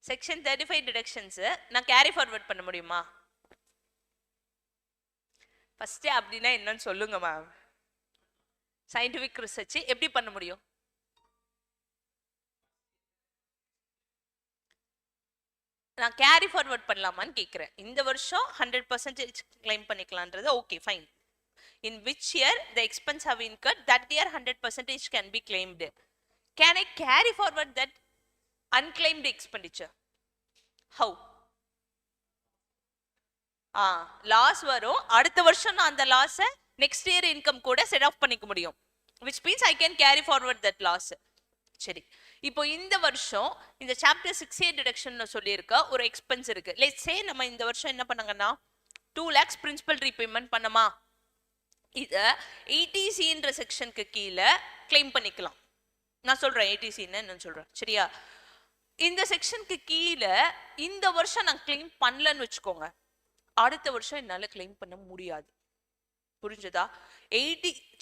Section 35 deductions நான் carry forward பண்ண முடியுமா? ஃபர்ஸ்ட் அப்படின்னா என்னன்னு சொல்லுங்க மேம். சயின்டிஃபிக் ரிசர்ச் எப்படி பண்ண முடியும்? நான் கேரி ஃபார்வர்ட் பண்ணலாமான்னு கேட்குறேன். இந்த வருஷம் 100% கிளைம் பண்ணிக்கலான்றது okay fine. In which year the expense have incurred that year 100% can be claimed. Can I carry forward that unclaimed expenditure? How? Loss வரும், அடுத்த வருஷம் நான் அந்த லாஸை நெக்ஸ்ட் இயர் இன்கம் கூட செட் ஆஃப் பண்ணிக்க முடியும். which means I can carry forward that loss. சரி, இப்போ இந்த வருஷம் இந்த சாப்டர் 6A டிடக்ஷன் சொல்லியிருக்க ஒரு எக்ஸ்பென்ஸ் இருக்கு. லெட்ஸ் சே நம்ம இந்த வருஷம் என்ன பண்ணாங்கன்னா 2 lakhs பிரின்சிபல் ரீபேமெண்ட் பண்ணமா, இத ETCன்ற செக்ஷனுக்கு கீழே கிளைம் பண்ணிக்கலாம். நான் சொல்றேன் ETCன்னு என்ன சொல்றேன், சரியா? இந்த செக்ஷனுக்கு கீழே இந்த வருஷம் நான் கிளைம் பண்ணலன்னு வச்சுக்கோங்க, அடுத்த வருஷம் என்னால கிளைம் பண்ண முடியாது. புரிஞ்சதா?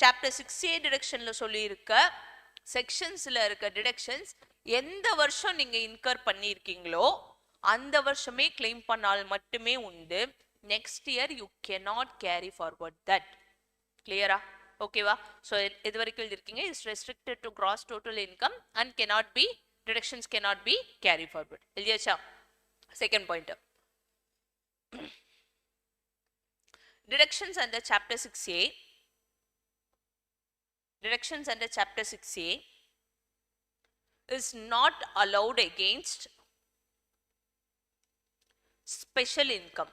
சாப்டர் 6A டிடக்ஷன்ல சொல்லி இருக்க செக்ஷன்ஸ்ல இருக்க டிடக்ஷன்ஸ் எந்த வருஷம் நீங்க இன்கர் பண்ணியிருக்கீங்களோ அந்த வருஷமே கிளைம் பண்ணால் மட்டுமே உண்டு. Next year you cannot carry forward that. கிளியரா? ஓகேவா? ஸோ இது வரைக்கும் எழுதிருக்கீங்க. Is restricted to gross total income and cannot be deductions cannot be carry forward. எழுதியாச்சா? Second point, deductions under chapter 6A. Deductions under chapter 6A is not allowed against special income.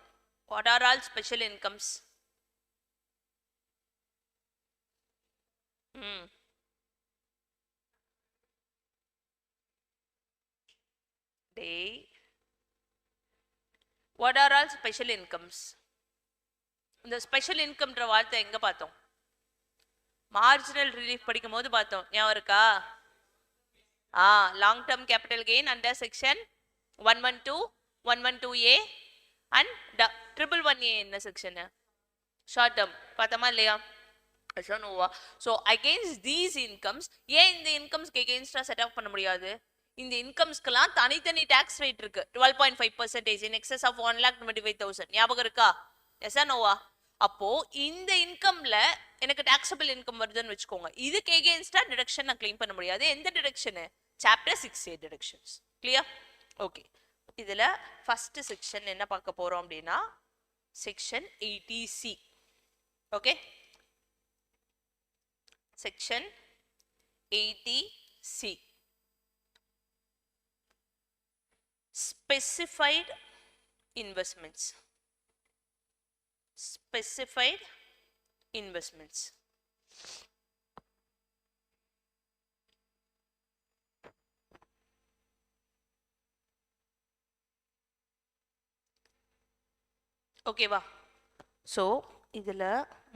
What are all special incomes? Day. What are all special incomes? இந்த special இன்கம்ன்ற வார்த்தை எங்க பார்த்தோம்? Marginal relief படிக்கும் போது பார்த்தோம், ஞாபகம் இருக்கா? Long term capital gain under section 112, 112A and 111A. என்ன செக்ஷன்? Short term. பார்த்தோமா இல்லையா? ஸோ அகெயின்ஸ்ட் தீஸ் இன்கம்ஸ், ஏன் இந்த இன்கம்ஸ்க்கு எகெயின்ஸ்டா செட் ஆஃப் பண்ண முடியாது? இந்த இன்கம்ஸ்க்கெல்லாம் தனித்தனி டாக்ஸ் ரேட் இருக்கு. 12.5% இன் எக்ஸஸ் ஆஃப் 1,25,000. ஞாபகம் இருக்கா? எஸ்ஸா நோவா? அப்போ இந்த இன்கம்ல எனக்கு டாக்ஸபிள் இன்கம் வருதுன்னு வச்சுக்கோங்க, இதுக்கு எகெயின்ஸ்டா டிடக்ஷன் நான் கிளைம் பண்ண முடியாது. எந்த deduction? Chapter 6A deductions. Clear? Okay. இதுல ஃபர்ஸ்ட் செக்ஷன் என்ன பார்க்க போறோம் அப்படின்னா section 80C. Okay, section 80C, specified investments. Specified investments. ஓகேவா? ஸோ இதில்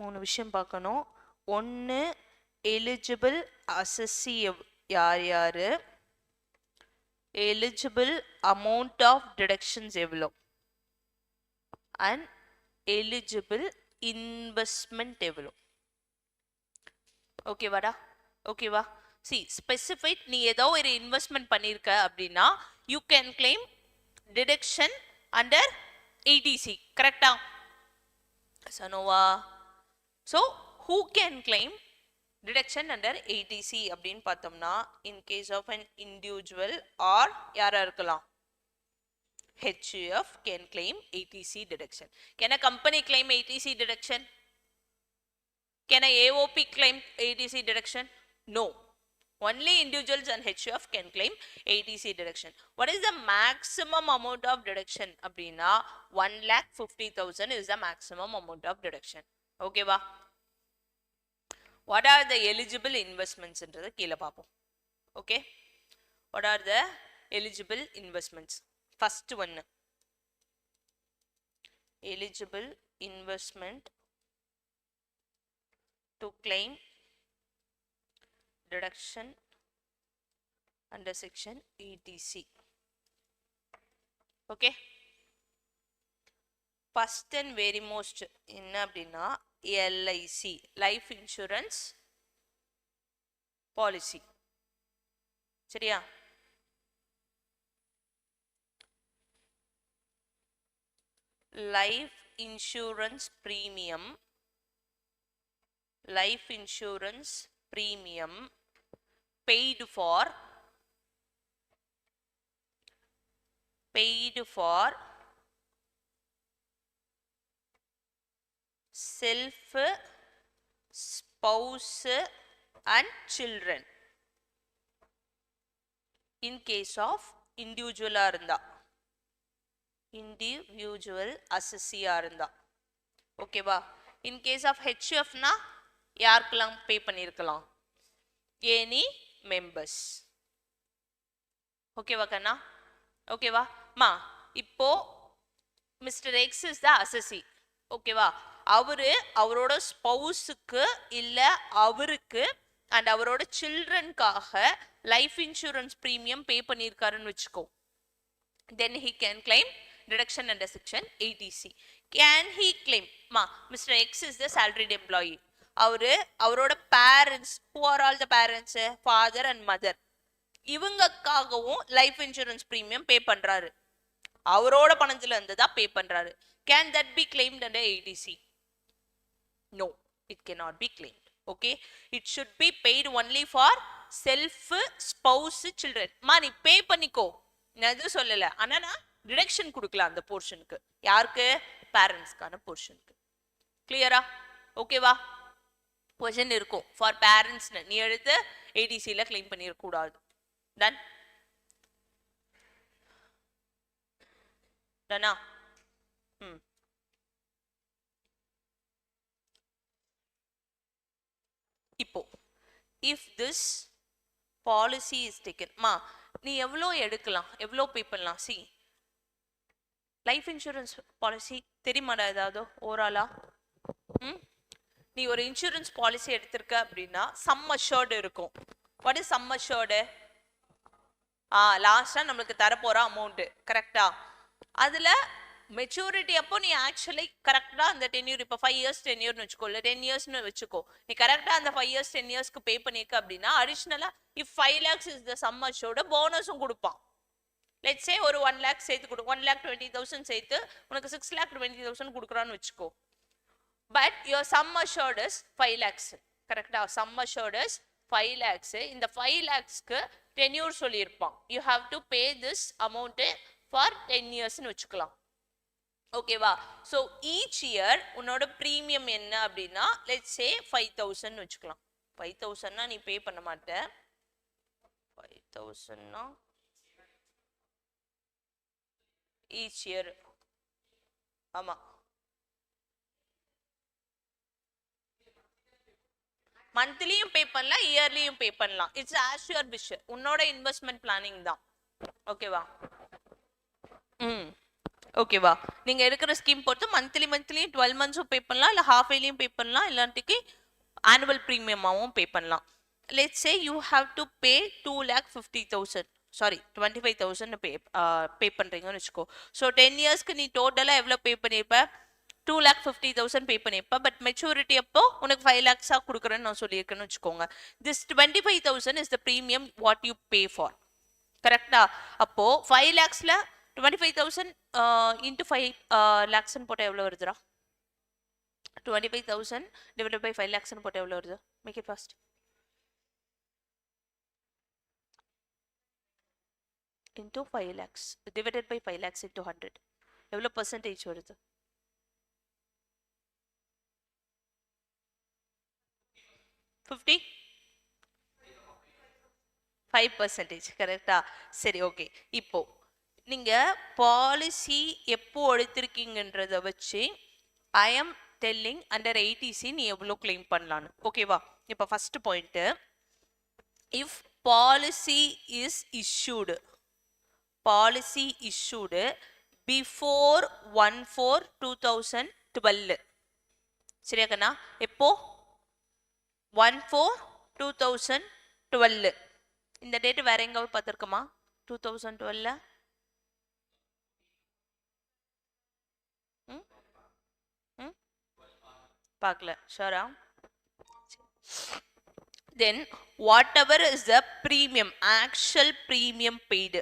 3 விஷயம் பார்க்கணும். ஒன்று, எலிஜிபிள் அசஸ்ஸி யார் யார், எலிஜிபிள் அமௌண்ட் ஆஃப் டிடக்ஷன்ஸ் எவ்வளோ, அண்ட் எலிஜிபிள் இன்வெஸ்ட்மெண்ட் எவ்வளோ. ஓகேவாடா? ஓகேவா? சி ஸ்பெசிஃபைட், நீ ஏதோ ஒரு இன்வெஸ்ட்மெண்ட் பண்ணியிருக்க அப்படின்னா you can claim deduction under 80C. கரெக்டா சனோவா? So who can claim deduction under 80C அப்படின்னு பார்த்தோம்னா, in case of an individual or யாரா இருக்கலாம், HUF can claim 80C deduction. Can a company claim 80C deduction? Can a AOP claim 80C deduction? No. Only individuals and HUF can claim 80C deduction. What is the maximum amount of deduction? Abdina 1,50,000 is the maximum amount of deduction. Okay va? What are the eligible investments என்றத கீழ பாப்போம். Okay? What are the eligible investments? First one, eligible investment to claim deduction under section 80C. Okay, first and very most என்ன அப்படின்னா LIC, life insurance policy. சரியா? Life insurance premium, life insurance premium paid for self, spouse and children in case of individual இருந்தா, individual assessee இருந்தா. ஓகேவா? in case of HF னா யாருக்கெல்லாம் பே பண்ணிருக்கலாம்? any members. ஓகேவா கண்ணா? ஓகேவா மா? இப்போ mister X is the assessee. ஓகேவா? அவரு அவரோட ஸ்பௌஸுக்கு இல்ல அவருக்கு அண்ட் அவரோட சில்ட்ரனுக்காக லைஃப் இன்சூரன்ஸ் பிரீமியம் பே பண்ணியிருக்காருன்னு வச்சுக்கோ. Then he can claim deduction under section 80C. Can he claim? மா, mister X is the salaried employee. அவரோட parents, who are all the parents? Father and mother. இவங்கக்காகவும் life insurance premium pay பண்றாரு. அவரோட பணத்துல இருந்து தான் பே பண்றாரு. Can that be claimed under 80C? No, it cannot be claimed. Okay, it should be paid only for self, spouse, children. மா நீ பே பண்ணிக்கோ, நான் எதுவும் சொல்லல. ஆனா நான் டிடக்ஷன் கொடுக்கலாம் அந்த போர்ஷனுக்கு. யாருக்கு? பேரண்ட்ஸ்க்கான போர்ஷனுக்கு. கிளியரா? ஓகேவா? கொஸ்டின் இருக்கும் ஃபார் பேரண்ட்ஸ், நீ எடுத்து 80Cல கிளைம் பண்ணிட கூடாது. டன்? டனா? இப்போ if this policy is taken, மா நீ எவ்வளோ எடுக்கலாம், எவ்வளோ பே பண்ணலாம்? சி, லைஃப் இன்சூரன்ஸ் பாலிசி தெரியுமாடா ஏதாவது ஓவராலா? நீ ஒரு இன்சூரன்ஸ் பாலிசி எடுத்திருக்க அப்படின்னா சம் அஷ்யூர்டு இருக்கும். What is some assured? லாஸ்டா நம்மளுக்கு தரப்போற அமௌண்ட். கரெக்டா? அதுல மெச்சூரிட்டி அப்போ நீ ஆக்சுவலி கரெக்டா அந்த டென்யூர், இப்போ 5 years டென்யூர்னு வச்சுக்கோ, இல்லை 10 yearsனு வச்சுக்கோ, நீ கரெக்டா அந்த 5 years 10 yearsக்கு பே பண்ணிருக்க அப்படின்னா அடிஷ்னலா if 5 lakhs is the sum assured, போனஸும் கொடுப்பான். லெட்ஸ் சே ஒரு 1 lakh சேர்த்து கொடு, 1,20,000 சேர்த்து உனக்கு 6,20,000 கொடுக்குறான்னு வச்சுக்கோ. But your some assured is 5 lakhs. கரெக்டா? Some assured is 5 lakhs. இந்த 5 lakhsக்கு டென்யூர் சொல்லியிருப்பான். You have to pay this amount for 10 yearsனு வச்சுக்கலாம். ஓகேவா? ஸோ ஈச் இயர் உன்னோட ப்ரீமியம் என்ன அப்படின்னா லெட்ஸ் சே 5,000 வச்சுக்கலாம். 5,000னா நீ பே பண்ண மாட்ட. 5,000னா ஈச் இயர். ஆமா, மந்த்லியும் பே பண்ணலாம், இயர்லியும் பே பண்ணலாம். It's as your wish. உன்னோட இன்வெஸ்ட்மெண்ட் பிளானிங் தான். ஓகேவா? ஓகேவா? நீங்க எடுக்கிற ஸ்கீம் பொறுத்து மந்த்லியும் 12 months பே பண்ணலாம், இல்ல ஹாஃப் இயர்லியும் பே பண்ணலாம், இல்லாட்டிக்கு ஆனுவல் பிரீமியமாவும் பே பண்ணலாம். Let's say you have to pay 2,50,000, sorry 25,000 பே பண்றீங்கன்னு வச்சுக்கோ. ஸோ 10 yearsக்கு நீ டோட்டலா எவ்வளவு பே பண்ணிருப்ப? 2,50,000 பே பண்ணிருப்ப. பட் மெச்சூரிட்டி அப்போ உனக்கு 5 lakhs கொடுக்குறேன்னு நான் சொல்லியிருக்கேன்னு வச்சுக்கோங்க. This 25,000 is the premium what you pay for. கரெக்டா? அப்போ 5 lakhsல 25,000 into 5 lakhs போட்டா எவ்வளவு வருதுடா? 25,000 divided by 5 lakhs போட்டா எவ்வளவு வருது? Make it fast. Into 5 lakhs divided by 5 lakhs into 100 எவ்வளவு percentage வருது? 5%. கரெக்டா? சரி, ஓகே. இப்போ நீங்க பாலிசி எப்போ எடுத்திருக்கீங்கன்றத வச்சு I am telling under 80C நீ எவ்வளோ கிளைம் பண்ணலான்னு. ஓகேவா? இப்போ first point, if policy is issued before 1/4/2012. சரியா கண்ணா? எப்போ? 1/4/2012. இந்த டேட் வேற எங்க பார்த்துருக்கோமா? 2012 பார்க்கல. ஷோரா? then whatever is the premium, actual premium paid,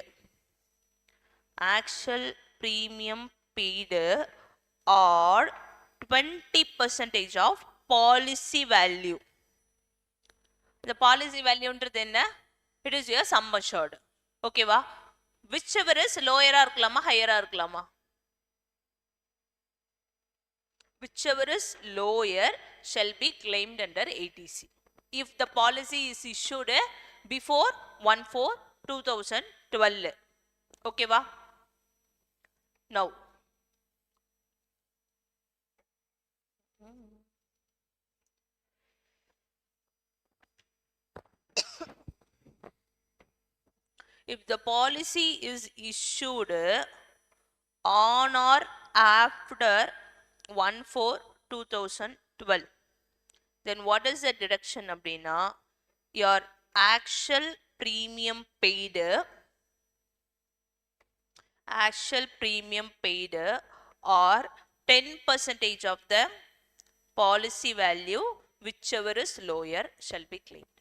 actual premium paid or 20% of policy value. The policy value ன்றது என்ன? It is your sum assured. ஓகேவா? whichever is lower இருக்கலாமா higher இருக்கலாமா? whichever is lower shall be claimed under ATC if the policy is issued before 1/4/2012. Okay va? Now if the policy is issued on or after 1/4/2012, then what is the deduction அப்படின்னா your actual premium paid or 10% of the policy value whichever is lower shall be claimed.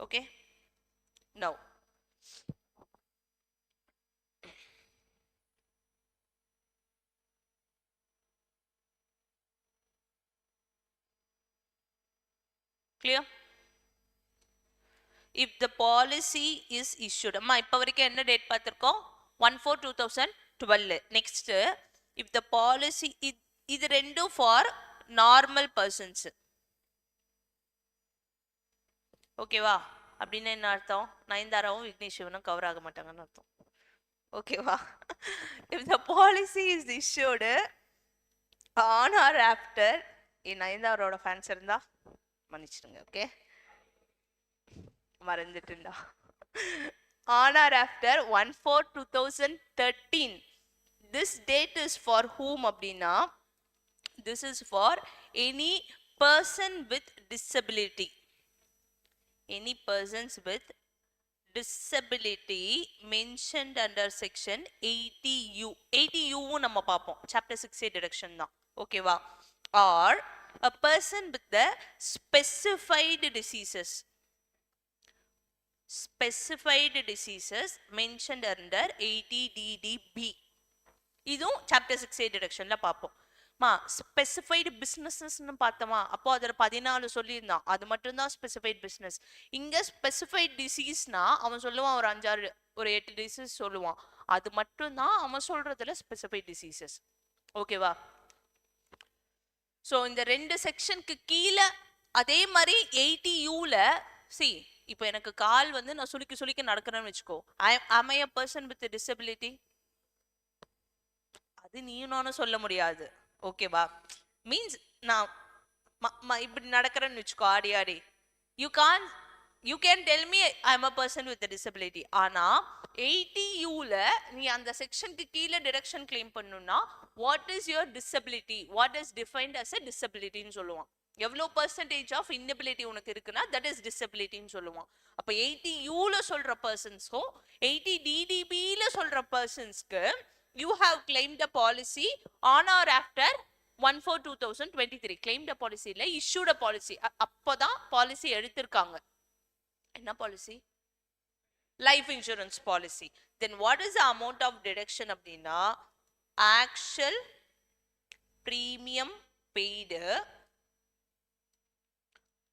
Okay, now clear? If the policy is issued, அம்மா இப்ப வரைக்கும் என்ன date பார்த்திருக்கோம்? 1/4/2012. next if the policy இது ரெண்டும் for normal persons. ஓகேவா? அப்படின்னா என்ன அர்த்தம்? நயன்தாராவும் விக்னேஷ் சிவனும் கவர் ஆக மாட்டாங்கன்னு அர்த்தம். ஓகேவா? if the policy is issued on or after, நயன்தாரோட ஃபேன்ஸ் இருந்தா மன்னிச்சிடுங்க. ஓகே, மறந்துட்டுண்டா. on or after 1/4/2013, this date is for whom அப்படின்னா this is for any person with disability. Any persons with disability mentioned under section 80U. 80U நம்ம பார்ப்போம், chapter 6 deduction தான். ஓகேவா? or a person with the specified diseases mentioned under 80DDB. இதுவும் chapter 6 deductionல பார்ப்போம். மா specified பிஸ்னஸஸ்ன்னு பார்த்தோமா? அப்போ அதில் 14 சொல்லியிருந்தான், அது மட்டும்தான் ஸ்பெசிஃபைட் பிஸ்னஸ். இங்கே ஸ்பெசிஃபைட் டிசீஸ்னா அவன் சொல்லுவான் ஒரு 5-6 ஒரு 8 டிசீஸ் சொல்லுவான், அது மட்டும்தான் அவன் சொல்றதுல ஸ்பெசிஃபைட் டிசீசஸ். ஓகேவா? ஸோ இந்த 2 செக்ஷனுக்கு கீழே அதே மாதிரி 80Uல சி இப்போ எனக்கு கால் வந்து நான் சுளுக்கி நடக்கிறேன்னு வச்சுக்கோ, am I a person with a disability? அது நீயும் நானும் சொல்ல முடியாது. ஓகேவா? மீன்ஸ் நான் இப்படி நடக்கிறேன்னு வச்சுக்கோ, ஆடி you can tell me I am a person with a disability. ஆனா 80Uல நீ அந்த செக்ஷனுக்கு கீழே டிடக்ஷன் கிளைம் பண்ணணும்னா what is your disability, what is defined as a disability ன்னு சொல்லுவான். எவ்வளோ percentage of inability உனக்கு இருக்குன்னா that is disability ன்னு சொல்லுவான். அப்போ 80Uல சொல்ற பர்சன்ஸ்க்கும் 80DDBல சொல்ற பர்சன்ஸ்க்கு you have claimed a policy on or after 1/4/2023. claimed a policy இல்ல, issued a policy. அப்போதான் பாலிசி எடுத்திருக்காங்க. என்ன policy? Life insurance policy. then what is the amount of deduction அப்படின்னா actual premium paid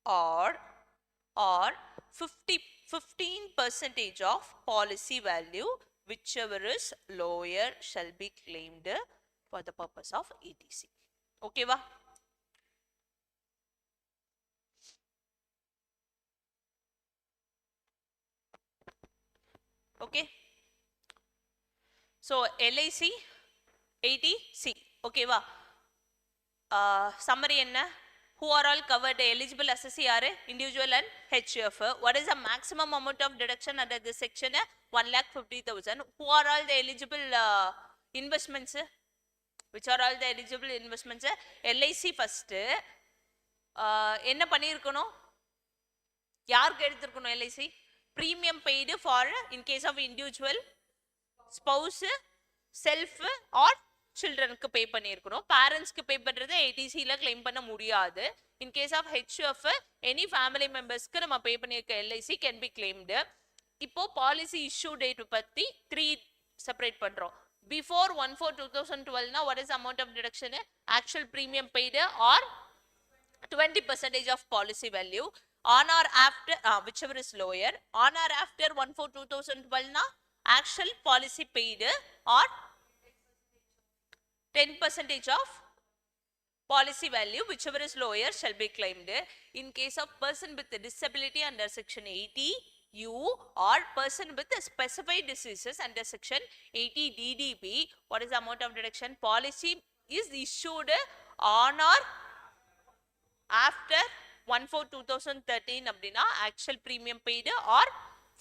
or 15% of policy value whichever is lower shall be claimed for the purpose of ETC. Okay va? Okay, so LIC 80C. okay va? Summary enna? Who are all covered? Eligible assessee are individual and HF. What is the maximum amount of deduction under this section? 1,50,000. Who are all the eligible investments? Which are all the eligible investments? LIC first. என்ன பண்ணியிருக்கணும்? யாருக்கு எடுத்திருக்கணும் LIC? Premium paid for in case of individual, spouse, self or children க்கு பே பண்ணியிருக்கணும். பேரண்ட்ஸ்க்கு பே பண்றது ATCல claim பண்ண முடியாது. In case of HUF, any family members க்கு நம்ம பே பண்ணிருக்க LIC can be claimed. இப்போ policy issue date பத்தி 3 செப்பரேட் பண்றோம். Before 1/4/2012 na what is the amount of deduction? Actual premium paid or 20% of policy value. On or after whichever is lower, on or after 1/4/2012 na actual policy paid or 10% of policy value, whichever is lower shall be claimed. In case of person with a disability under section 80 U or person with a specified diseases under section 80 DDB, what is the amount of deduction? Policy is issued on or after 1/4/2013 அப்படினா actual premium paid or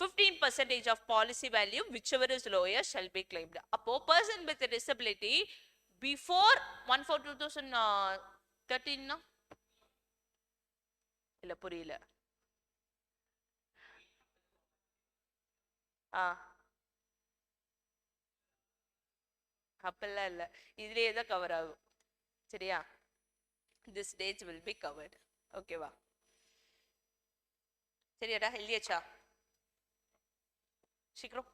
15% of policy value, whichever is lower shall be claimed. அப்போ person with a disability before 1/4/2013 na இல்ல புரியல. அப்பெல்லாம் இல்ல, இதுலயே தான் cover ஆகும். சரியா? This dates will be covered. Okay வா? சரியாடா, எழுதியாச்சா? சீக்கிரம்.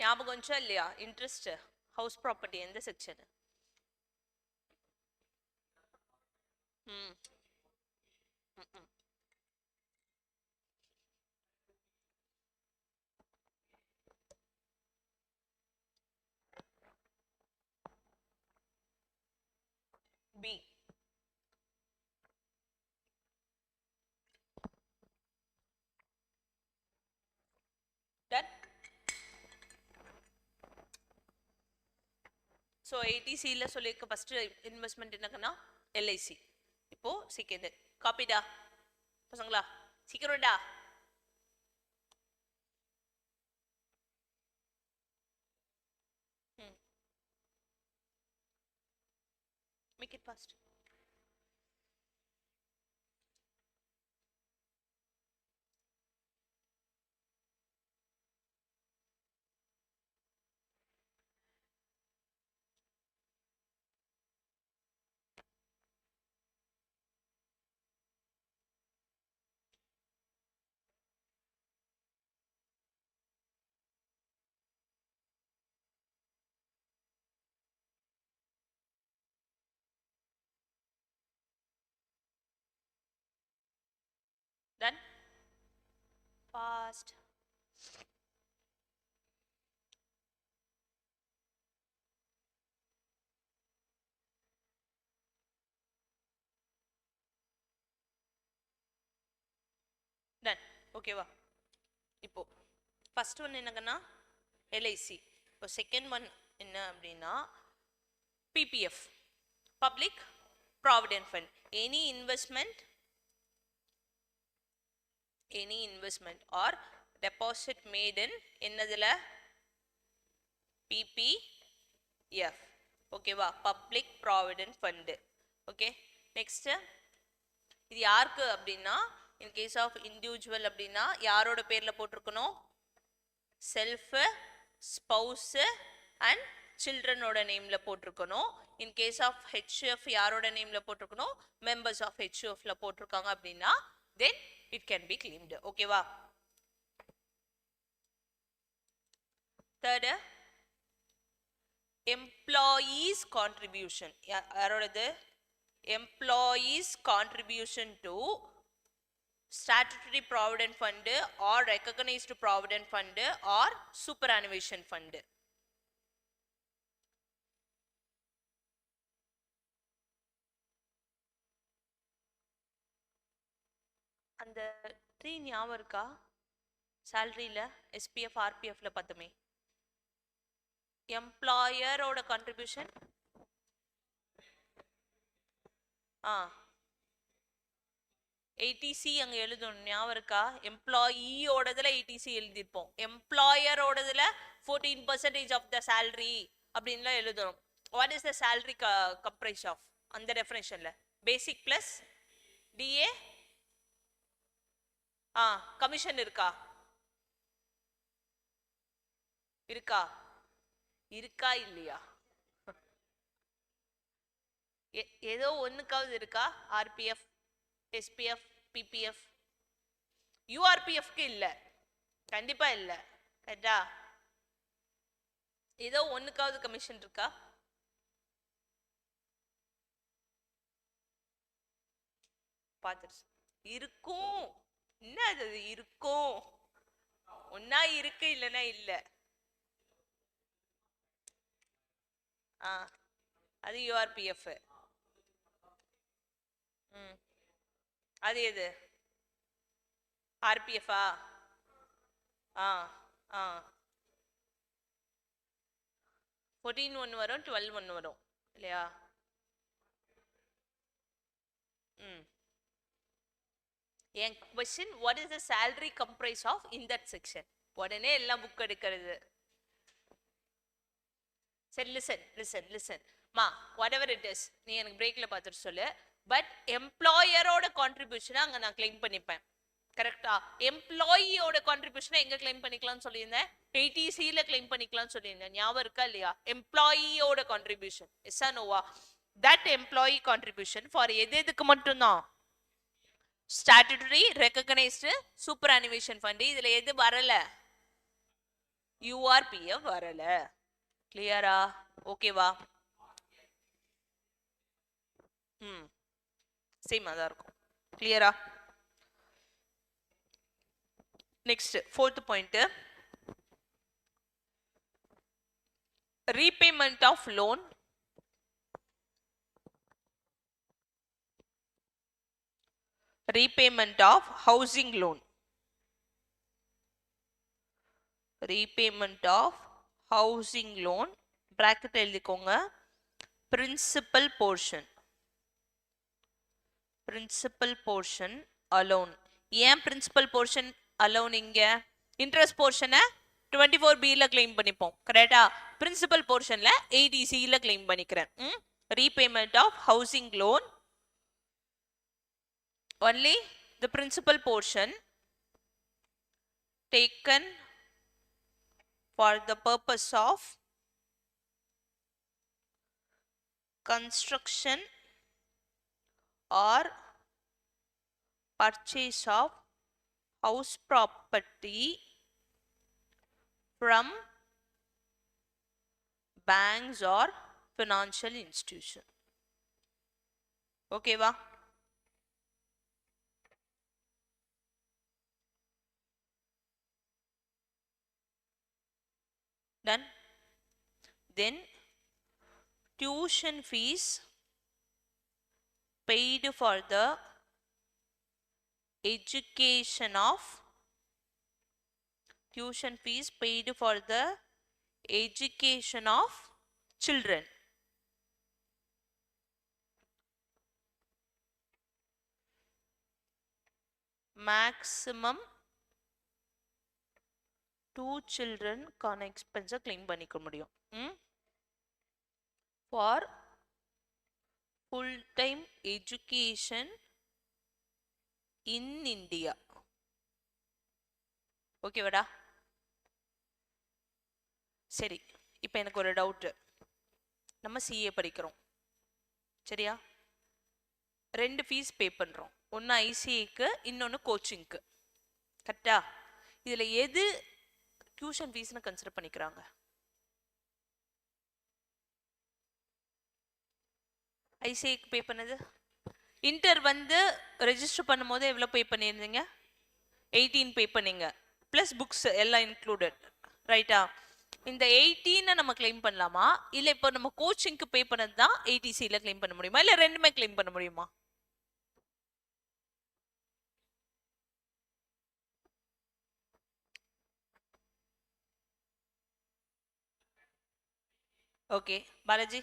ஞாபகம் வந்துச்சா இல்லையா? இன்ட்ரெஸ்ட் ஹவுஸ் ப்ராப்பர்ட்டி எந்த section? B. Done? So 80C ல சொல்லிருக்க first investment என்னன்னா LIC. இப்போ செகண்ட் காப்பிடா பசங்களா, சீக்கிரம்டா. Make it fast. Done? Fast. Done. Okay வா? இப்போ ஃபர்ஸ்ட் ஒன் என்னங்கன்னா LIC. இப்போ செகண்ட் ஒன் என்ன அப்படின்னா PPF, Public Provident Fund. Any investment or deposit made in என்னதுல PPF. ஓகேவா? Public Provident Fund. Okay, next இது யாருக்கு அப்படின்னா in case of individual அப்படின்னா யாரோட பேர்ல போட்டிருக்கணும்? செல்ஃப், ஸ்பௌஸ் அண்ட் சில்ட்ரனோட நேம்ல போட்டிருக்கணும். in case of HUF யாரோட நேம்ல போட்டிருக்கணும்? members of HUF ல போட்டிருக்காங்க அப்படின்னா then it can be claimed. ஓகேவா? third, employees contribution. யாரோடது? employees contribution to statutory provident fund or recognized provident fund or superannuation fund. அந்த ட்ரீ ஞாபகம் இருக்கா? சாலரியில SPF RPFல பார்த்தோமே. எம்ப்ளாயரோட கான்ட்ரிபியூஷன் 80C அங்க எழுதணும், ஞாபகம் இருக்கா? எம்ப்ளாயியோடதுல 80C எழுதிருப்போம், எம்ப்ளாயரோடதுல 14% ஆஃப் த salary அப்படின்லாம் எழுதணும். What is the salary comprise of அந்த டெஃபினேஷன்ல? பேசிக் பிளஸ் DA கமிஷன் இருக்கா? இருக்கா? இருக்கா இல்லையா? ஏதோ ஒண்ணுக்காவது இருக்கா? RPF, SPF, PPF. யூஆர்பிஎஃப்க்கு இல்ல, கண்டிப்பா இல்ல. கரெக்டா? ஏதோ ஒண்ணுக்காவது கமிஷன் இருக்கா? பார்த்துட்டு இருக்கும். என்ன அது இருக்கும்? ஒன்னா இருக்கு, இல்லைன்னா இல்ல. ஆ, அது யூஆர்பிஎஃப். ம், அது எது? ஆர்பிஎஃபா? ஆ ஆ 14 ஒன்று வரும், 12 ஒன்று வரும் இல்லையா? ம். என் question, what is the salary comprise of in that section? உடனே எல்லாம் புக் எடுக்கிறது. சரி, லிசன் மா, வாட் எவர் இட் இஸ், நீ எனக்கு பிரேக்ல பார்த்துட்டு சொல்லு. பட் எம்ப்ளாயரோட கான்ட்ரிபியூஷனை அங்க நான் கிளைம் பண்ணிப்பேன். கரெக்டா? எம்ப்ளாயியோட கான்ட்ரிபியூஷனை எங்க கிளைம் பண்ணிக்கலாம்னு சொல்லியிருந்தேன்? 80C கிளைம் பண்ணிக்கலாம்னு சொல்லியிருந்தேன். ஞாபகம் இருக்கா இல்லையா? எம்ப்ளாயியோட கான்ட்ரிபியூஷன், எஸ்ஸா நோவா? தட் எம்ப்ளாயி கான்ட்ரிபியூஷன் ஃபார் எதுக்கு மட்டும்தான்? Statutory recognised superannuation fund. இதுல எது வரல? யூஆர்பிஎஃப் வரல. கிளியரா? ஓகேவா? ம், சேமா தான் இருக்கும். கிளியரா? Next, fourth point, repayment of loan, repayment of housing loan, repayment of housing loan, bracket எழுதிக்கோங்க, principal portion, principal portion alone. ஏன் principal portion alone? இங்க interest portion 24B ல claim பண்ணிப்போம். கரெக்டா? principal portionல 80C ல claim பண்ணிக்கிறேன். repayment of housing loan, only the principal portion taken for the purpose of construction or purchase of house property from banks or financial institution. Okay va? Done. Then tuition fees paid for the education of, tuition fees paid for the education of children. Maximum 2 children கான எக்ஸ்பென்ஸை claim பண்ணிக்க முடியும். For full time education in India. ஓகேவாடா? சரி, இப்போ எனக்கு ஒரு doubt. நம்ம CA படிக்கிறோம், சரியா? 2 ஃபீஸ் பே பண்றோம். ஒன்னு ஐசிஏக்கு, இன்னொன்னு கோச்சிங்க்கு. கரெக்டா? இதுல எது டியூஷன் ஃபீஸ்னு கன்சிடர் பண்ணிக்கிறாங்க? ஐசிஏக்கு பே பண்ணது. இன்டர் வந்து ரெஜிஸ்டர் பண்ணும்போது எவ்வளோ பே பண்ணியிருந்தீங்க? 18 பே பண்ணீங்க, ப்ளஸ் புக்ஸ் எல்லாம் இன்க்ளூடட், ரைட்டா? இந்த 18 நம்ம கிளைம் பண்ணலாமா, இல்லை இப்போ நம்ம கோச்சிங்க்கு பே பண்ணது தான் 80Cல கிளைம் பண்ண முடியுமா, இல்லை ரெண்டுமே கிளைம் பண்ண முடியுமா? Okay Balaji,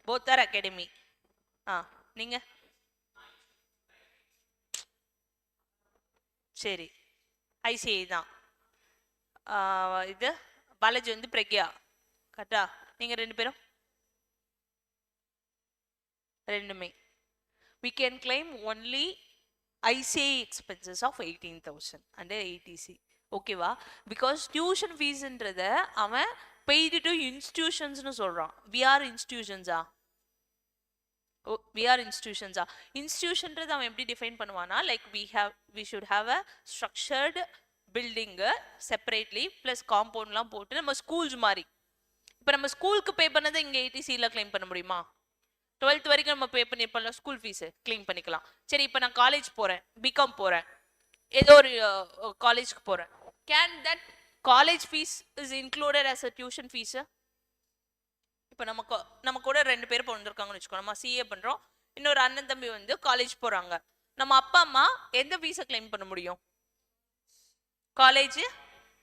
both are academy. நீங்க? சரி, ஐசிஐ தான். இது பாலாஜி வந்து பிரக்யா, கரெக்டா? நீங்க 2 பேரும் ரெண்டுமே. we can claim only ICA expenses of 18,000 under ATC. ஓகேவா? பிகாஸ் டியூஷன் ஃபீஸ்ன்றத அவன் பெய்டு டு இன்ஸ்டிடியூஷன்ஸ்னு சொல்றான். வி ஆர் இன்ஸ்டிடியூஷன்ஸா? வி ஆர் இன்ஸ்டிடியூஷன்ஸா? இன்ஸ்டிடியூஷன்றது அவன் எப்படி டிஃபைன் பண்ணுவானா, like we should have a structured building separately plus காம்பவுண்ட்லாம் போட்டு நம்ம ஸ்கூல்ஸ் மாதிரி. இப்போ நம்ம ஸ்கூலுக்கு பே பண்ணதை இங்கே ஏடிசியில் கிளைம் பண்ண முடியுமா? 12th வரைக்கும் நம்ம பே பண்ணிருப்போம்ல ஸ்கூல் ஃபீஸு, கிளைம் பண்ணிக்கலாம். சரி, இப்போ நான் காலேஜ் போகிறேன், பிகாம் போகிறேன், ஏதோ ஒரு காலேஜ்க்கு போகிறேன். Can that college fees is included as a tuition fees? இப்போ நம்ம கூட 2 பேர் வந்திருக்காங்கன்னு வச்சுக்கோ. நம்ம சிஏ பண்ணுறோம், இன்னொரு அண்ணன் தம்பி வந்து காலேஜ் போகிறாங்க. நம்ம அப்பா அம்மா எந்த ஃபீஸை கிளைம் பண்ண முடியும்? காலேஜ்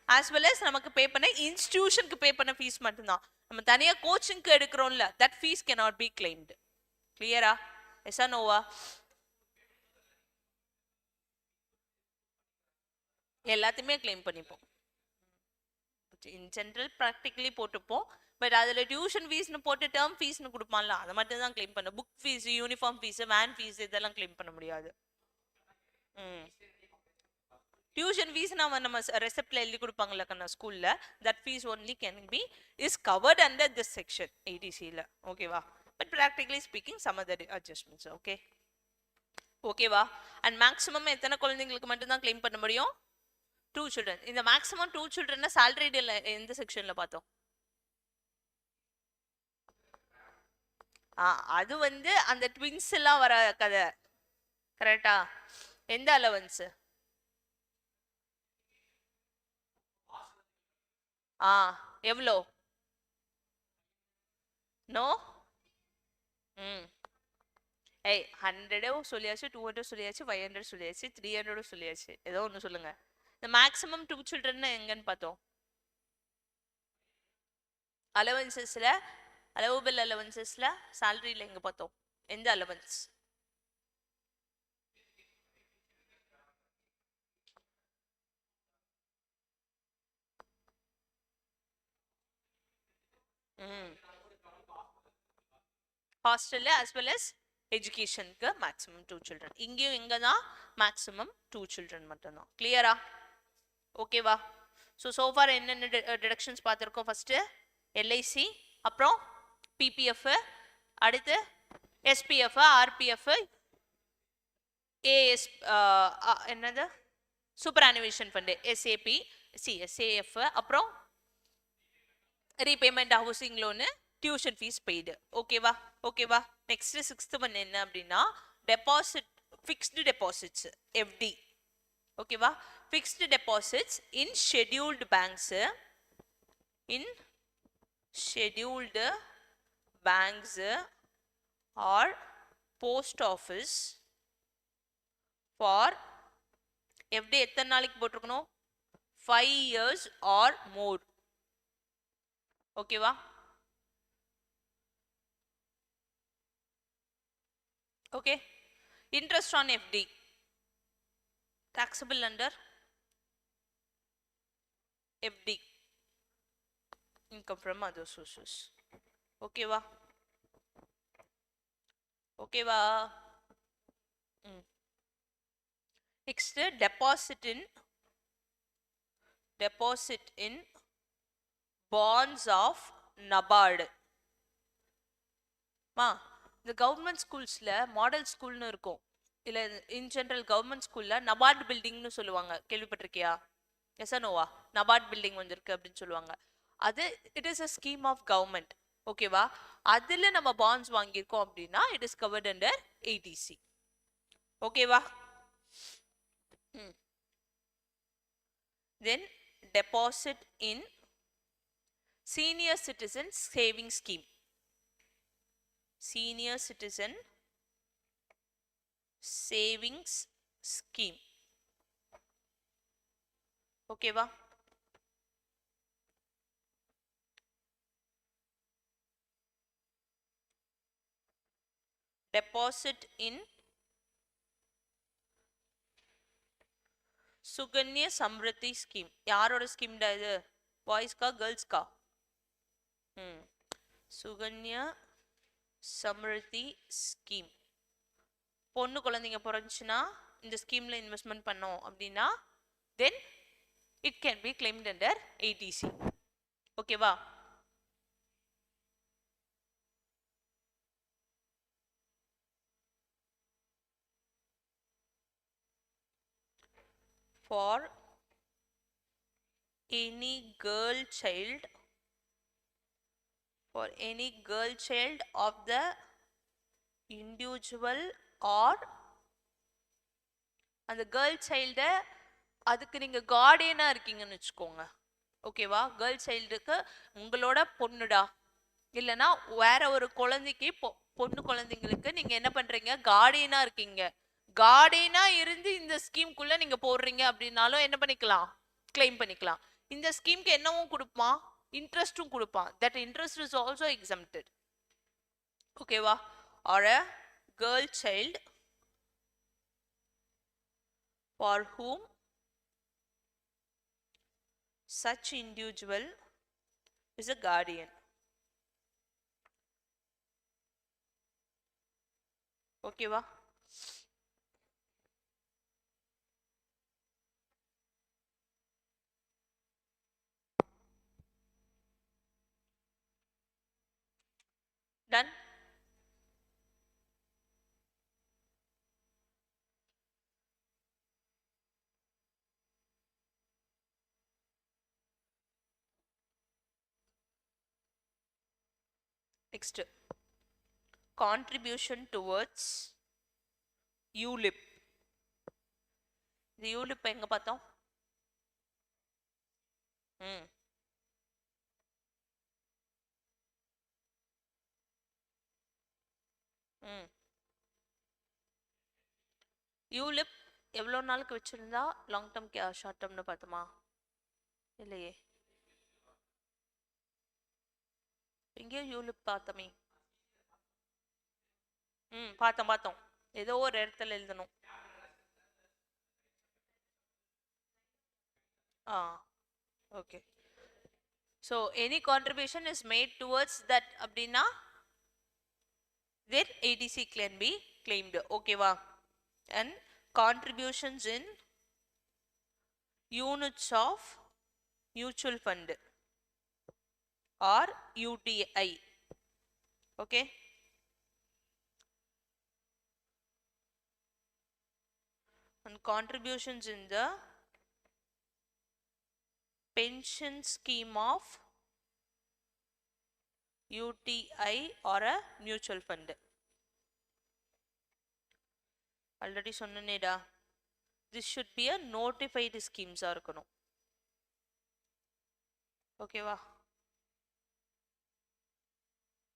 ஆஸ் வெல் அஸ் நமக்கு பே பண்ண இன்ஸ்டிடியூஷனுக்கு பே பண்ண ஃபீஸ் மட்டும்தான். நம்ம தனியாக கோச்சிங்க்கு எடுக்கிறோம்ல, that fees cannot be claimed. கிளியரா? எஸ்ஸா நோவா? எல்லாத்தையுமே கிளைம் பண்ணிப்போம். இன் ஜென்ரல் ப்ராக்டிகலி போட்டுப்போம். பட் அதில் டியூஷன் ஃபீஸ்னு போட்டு டேர்ம் ஃபீஸ்னு கொடுப்பான்ல, அதை மட்டும் தான் கிளைம் பண்ண. Book fees, uniform fees, van fees இதெல்லாம் கிளைம் பண்ண முடியாது. டியூஷன் ஃபீஸ் நம்ம ரெசிப்ட்ல எழுதி கொடுப்பாங்கல்ல கண்ணா ஸ்கூல்ல, that fees only can be is covered under this section ஏடிசியில். ஓகேவா? But practically speaking some other adjustments. Okay ஓகேவா? அண்ட் மேக்ஸிமம் எத்தனை குழந்தைங்களுக்கு மட்டும்தான் கிளைம் பண்ண முடியும்? 2 children. இந்த மேக்ஸிமம் 2 children salaried எந்த செக்ஷன்ல பார்த்தோம்? அது வந்து அந்த ட்வின்ஸ் எல்லாம் வர கதை. கரெக்டா? எந்த அலவன்ஸ்? எவ்வளோ? நோ. 100 சொல்லியாச்சு, 200 சொல்லியாச்சு, 500 சொல்லியாச்சு, 300 சொல்லியாச்சு. ஏதோ ஒன்று சொல்லுங்க. இந்த மேக்ஸிமம் 2 children எங்கன்னு பார்த்தோம்? அலவன்சஸ்ல, அலவபிள் அலவன்சஸ்ல, சேலரியில் எங்க பார்த்தோம்? எந்த அலவன்ஸ்? ஹாஸ்டல்ல as well as எஜுகேஷனுக்கு மேக்ஸிமம் 2 children. இங்கேயும் இங்கே தான் மேக்ஸிமம் 2 children மட்டும்தான். கிளியரா? ஓகேவா? சோஃபார் என்னென்ன டிடக்ஷன்ஸ் பார்த்துருக்கோம்? ஃபர்ஸ்ட் எல்ஐசி, அப்புறம் பிபிஎஃப், அடுத்து எஸ்பிஎஃப், ஆர்பிஎஃப், ஏஎஸ், என்னது superannuation fund, SAP, SAF, அப்புறம் repayment housing loan, tuition fees paid. ஓகேவா? ஓகேவா? நெக்ஸ்ட் 6th ஒன் என்ன அப்படின்னா டெபாசிட், ஃபிக்ஸ்டு டெபாசிட்ஸ், எஃப்டி. ஓகேவா? Fixed deposits in scheduled banks, in scheduled banks or post office for FD எத்தனை நாளைக்கு போட்டிருக்கணும்? 5 years or more. ஓகேவா? ஓகே. Interest on FD taxable under FD, income from other sources. ஓகேவா? ஓகேவா? Next, deposit in bonds of NABARD. இந்த government ஸ்கூல்ஸ்ல model ஸ்கூல்னு இருக்கும், இல்ல இன் ஜெனரல் கவர்மெண்ட் ஸ்கூல்ல நபார்ட் பில்டிங்னு சொல்லுவாங்க. கேள்விப்பட்டிருக்கியா? எஸ் நோவா? நபார்ட் பில்டிங் வந்திருக்கு அப்படின்னு சொல்லுவாங்க. அது it is a scheme of government. ஓகேவா? அதுல நம்ம பாண்ட்ஸ் வாங்கியிருக்கோம் அப்படின்னா it is covered under ATC. ஓகேவா? Then deposit in senior citizen saving scheme, senior citizen savings scheme. ஓகேவா? Deposit in Sukanya Samriddhi scheme. யாரோட ஸ்கீம்டா இது? பாய்ஸ்கா கேர்ள்ஸ்கா? சுகன்யா சம்ருத்தி ஸ்கீம். பொண்ணு குழந்தைங்க பிறந்துச்சுன்னா இந்த ஸ்கீம்ல இன்வெஸ்ட்மெண்ட் பண்ணோம் அப்படின்னா then it can be claimed under ATC. ஓகேவா? For any girl child of the individual or அந்த கேர்ள் சைல்ட அதுக்கு நீங்க கார்டியனா இருக்கீங்கன்னு வச்சுக்கோங்க. ஓகேவா? கேர்ள் சைல்டுக்கு உங்களோட பொண்ணுடா இல்லைன்னா வேற ஒரு குழந்தைக்கு பொண்ணு குழந்தைங்களுக்கு நீங்க என்ன பண்றீங்க, கார்டியனா இருக்கீங்க. கார்டியனா இருந்து இந்த ஸ்கீம்குள்ள நீங்க போடுறீங்க அப்படின்னாலும் என்ன பண்ணிக்கலாம், கிளைம் பண்ணிக்கலாம். இந்த ஸ்கீம்க்கு என்னவும் கொடுப்பான், இன்ட்ரெஸ்டும் கொடுப்பான். That interest is also exempted. ஓகேவா? Or a girl child for whom such individual is a guardian. ஓகேவா? Ton. Next, contribution towards ULIP. இந்த ULIP எங்க பார்த்தோம்? யூலிப் எவ்வளோ நாளுக்கு வச்சிருந்தா லாங் டேர்ம் ஷார்ட் டேர்ம்னு பார்த்தோமா? இல்லையே, எங்கேயோ யூலிப் பார்த்தோமே. பார்த்தோம். ஏதோ ஒரு இடத்துல எழுதணும். Okay. So any contribution is made towards that அப்படின்னா then ATC can be claimed. ஓகேவா? and contributions in units of mutual fund or UTI. okay, and contributions in the pension scheme of UTI or a mutual fund. already சொன்னேடா, this should be a notified schemes ஆ இருக்கணும். ஓகேவா?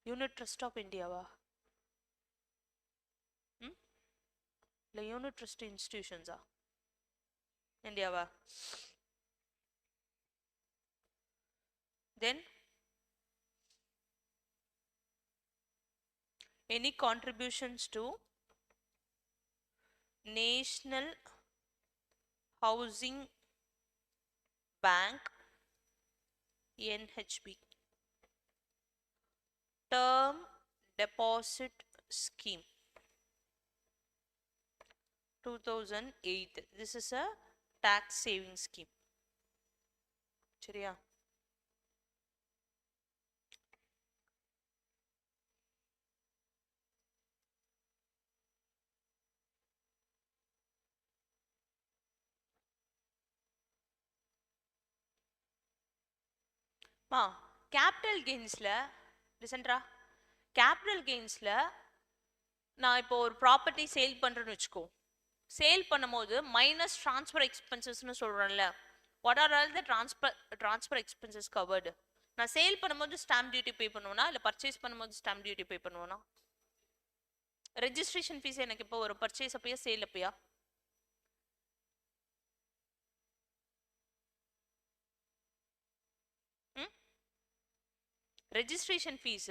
Unit trust of இந்தியாவா இல்லை unit trust இன்ஸ்டிடியூஷன்ஸா இந்தியாவா? then any contributions to National Housing Bank NHB term deposit scheme 2008. this is a tax saving scheme. சரியா? Capital கெயின்ஸ்ல லிசன்ட்ரா, capital கெயின்ஸ்ல நான் இப்போ ஒரு ப்ராப்பர்ட்டி சேல் பண்றேன்னு வச்சுக்கோ. சேல் பண்ணும்போது மைனஸ் டிரான்ஸ்ஃபர் எக்ஸ்பென்சஸ்னு சொல்றேன்ல, what are all the transfer expenses covered? நான் சேல் பண்ணும்போது ஸ்டாம்ப் டியூட்டி பே பண்ணுவேனா இல்லை பர்ச்சேஸ் பண்ணும்போது ஸ்டாம்ப் டியூட்டி பே பண்ணுவேனா? ரெஜிஸ்ட்ரேஷன் ஃபீஸ் எனக்கு இப்போ ஒரு பர்ச்சேஸ் அப்பயா சேல் அப்பயா? Registration fees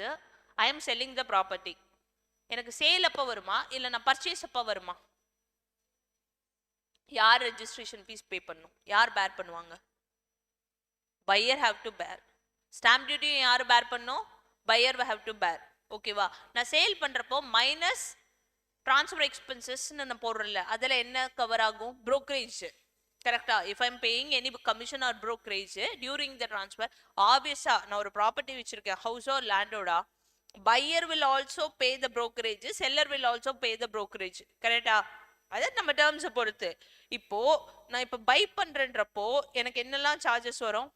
I am selling the property, எனக்கு சேல் அப்போ வருமா இல்லை நான் பர்ச்சேஸ் அப்போ வருமா? யார் ரெஜிஸ்ட்ரேஷன் ஃபீஸ் பே பண்ணும்? யார் பேர் பண்ணுவாங்க? பையர் ஹேவ் டு பேர். ஸ்டாம்ப் டியூட்டியும் யார் பேர் பண்ணும்? பையர் ஹேவ் டு பேர். ஓகேவா? நான் சேல் பண்றப்போ மைனஸ் transfer expenses நான் போடுறல அதுல என்ன கவர் ஆகும் brokerage கரெக்டா if I'm paying any commission or brokerage during the transfer obviously நான் ஒரு ப்ராப்பர்ட்டி வச்சிருக்கேன் house or landோட buyer will also pay the brokerage seller will also pay the brokerage கரெக்டா அது நம்ம டேர்ம்ஸ் பொறுத்து இப்போ நான் இப்போ பை பண்றேன்றப்போ எனக்கு என்னெல்லாம் சார்ஜஸ் வரும்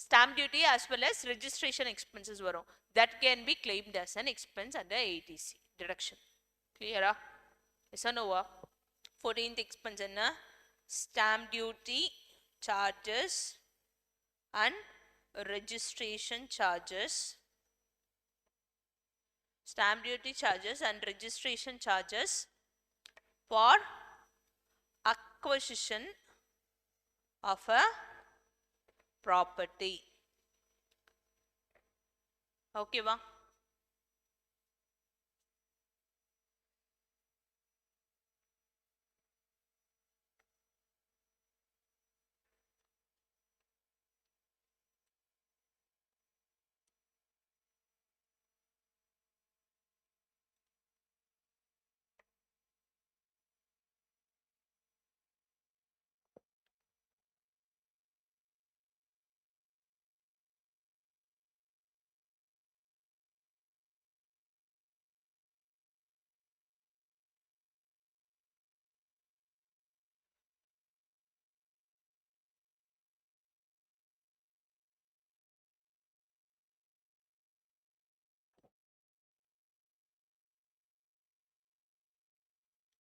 stamp duty as well as registration expenses வரும் that can be claimed as an expense under ATC deduction clear yes or no 14th expense என்ன stamp duty charges and registration charges stamp duty charges and registration charges for acquisition of a property okay va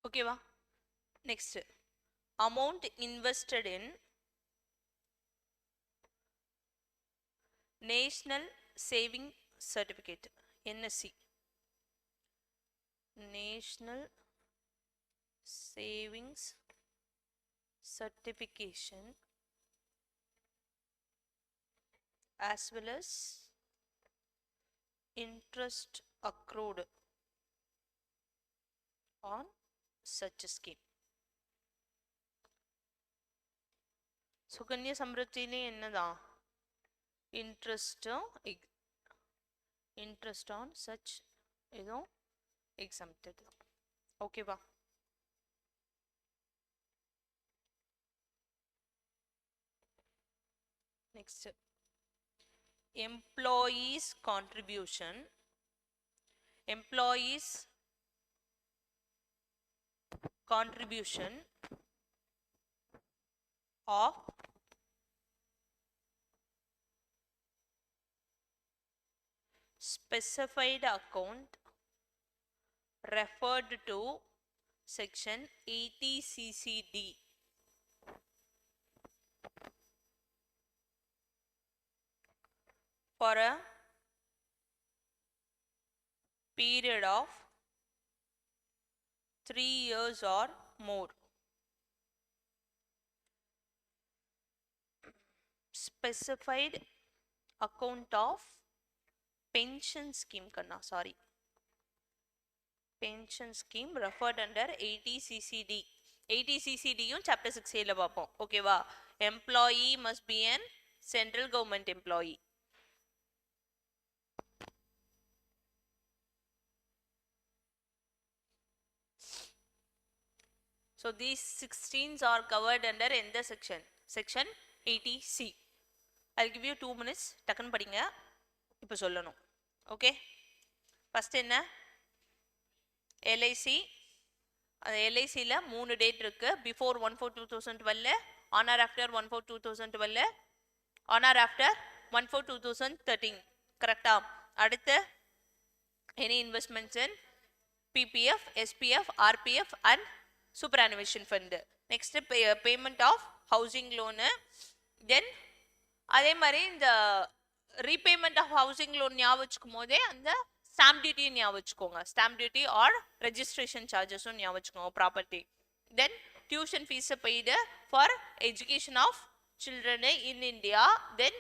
okay va next amount invested in national saving certificate NSC national savings certification as well as interest accrued on such a scheme Sukanya சம்ருத்திலே என்னதான் interest on such ஏதோ exempted okay வா next employees contribution of specified account referred to section 80 CCD for a period of 3 years or more specified account of pension scheme karna sorry pension scheme referred under 80 CCD 80 CCD யும் chapter 6 ல பாப்போம் okay வா employee must be an central government employee so these 16s are covered under in the section 80C I'll give you 2 minutes டக்குன்னு படிங்க இப்போ சொல்லணும் okay first என்ன LIC அது LICல 3 டேட் இருக்கு before 1/4/2012 on or after 1/4/2012 on or after 1/4/2013 கரெக்ட்டா அடுத்து any investments in PPF SPF RPF and superannuation fund next payment of housing loan then அதே மாதிரி இந்த repayment of housing loan ஞாபகம் வச்சுக்கும் போதே அந்த stamp duty ஞாபகம் வச்சுக்கோங்க stamp duty or registration charges ஞாபகம் வச்சுக்கோங்க property then tuition fees paid for education of children in India then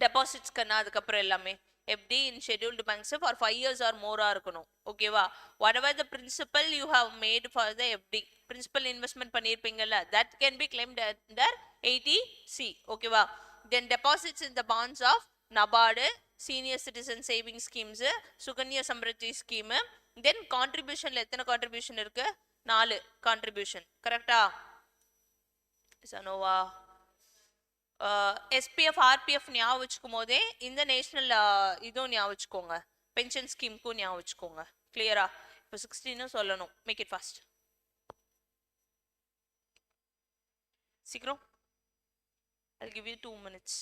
deposits करना அதுக்கு அப்புறம் எல்லாமே FD in scheduled banks for 5 years or more இருக்கணும் ஓகேவா whatever the principal you have made for the FD principal investment பண்ணிருப்பீங்கல்ல that can be claimed under 80C ஓகேவா then deposits in the bonds of NABARD senior citizen saving schemes Sukanya Samriddhi scheme தென் கான்ட்ரிபியூஷன்ல எத்தனை contribution இருக்கு? 4 contribution. கரெக்டா? சனோவா SPF RPF ஞாபகம் வச்சுக்கும் போதே இந்த national இதுவும் ஞாபகம் வச்சுக்கோங்க, பென்ஷன் ஸ்கீமுக்கும் ஞாபகம் வச்சுக்கோங்க. கிளியரா? இப்போ 16 சொல்லணும். Make it fast. சீக்கிரம். I'll give you 2 minutes.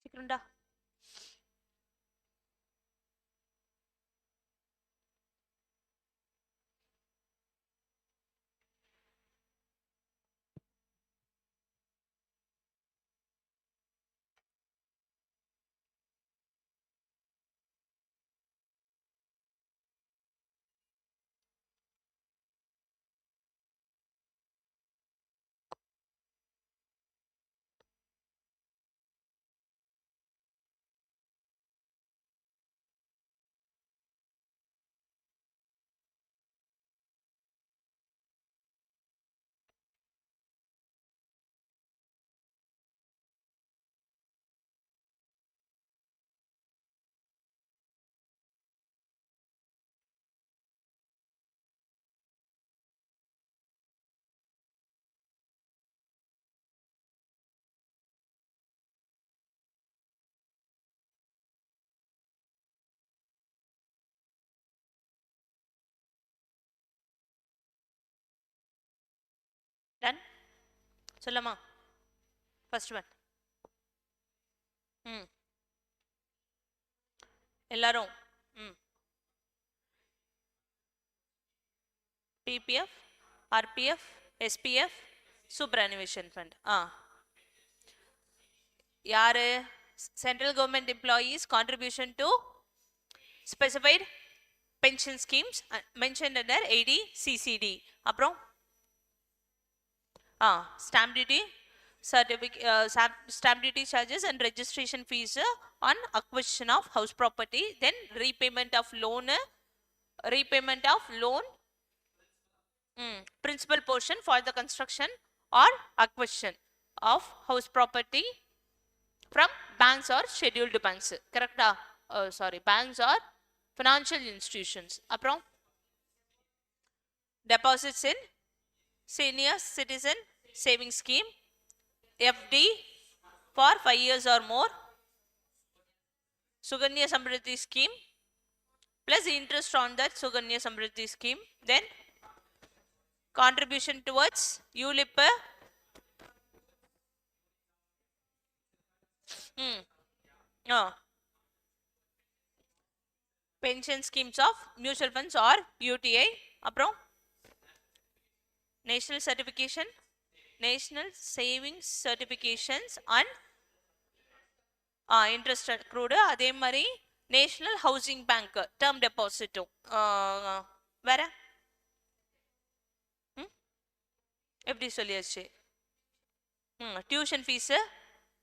சீக்கிரம்டா. டன் சொல்லமா? First one. ம் எல்லாரும். ம் PPF, RPF, SPF, super fund. யாரு? Central government employees contribution to specified pension schemes mentioned under ADCCD. அப்புறம் stamp duty, stamp duty charges and registration fees on acquisition of house property, then repayment of loan principal portion for the construction or acquisition of house property from banks or scheduled banks. Correct? Sorry, banks or financial institutions. அப்புறம் deposits in senior citizen savings scheme, FD for 5 years or more, Suganya Samriddhi scheme plus interest on that Suganya Samriddhi scheme, then contribution towards ULIP, pension schemes of mutual funds or UTI. அப்புறம் national certification, national savings certifications and interest accrued. அதே மாதிரி national housing bank term டெபாசிட்டும். வேற எப்படி சொல்லியாச்சு? Tuition fees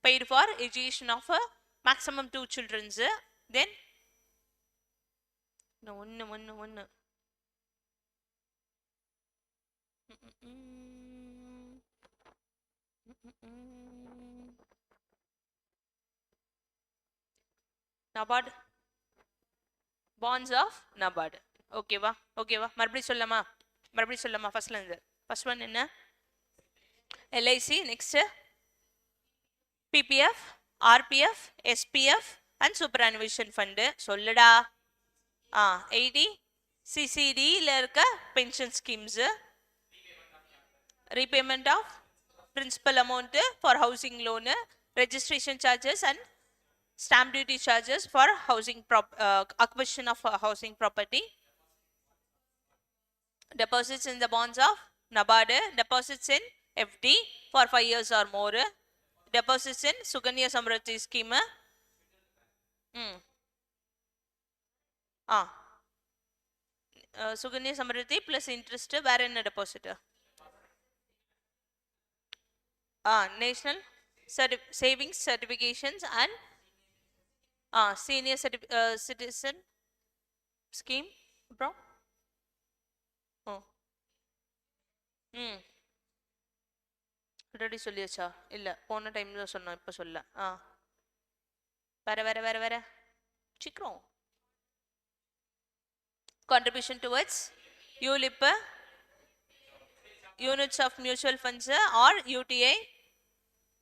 paid for education of maximum 2 children. Then one NABARD bonds of NABARD. ஓகேவா ஓகேவா மறுபடியும் சொல்லலாமா ஃபர்ஸ்ட்ல இருந்து ஃபர்ஸ்ட் ஒன் என்ன LIC next PPF RPF SPF and superannuation fund சொல்லுடா 80 CCD ல இருக்க pension schemes repayment of principal amount for housing loan registration charges and stamp duty charges for housing acquisition of housing property, deposits in the bonds of NABARD, deposits in FD for 5 years or more, deposits in Suganya Samriddhi scheme. Suganya Samriddhi plus interest வேற என்ன deposit? National savings certifications and senior citizen scheme அப்புறம் already சொல்லியாச்சா இல்ல போன time தான் சொன்னோம் இப்ப சொல்ல வேற சீக்கிரம் contribution towards ULIP units of mutual funds or UTI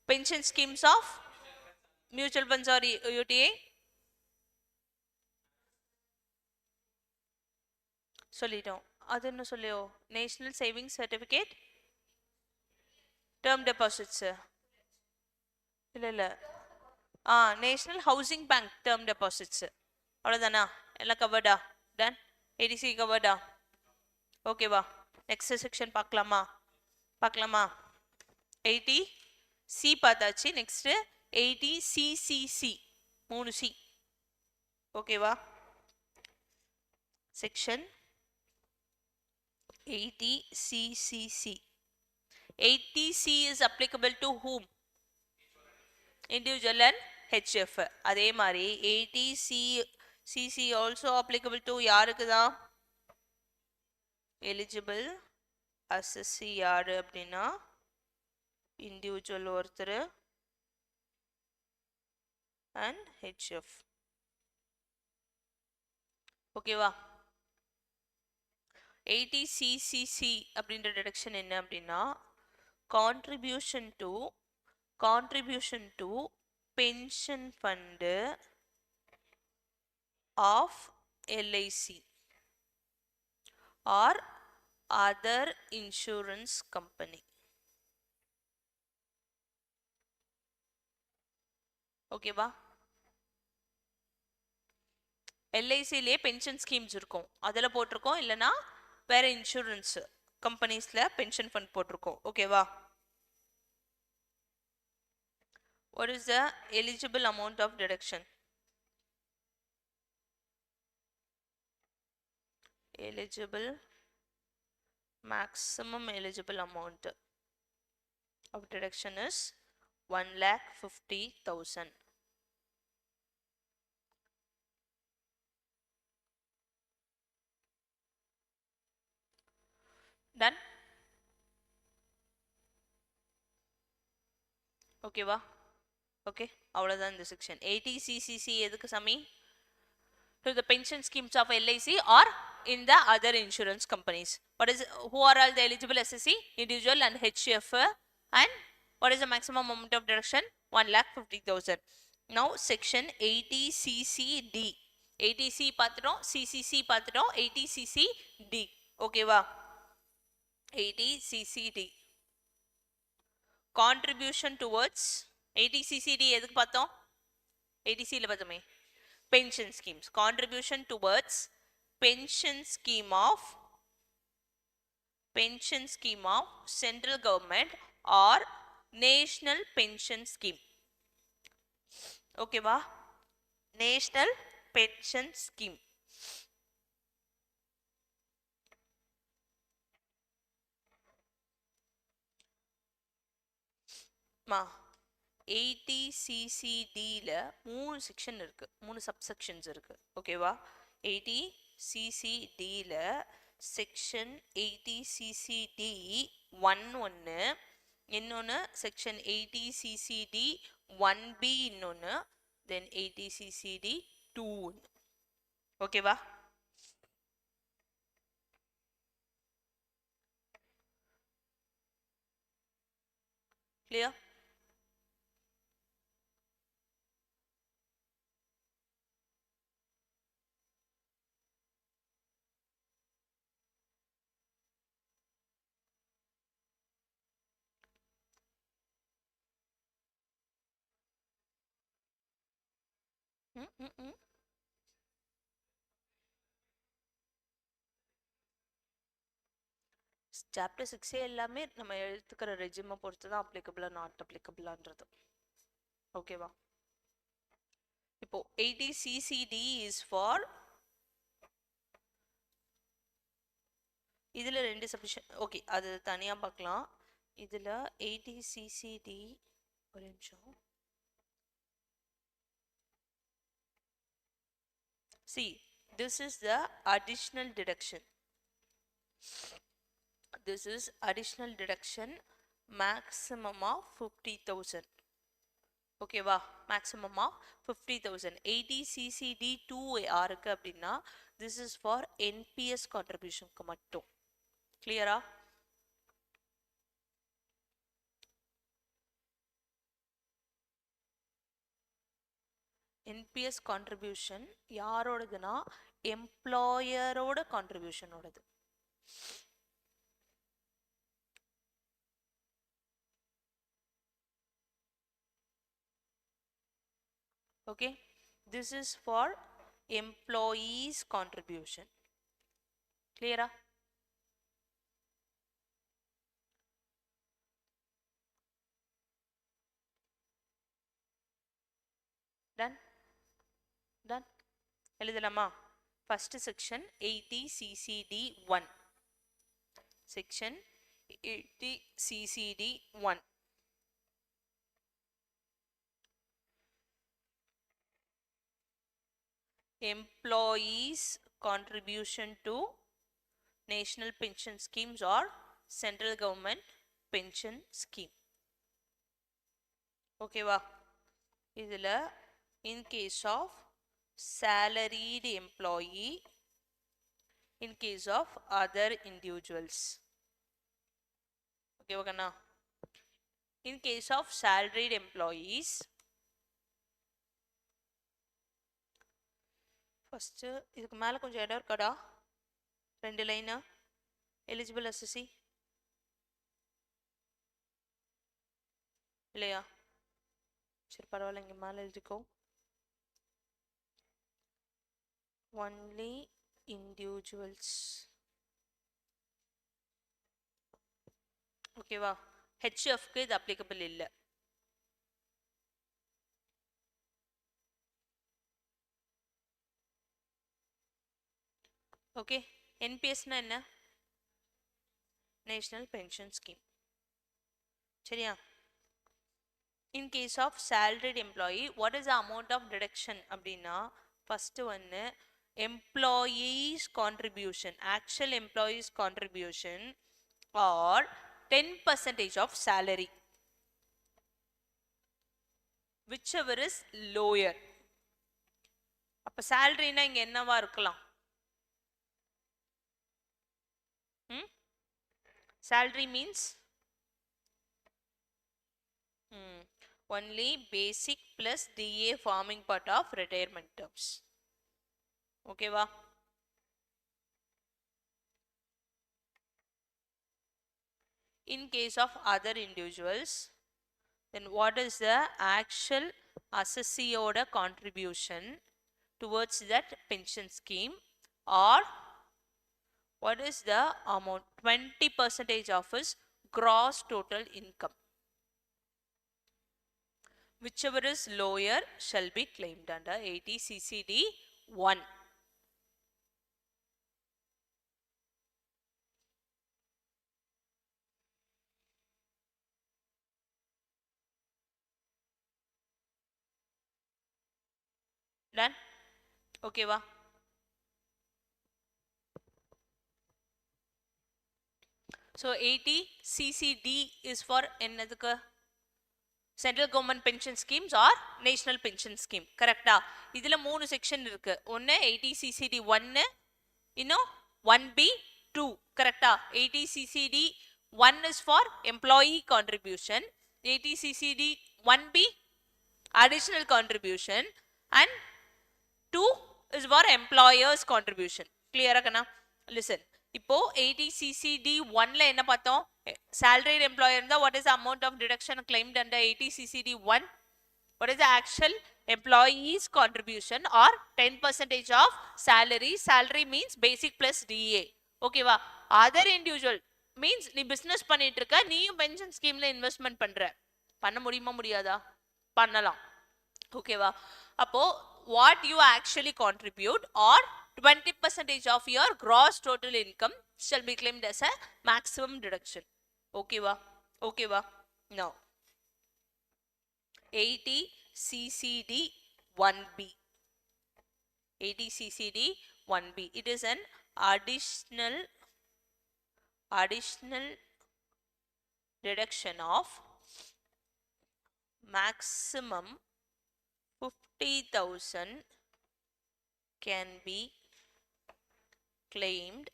pension schemes of mutual funds or UTI சொல்லிட்டோம் அது என்ன சொல்லியோ national savings certificate term deposits இல்ல national housing bank term deposits அவ்வளோதானா எல்லாம் கவர்டா டன் ADC கவர்டா ஓகேவா நெக்ஸ்ட் செக்ஷன் பார்க்கலாமா 80C பார்த்தாச்சு நெக்ஸ்ட் 80CCC 3C ஓகேவா section 80CCC 80C is applicable to whom? Individual and HF. அதே மாதிரி 80CCC also applicable to யாருக்கு தான் eligible assessee யாரு அப்படின்னா individual ஒருத்தர் and HF. ஓகேவா 80CCC அப்படின்ற டிடக்ஷன் என்ன அப்படின்னா contribution to pension fund of LIC or other insurance company. ஓகேவா LICலே பென்ஷன் ஸ்கீம்ஸ் இருக்கும் அதில் போட்டிருக்கோம் இல்லைன்னா வேற இன்சூரன்ஸ் கம்பெனிஸ்ல பென்ஷன் ஃபண்ட் போட்டிருக்கோம் ஓகேவா what is the eligible amount of deduction maximum eligible amount of deduction is 1,50,000. Done? ஓகேவா ஓகே அவ்வளோதான் இந்த செக்ஷன் 80CCC எதுக்கு Sami to the pension schemes of LIC or in the other insurance companies. Who are all the eligible SSC? Individual and HF. And what is the maximum amount of deduction? 1,50,000. Now section 80CCD. 80C பார்த்துட்டோம் CCC பார்த்துட்டோம் 80CCD. ஓகேவா 80CCD. Contribution towards 80CCD எதுக்கு பார்த்தோம் 80Cல பார்த்தோமே pension schemes. Contribution towards pension scheme of central government or national pension scheme. ஓகேவா national pension scheme. மா 80CCDல 3 section இருக்கு 3 subsections இருக்கு ஓகேவா 80CCDல செக்ஷன் 80CCD 1 இன்னொன்னு செக்ஷன் 80CCD 1B இன்னொன்னு தென் 80CCD 2 ஓகேவா Clear? சாப்டர் 6 எல்லாமே நம்ம எடுத்துக்கிற ரெஜியூமை பொறுத்து தான் அப்ளிகபிளா நாட் அப்ளிகபிளான்றது. ஓகேவா? இப்போ 80 CCD இஸ் ஃபார் இதுல ரெண்டு சப்மிஷன். ஓகே, அது தனியா பார்க்கலாம். இதுல 80 CCD ஒரு நிமிஷம். See, this is the additional deduction. This is additional deduction maximum of 50,000. Okay va, maximum of 50,000. 80 CCD 2 யாருக்கு அப்படின்னா this is for NPS contribution க்கு மட்டும். Clear ah? NPS contribution யாரோடதுன்னா எம்ப்ளாயரோட கான்ட்ரிபியூஷனோடது. Okay, this is for employees contribution. Clear ah? Done? Done? எழுதலாமா? First section 80 CCD 1. Section 80 CCD 1. Employees contribution to national pension schemes or central government pension scheme. Okay va? இதுல in case of salaried employee, in case of other individuals. Okay va? In case of salaried employees, first இதுக்கு மேல கொஞ்சம் இடம் இருக்கடா, ரெண்டு line. Eligible அசசி இல்லையா? சரி பரவாயில்ல, இங்க மேல எழுதிக்கோ. Only individuals. ஓகேவா? ஹெச்எஃப்க்கு இது அப்ளிகபிள் இல்லை. ஓகே, என்பிஎஸ்னா என்ன? National pension scheme. சரியா? In case of salaried employee, what is the amount of deduction அப்படின்னா first ஒன்று employees contribution, actual employees contribution or 10% of salary, whichever is lower. அப்ப salary-னா இங்க என்னவா இருக்கலாம்? Salary means only basic plus DA forming part of retirement terms. Okay va? In case of other individuals, then what is the actual assessee-oda contribution towards that pension scheme, or what is the amount? 20% of his gross total income. Whichever is lower shall be claimed under 80 CCD 1. Done? Okay va? So 80 CCD is for என்னதுக்கு? Central government pension schemes or national pension scheme. கரெக்டா? இதுல மூணு section இருக்கு. ஒன்னு 80 CCD 1, இன்னும் 1B 2. கரெக்டா? 80 CCD 1 is for employee contribution, 80ccd 1b additional contribution and 2 is for employers contribution. Clear kana? Listen, இப்போ 80ccd 1 ல என்ன பார்த்தோம்? Salaried employer இருந்தா what is the amount of deduction claimed under 80ccd 1? What is the actual employees contribution or 10% of salary? Salary means basic plus DA. Okay வா? Other individual means நீ business பண்ணிட்டு இருக்க, நீயும் pension scheme ல investment பண்ற. பண்ண முடியுமா முடியாதா? பண்ணலாம். Okay வா? அப்போ what you actually contribute or 20% of your gross total income shall be claimed as a maximum deduction. Okay va? Okay va? Now 80 ccd 1b, 80 ccd 1b, it is an additional deduction of maximum 50,000 can be claimed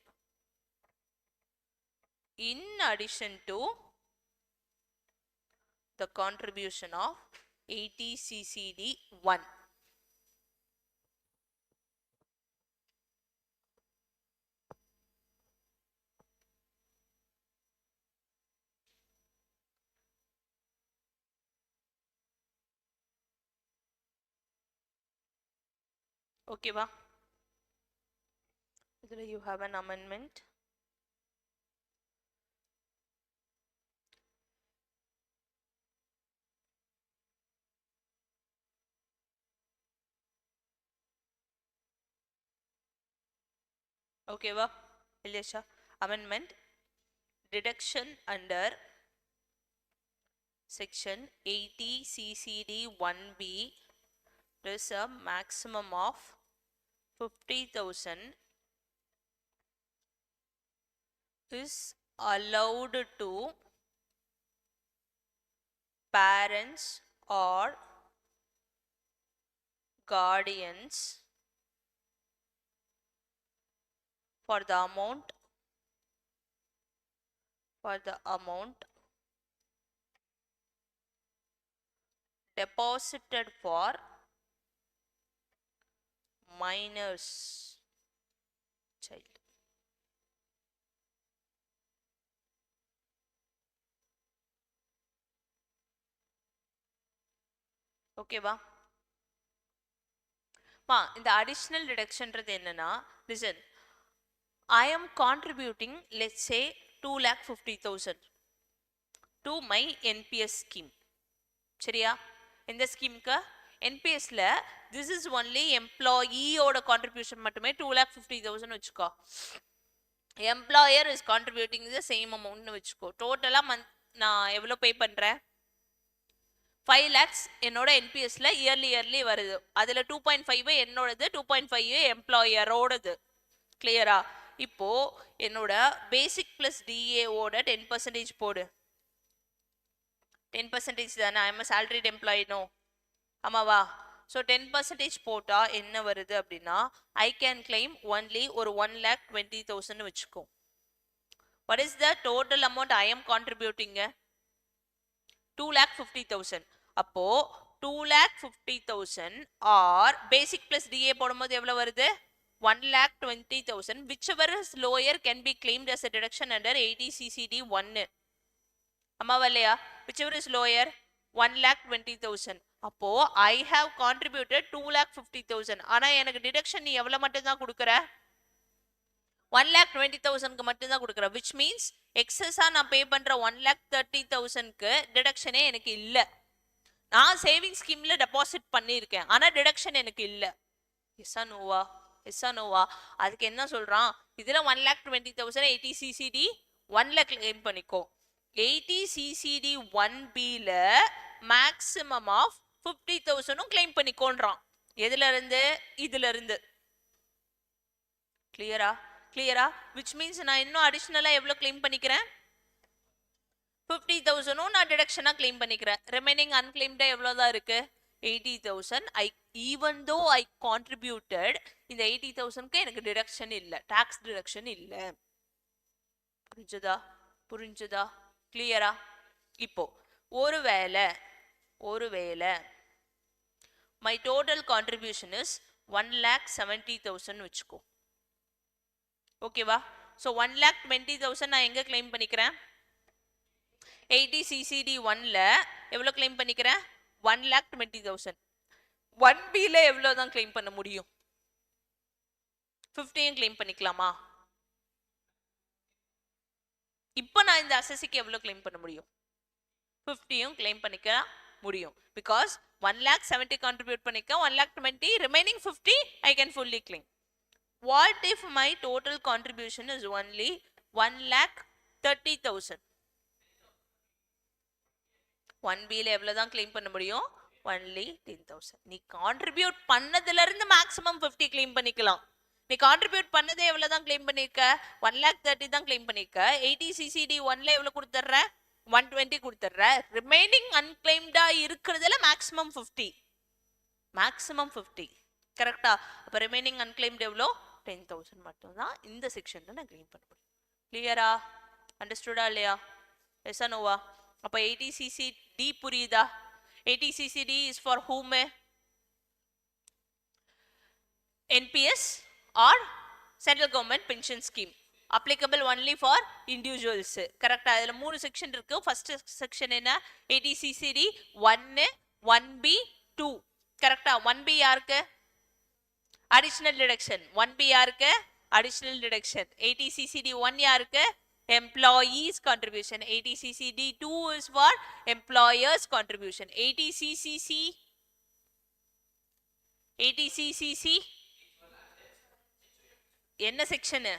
in addition to the contribution of 80 ccd 1. Okay va? You have an amendment. Okay va? Ilyasha, amendment deduction under section 80 ccd 1b is a maximum of 50,000 is allowed to parents or guardians for the amount deposited for minors child. Okay va? Ma, இந்த additional deduction றது என்னன்னா, listen, I am contributing, let's say 2,50,000 to my NPS scheme. சரியா? இந்த ஸ்கீம்க்கு NPS ல this is only employee ஓட contribution மட்டுமே 2,50,000 வச்சுக்கோ. Employer is contributing the same amount வச்சுக்கோ. டோட்டலா நான் எவ்வளவு பே பண்றேன்? 5 lakhs என்னோட NPS ல இயர்லி வருது. அதுல 2.5 என்னோடது, 2.5 எம்ப்ளாயரோடது. கிளியரா? இப்போ என்னோட பேசிக் பிளஸ் DA ஓட 10% போடு. 10% தானே, I am a salaried employee no. ஆமாவா? ஸோ 10% போட்டா என்ன வருது அப்படின்னா, ஐ கேன் கிளைம் ஒன்லி ஒரு 1,20,000 வச்சுக்கோ. What is the total amount I am contributing? 2,50,000. அப்போ 2,50,000 ஆர் பேசிக் பிளஸ் DA போடும்போது எவ்வளவு வருது? 1,20,000, whichever is lower can be claimed as a deduction under 80 ccd 1. அம்மாவா இல்லையா? whichever is lower 1,20,000. அப்போ I have contributed 2,50,000. ஆனா எனக்கு டிடக்ஷன் நீ எவ்வளவு மட்டும் தான் கொடுக்கற? 1,20,000க்கு மட்டும் தான் கொடுக்கற. which means எக்ஸஸா நான் பே பண்ற 1,30,000க்கு டிடக்ஷனே எனக்கு இல்ல. நான் சேவிங் ஸ்கீம்ல டெபாசிட் பண்ணியிருக்கேன், ஆனா டிடக்ஷன் எனக்கு இல்ல. எஸ்ஸா நோவா? எஸ்ஸா நோவா? அதுக்கு என்ன சொல்றான்? இதுல 1,20,000 80 ccd 1ல கிளைம் பண்ணிக்கோ. 80 ccd 1b ல மேக்ஸிமம் ஆஃப் 50,000 கிளைம் பண்ணிக்கோன்றான். எதுல இருந்து? இதுல இருந்து. கிளியரா? கிளியரா? which means நான் இன்னும் அடிஷனலா எவ்வளவு கிளைம் பண்ணிக்கிறேன்? 50,000 நான் டிடக்ஷனா கிளைம் பண்ணிக்கிறேன். ரிமைனிங் அன்கிளைம்டா எவ்வளவுதான் இருக்கு? 80,000. even though I contributed, இந்த 80,000க்கு எனக்கு டிடக்ஷன் இல்ல, டாக்ஸ் டிடக்ஷன் இல்ல. புரிஞ்சுதா? புரிஞ்சுதா? கிளியரா? இப்போ ஒருவேளை ஒருவேளை my total contribution is 1,70,000 வச்சுக்கோ. ஓகேவா? ஸோ 1,20,000 நான் எங்க கிளைம் பண்ணிக்கிறேன்? 80 CCD 1ல எவ்வளோ கிளைம் பண்ணிக்கிறேன்? 1,20,000. 1Bல எவ்வளோ தான் கிளைம் பண்ண முடியும்? 50யும் கிளைம் பண்ணிக்கலாமா? இப்போ நான் இந்த அசஸிக்கு எவ்வளோ கிளைம் பண்ண முடியும்? 50யும் கிளைம் பண்ணிக்க முடியும். பிகாஸ் 1,70,000 கான்ட்ரிபியூட் பண்ணிக்க 1,20,000 remaining 50 I can fully claim. What if my total contribution is only 1,30,000? 1Bல எவ்வளவு தான் கிளைம் பண்ண முடியும்? only 10,000. நீ கான்ட்ரிபியூட் பண்ணதுல இருந்து மேக்ஸிமம் 50 கிளைம் பண்ணிக்கலாம். நீ கான்ட்ரிபியூட் பண்ணதே எவ்வளவு தான் கிளைம் பண்ணிருக்க? 1,30,000 தான் கிளைம் பண்ணிருக்க. 80 CCD 1ல எவ்வளவு கொடுத்துற? 120 கொடுத்துற. ரிமைனிங் அன்கிளைம்டா இருக்கிறதுல மேக்ஸிமம் 50. மேக்ஸிமம் 50. கரெக்டா? அப்ப ரிமைனிங் அன்கிளைம்ட் எவ்வளோ? 10,000 மட்டும் தான் இந்த செக்ஷன்ல நான் கிளைம் பண்ண முடியும். கிளியரா? அண்டர்ஸ்டுடா இல்லையா? எஸ் நோவா? அப்ப 80 CCD புரியுதா? 80 CCD is for whom? NPS or central government pension scheme. Applicable only for individuals. Correct? அதுல மூணு செக்ஷன் இருக்கு. ஃபர்ஸ்ட் செக்ஷன் என்ன? 80 CCD 1, 1B, 2. கரெக்டா? 1B யாருக்கு? additional deduction. 1B யாருக்கு? additional deduction. 80 CCD 1 யாருக்கு? employees contribution. 80 CCD 2 is for employers contribution. 80 CCC 80 CCC என்ன section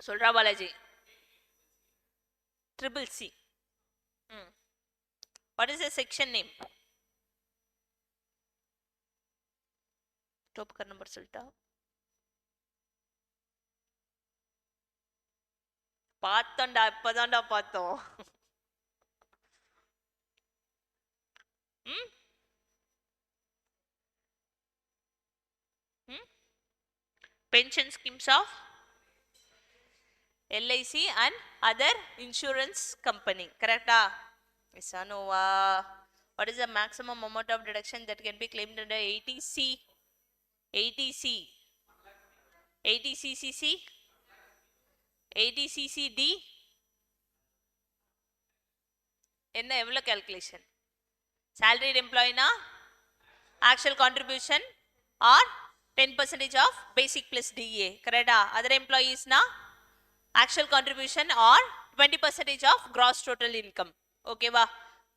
சொல்றா Balaji? triple C. What is the section name? டாப் கர் நம்பர் சொல்லிட்டா? பார்த்தோம்டா, இப்பதான்டா பார்த்தோம். pension schemes of LIC and other insurance company. Correcta? Yes or no? What is the maximum amount of deduction that can be claimed under 80C? 80C 80 CCC 80 CCD என்ன எவ்வளவு calculation? salaried employee na actual contribution or 10% of basic plus DA. Correct? Other employees na actual contribution or 20% of gross total income. Okay va?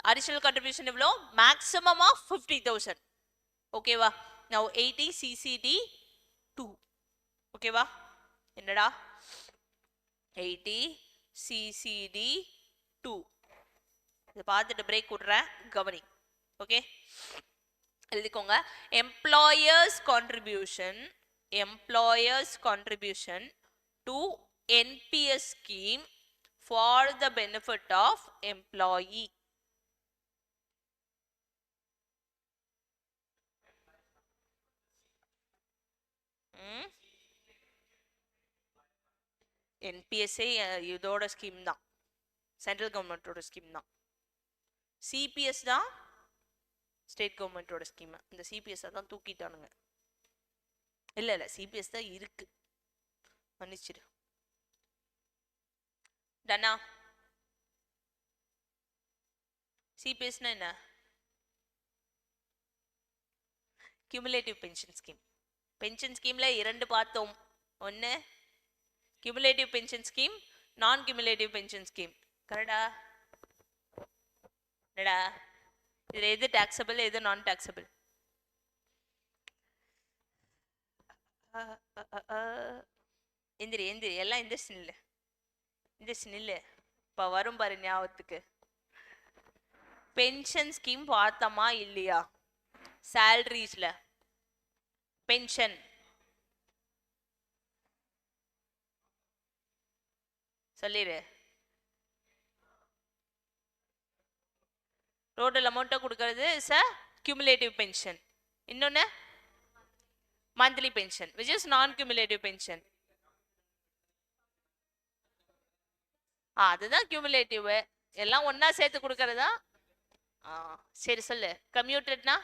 Additional contribution evlo? Maximum of 50,000. Okay va? Now 80 CCD 2. Okay va? Innada? 80 CCD 2. இத பார்த்துட்டு break விடுறேன், கவனி. Okay, எழுதிக்கோங்க. Employers contribution to NPS scheme for the benefit of employee. என்பிஎஸ்ஏ இதோட scheme தான், central கவர்மெண்டோட scheme தான். சிபிஎஸ் தான் ஸ்டேட் கவர்மெண்டோட ஸ்கீம். இந்த சிபிஎஸ் தான் தூக்கிட்டானுங்க. இல்ல சிபிஎஸ் தான் இருக்கு, மன்னிச்சிடு. டனா? சிபிஎஸ்னா என்ன? Cumulative pension scheme. பென்ஷன் ஸ்கீம்ல இரண்டு பார்த்தோம். ஒன்னு கியூமுலேட்டிவ் பென்ஷன் ஸ்கீம், நான் கியூமுலேட்டிவ் பென்ஷன் ஸ்கீம். கரெக்டா? என்னடா இதுல எது டாக்ஸபிள், எது நான் டாக்ஸபிள்? எந்திரி எல்லாம் இந்த ஸ்னில் இப்ப வரும் பாரு ஞாபகத்துக்கு. பென்ஷன் ஸ்கீம் பார்த்தோமா இல்லையா? சாலரிஸ்ல பென்ஷன் சொல்லிடு. டோட்டல் அமௌண்ட்டை கொடுக்கறது இஸ் அ cumulative pension. இன்னொன்னு monthly pension which is non cumulative pension. அதுதான் cumulative. எல்லாம் ஒண்ணா சேர்த்து கொடுக்கறதா? சரி சொல்லு. கம்யூட்டட்னா?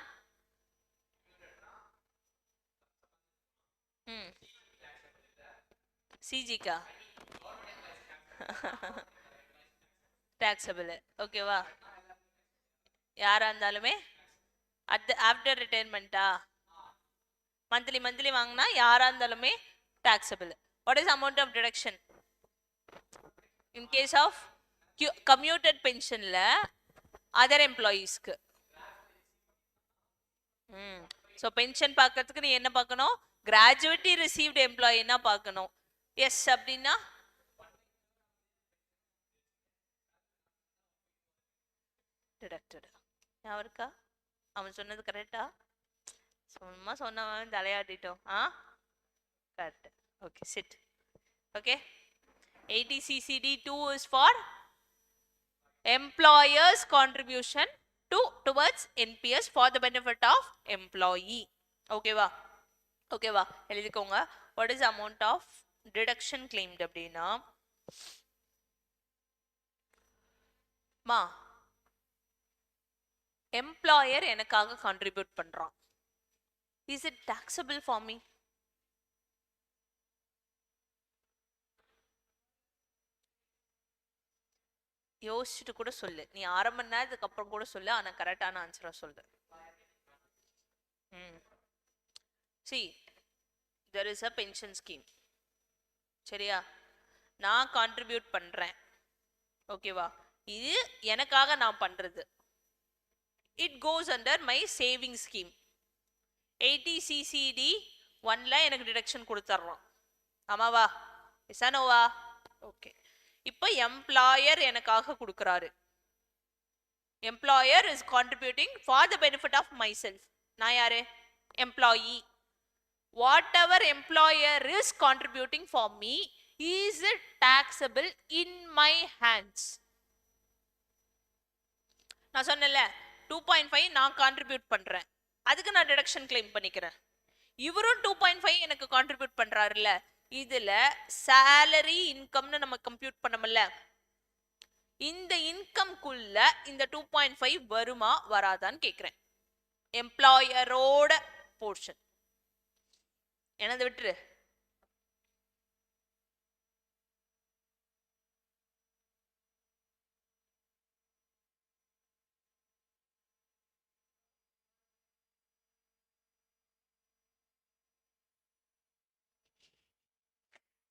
ம். சிஜிக்கா? டாக்ஸபிள். ஓகேவா? யாரா இருந்தாலுமே ஆஃப்டர் ரிட்டைர்மெண்ட்டா மந்த்லி மந்த்லி வாங்கினா யாரா இருந்தாலுமே taxable. What is amount of deduction in case of commuted பென்ஷன்ல அதர் எம்ப்ளாயீஸ்க்கு? ஸோ பென்ஷன் பார்க்கறதுக்கு நீ என்ன பார்க்கணும்? கிராஜுவேட்டி ரிசீவ்டு எம்ப்ளாயின்னா பார்க்கணும். எஸ் அப்படின்னா டிடக்டட். யாருக்கா அவன் சொன்னது கரெக்டா? சும்மா சொன்னவன் தலையாட்டிட்டோம். Correct. Okay sit. Okay 80CCD2 is for employer's contribution towards NPS for the benefit of employee. ஓகேவா? ஓகேவா? எழுதிக்கோங்க. what is the amount of deduction claimed அப்படின்னா மா எம்ப்ளாயர் எனக்காக கான்ட்ரிபியூட் பண்றான். is it taxable for me? யோசிச்சுட்டு கூட சொல்லு. நீ 1/2 மணி நேரத்துக்கு அப்புறம் கூட சொல்லு. ஆனா கரெக்டான ஆன்சரா சொல்லு. see there is a pension scheme. சரியா? நான் கான்ட்ரிபியூட் பண்றேன். ஓகேவா? இது எனக்காக நான் பண்றது. it goes under my saving scheme. 80CCD1ல எனக்கு டிடக்ஷன் கொடுத்துறான். ஆமாவா? இசானோவா? ஓகே. இப்போ எம்ப்ளாயர் எனக்காக கொடுக்கறாரு. Employer is contributing for the benefit of myself. நான் யாரு? Employee. Whatever employer is contributing for me is it taxable in my hands? நான் சொன்னேன்ல 2.5 நான் கான்ட்ரிபியூட் பண்றேன். அதுக்கு நான் டிடக்ஷன் கிளைம் பண்ணிக்கிறேன். இவரும் 2.5 எனக்கு கான்ட்ரிபியூட் பண்றாருல்ல, இதுல salary இன்கம்னு நம்ம கம்ப்யூட் பண்ணோம்ல, இந்த இன்கம்குள்ள இந்த 2.5 வருமா வராதான்னு கேக்குறேன். எம்ப்ளாயரோட போர்ஷன். என்னது விட்டுரு.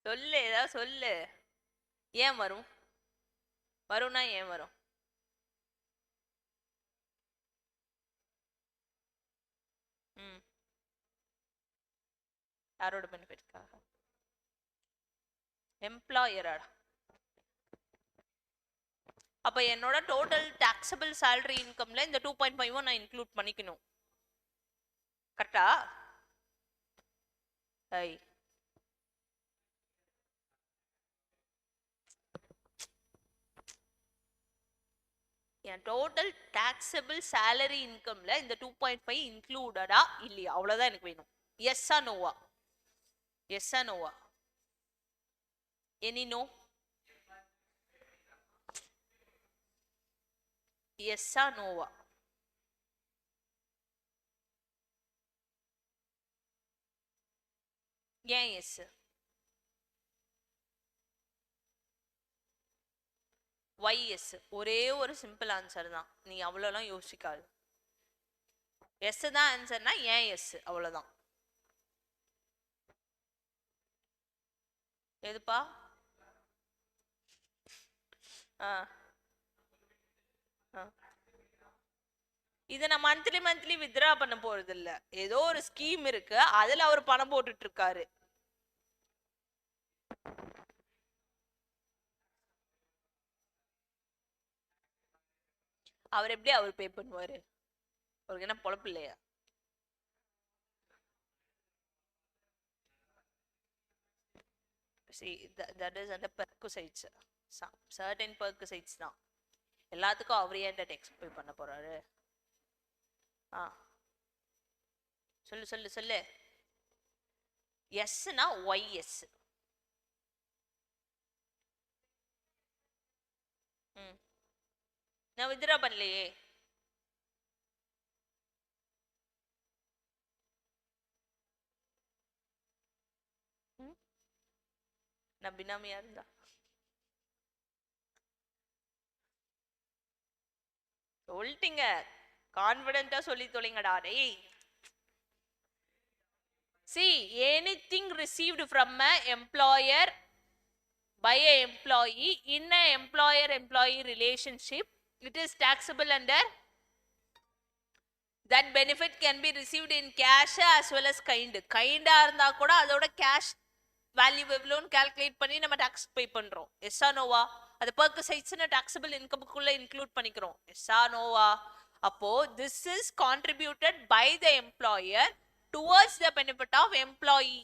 சொல்லு, ஏதாவது சொல்லு. ஏன் வரும்? வரும்னா ஏன் வரும்? யாரோட பெனிஃபிட்காக? எம்ப்ளாயரா? அப்ப என்னோட டோட்டல் டாக்ஸபிள் salary இன்கம்ல இந்த 2.5 நான் இன்க்ளூட் பண்ணிக்கணும். கரெக்டா? ஐ என் டோட்டல் டாக்ஸபிள் salary இன்கம்ல இந்த 2.5 இன்க்ளூடடா இல்லையா? அவ்வளவுதான் எனக்கு வேணும். எஸ்ஸா நோவா? எஸ்ஸா நோவா? Any no? எஸ்ஸா நோவா? ஏன் எஸ்? Y S? ஒரே ஒரு சிம்பிள் ஆன்சர் தான். நீ அவ்வளோலாம் யோசிக்காது. எஸ் தான் ஆன்சர்னா ஏன் எஸ்? அவ்வளோதான். எதுப்பா? இதை நான் மந்த்லி வித்ரா பண்ண போறது இல்ல. ஏதோ ஒரு ஸ்கீம் இருக்கு, அதுல அவர் பணம் போட்டுட்டு இருக்காரு. அவர் எப்படி அவர் பே பண்ணுவாரு? அவருக்கு என்ன பொழப்பு இல்லையா? see that is under perquisites. certain perquisites தான். எல்லாத்துக்கும் அவரே ஏன்டா டெக்ஸ்ட் பே பண்ண போறாரு? சொல்லு சொல்லு சொல்லு. எஸ்னா ஒய் எஸ். நான் வித்ரா பண்ணலையே. நான் பினாமியா இருந்தா சொல்லிட்டீங்க, கான்பிடென்ட்டா சொல்லி தொலைங்கடா டேய். See, anything received from a employer by a employee in a employer-employee relationship, it is taxable under. That benefit can be received in cash as well as kind. கைண்டா இருந்தா கூட அதோட கேஷ் வேல்யூ எவ்வளோன்னு கால்குலேட் பண்ணி நம்ம tax பே பண்றோம். எஸ்ஸா நோவா? அது பர்க் சைட்ஸ்னு டாக்ஸபிள் இன்கமுக்குள்ள இன்க்ளூட் பண்ணிக்கிறோம். எஸ்ஸா நோவா? அப்போ this is contributed by the employer towards the benefit of employee.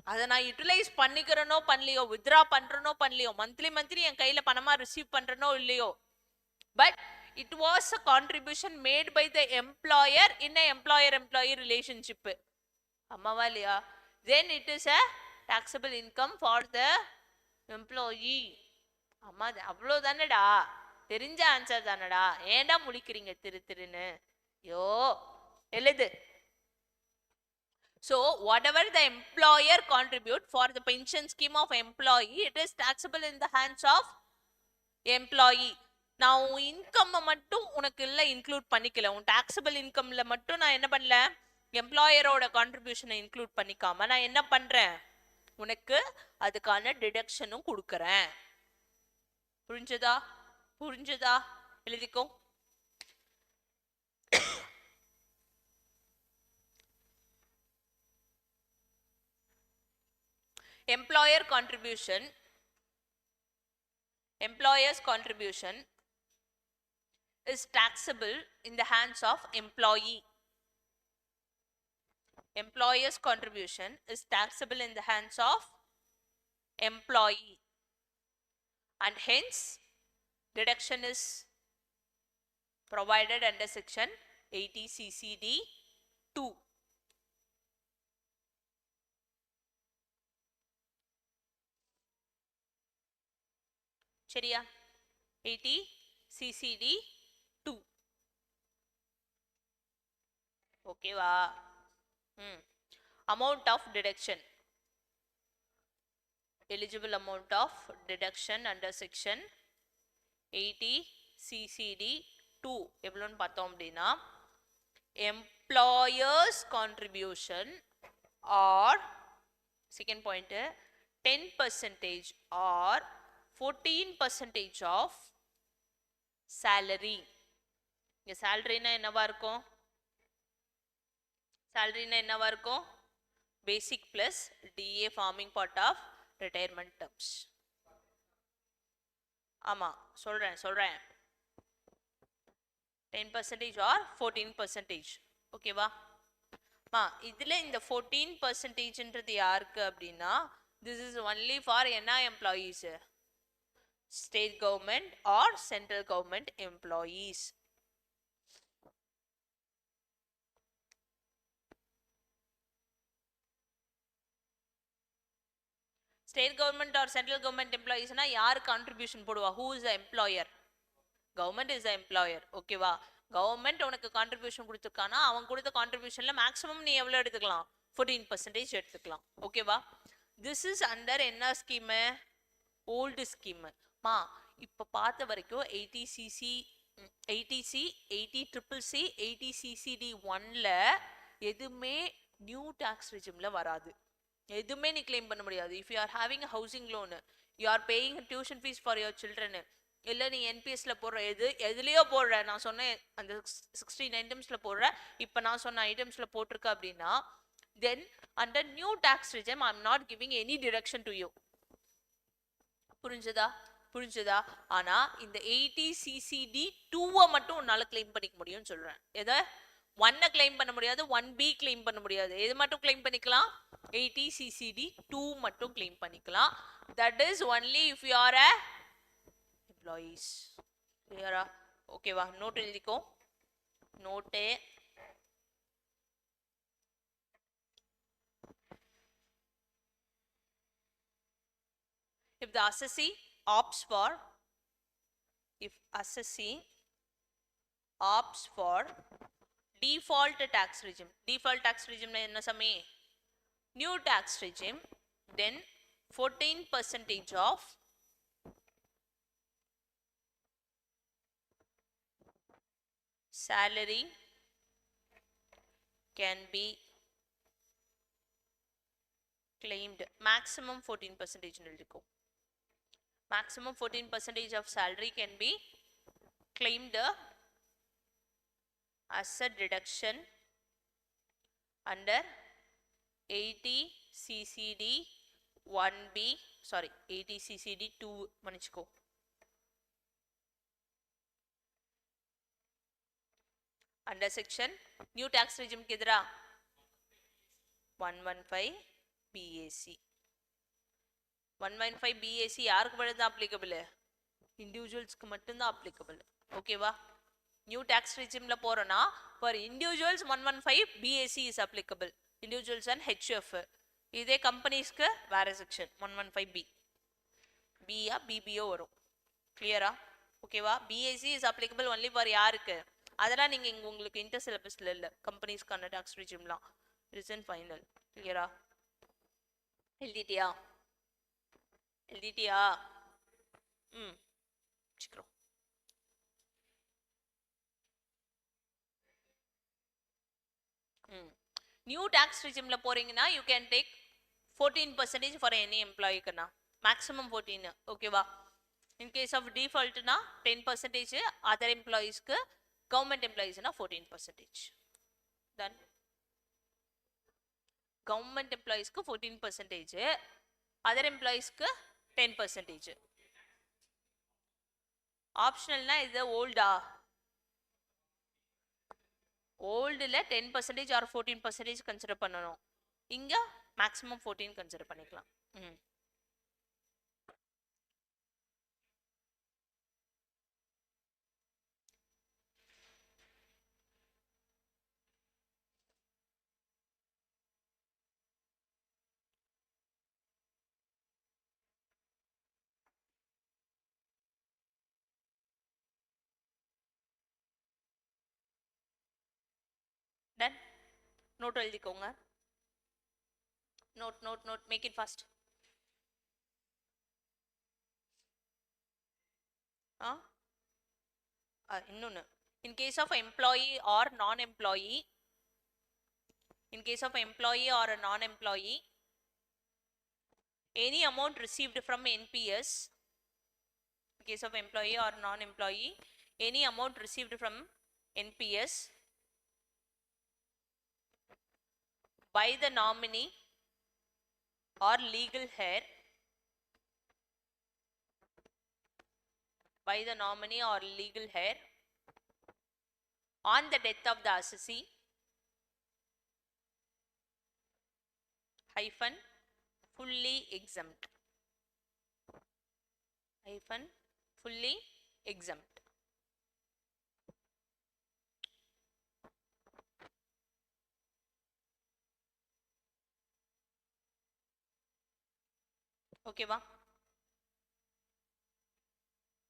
அதை நான் யூட்டிலைஸ் பண்ணிக்கிறனோ பண்ணலையோ, வித்ரா பண்றனோ பண்ணலையோ, மந்த்லி என் கையில பணமா ரிசீவ் பண்றனோ இல்லையோ, but it was a contribution made by the employer in a employer-employee relationship. அம்மாவா இல்லையா? Then it is a taxable income for the employee. அம்மா அவ்வளோ தானடா, தெரிஞ்ச ஆன்சர் தானடா, ஏன்டா முழிக்கிறீங்க திருன்னு? யோ எழுது. So whatever the employer contribute for the pension scheme of employee, it is taxable in the hands of employee. நான் உன் இன்கம் மட்டும் உனக்கு இல்லை இன்க்ளூட் பண்ணிக்கல, உன் டாக்ஸபிள் இன்கம்ல மட்டும் நான் என்ன பண்ணல, எம்ப்ளாயரோட கான்ட்ரிபியூஷனை இன்க்ளூட் பண்ணிக்காம நான் என்ன பண்றேன், உனக்கு அதுக்கான டிடக்ஷனும் கொடுக்கறேன். புரிஞ்சதா? புரிஞ்சதா? எழுதிக்கோ. employer's contribution is taxable in the hands of employee. Employer's contribution is taxable in the hands of employee, and hence deduction is provided under section 80 CCD 2. சரியா? 80 CCD 2. ஓகேவா? amount of deduction, eligible amount of deduction under section 80 CCD 2 எவ்வளோன்னு பார்த்தோம் அப்படின்னா, employer's contribution or second point 10% or 14% of salary. இங்க salary-னா என்னவா இருக்கும்? salary-னா என்னவா இருக்கும்? basic plus DA forming part of retirement terms. ஆமா சொல்றேன் 10% or 14%. ஓகேவா? இதுல இந்த 14%ன்றது யாருக்கு அப்படின்னா, this is only for என்ன employees? state government or central government employees. state government or central government employees na yaar contribution போடுவா? who is the employer? government is the employer. ஓகேவா? government உனக்கு contribution கொடுத்துருக்கானா, அவன் கொடுத்த contributionல maximum நீ எவ்வளவு எடுத்துக்கலாம்? 14% எடுத்துக்கலாம். ஓகேவா? this is under என்ன ஸ்கீம்? old scheme. இப்ப பார்த்த வரைக்கும் 80cc 80C 80CCC 80CCD 1ல எதுவுமே நியூ டாக்ஸ் ரெஜிம்ல வராது. எதுவுமே நீ கிளைம் பண்ண முடியாது. If you are having a housing loan, you are paying tuition fees for your children, இல்லை நீ என்பிஎஸ்ல போடுற, எதுலேயோ போடுற, நான் சொன்னேன் அந்த 16 ஐட்டம்ஸ்ல போடுற, இப்போ நான் சொன்ன ஐட்டம்ஸ்ல போட்டிருக்க அப்படின்னா, then under new tax regime I am not giving any deduction to you. புரிஞ்சதா? ஆனா இந்த 80CCD 2 மட்டும் உன்னால கிளைம் பண்ணிக்க முடியும்னு சொல்றேன். எதை? 1 கிளைம் பண்ண முடியாது, 1B கிளைம் பண்ண முடியாது. எது மட்டும் கிளைம் பண்ணிக்கலாம்? 80CCD 2 மட்டும் கிளைம் பண்ணிக்கலாம். that is only if you are a employees. clear-ஆ? ஓகேவா? நோட் எழுதிக்கோ. Note if the assessee opts for, if assessee opts for default tax regime. Default tax regime enna sami? New tax regime, then 14% of salary can be claimed. Maximum 14% nilliko. Maximum 14% of salary can be claimed as a deduction under 80 CCD 1B, sorry, 80 CCD 2 manichko. Under section new tax regime kidra 115 BAC. 115 BAC யாருக்கு மட்டும் தான் applicable? Individuals க்கு மட்டும் தான் applicable. ஓகேவா? New tax regime ல போறோம்னா for individuals 115 BAC is applicable. Individuals and HF. இதே கம்பெனிஸ்க்கு வேற செக்ஷன் 115B. B யா BBO வரும். கிளியரா? ஓகேவா? BAC is applicable only for யாருக்கு? அதெல்லாம் நீங்க இங்க உங்களுக்கு இன்டர் சிலபஸ்ல இல்ல. கம்பெனிஸ்க்கான tax regimeலாம். Reason final. கிளியரா? எழுதிட்டியா? எழுதிட்டியா? சீக்கிரம். நியூ tax regime ல போறீங்கன்னா you can take 14% for any employee kana. Maximum 14. ஓகேவா? In case of default na 10%, other employees க்கு government employees na 14%. Done. Government employees க்கு 14%, other employees க்கு 10%. Optional na இது old ah. Old ல 10% or 14% consider பண்ணனும். இங்க maximum 14 consider பண்ணிக்கலாம். Done. Note எழுதிக்கோங்க. Note. Make it fast. இன்னொன்னு. In case of employee or non-employee, in case of employee or a non-employee, any amount received from NPS, in case of employee or non-employee, any amount received from NPS by the nominee or legal heir, by the nominee or legal heir on the death of the assessee hyphen fully exempt, hyphen fully exempt. Okay va?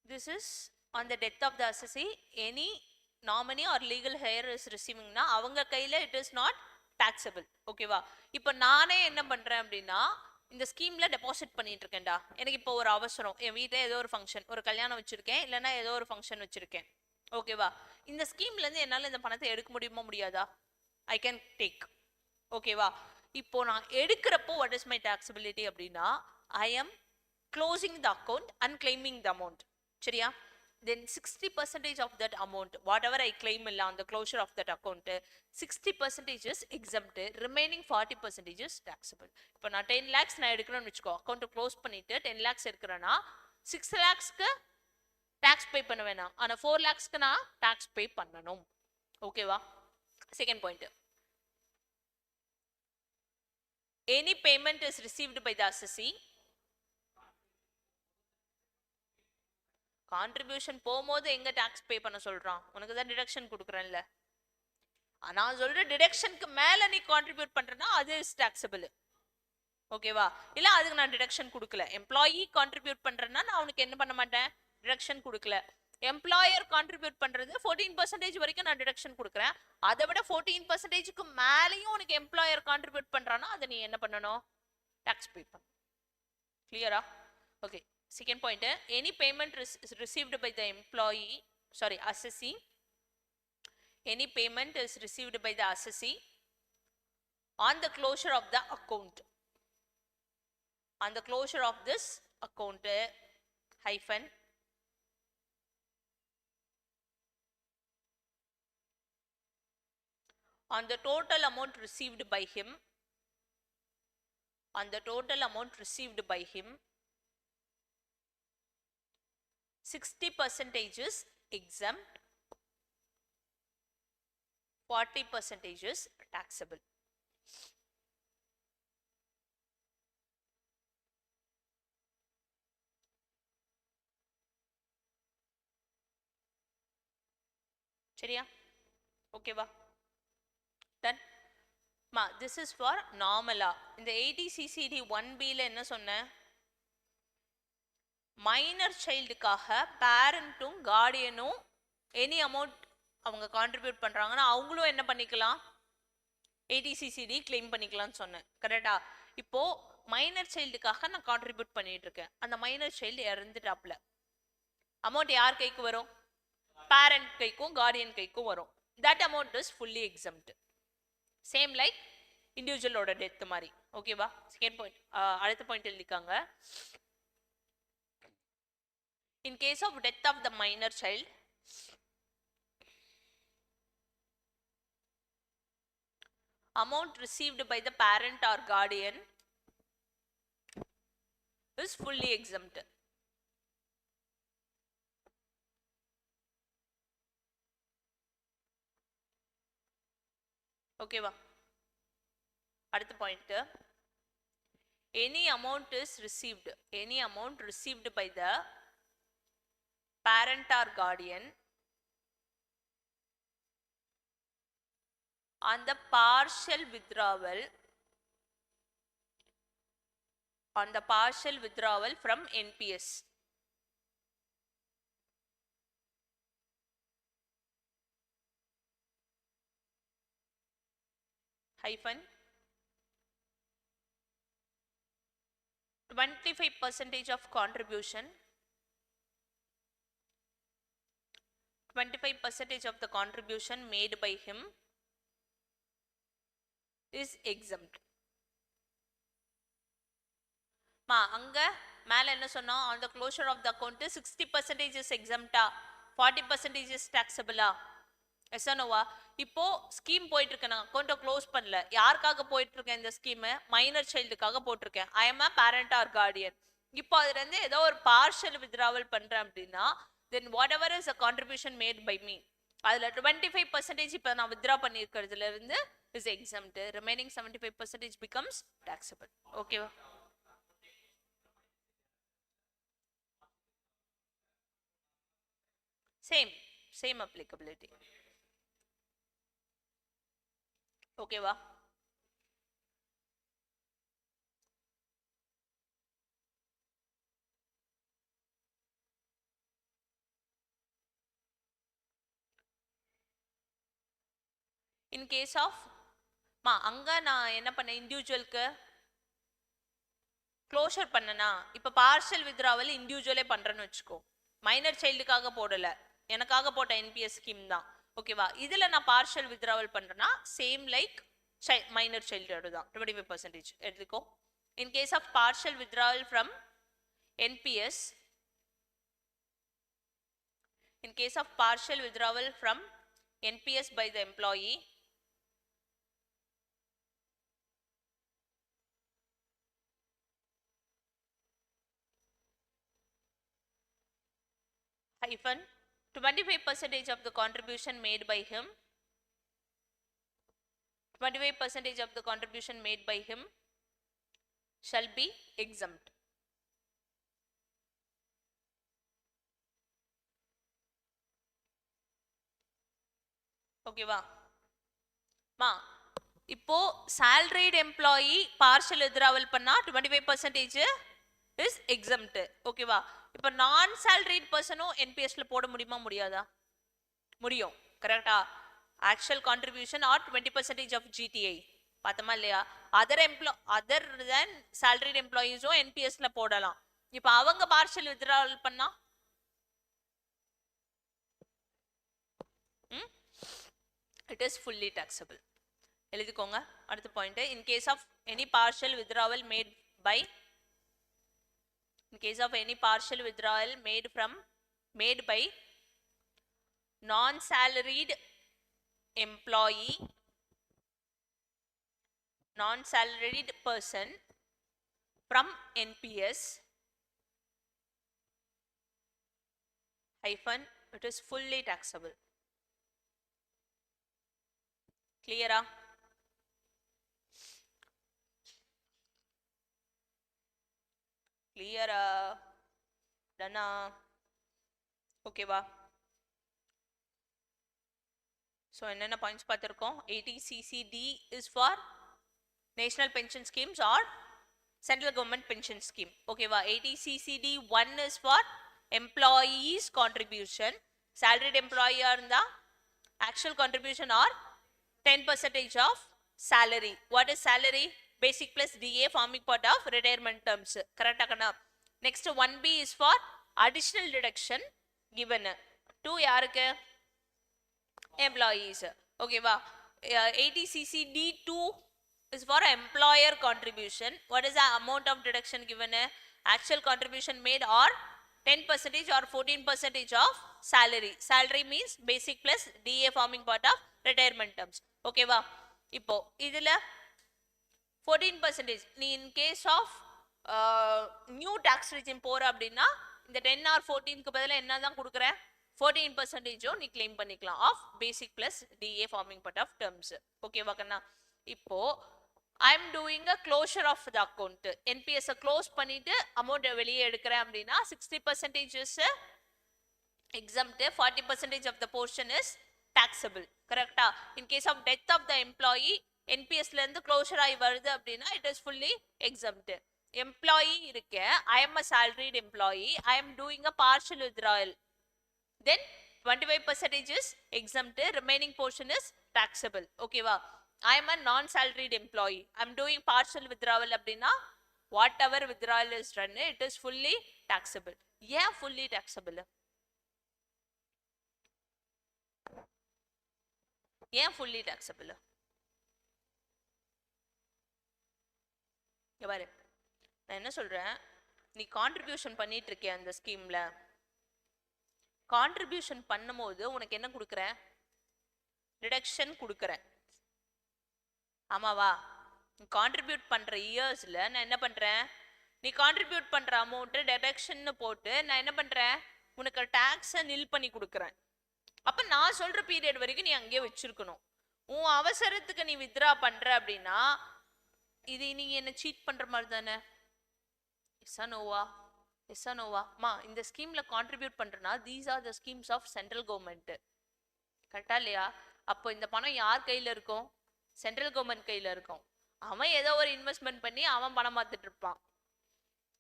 This is on the death of the assessee, any nominee or legal heir is receiving na avanga கையில it is not taxable. ஓகேவா? இப்போ நானே என்ன பண்றேன் அப்படின்னா இந்த ஸ்கீம்ல deposit பண்ணிட்டு இருக்கேன்டா. எனக்கு இப்போ ஒரு அவசரம், என் வீட்டில் ஏதோ ஒரு ஃபங்க்ஷன், ஒரு கல்யாணம் வச்சிருக்கேன், இல்லைன்னா ஏதோ ஒரு ஃபங்க்ஷன் வச்சிருக்கேன். ஓகேவா? இந்த ஸ்கீம்ல இருந்து என்னால் இந்த பணத்தை எடுக்க முடியுமா முடியாதா? I can take. ஓகேவா? இப்போ நான் எடுக்கிறப்போ what is my taxability அப்படின்னா I am closing the account and claiming the amount. சரியா? Then 60% of that amount, whatever I claim on the closure of that account, 60% is exempt, remaining 40% is taxable. இப்போ நான் 10 lakhs நான் எடுக்கணும்னு வெச்சுக்கோ, account close பண்ணிட்டு 10 lakhs எடுக்கறேனா 6 lakhsக்கு tax pay பண்ண வேணாம், ஆனா 4 lakhsக்கு நான் tax pay பண்ணணும். ஓகேவா? Second point, any payment is received by the assessee, contribution போகும்போது எங்க டாக்ஸ் பே பண்ண சொல்றான்? உனக்கு தான் டிடக்ஷன் கொடுக்குறேன்ல. நான் சொல்ற டிடக்ஷனுக்கு மேல நீ கான்ட்ரிபியூட் பண்றனா அது இஸ் டாக்ஸபிள். ஓகேவா? இல்ல அதுக்கு நான் டிடக்ஷன் கொடுக்கல, எம்ப்ளாயி கான்ட்ரிபியூட் பண்றேன்னா நான் உனக்கு என்ன பண்ண மாட்டேன், டிடக்ஷன் கொடுக்கல. எம்ப்ளாயர் கான்ட்ரிபியூட் பண்றது 14% வரைக்கும் நான் டிடக்ஷன் கொடுக்குறேன். அதை விட 14%க்கு மேலேயும் உனக்கு எம்ப்ளாயர் கான்ட்ரிபியூட் பண்றானா அதை நீ என்ன பண்ணணும்? டாக்ஸ் பே பண்ணணும். கிளியரா? Okay. Second point, any payment received by the employee assessee, any payment is received by the assessee on the closure of the account, on the closure of this account, hyphen, on the total amount received by him, on the total amount received by him, 60% is exempt, 40% is taxable. சரியா? ஓகேவா? Ton. மா, this is for நார்மலா. இந்த 80CCD 1Bல என்ன சொன்ன? Minor சைல்டுக்காக பேரண்ட்டும் கார்டியனும் any amount அவங்க contribute பண்றாங்கன்னா அவங்களும் என்ன பண்ணிக்கலாம்? 80CCD கிளைம் பண்ணிக்கலாம்னு சொன்னேன். கரெக்டா? இப்போ மைனர் சைல்டுக்காக நான் கான்ட்ரிபியூட் பண்ணிட்டு இருக்கேன். அந்த மைனர் சைல்டு இறந்துட்டாப்ல, அமௌண்ட் யார் கைக்கு வரும்? பேரண்ட் கைக்கும் கார்டியன் கைக்கும் வரும். That amount is fully exempt. Same like இண்டிவிஜுவலோட டெத் மாதிரி. ஓகேவா? செகண்ட் பாயிண்ட், அடுத்த பாயிண்ட் எழுதிக்காங்க. In case of death of the minor child, amount received by the parent or guardian is fully exempt. ஓகேவா? அடுத்த point, any amount is received, any amount received by the parent or guardian on the partial withdrawal, on the partial withdrawal from NPS, hyphen, 25% of contribution, 25% of the contribution made by him is exempt. மா, அங்க மேல என்ன சொன்னோம்? on the closure of the account 60% is exempt, 40% is taxable. Yes நோவா? இப்போ scheme போயிட்டு இருக்கு, நான் அக்கௌண்ட்டை க்ளோஸ் பண்ணல. யாருக்காக போயிட்டு இருக்கேன் இந்த ஸ்கீம்? மைனர் சைல்டுக்காக போட்டிருக்கேன். ஐ am a parent R Guardian. இப்போ அதுல இருந்து ஏதோ ஒரு பார்ஷியல் வித்ராவல் பண்றேன் அப்படின்னா, then whatever is a contribution made by me, அதுல 25% இப்போ நான் வித்ரா பண்ணியிருக்கிறதுல இருந்து is exempt. Remaining 75% becomes taxable. ஓகேவா? same applicability. ஓகேவா? in case of மா, அங்க நான் என்ன பண்ணேன்? இண்டிவிஜுவலுக்கு க்ளோஷர் பண்ணனா, இப்ப பார்ஷியல் வித்ராவல் இண்டிவிஜுவலே பண்றேன்னு வச்சுக்கோ. மைனர் சைல்டுக்காக போடல, எனக்காக போட்ட என்பிஎஸ் ஸ்கீம் தான். ஓகேவா? இதுல நான் பார்ஷியல் வித்ராவல் பண்றேன்னா சேம் லைக் மைனர் சைல்டு தான், 25% எடுத்துக்கோ. in case of partial withdrawal from NPS, in case of partial withdrawal from NPS by the employee, hyphen, 25% of the contribution made by him, 25% of the contribution made by him shall be exempt. ஓகேவா? மா, இப்போ salaried employee partial withdrawal பண்ணா 25% is exempt. ஓகேவா? இப்போ நான் salaried பர்சனும் என்பிஎஸ்ல போட முடியுமா முடியாதா? முடியும். கரெக்டா? Actual contribution or 20% of GTI பார்த்தோமா இல்லையா? அதர் தென் சேலரிட் எம்ப்ளாயீஸும் என்பிஎஸ்ல போடலாம். இப்போ அவங்க பார்ஷியல் வித்ட்ராவல் பண்ணா it is fully taxable. எழுதிக்கோங்க. அடுத்த point, in case of any partial withdrawal made by non-salaried person from NPS hyphen it is fully taxable. Clear? Clear? Done? Okay va? So என்னென்ன points பார்த்திருக்கோம்? 80CCD is for national pension schemes or central government pension scheme. Okay va? 80CCD 1 is for employees contribution. Salaried employee இருந்தா actual contribution or 10% of salary. What is salary? Basic plus DA forming part of retirement terms. Correct? Next 1B is for additional deduction given to யாருக்கு? Employees. Okay va? 80CCD 2 is for employer contribution. What is the amount of deduction given? Actual contribution made or 10% or 14% of salary. Salary means basic plus DA forming part of retirement terms. Okay va? இப்போ இதுல 14% நீ in case of new tax regime போற அப்படின்னா இந்த 10 or 14க்கு பதிலா என்னதான் கொடுக்குற? 14% நீ claim பண்ணிக்கலாம் of basic plus DA forming part of terms. Okay வா கண்ணா? இப்போ I am doing a closure of the account. NPS close பண்ணிட்டு amount வெளியே எடுக்கிறேன் அப்படின்னா 60% is exempt, 40% of the portion is taxable. Correct? In case of death of the employee, NPS ல இருந்து closure ஆகி வருது அப்படின்னா it is fully exempt. Employee இருக்க, I am a salaried employee, I am doing a partial withdrawal. Then 25% is exempt, remaining portion is taxable. Okay va? I am a non-salaried employee, I am doing partial withdrawal அப்படின்னா whatever withdrawal is done, it is fully taxable. ஏன் fully taxable? ஏன் fully taxable? பாரு, நான் என்ன சொல்றேன், நீ contribution பண்ணிட்டு இருக்கிய அந்த ஸ்கீம்ல, கான்ட்ரிபியூஷன் பண்ணும்போது உனக்கு என்ன கொடுக்குற? டிடக்ஷன் கொடுக்குற. ஆமாவா? கான்ட்ரிபியூட் பண்ற இயர்ஸ்ல நான் என்ன பண்றேன், நீ கான்ட்ரிபியூட் பண்ற அமௌண்ட் டிடக்ஷன் போட்டு நான் என்ன பண்றேன், உனக்கு டாக்ஸை நில் பண்ணி கொடுக்குறேன். அப்ப நான் சொல்ற பீரியட் வரைக்கும் நீ அங்கேயே வச்சிருக்கணும். உன் அவசரத்துக்கு நீ வித்ரா பண்ற அப்படின்னா இது நீங்க என்ன சீட் பண்ற மாதிரி தானே? எஸ்ஸா நோவா? எஸ்ஸா நோவா? மா இந்த ஸ்கீம்ல கான்ட்ரிபியூட் பண்றனா these are the schemes of central government. கரெக்டா இல்லையா? அப்போ இந்த பணம் யார் கையில இருக்கும்? சென்ட்ரல் கவர்மெண்ட் கையில இருக்கும். அவன் ஏதோ ஒரு இன்வெஸ்ட்மெண்ட் பண்ணி அவன் பணம் பார்த்துட்டு இருப்பான்.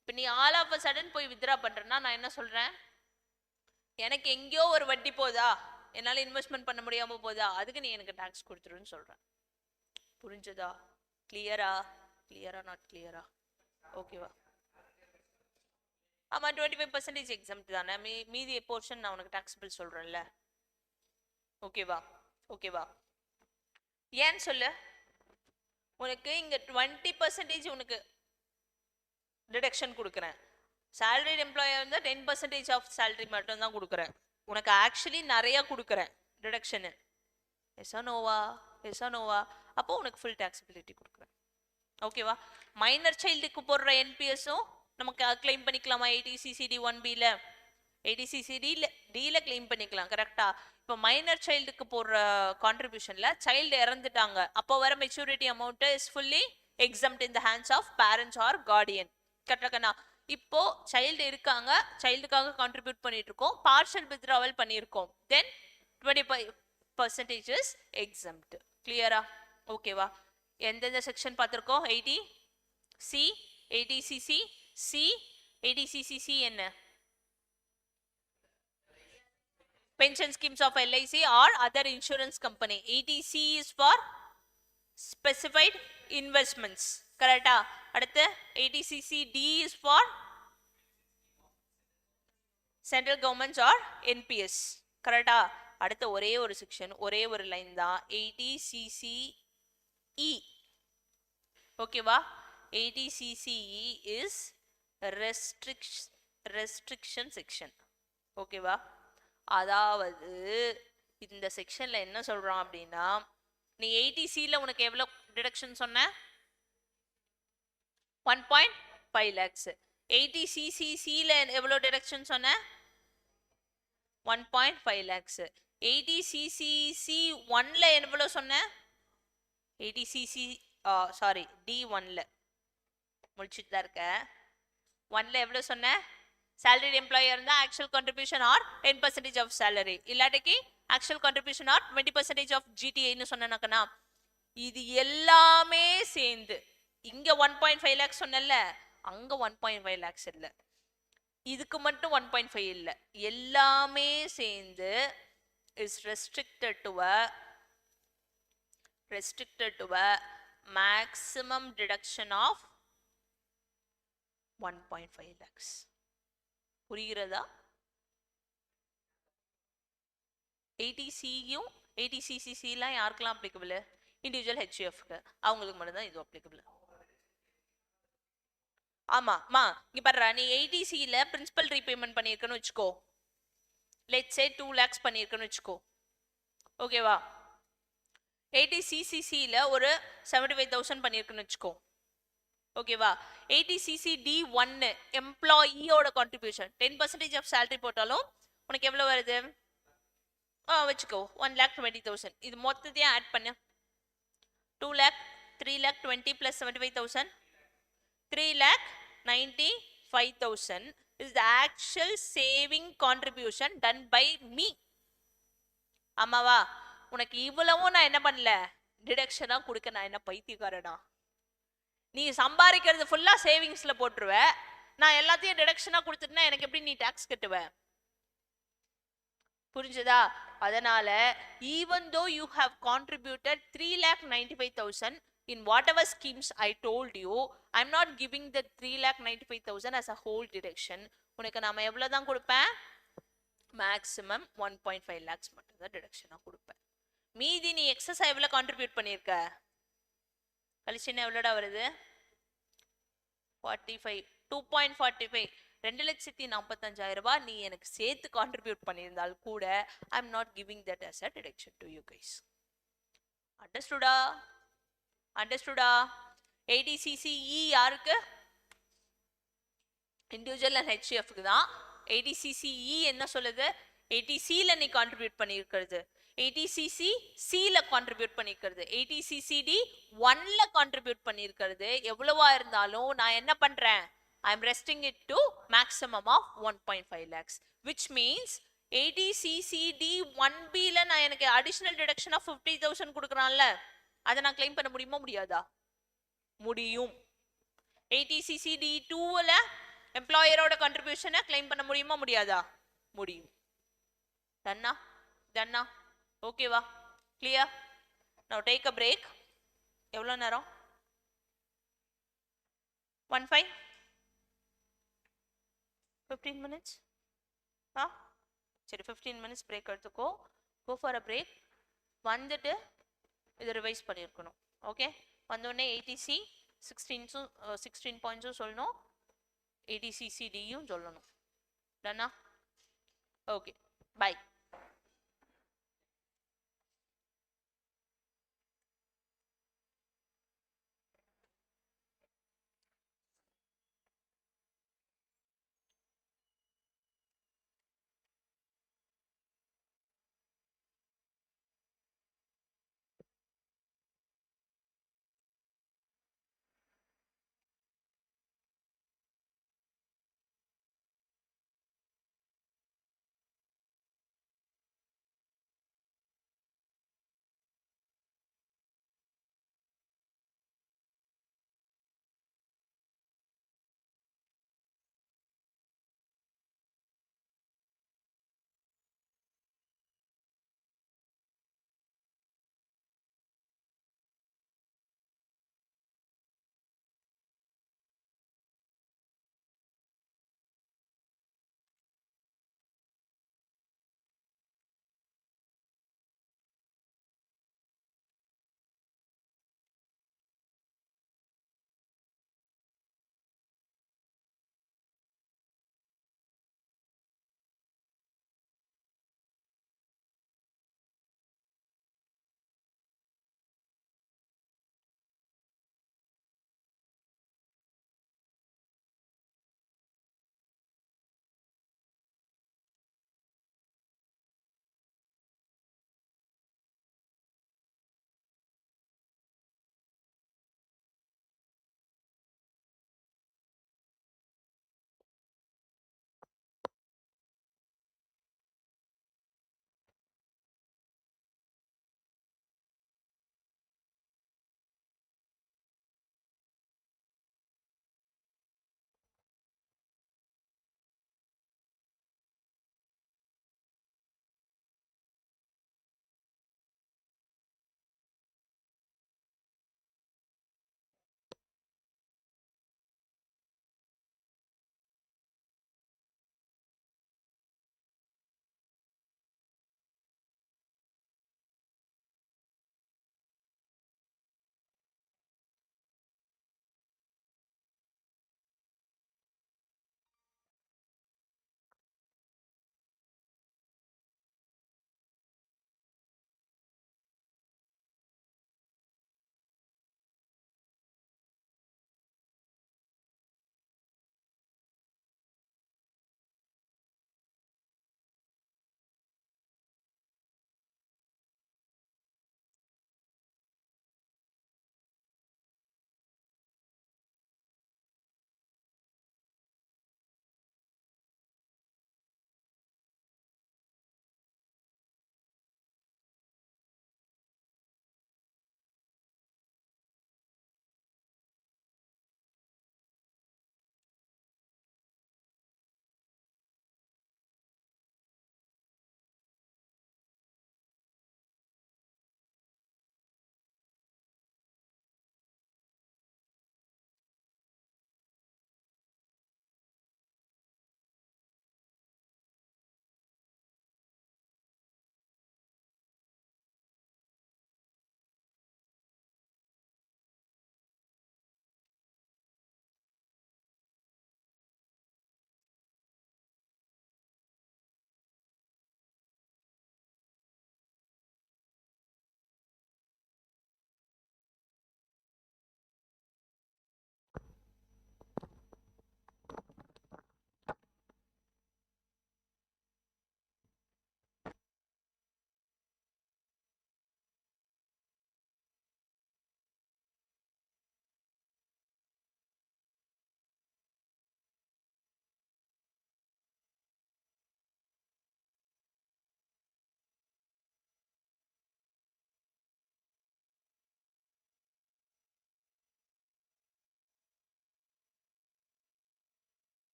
இப்போ நீ ஆல் ஆஃப் அ சடன் போய் வித்ரா பண்றேன்னா நான் என்ன சொல்றேன், எனக்கு எங்கேயோ ஒரு வட்டி போதா, என்னால இன்வெஸ்ட்மெண்ட் பண்ண முடியாம போதா, அதுக்கு நீ எனக்கு டாக்ஸ் கொடுத்துருன்னு சொல்றேன். புரிஞ்சதா? கிளியரா? கிளியரா நாட் கிளியரா? ஓகேவா? ஆமா 25% எக்ஸாம்ட் தானே, மீதி போர்ஷன் நான் உனக்கு டாக்ஸபிள் சொல்றேன்ல. ஓகேவா? ஓகேவா? ஏன்னு சொல்லு. உனக்கு இங்க 20% உனக்கு டிடக்ஷன் கொடுக்குறேன். salaried employee வந்து 10% ஆஃப் salary மட்டும் தான் கொடுக்குறேன். உனக்கு ஆக்சுவலி நிறைய கொடுக்குறேன் டிடக்ஷன். எஸ்ஸா நோவா? எஸ்ஸா நோவா? அப்போ உனக்கு ஃபுல் டாக்ஸபிலிட்டி கொடுக்குறேன். ஓகேவா? மைனர் சைல்டுக்கு போடுற என்பிஎஸும் நமக்கு கிளைம் பண்ணிக்கலாமா? 80CCD 1Bல 80CCD Dல கிளைம் பண்ணிக்கலாம். கரெக்டா? இப்போ மைனர் சைல்டுக்கு போடுற கான்ட்ரிபியூஷன்ல சைல்டு இறந்துட்டாங்க, அப்போ வர maturity amount is fully exempt in the hands of parents or guardian. கரெக்டாக்கண்ணா? இப்போ சைல்டு இருக்காங்க, சைல்டுக்காக கான்ட்ரிபியூட் பண்ணிட்டு இருக்கோம், பார்ஷியல் வித்ட்ராவல் பண்ணியிருக்கோம், தென் 25% இஸ் எக்ஸம்ட். கிளியரா? ஓகேவா? எந்தெந்த செக்ஷன் பார்த்துருக்கோம்? 80C, 80CC, C, 80CCC என்ன? pension schemes of LIC or other insurance company. ETC is for specified investments. Correct? அடுத்து ATCCD is for central governments or NPS. Correct? அடுத்து ஒரே ஒரு செக்ஷன், ஒரே ஒரு லைன் தான் 80CCE. ஓகேவா? 80CCE is restriction section. ஓகேவா? அதாவது இந்த செக்ஷன்ல என்ன சொல்றான் அப்படின்னா, நீ 80Cல உனக்கு எவ்வளவு டிடக்ஷன் சொன்ன? 1.5 lakhs. 80CCCல எவ்வளவு டிடக்ஷன் சொன்ன? 1.5 lakhs. 80CCC1ல எவ்வளவு சொன்ன? 80CC சாரி D1ல முடிச்சிட்டு தான் இருக்க. 1ல எவ்வளவு சொன்ன? salaried employee இருந்தா actual contribution or 10% of salary, இல்லாட்டிக்கு actual contribution or 20% of GTA ன்னு சொன்னேனாக்கனா, இது எல்லாமே சேர்ந்து இங்க 1.5 lakhs சொன்னல, அங்க 1.5 lakhs இல்ல, இதுக்கு மட்டும் 1.5 இல்ல, எல்லாமே சேர்ந்து is restricted to a maximum deduction of 1.5 lakhs. புரிகிறதா? 80Cயும் 80CCCலாம் யாருக்கெல்லாம் அப்ளிகபிள்? இண்டிவிஜுவல் HUFக்கு, அவங்களுக்கு மட்டும் தான் இது அப்ளிகபிள். ஆமாமா, இங்க பாருடா, நீ 80Cல பிரின்சிபல் ரீபேமெண்ட் பண்ணியிருக்கன்னு வச்சுக்கோ, லெட்ஸ் சே 2 lakhs பண்ணியிருக்கன்னு வச்சுக்கோ. ஓகேவா? 80CCCல ஒரு 75,000 பண்ணியிருக்குன்னு வச்சுக்கோ. ஓகேவா? 80CCD1 எம்ப்ளாயியோட கான்ட்ரிபியூஷன் 10% ஆஃப் salary போட்டாலும் உனக்கு எவ்வளவு வருது? வச்சுக்கோ 1,20,000. இது மொத்தத்தையும் ஆட் பண்ணு. 2 lakh 3 lakh 20 plus 75,000 3,95,000 is the actual saving contribution done by me. ஆமாவா? உனக்கு இவ்வளவும் நான் என்ன பண்ணல, டிடக்ஷனா கொடுக்க நான் என்ன பைத்தியக்காரனா? நீ சம்பாதிக்கிறது ஃபுல்லா சேவிங்ஸ்ல போட்டுருவ, நான் எல்லாத்தையும் டிடக்ஷனா கொடுத்துட்டேன்னா எனக்கு எப்படி நீ டாக்ஸ் கட்டுவ? புரிஞ்சதா? அதனால even though you have contributed 3,95,000 in whatever schemes I told you, I'm not giving the 3,95,000 as a whole deduction. உனக்கு நாம எவ்வளவு தான் கொடுப்பேன்? மேக்ஸிமம் 1.5 lakhs மட்டும் தான் டிடக்ஷனா கொடுப்பேன். மீதி நீ எக்ஸஸ் எவ்வளவு கான்ட்ரிபியூட் பண்ணிருக்க? கழிச்சுன்னா எவ்வளோடா வருது? 45 2.45 2,45,000 ரூபாய் நீ எனக்கு சேர்த்து கான்ட்ரிபியூட் பண்ணியிருந்தால் கூட ஐ am not giving that as a deduction to you guys. அண்டர்ஸ்டுடா? அண்டர்ஸ்டுடா? 80CCE யாருக்கு? இண்டிவிஜுவல் அண்ட் HUFக்கு தான். 80CCE என்ன சொல்லுது? 80Cல நீ கான்ட்ரிபியூட் பண்ணியிருக்கிறது, 80CCCல கான்ட்ரிபியூட் பண்ணியிருக்கிறது, 80CCD1ல கான்ட்ரிபியூட் பண்ணியிருக்கிறது எவ்வளவா இருந்தாலும் நான் என்ன பண்றேன்? I am resting it to maximum of 1.5 lakhs, which means 80CCD1Bல நான் எனக்கு additional deduction of 50,000 கொடுக்கறான்ல, அதை நான் claim பண்ண முடியுமா முடியாதா? முடியும். 80CCD2ல எம்ப்ளாயரோட கான்ட்ரிபியூஷனை claim பண்ண முடியுமா முடியாதா? முடியும். டன்னா? டன்னா? ஓகேவா? clear? now take a break. எவ்வளவு நேரம்? 15 minutes? சரி 15 minutes break எடுத்துக்கோ. go for a break. வந்துட்டு இதை ரிவைஸ் பண்ணியிருக்கணும். ஓகே? வந்தோடனே 80C 16 points சொல்லணும், 80CCDயும் சொல்லணும். டன்னா? Okay, bye.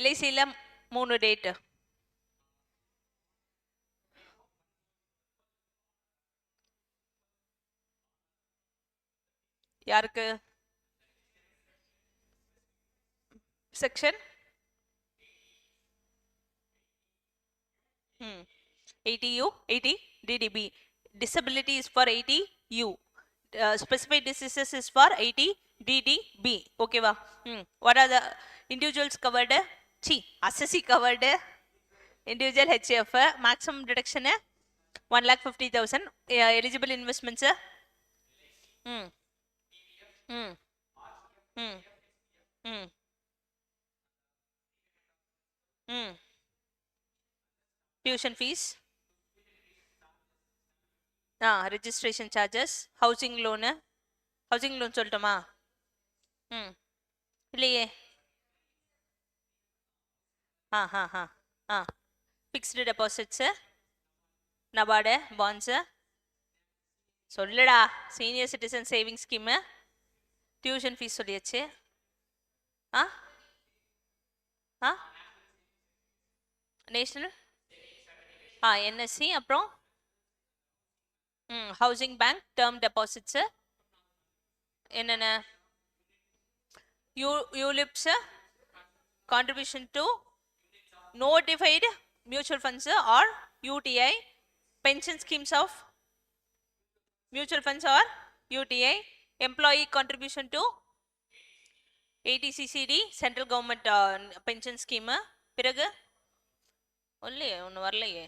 LICல 3 டேட். யாருக்கு? Section 80U, 80 DDB. Disability is for 80U. Specified diseases is for 80 DDB. Okay, va? What are the individuals covered? Assessee covered. Individual HF. Maximum deduction 1,50,000. Eligible investments. Hmm. Hmm. Hmm. Hmm. Hmm. Tuition fees. Registration charges. Housing loan. Housing loan சொல்லிட்டோமா? இல்லையே. Fixed deposits, NABARD bonds சொல்லுடா. Senior citizen saving scheme, tuition fees சொல்லியாச்சு. National NSC, அப்புறம் housing bank term deposits என்னென்ன? யூலிப்ஸு, contribution to notified mutual funds or UTI, pension schemes of mutual funds or UTI, employee contribution to ATCCD, central government pension scheme. பிறகு இல்லையே, ஒன்று வரலையே.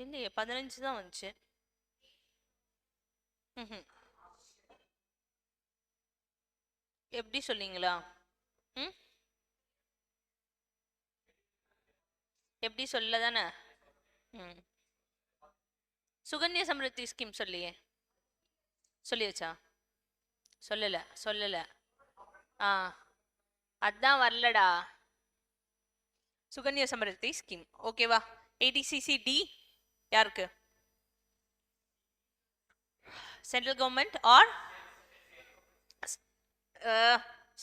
இல்லையே, 15 தான் வந்துச்சு. எப்படி சொன்னீங்களா? எப்படி சொல்ல தானே? சுகன்யா சம்ருத்தி ஸ்கீம் சொல்லியே. சொல்லியாச்சா? சொல்லல. அதான் வரலடா. சுகன்யா சம்ருத்தி ஸ்கீம். ஓகேவா? ATCCD யாருக்கு? Central government or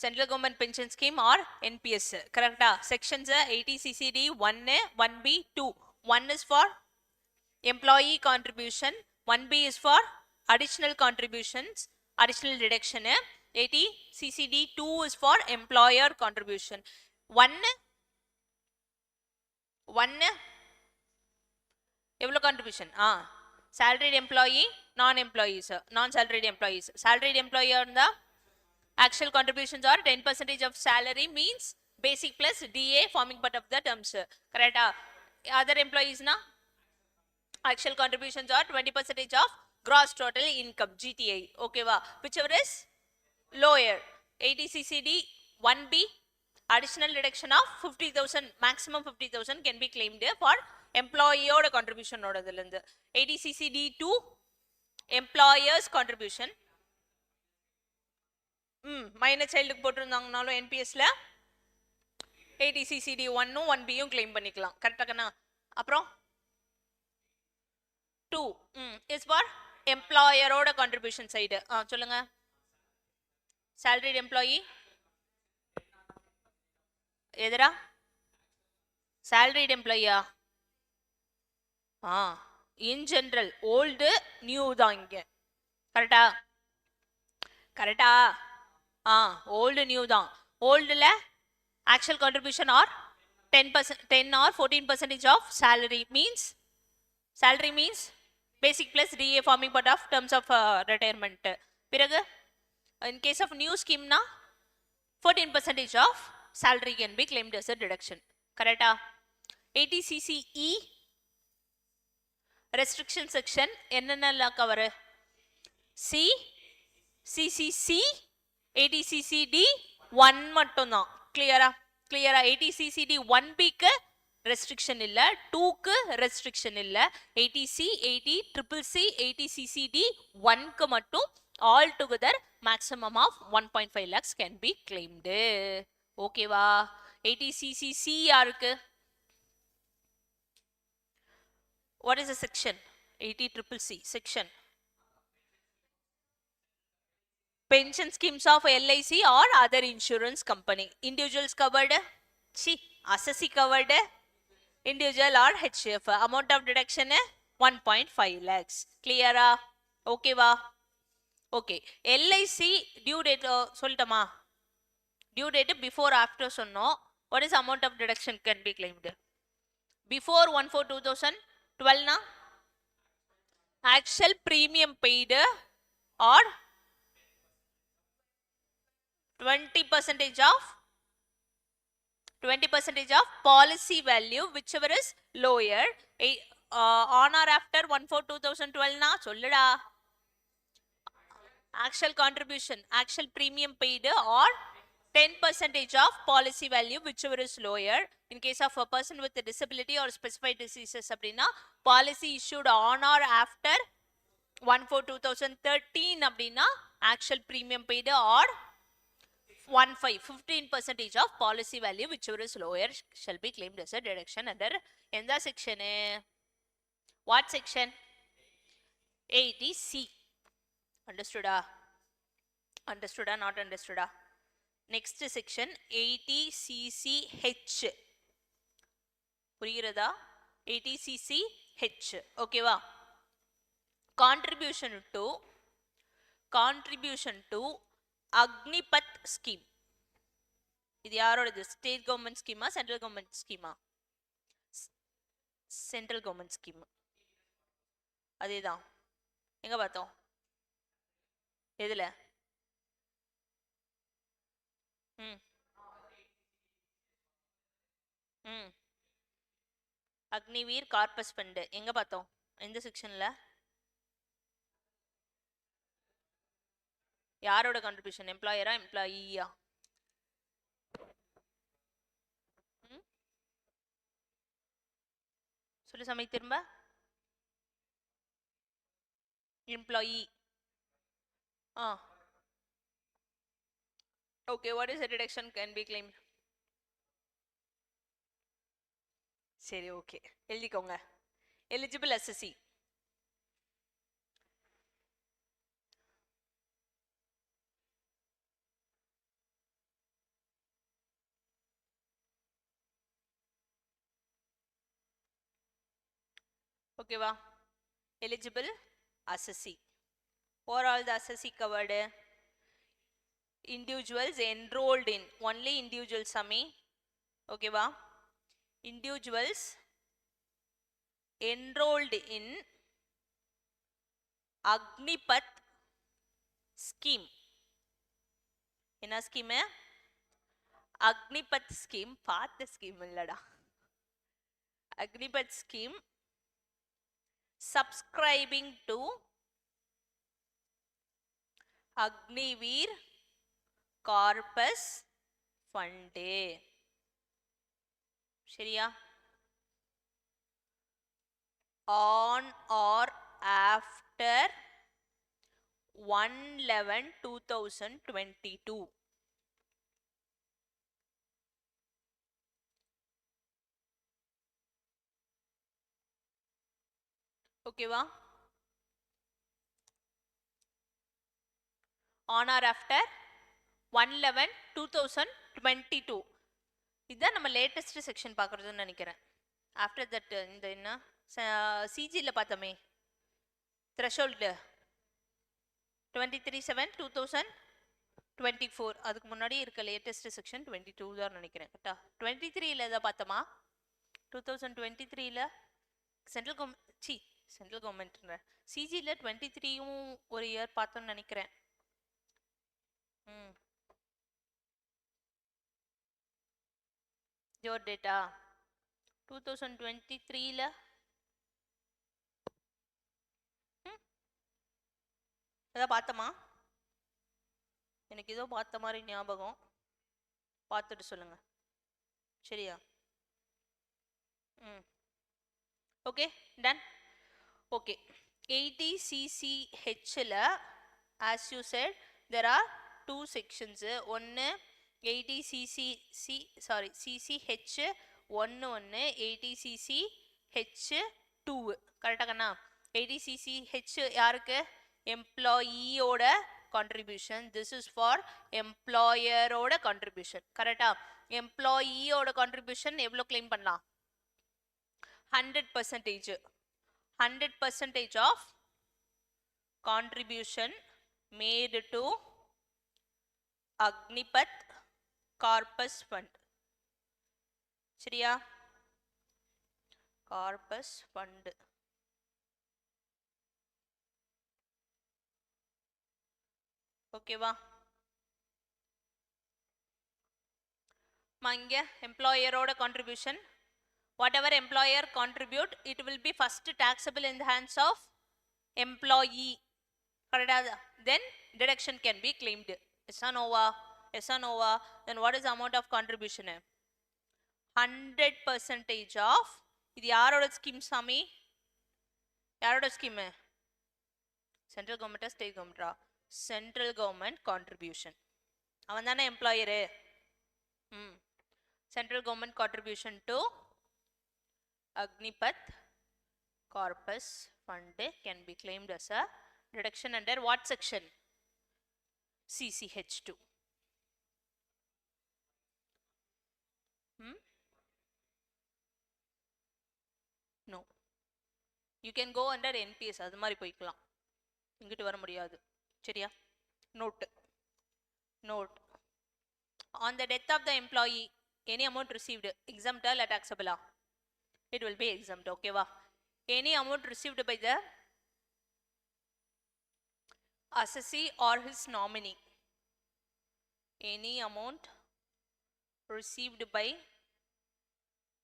central government pension scheme or NPS. Correct? Sections 80CCD 1, 1B, 2. 1 is for employee contribution, 1B is for additional contributions, additional deduction. 80CCD 2 is for employer contribution. 1 எவ்வளோ contribution? Salaried employee, non-employees, non-salaried employees. Salaried employee இருந்தா actual contributions are 10% of salary, means basic plus DA forming part of the terms. Correct? Other employees na actual contributions are 20% of gross total income, GTA. Okay va? Whichever is lower. 80CCD 1B, additional deduction of 50,000, maximum 50,000 can be claimed for employee oda contribution oda dilundu. 80CCD 2 employers contribution. Minor சைல்டுக்கு போட்டிருந்தாங்கனாலும் என்பிஎஸ்ல 80CCD 1 1Bயும் கிளைம் பண்ணிக்கலாம். கரெக்டாகண்ணா? அப்புறம் 2 is for எம்ப்ளாயரோட contribution side. சொல்லுங்க. salaried employee எதுரா? salaried employee in general old new தான் இங்க. கரெக்டா? ஓல்டு நியூ தான். ஓல்டுல actual contribution are 10%, 10 or 14% of salary means basic plus DA forming part of terms of retirement. பிறகு in case of new scheme na 14% of salary can be claimed as a deduction. Correcta? 80CCE restriction section என்னென்ன cover? CCC 80CCD 1 மட்டும் தான். கிளியரா? 80CCD 1Bக்கு restriction இல்ல, 2க்கு restriction இல்ல. 80C, 80 CCC, 80CCD 1க்கு மட்டும் all together maximum of 1.5 lakhs can be claimed. ஓகேவா? 80CCC யாருக்கு? What is the section? 80CCC section pension schemes of LIC or other insurance company. Individuals covered, assessee covered, individual or HF. Amount of deduction 1.5 lakhs. Clear? Okay va? Okay. LIC due date soltama. Due date before after sonno. What is amount of deduction can be claimed? Before 1/4/2012 na? Actual premium paid or 20% of policy value, whichever is lower. On or after 1/4/2012 na solluda. Actual contribution, actual premium paid or 10% of policy value, whichever is lower. In case of a person with a disability or specified diseases அப்படின்னா policy issued on or after 1/4/2013 அப்படின்னா actual premium paid or 15% of policy value, whichever is lower, shall be claimed as a deduction under எந்த section? What section? 80C. Understood? Understood? Not understood? Next section 80CCH. புரிகிறதா? 80CCH. Okay வா? Contribution to Agnipath scheme. இது யாரோடது? State government ஸ்கீமா central government ஸ்கீமா? Central government scheme. அதேதான். எங்க பார்த்தோம்? எதுல? அக்னிவீர் கார்பஸ் ஃபண்ட் எங்க பார்த்தோம்? எந்த செக்ஷன்ல? யாரோட கான்ட்ரிபியூஷன்? எம்ப்ளாயரா எம்ப்ளாயியா? சொல்லு சமை திரும்ப. Employee. Okay, what is the deduction can be claimed? சரி, ஓகே, எழுதிக்கோங்க. Eligible assessee. Okay va? Eligible assessee. For all the assessee covered, individuals enrolled in, only individuals sami. Okay va? Individuals enrolled in Agnipath scheme. என்ன scheme? Agnipath scheme. பார்த்த scheme இல்லடா. Agnipath scheme subscribing to Agniveer corpus fund. சரியா? on or after 1/11/2022. ஓகேவா? on or after 1/11/2022. இதுதான் நம்ம latest section பார்க்குறதுன்னு நினைக்கிறேன். After that இந்த என்ன சிஜியில் பார்த்தோமே த்ரெஷோல்டு 23/7/2024. அதுக்கு முன்னாடி இருக்க லேட்டஸ்ட் செக்ஷன் 22 தான் நினைக்கிறேன். கரெக்டா? 23ல எதை பார்த்தோமா? 2023ல சென்ட்ரல் கவர்மெண்ட் சிஜியில் 23யும் ஒரு இயர் பார்த்தோம்னு நினைக்கிறேன். யோர் டேட்டா 2023ல எதை பார்த்தோமா? எனக்கு ஏதோ பார்த்த மாதிரி ஞாபகம். பார்த்துட்டு சொல்லுங்க. சரியா? Okay, done. ஓகே, 80CCHல as you said there are two sections. ஒன்று 80CCH 1 80CCH 2. கரெக்டா கண்ணா? 80CCH யாருக்கு? எம்ப்ளாயியோட contribution. This is for employer oda contribution. Correct? Employee oda contribution evlo claim pannalam? 100%. 100% of contribution made to Agnipath Corpus Fund. சரியா? Corpus Fund. ஓகேவா? இங்க எம்ப்ளாயரோட contribution, whatever employer contribute, it will be first taxable in the hands of employee. Correct? Then deduction can be claimed. Yes or no? Yes or no? Then what is the amount of contribution? 100% of இது யாரோட scheme சாமி? யாரோட scheme? Central கவர்மெண்டா state கவர்மெண்டா? Central government contribution. அவன் தானே எம்ப்ளாயரு. Central government contribution to Agnipath Corpus Fund can be claimed as a deduction under what section? CCH2. No. You can go under NPS. அது மாதிரி போய்க்கலாம். இங்கிட்டு வர முடியாது. சரியா? Note. Note. On the death of the employee, any amount received, exempt or taxable? It will be exempt. Okay va? Any amount received by the assessee or his nominee. Any amount received by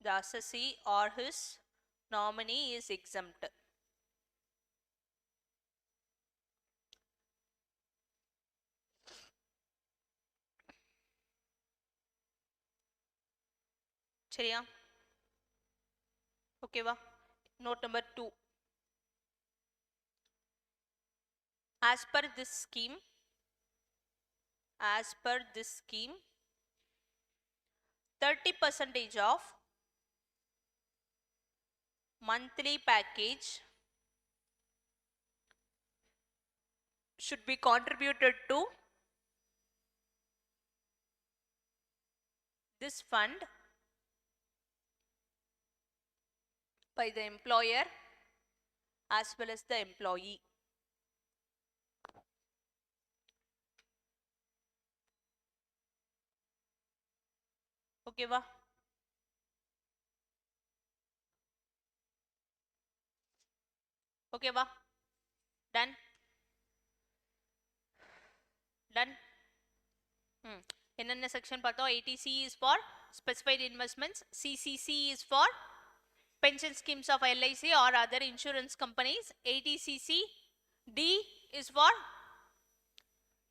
the assessee or his nominee is exempt. சரியா? ஓகேவா? Note number 2. As per this scheme, 30% of monthly package should be contributed to this fund by the employer as well as the employee. Okay va? Okay va? Done? Done? என்னென்ன section பார்த்தோம்? 80C is for specified investments, CCC is for pension schemes of LIC or other insurance companies, 80CC D is for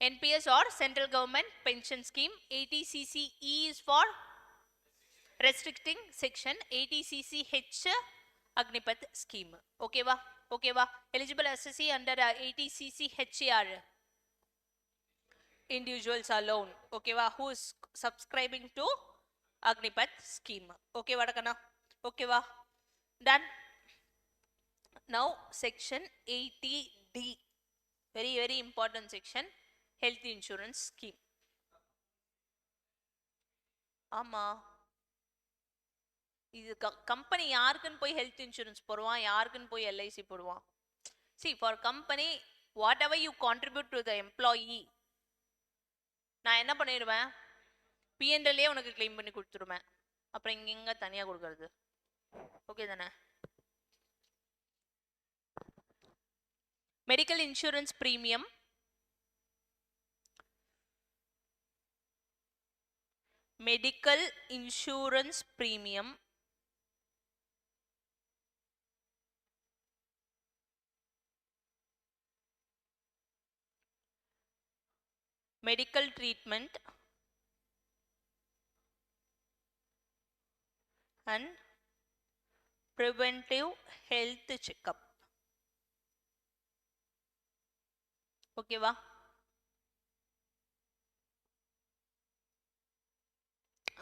NPS or central government pension scheme, 80CC E is for restricting section, 80CC H Agnipath scheme. Okay va? Okay va? Eligible assessee under 80CC HR individuals alone. Okay va? Who is subscribing to Agnipath scheme. Okay va dakana? Okay va? Done. Now section 80D, very very important section, health insurance scheme. ஆமா, இது company யாருக்குன்னு போய் health insurance போடுவான், யாருக்குன்னு போய் LIC போடுவான்? See, for company, whatever you contribute to the employee, நான் என்ன பண்ணிடுவேன்? P&L உனக்கு கிளைம் பண்ணி கொடுத்துருவேன். அப்புறம் இங்க தனியா கொடுக்கறது. ஓகே தானே? Medical insurance premium, medical insurance premium medical treatment and preventive health checkup. Okay va?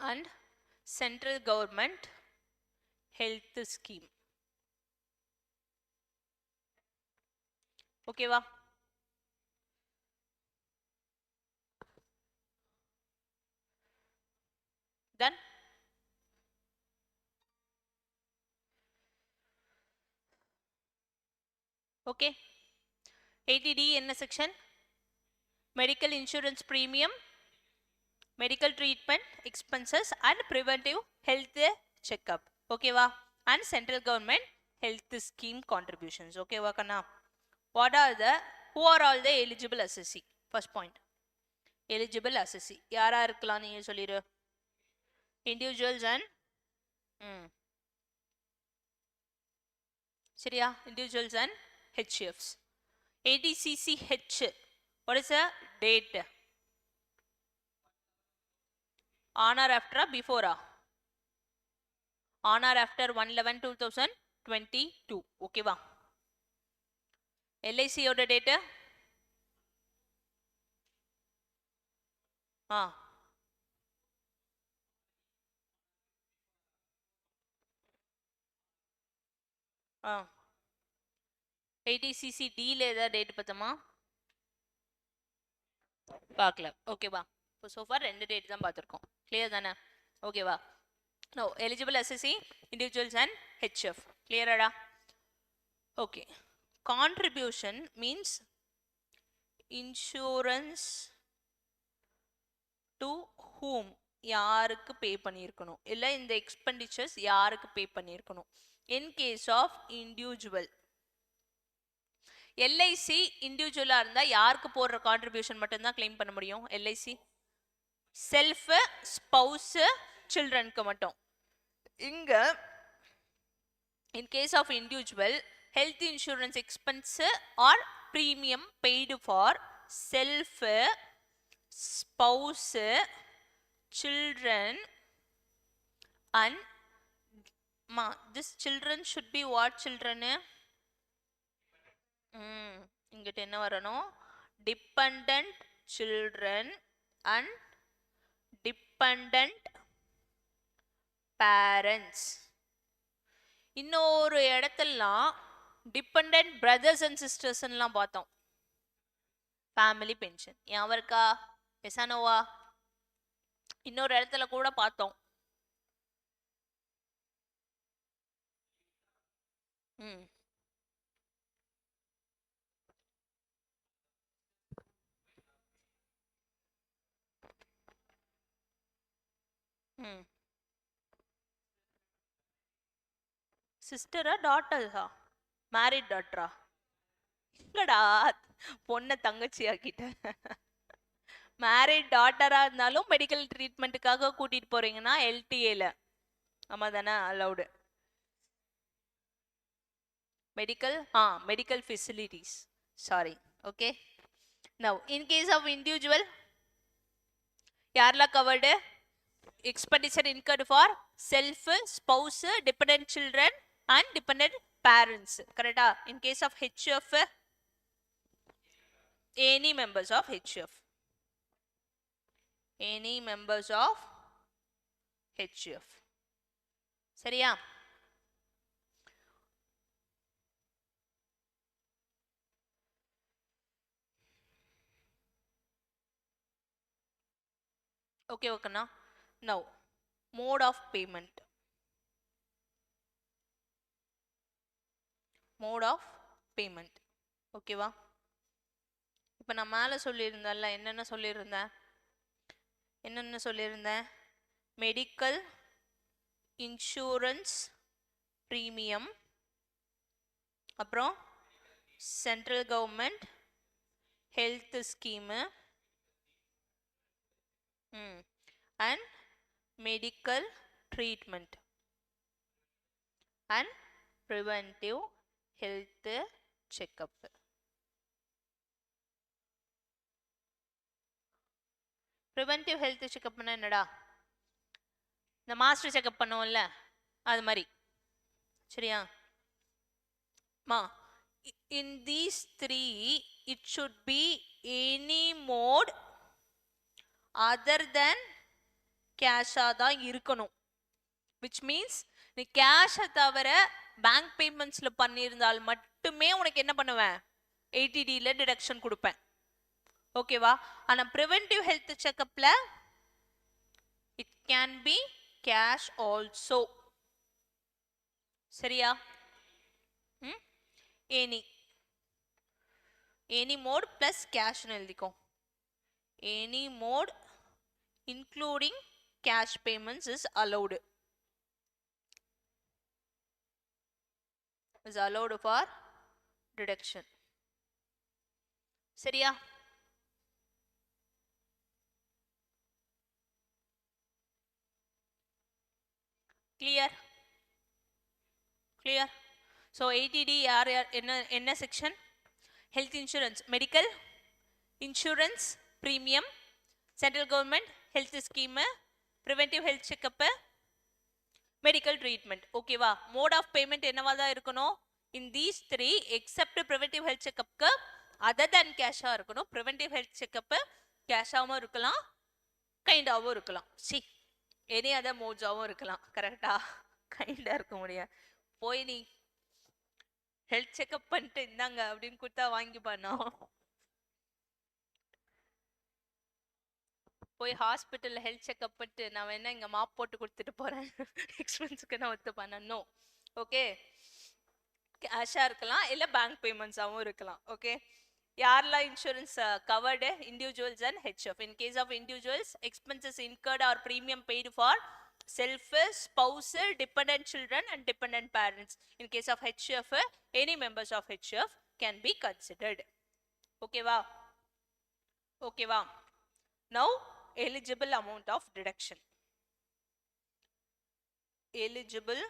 And central government health scheme. Okay va? Done. Okay. 80D என்ன செக்ஷன்? Medical insurance premium, medical treatment expenses and preventive health checkup. ஓகேவா? and central government health scheme contributions. ஓகேவா கண்ணா? who are all the eligible assessee? First point. eligible assessee யாரா இருக்கலாம் நீங்க சொல்லிரு. individuals and சரியா? individuals and HFs. ADCCH, what is the date? On or after or before? On or after 1/11/2022. Okay va? LIC oda date? ATCC D le edha date pathama? Paakla. Okay va? So far rendu date dhaan paathirkom. Clear thana? Okay va? No, eligible assessee, individuals and HF. Clear ada? Okay. Contribution means insurance to whom? யாருக்கு pay பண்ணியிருக்கணும், இல்லை இந்த expenditures யாருக்கு pay பண்ணியிருக்கணும். In case of individual, LIC இண்டிவிஜுவலா இருந்தா யாருக்கு போடுற கான்ட்ரிபியூஷன் மட்டும்தான் கிளைம் பண்ண முடியும். எல்ஐசி செல்ஃப், ஸ்பௌஸ், சில்ட்ரனுக்கு மட்டும். இங்க in case of individual, health insurance expense or premium paid for self, spouse, children, and this children should be what children? இங்கிட்ட என்ன வரணும்? dependent children and dependent parents. இன்னொரு இடத்துலாம் dependent brothers and sisters எல்லாம் பார்த்தோம். Family pension ஞாபகம் இருக்கா? எசானோவா? இன்னொரு இடத்துல கூட பார்த்தோம். சிஸ்டரா டாட்டர்ஸா? மேரிட் டாட்டரா? இல்லடா, பொண்ணை தங்கச்சி ஆக்கிட்ட. மேரிட் டாட்டரா இருந்தாலும் மெடிக்கல் ட்ரீட்மெண்ட்டுக்காக கூட்டிட்டு போறீங்கன்னா எல்டிஏல ஆமா தானே allowed. Medical facilities, sorry. Okay. Now in case of individual யாரெல்லாம் covered? expenditure incurred for self, spouse, dependent children and dependent parents. Correct? In case of HF, any members of HF. Any members of HF. சரியா? Okay, okay na. Now, mode of payment. Mode of payment. Okay வா? இப்போ நான் மேலே சொல்லியிருந்தேன்ல, என்னென்ன சொல்லியிருந்தேன்? Medical insurance premium, அப்புறம் central government health scheme, and medical treatment and preventive health checkup. preventive health checkup என்னடா? இந்த மாஸ்டர் செக்அப் பண்ணுவோம்ல அது மாதிரி. சரியா? in these three it should be any mode other than கேஷா தான் இருக்கணும். which means நீ கேஷை தவிர பேங்க் பேமெண்ட்ஸ்ல பண்ணியிருந்தால் மட்டுமே உனக்கு என்ன பண்ணுவேன்? 80Dல டிடக்ஷன் கொடுப்பேன். ஓகேவா? ஆனா ப்ரிவென்டிவ் ஹெல்த் செக்அப்ல it can be cash also. சரியா? any mode plus cash னு எழுதிக்கோ. any mode including cash payments is allowed for deduction. சரியா? clear? So 80D யார் என்ன section? health insurance, medical insurance premium, central government health scheme, preventive health checkup, medical treatment. okay வா? mode of payment என்னவா தான் இருக்கணும்? in these three except preventive health checkup க்கு other than cash ஆ இருக்கணும். preventive health checkup cash ஆவும் இருக்கலாம், kind ஆவும் இருக்கலாம். see any other modes ஆவும் இருக்கலாம். கரெக்ட்டா? kind ஆ இருக்க முடியாது. போய் நீ ஹெல்த் செக்அப் பண்ணிட்டு இந்தாங்க அப்படின்னு கொடுத்தா வாங்கிப்பானோ? போய் ஹாஸ்பிட்டல்ல ஹெல்த் செக்அப் பண்ணிட்டு நான் வேணா இங்க மாப் போட்டு கொடுத்துட்டு போறேன் எக்ஸ்பென்ஸ்க்கு நான் ஒத்து பண்ணனோ. ஓகே, கேஷா இருக்கலாம் இல்ல பேங்க் பேமெண்ட்ஸாவும் இருக்கலாம். ஓகே, யாரெல்லாம் insurance covered? Individuals and HF. In case of individuals, expenses incurred or premium paid for self, spouse, dependent children and dependent parents. In case of HF, any members of HF can be considered. okay va? Now eligible amount of deduction. eligible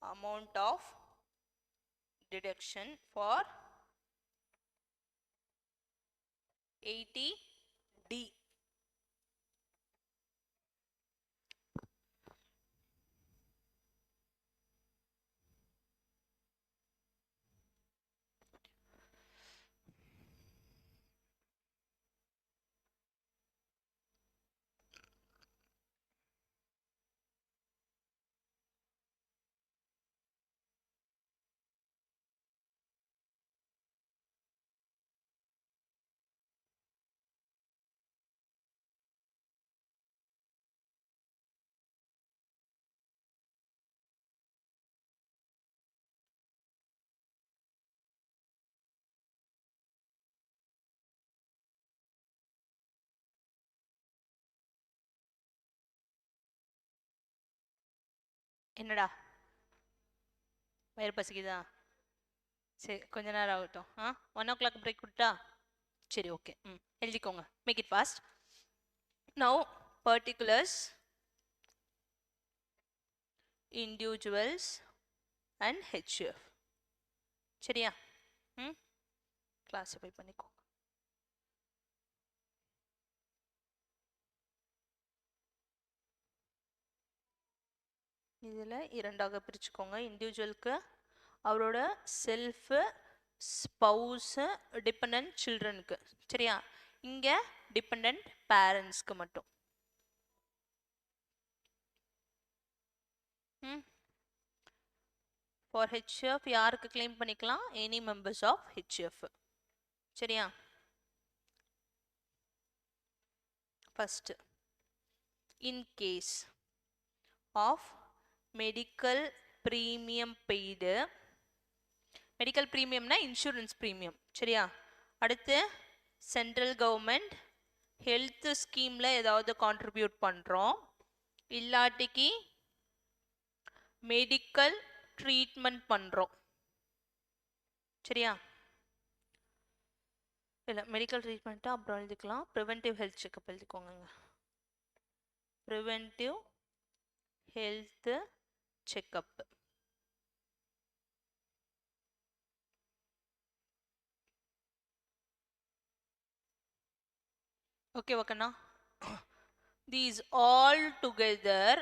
amount of deduction for 80D. என்னடா வயிறு பசிக்குதா? சரி, கொஞ்ச நேரம் ஆகட்டும். 1 o'clock break கொடுத்தா? சரி, okay. எழுதிக்கோங்க. Make it fast. Now particulars, individuals and HF. சரியா? கிளாஸிஃபை பண்ணிக்கோங்க. இதில் இரண்டாக பிரிச்சுக்கோங்க. இண்டிவிஜுவலுக்கு அவரோட செல்ஃபு, ஸ்பவுஸு, டிபெண்ட் சில்ட்ரனுக்கு. சரியா? இங்கே டிபெண்ட் பேரண்ட்ஸ்க்கு மட்டும். ஃபார் ஹெச்எஃப் யாருக்கு கிளைம் பண்ணிக்கலாம்? Any members of HF. சரியா? First, in case of medical premium paid. Medical பிரீமியம்னா இன்சூரன்ஸ் பிரீமியம். சரியா? அடுத்து சென்ட்ரல் கவர்மெண்ட் ஹெல்த் ஸ்கீம்ல ஏதாவது கான்ட்ரிபியூட் பண்றோம், இல்லாட்டிக்கு மெடிக்கல் ட்ரீட்மெண்ட் பண்றோம். சரியா? இல்லை, மெடிக்கல் ட்ரீட்மெண்ட்டா அப்புறம் எழுதிக்கலாம். ப்ரிவென்டிவ் ஹெல்த் செக்அப் எழுதிக்கோங்க. Preventive health checkup. okay wakana? These all together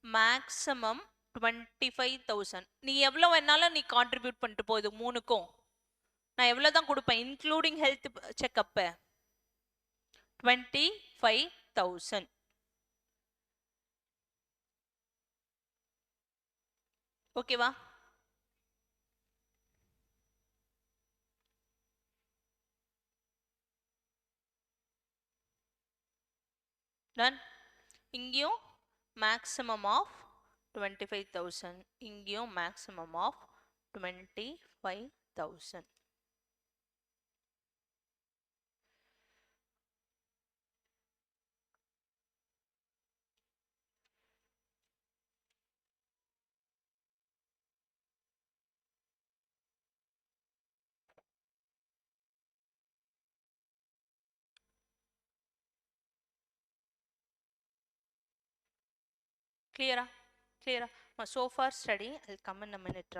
maximum 25,000. நீ எவ்வளவு வேணாலும் நீ கான்ட்ரிபியூட் பண்ணிட்டு போகுது மூணுக்கும். நான் எவ்வளவு தான் கொடுப்பேன் இன்க்ளூடிங் ஹெல்த் செக்அப்? 25,000. ஓகேவா? டன். இங்கேயும் மேக்ஸிமம் ஆஃப் 25,000, இங்கேயும் maximum of 25,000. Clear? Clear? So far study. I'll come in a minute.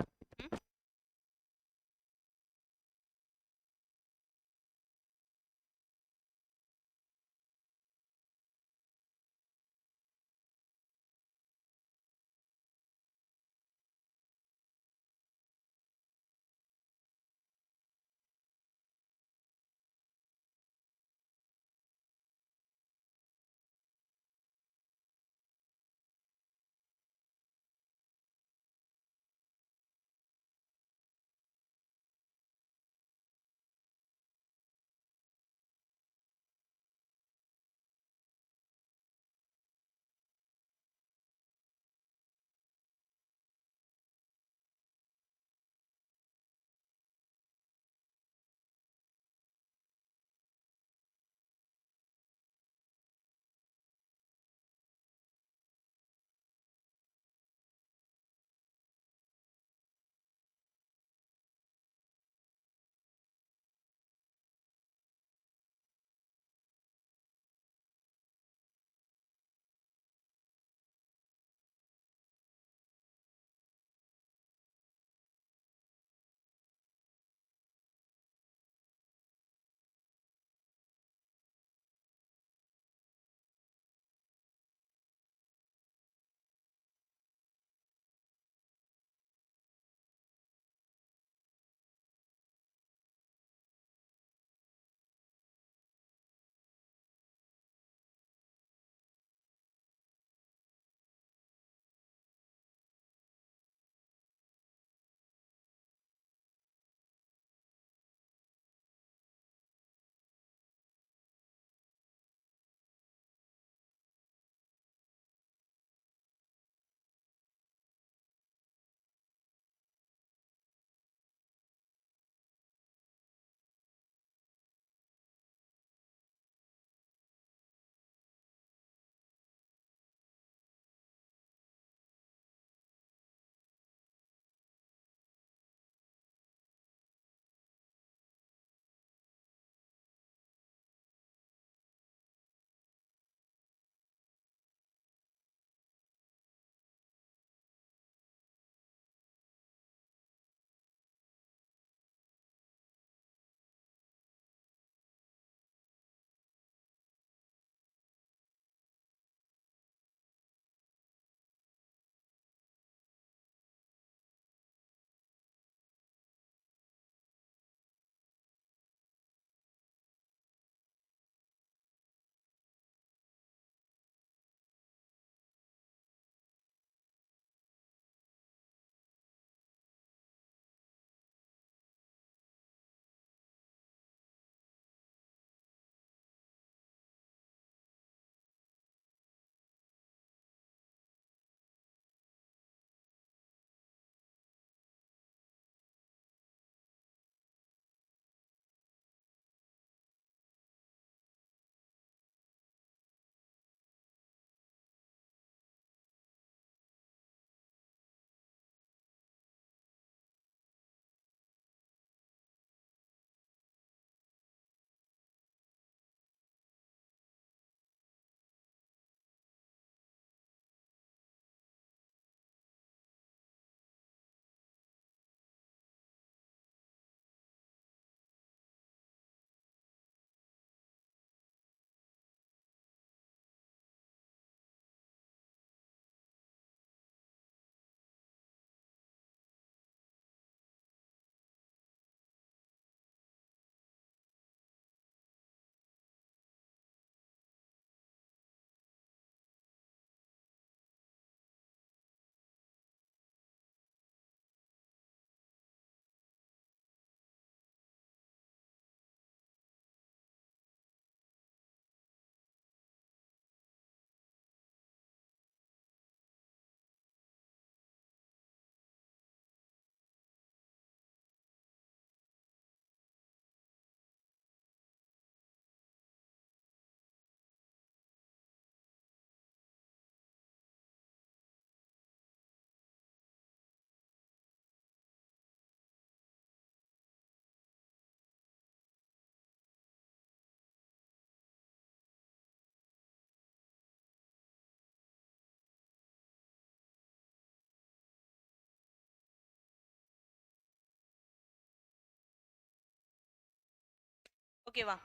ஓகேவா?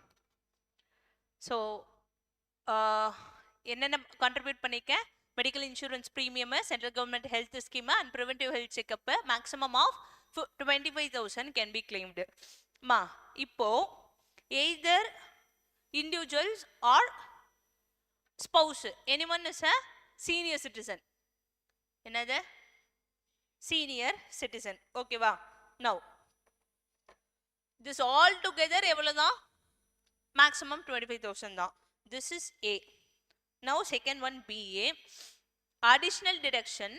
ஸோ என்னென்ன கான்ட்ரிபியூட் பண்ணிக்க? Medical insurance premium, central government health scheme and preventive health checkup maximum of 25,000 can be claimed. மா இப்போ either individuals or spouse, anyone is a senior citizen. என்னது? Senior citizen. ஓகேவா? Now this all together எவ்வளவுதான்? Maximum 25,000 தான். This is A. Now second one BA. Additional deduction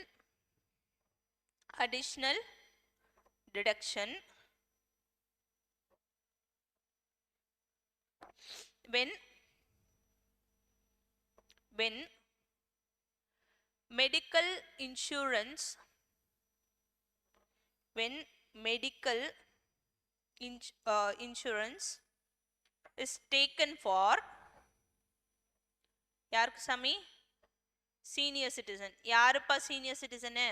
when medical insurance is taken for யாருக்கு சாமி? Senior citizen. யாருப்பா senior சிட்டிசனு?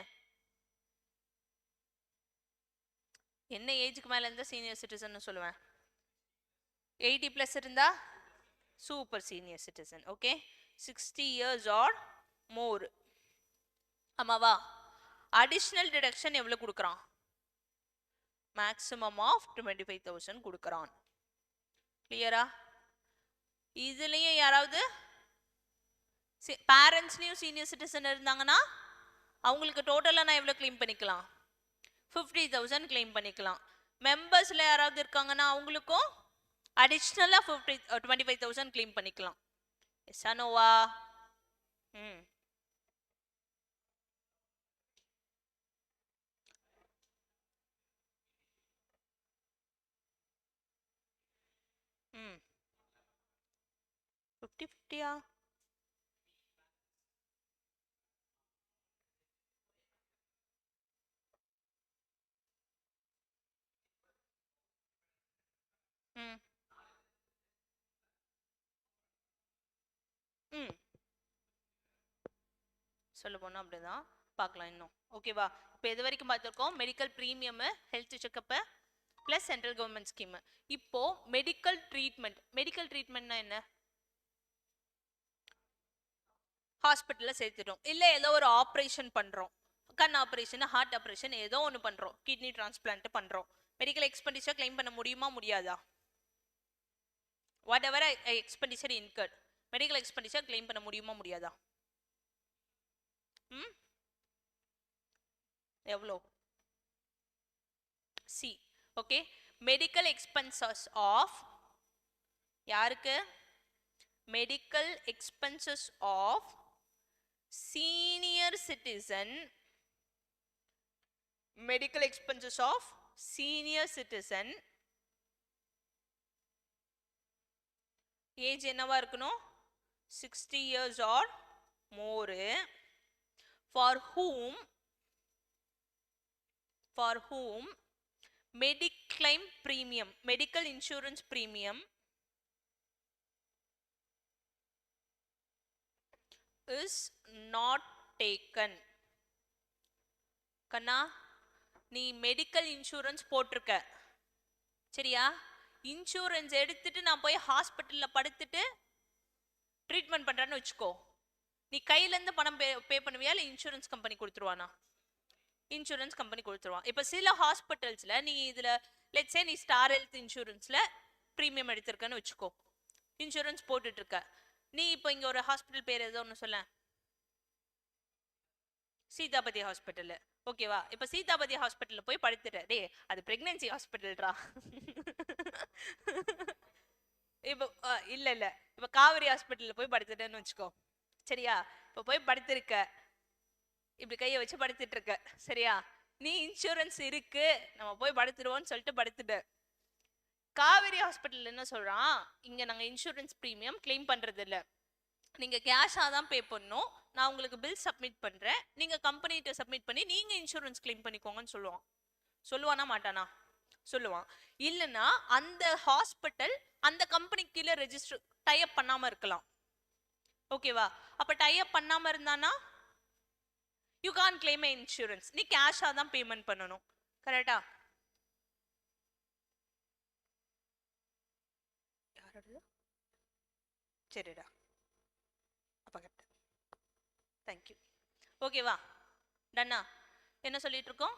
என்ன ஏஜுக்கு மேல இருந்தா சீனியர் சிட்டிசன் சொல்லுவேன்? 80+ இருந்தா super senior citizen. Okay, 60 years or more. ஆமாவா? அடிஷனல் டிடக்ஷன் எவ்வளவு கொடுக்குறான்? மேக்ஸிமம் ஆஃப் 25,000 கொடுக்குறான். கிளியரா? இதுலயும் யாராவது பேரண்ட்ஸ்லயும் சீனியர் சிட்டிசன் இருந்தாங்கன்னா அவங்களுக்கு டோட்டலா நான் எவ்வளவு கிளைம் பண்ணிக்கலாம்? 50,000 கிளைம் பண்ணிக்கலாம். மெம்பர்ஸ்ல யாராவது இருக்காங்கன்னா அவங்களுக்கும் அடிஷனலா 25,000 கிளைம் பண்ணிக்கலாம். எஸ் ஆ நோவா? ம் ம் 50-50யா? ம் ம் சொல்ல போனா அப்படிதான் பார்க்கலாம் இன்னும். ஓகேவா? இப்போ எது வரைக்கும் பார்த்துருக்கோம்? Medical premium, health checkup plus central government scheme. இப்போ மெடிக்கல் ட்ரீட்மெண்ட்னா என்ன? ஹாஸ்பிட்டல்ல சேர்த்துட்டோம், இல்ல ஏதோ ஒரு ஆப்ரேஷன் பண்றோம், கண் ஆப்ரேஷன், ஹார்ட் ஆப்ரேஷன், ஏதோ ஒன்று பண்றோம், கிட்னி டிரான்ஸ்பிளான்ட் பண்றோம். மெடிக்கல் எக்ஸ்பெண்டிச்சர் கிளைம் பண்ண முடியுமா முடியாதா? Whatever expenditure incurred, medical expenditure claim பண்ண முடியுமா முடியாதா? ம் எவ்வளோ? சி. ஓகே, மெடிக்கல் எக்ஸ்பென்சஸ் ஆஃப் யாருக்கு? Medical expenses of senior citizen. Medical expenses of senior citizen. Age என்னவா இருக்கணும்? 60 years or more. For whom mediclaim premium, medical insurance premium is not taken. கண்ணா, நீ மெடிக்கல் இன்சூரன்ஸ் போட்டிருக்க, சரியா? இன்சூரன்ஸ் எடுத்துட்டு நான் போய் ஹாஸ்பிட்டல்ல படுத்துட்டு ட்ரீட்மெண்ட் பண்றேன்னு வச்சுக்கோ, நீ கையில இருந்து பணம் பே பண்ணுவியா இல்ல இன்சூரன்ஸ் கம்பெனி கொடுத்துருவானா? இன்சூரன்ஸ் கம்பெனி கொடுத்துருவான். இப்ப சில ஹாஸ்பிட்டல்ஸ்ல நீ இதுல லெட்ஸ் சே நீ ஸ்டார் ஹெல்த் இன்சூரன்ஸ்ல பிரீமியம் எடுத்திருக்கன்னு வச்சுக்கோ, இன்சூரன்ஸ் போட்டுட்டு இருக்க. நீ இப்போ இங்க ஒரு ஹாஸ்பிட்டல் பேர் ஏதோ ஒன்று சொல்ல, சீதாபதி ஹாஸ்பிட்டல். ஓகேவா? இப்ப சீதாபதி ஹாஸ்பிட்டல்ல போய் படுத்துட்ட, டே அது பிரெக்னன்சி ஹாஸ்பிட்டல்ரா. இப்ப இல்ல இல்ல, இப்ப காவேரி ஹாஸ்பிட்டல்ல போய் படுத்துட்டேன்னு வச்சுக்கோ, சரியா? இப்ப போய் படுத்திருக்க, இப்படி கையை வச்சு படுத்துட்டு இருக்க, சரியா? நீ இன்சூரன்ஸ் இருக்கு நம்ம போய் படுத்துருவோம்னு சொல்லிட்டு படுத்துட்ட. காவேரி ஹாஸ்பிட்டல் என்ன சொல்றான், இங்க நாங்க இன்சூரன்ஸ் பிரீமியம் கிளைம் பண்றது இல்ல, நீங்க கேஷா தான் பே பண்ணணும், நான் உங்களுக்கு பில் சப்மிட் பண்றேன், நீங்க கம்பெனிட்ட சப்மிட் பண்ணி நீங்க இன்சூரன்ஸ் கிளைம் பண்ணிக்கோங்கன்னு சொல்லுவான். சொல்லுவானா மாட்டானா? சொல்லுவான். இல்லனா அந்த ஹாஸ்பிட்டல் அந்த கம்பெனி கீழே ரெஜிஸ்டர் டை அப் பண்ணாம இருக்கலாம். ஓகேவா? அப்ப டை அப் பண்ணாம இருந்தானா யூ கான் கிளைம் இன்சூரன்ஸ், நீ கேஷா தான் பேமெண்ட் பண்ணணும். கரெக்டா? சரிடா அப்ப கரெக்ட். தேங்க்யூ. ஓகேவா? டன்னா? என்ன சொல்லிட்டு இருக்கோம்?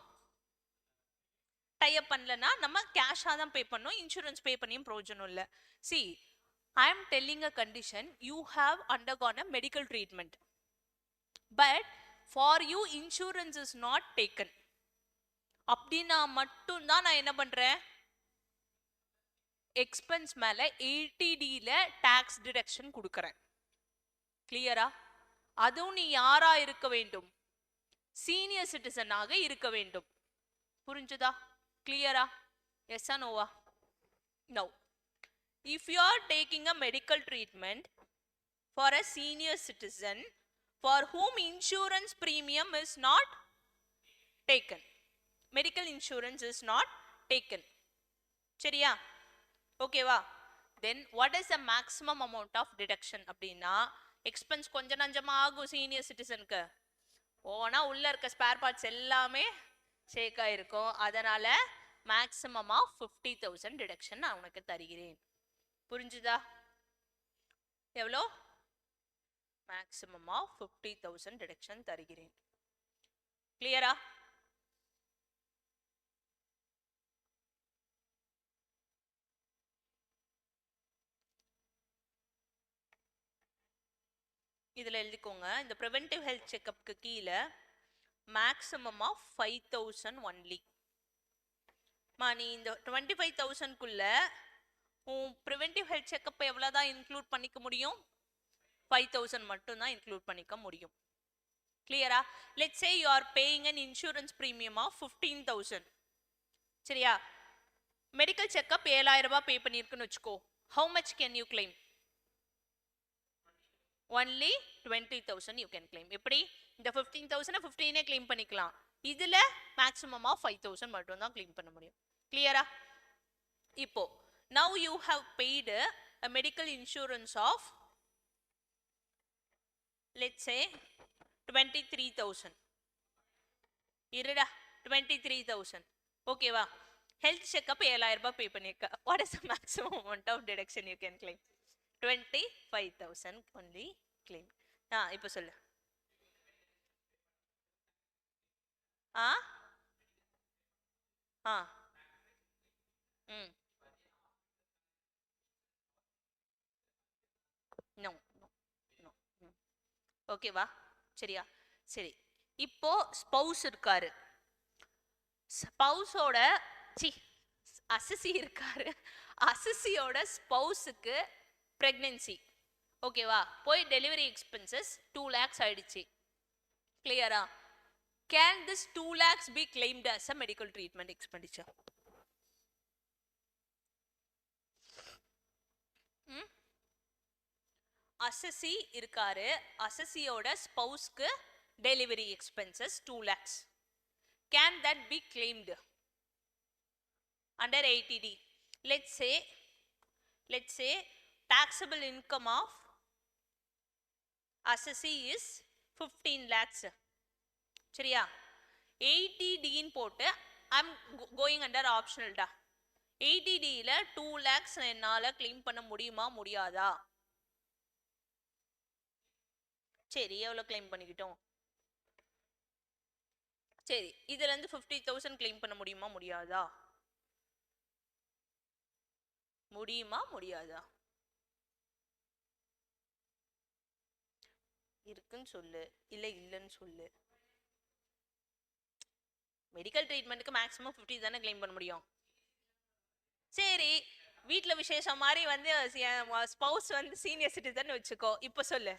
டை அப் பண்ணலனா நம்ம கேஷா தான் பே பண்ணோம், இன்சூரன்ஸ் பே பண்ணியும் பிரயோஜனம் இல்லை. C, I am telling a condition, you have undergone a medical treatment, but for you insurance is not taken. அப்படின்னா மட்டும் தான் நான் என்ன பண்றேன், எக்ஸ்பென்ஸ் மேல 80Dல டாக்ஸ் டிடக்ஷன் கொடுக்கறேன். கிளியரா? அதுவும் நீ யாரா இருக்க வேண்டும்? சீனியர் சிட்டிசனாக இருக்க வேண்டும். புரிஞ்சுதா? கிளியரா? எஸ் ஆ நோவா? No. If you are taking a medical treatment for a senior citizen for whom insurance premium is not taken, medical insurance is not taken, சரியா? ஓகேவா? then what is the maximum amount of deduction அப்படின்னா, expense கொஞ்சம் நஞ்சமா ஆகும் senior சிட்டிசனுக்கு. ஓனா உள்ள இருக்க spare parts எல்லாமே ஷேக் ஆயிருக்கும். அதனால மேக்ஸிமம் ஆஃப் 50,000 டிடக்ஷன் நான் உனக்கு தருகிறேன். புரிஞ்சுதா? எவ்வளோ? மேக்ஸிமம் ஆஃப் 50,000 டிடக்ஷன் தருகிறேன். கிளியரா? இதுல எழுதிக்கோங்க, இந்த ப்ரிவென்டிவ் ஹெல்த் செக்அப்க்கு கீழே மேக்ஸிமம் ஆஃப் 5,000 ஒன்லி. நீ இந்த 25,000க்குள்ள உன் ப்ரிவென்டிவ் ஹெல்த் செக்அப் எவ்வளோதான் இன்க்ளூட் பண்ணிக்க முடியும்? 5,000 மட்டும் தான் இன்க்ளூட் பண்ணிக்க முடியும். கிளியரா? Let's say you are paying an insurance premium of 15,000. சரியா? மெடிக்கல் செக்அப் 7,000 ரூபாய் பே பண்ணியிருக்குன்னு வச்சுக்கோ. how much can you claim? only 20,000 you can claim. எப்படி? இந்த 15,000 15 claim பண்ணிக்கலாம். இதுல maximum of 5,000 மட்டும் தான் claim பண்ண முடியும். கிளியரா? இப்போ now you have paid a medical insurance of, let's say 23,000. இருடா, 23,000. ஓகேவா? ஹெல்த் செக்அப் 7,000 ரூபாய் பே பண்ணிருக்க. what is the maximum amount of deduction you can claim? 25,000 only claim. இப்போ சொல்லு. ஆ ஆ ம் நோ நோ நோ. ஓகேவா? சரியா? சரி, இப்போ ஸ்பௌஸ் இருக்காரு, ஸ்பௌஸோட அசிசி இருக்காரு, அசிசியோட ஸ்பௌஸுக்கு பிரெக்னன்சி. ஓகேவா? போய் டெலிவரி எக்ஸ்பென்சஸ் 2 lakhs ஆயிடுச்சு. கிளியரா? Can this 2 lakhs be claimed as a medical treatment expenditure? Assessee இருக்காரு, அசசியோட ஸ்பௌஸ்க்கு delivery expenses 2 lakhs. Can that be claimed under 80D? Let's say taxable income of assessee is 15 lakhs. சரியா? 80D ன்னு போட்டு I'm going under optional டா. 80D ல 2 lakhs என்னால claim பண்ண முடியுமா முடியாதா? சரி, எவ்வளவு claim பண்ணிக்கிட்டோம்? சரி, இதுல இருந்து 50,000 claim பண்ண முடியுமா முடியாதா? முடியுமா முடியாதா? இருக்குன்னு சொல்லு, இல்ல இல்லன்னு சொல்லு. மெடிக்கல் ட்ரீட்மெண்ட்டுக்கு மேக்ஸிமம் 50 தானே கிளைம் பண்ண முடியும். சரி, வீட்டில் விசேஷம் மாதிரி வந்து ஸ்பௌஸ் வந்து சீனியர் சிட்டிசன் வச்சுக்கோ. இப்போ சொல்லு.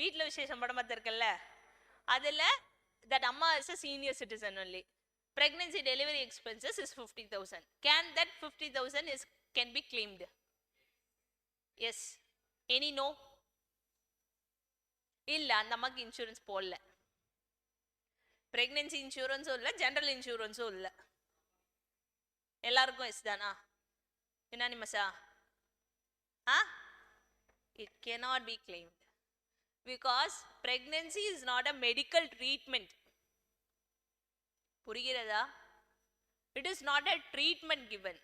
வீட்டில் விசேஷம் படம் பார்த்துருக்கல, அதில் that அம்மா is a senior citizen only. Pregnancy delivery expenses is 50,000. Can that 50,000 can be claimed? Yes. Any no? இல்ல, அந்த அம்மாக்கு இன்சூரன்ஸ் போடல. பிரெக்னன்சி இன்சூரன்ஸும் இல்லை, ஜெனரல் இன்சூரன்ஸும் இல்லை. எல்லாருக்கும் எஸ் தானா? யுனானிமஸா? It cannot be claimed because pregnancy is not a medical treatment. புரிகிறதா? It is not a treatment given.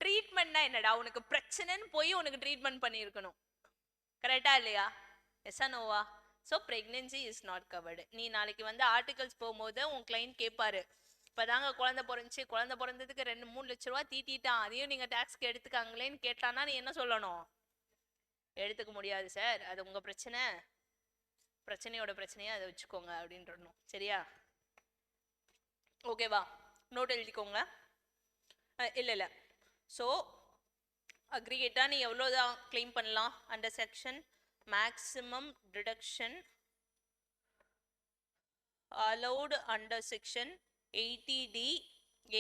ட்ரீட்மெண்ட்னா என்னடா, உனக்கு பிரச்சனைன்னு போய் உனக்கு ட்ரீட்மெண்ட் பண்ணியிருக்கணும். கரெக்டா இல்லையா? எஸ் ஆர் நோவா? So pregnancy is not covered. நீ நாளைக்கு வந்து ஆர்டிகல்ஸ் போகும்போது உன் கிளைண்ட் கேட்பாரு, இப்போதாங்க குழந்தை பிறந்துச்சு, குழந்தை பிறந்ததுக்கு 2-3 லட்ச ரூபா தீட்டிட்டான், அதையும் நீங்கள் டேக்ஸ்க்கு எடுத்துக்காங்களேன்னு கேட்டானா நீ என்ன சொல்லணும்? எடுத்துக்க முடியாது சார், அது உங்கள் பிரச்சனை, பிரச்சனையோட பிரச்சனையா அதை வச்சுக்கோங்க அப்படின்றணும். சரியா? ஓகேவா? நோட் எழுதிக்கோங்க. இல்லை இல்லை. ஸோ அக்ரிகேட்டாக நீ எவ்வளோதான் கிளைம் பண்ணலாம் under section? Maximum deduction allowed under section 80D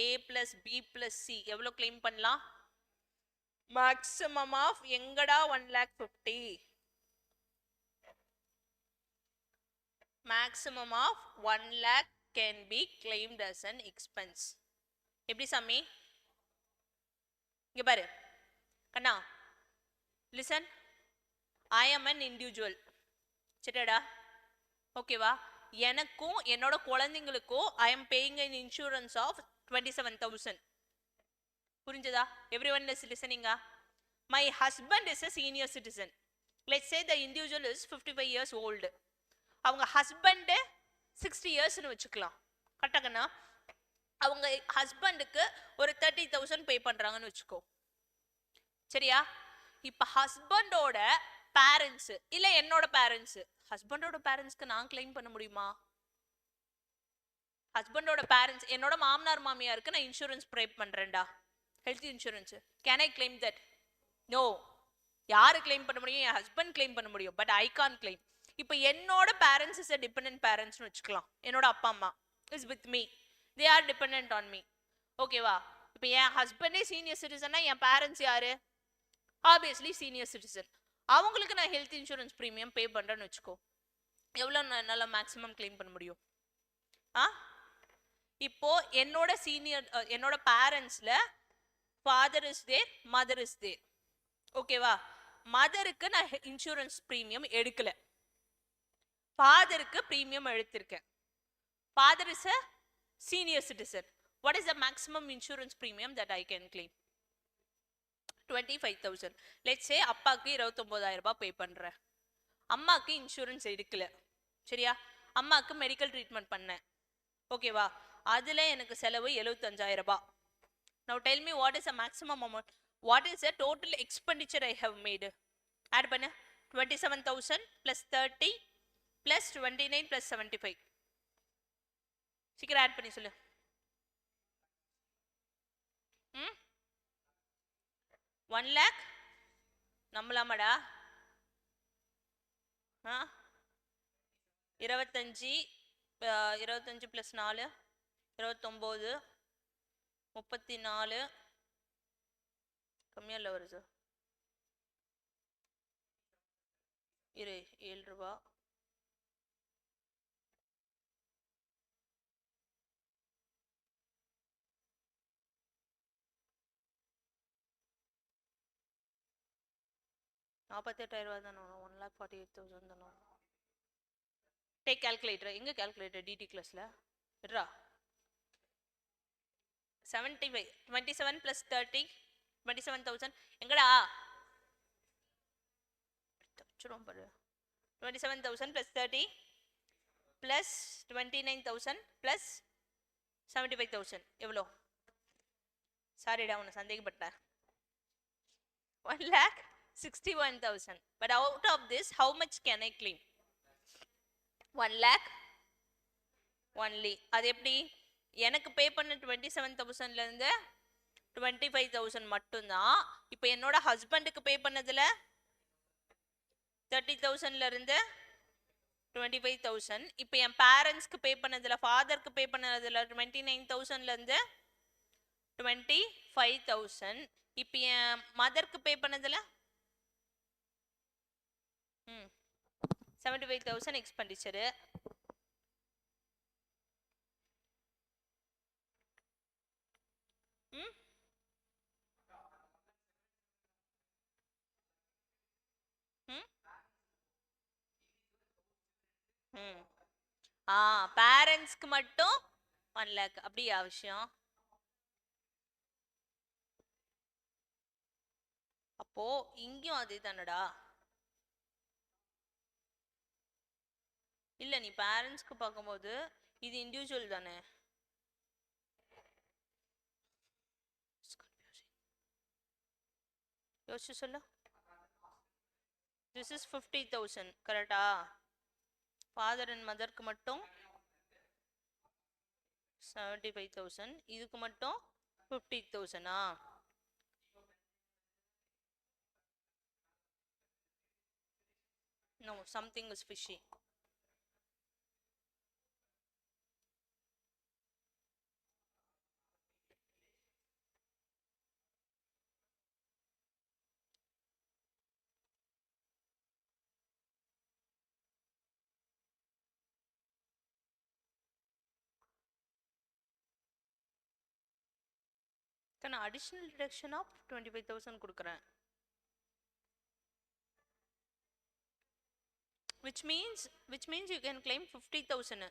A plus B plus C எவ்வளோ கிளைம் பண்ணலாம்? மேக்ஸிமம் ஆஃப் எங்கடா 1,50,000, maximum of 1 lakh can be claimed as an expense. எப்படி சாமி? இங்க பாரு கண்ணா, listen, I am an individual. சரிடா? ஓகேவா? எனக்கும் என்னோட குழந்தைங்களுக்கும் I am paying an insurance of 27,000. புரிஞ்சதா? everyone is listening. My husband is a senior citizen. Let's say the individual is 55 years old. அவங்க ஹஸ்பண்ட் 60 இயர்ஸ்னு வச்சுக்கலாம். கரெக்டாகண்ணா? அவங்க ஹஸ்பண்டுக்கு ஒரு 30,000 பே பண்றாங்கன்னு வச்சுக்கோ. சரியா? இப்ப ஹஸ்பண்டோட பேரண்ட்ஸ் இல்ல என்னோட பேரண்ட்ஸ், ஹஸ்பண்டோட பேரண்ட்ஸ்க்கு நான் கிளைம் பண்ண முடியுமா? ஹஸ்பண்டோட பேரண்ட்ஸ், என்னோட மாமனார் மாமியாருக்கு நான் இன்சூரன்ஸ் ப்ரே பண்றேன்டா, health insurance. Can I claim that? No. யாரு கிளைம் பண்ண முடியும்? என் ஹஸ்பண்ட் கிளைம் பண்ண முடியும், பட் ஐ கான் கிளைம். இப்போ என்னோட parents is a dependent parents னு வச்சுக்கலாம். என்னோட அப்பா அம்மா is with me, they are dependent on me. ஓகேவா? இப்போ என் ஹஸ்பண்டே சீனியர் சிட்டிசன்னா என் பேரண்ட்ஸ் யாரு? Obviously senior citizen. அவங்களுக்கு நான் ஹெல்த் இன்சூரன்ஸ் ப்ரீமியம் பே பண்றேன்னு வச்சுக்கோ. எவ்வளோ நல்லா மேக்ஸிமம் கிளைம் பண்ண முடியும்? இப்போ என்னோட சீனியர், என்னோட பேரண்ட்ஸ்ல father is there, mother is there. ஓகேவா? மதருக்கு நான் இன்சூரன்ஸ் ப்ரீமியம் எடுக்கல, ஃபாதருக்கு ப்ரீமியம் எடுத்திருக்கேன். Father is a senior citizen. What is the maximum insurance premium that I can claim? 25,000. let's say அப்பாக்கு 29,000 ரூபாய் பே பண்றேன். அம்மாக்கு இன்சூரன்ஸ் எடுக்கல. சரியா? அம்மாக்கு மெடிக்கல் ட்ரீட்மெண்ட் பண்ணேன். ஓகேவா? அதுல எனக்கு செலவு 75,000 ரூபாய். now tell me what is the maximum amount, what is the total expenditure I have made? add பண்ணு. 27,000 plus 30 plus 29 plus 75. சீக்கிரம் ஆட் பண்ணி சொல்லு. 1 lakh நம்பலாமாடா? 25 plus 4 29 34 கம்மியா இல்லை வருது. 7 ரூபா. ₹48,000 தானே வரும். 1,48,000 தானே வரும். Take calculator. எங்க கால்குலேட்டர்? டிடி கிளாஸ்ல விட்றா. 75 27 plus 30 27,000 எங்கடா? 27,000 plus 30 plus 29,000 plus 75,000 எவ்வளோ? சாரிடா உன்னை சந்தேகப்பட்டேன். 1,61,000. but out of this how much can I claim? 1 lakh only. அது எப்படி? எனக்கு பே பண்ண 27,000ல இருந்து 25,000 மட்டும்தான். இப்போ என்னோட ஹஸ்பண்டுக்கு பே பண்ணதுல 30,000ல இருந்து 25,000. இப்போ என் பேரண்ட்ஸ்க்கு பே பண்ணதுல, ஃபாதருக்கு பே பண்ணதுல 29,000ல இருந்து 25,000. இப்போ என் மதருக்கு பே பண்ணதுல 75,000 எக்ஸ்பெண்டிச்சரு. பேரண்ட்ஸ்க்கு மட்டும் 1 lakh. அப்படியா விஷயம்? ஓ இங்கேயும் அதே தானடா. இல்லை நீ பேரண்ட்ஸ்க்கு பார்க்கும்போது இது இண்டிவிஜுவல் தானே. யோசிச்சு சொல்லு. திஸ் இஸ் 50,000 கரெக்டா. ஃபாதர் அண்ட் மதருக்கு மட்டும் 75,000, இதுக்கு மட்டும் 50,000. No, something is fishy. Can additional deduction of 25,000 கொடுக்குறேன். which means you can claim 50,000.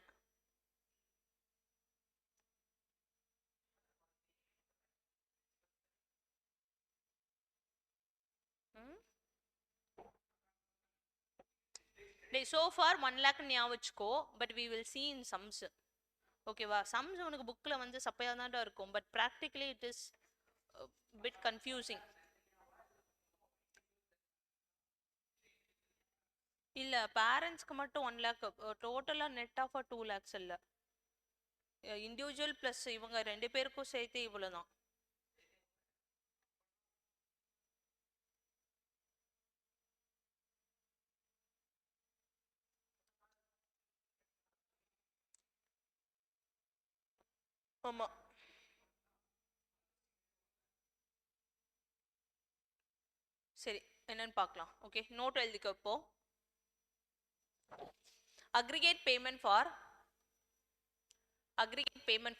So far 1 lakh ஞாபகம் வச்சுக்கோ, but we will see in sums. ஓகேவா. சம்ஸ் உனக்கு புக்கில் வந்து சப்பையாக தான் இருக்கும், but practically it is bit confusing. இல்லை பேரண்ட்ஸ்க்கு மட்டும் 1 lakh, டோட்டலாக நெட் ஆஃப் 2 lakhs இல்லை. இண்டிவிஜுவல் ப்ளஸ் இவங்க 2 பேருக்கும் சேர்த்து இவ்வளோ தான். ஆமாம். சரி என்னன்னு பார்க்கலாம். ஓகே நோட் எழுதிக்க. இப்போ aggregate payment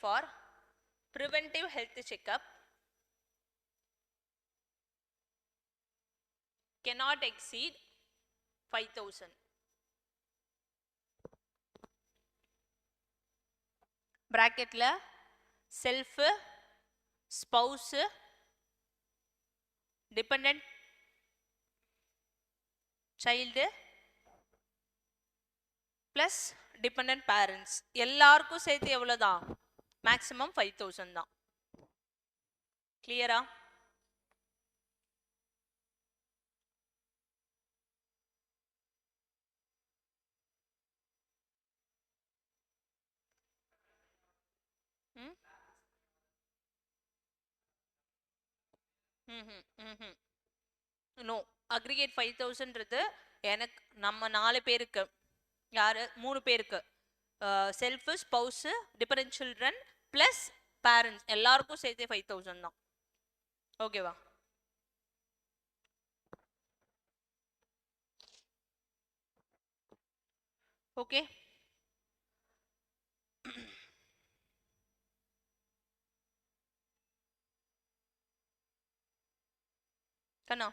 for preventive health checkup cannot exceed 5,000. bracketல self, spouse, dependent child plus dependent parents எல்லாருக்கும் சேர்த்து எவ்வளவுதான்? மேக்ஸிமம் 5,000 தான். கிளியரா? நோ அக்ரிகேட் 5,000ன்றது எனக்கு நம்ம 4 பேருக்கு, யாரு 3 பேருக்கு, self, spouse, dependent children plus parents எல்லாருக்கும் சேர்த்து 5,000 தான். ஓகேவா? ஓகே கண்ணா,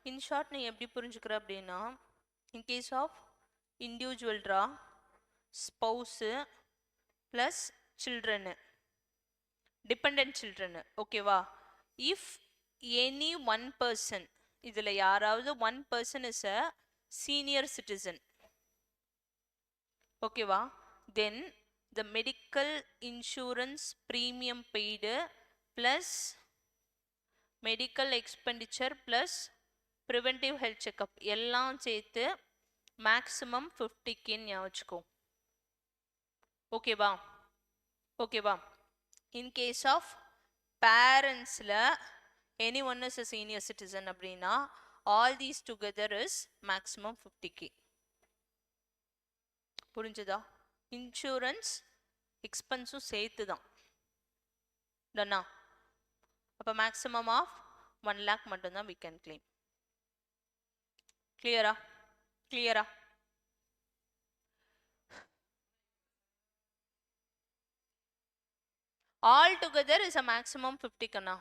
இன் ஷார்ட் நீ எப்படி புரிஞ்சுக்கிற அப்படின்னா, இன் கேஸ் ஆஃப் இண்டிவிஜுவல் ட்ரா, spouse plus children, dependent children. ஓகேவா? இஃப் எனி ஒன் பர்சன், இதில் யாராவது 1 person is a senior citizen, ஓகேவா, then the medical insurance premium paid plus medical expenditure plus preventive health checkup எல்லாம் சேர்த்து maximum 50K ஞாபகம். ஓகேவா? ஓகேவா? இன் கேஸ் ஆஃப் பேரண்ட்ஸில் any one is a senior citizen அப்படின்னா all these together is maximum 50K. புரிஞ்சுதா? Insurance எக்ஸ்பென்ஸும் சேர்த்து தான். டன்னா? அப்போ மேக்ஸிமம் ஆஃப் 1 lakh மட்டும்தான் we can claim. கிளியரா? கிளியரா? All together is a maximum 50 கண்ணா.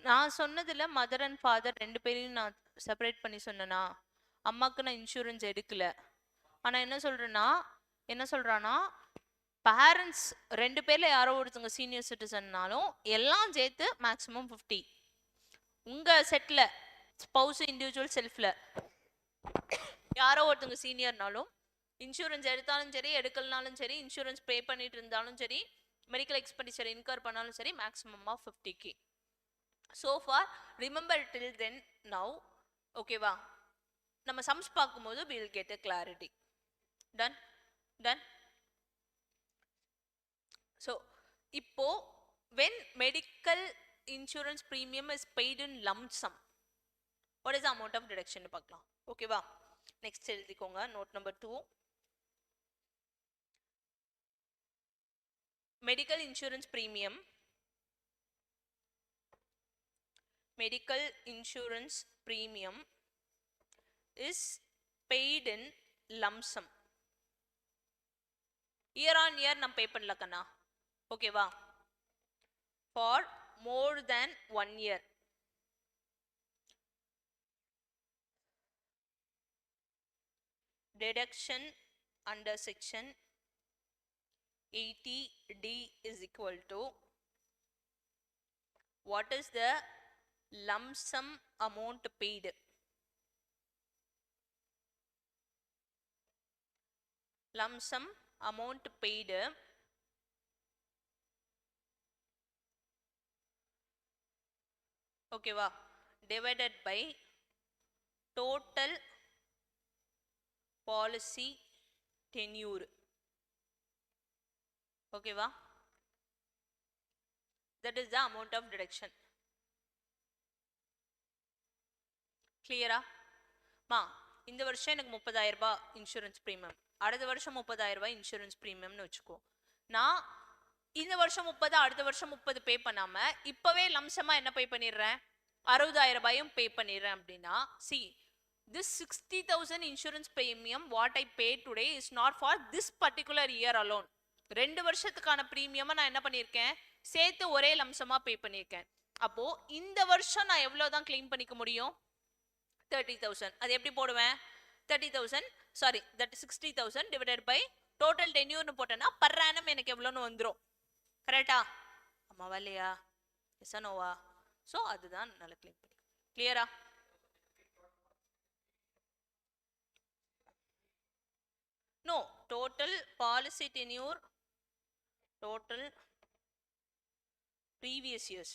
நான் சொன்னதுல மதர் அண்ட் ஃபாதர் 2 பேரையும் நான் செப்பரேட் பண்ணி சொன்னேனா? அம்மாக்கு நான் இன்சூரன்ஸ் எடுக்கல. ஆனா என்ன சொல்றானா பேரண்ட்ஸ் 2 பேர்ல யாரோ ஒருத்தவங்க சீனியர் சிட்டிசன்னாலும் எல்லாம் சேர்த்து மேக்ஸிமம் 50. உங்க செட்ல ஸ்பௌஸ் இண்டிவிஜுவல் செல்ஃப்ல யாரோ ஒருத்தவங்க சீனியர்னாலும் இன்சூரன்ஸ் எடுத்தாலும் சரி எடுக்கலனாலும் சரி இன்சூரன்ஸ் பே பண்ணிட்டு இருந்தாலும் சரி மெடிக்கல் எக்ஸ்பெண்டிச்சர் இன்கர் பண்ணாலும் சரி maximum of 50K. so far remember till then now ஓகேவா? நம்ம சம்ஸ் பார்க்கும்போது we will get a clarity. done done. so இப்போ when medical insurance premium is paid in lump sum, what is the amount of deduction னு பார்க்கலாம். ஓகேவா? Next எழுதிக்கோங்க note number 2. medical insurance premium is paid in lump sum. year on year நம்ம பே பண்ணல கண்ணா. ஓகேவா? for more than 1 year. deduction under section 80D is equal to what is the lump sum amount paid. lump sum amount paid ஓகேவா divided by total policy tenure. ஓகேவா? that is the amount of deduction. clear ஆ? மா இந்த வருஷம் எனக்கு 30,000 ரூபாய் insurance premium, அடுத்த வருஷம் 30,000 ரூபாய் இன்சூரன்ஸ் பிரீமியம்னு வச்சுக்கோ. நான் இந்த வருஷம் 30 அடுத்த வருஷம் 30 பே பண்ணாம இப்பவே லம்சமா என்ன பே பண்ணிடுறேன், 60,000 ரூபாயும் பே பண்ணிடுறேன் அப்படின்னா see this 60,000 insurance premium what I pay today is not for this particular year alone. 2 வருஷத்துக்கான பிரீமியமா நான் என்ன பண்ணியிருக்கேன், சேர்த்து ஒரே லம்சமா பே பண்ணியிருக்கேன். அப்போ இந்த வருஷம் நான் எவ்வளவுதான் கிளைம் பண்ணிக்க முடியும், 30,000. அது எப்படி போடுவேன், 30,000 sorry that 60,000 divided by total tenure போட்டேன்னா per annum எனக்கு எவ்வளோன்னு வந்துடும். கரெக்டா? ஆமாவா இல்லையா, எஸ் நோவா? ஸோ அதுதான் நல்ல கிளைம் பண்ணி. கிளியரா? No, total policy tenure, total previous years.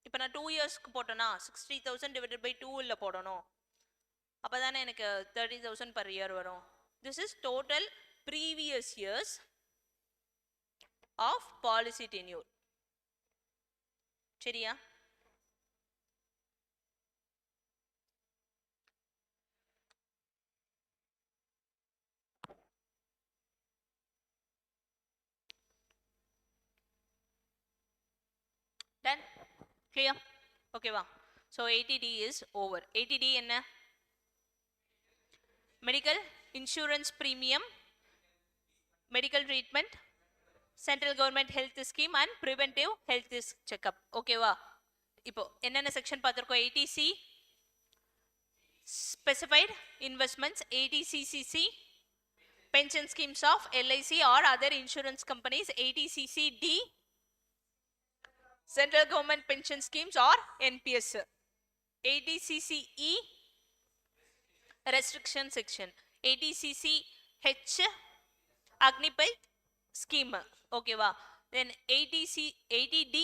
இப்போ நான் 2 இயர்ஸ்க்கு போட்டேன்னா 60,000 divided by 2 இல்லை போடணும், அப்போ தானே எனக்கு 30,000 per year வரும். this is total previous years of policy tenure. சரியா? done clear? ஓகேவா? so 80D is over. 80D என்ன, medical insurance premium, medical treatment, central government health scheme and preventive health checkup. ஓகேவா? இப்போ என்னென்ன செக்ஷன் பார்த்திருக்கோம், 80C specified investments, 80CCC pension schemes of LIC or other insurance companies, 80CCD central government pension schemes or NPS, 80CCE restriction section, 80CCH Agnipay scheme. ஓகேவா? then 80D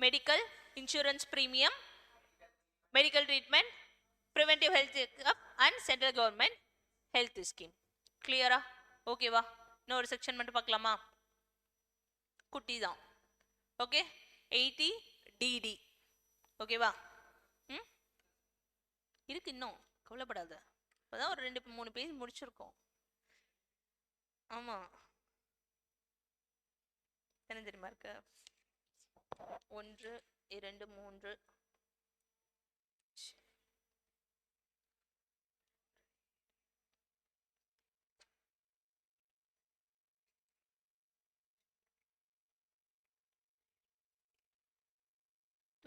medical insurance premium, medical treatment, preventive health checkup and central government health scheme. clear-ஆ? ஓகேவா? இன்னொரு section மட்டும் பார்க்கலாமா, குட்டி தான். Okay, 80DD. ஓகேவா? இருக்கு இன்னும், கவலைப்படாத. இப்போதான் ஒரு 2-3 பேஜ் முடிச்சிருக்கோம். ஆமா, என்ன தெரியுமா இருக்கு, 1 2 3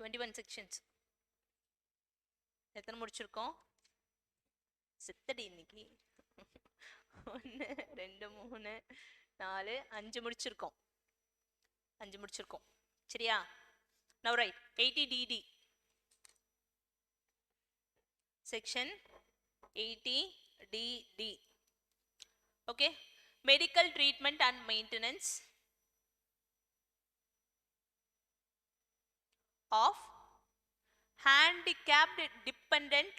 21 செக்ஷன்ஸ். எத்தனை முடிச்சிருக்கோம், செத்தடி இன்னைக்கு. 1 2 3 4 5 முடிச்சிருக்கோம். 5 முடிச்சிருக்கோம். சரியா? Now write 80 DD. Section 80 DD. Okay? Medical treatment and maintenance of handicapped dependent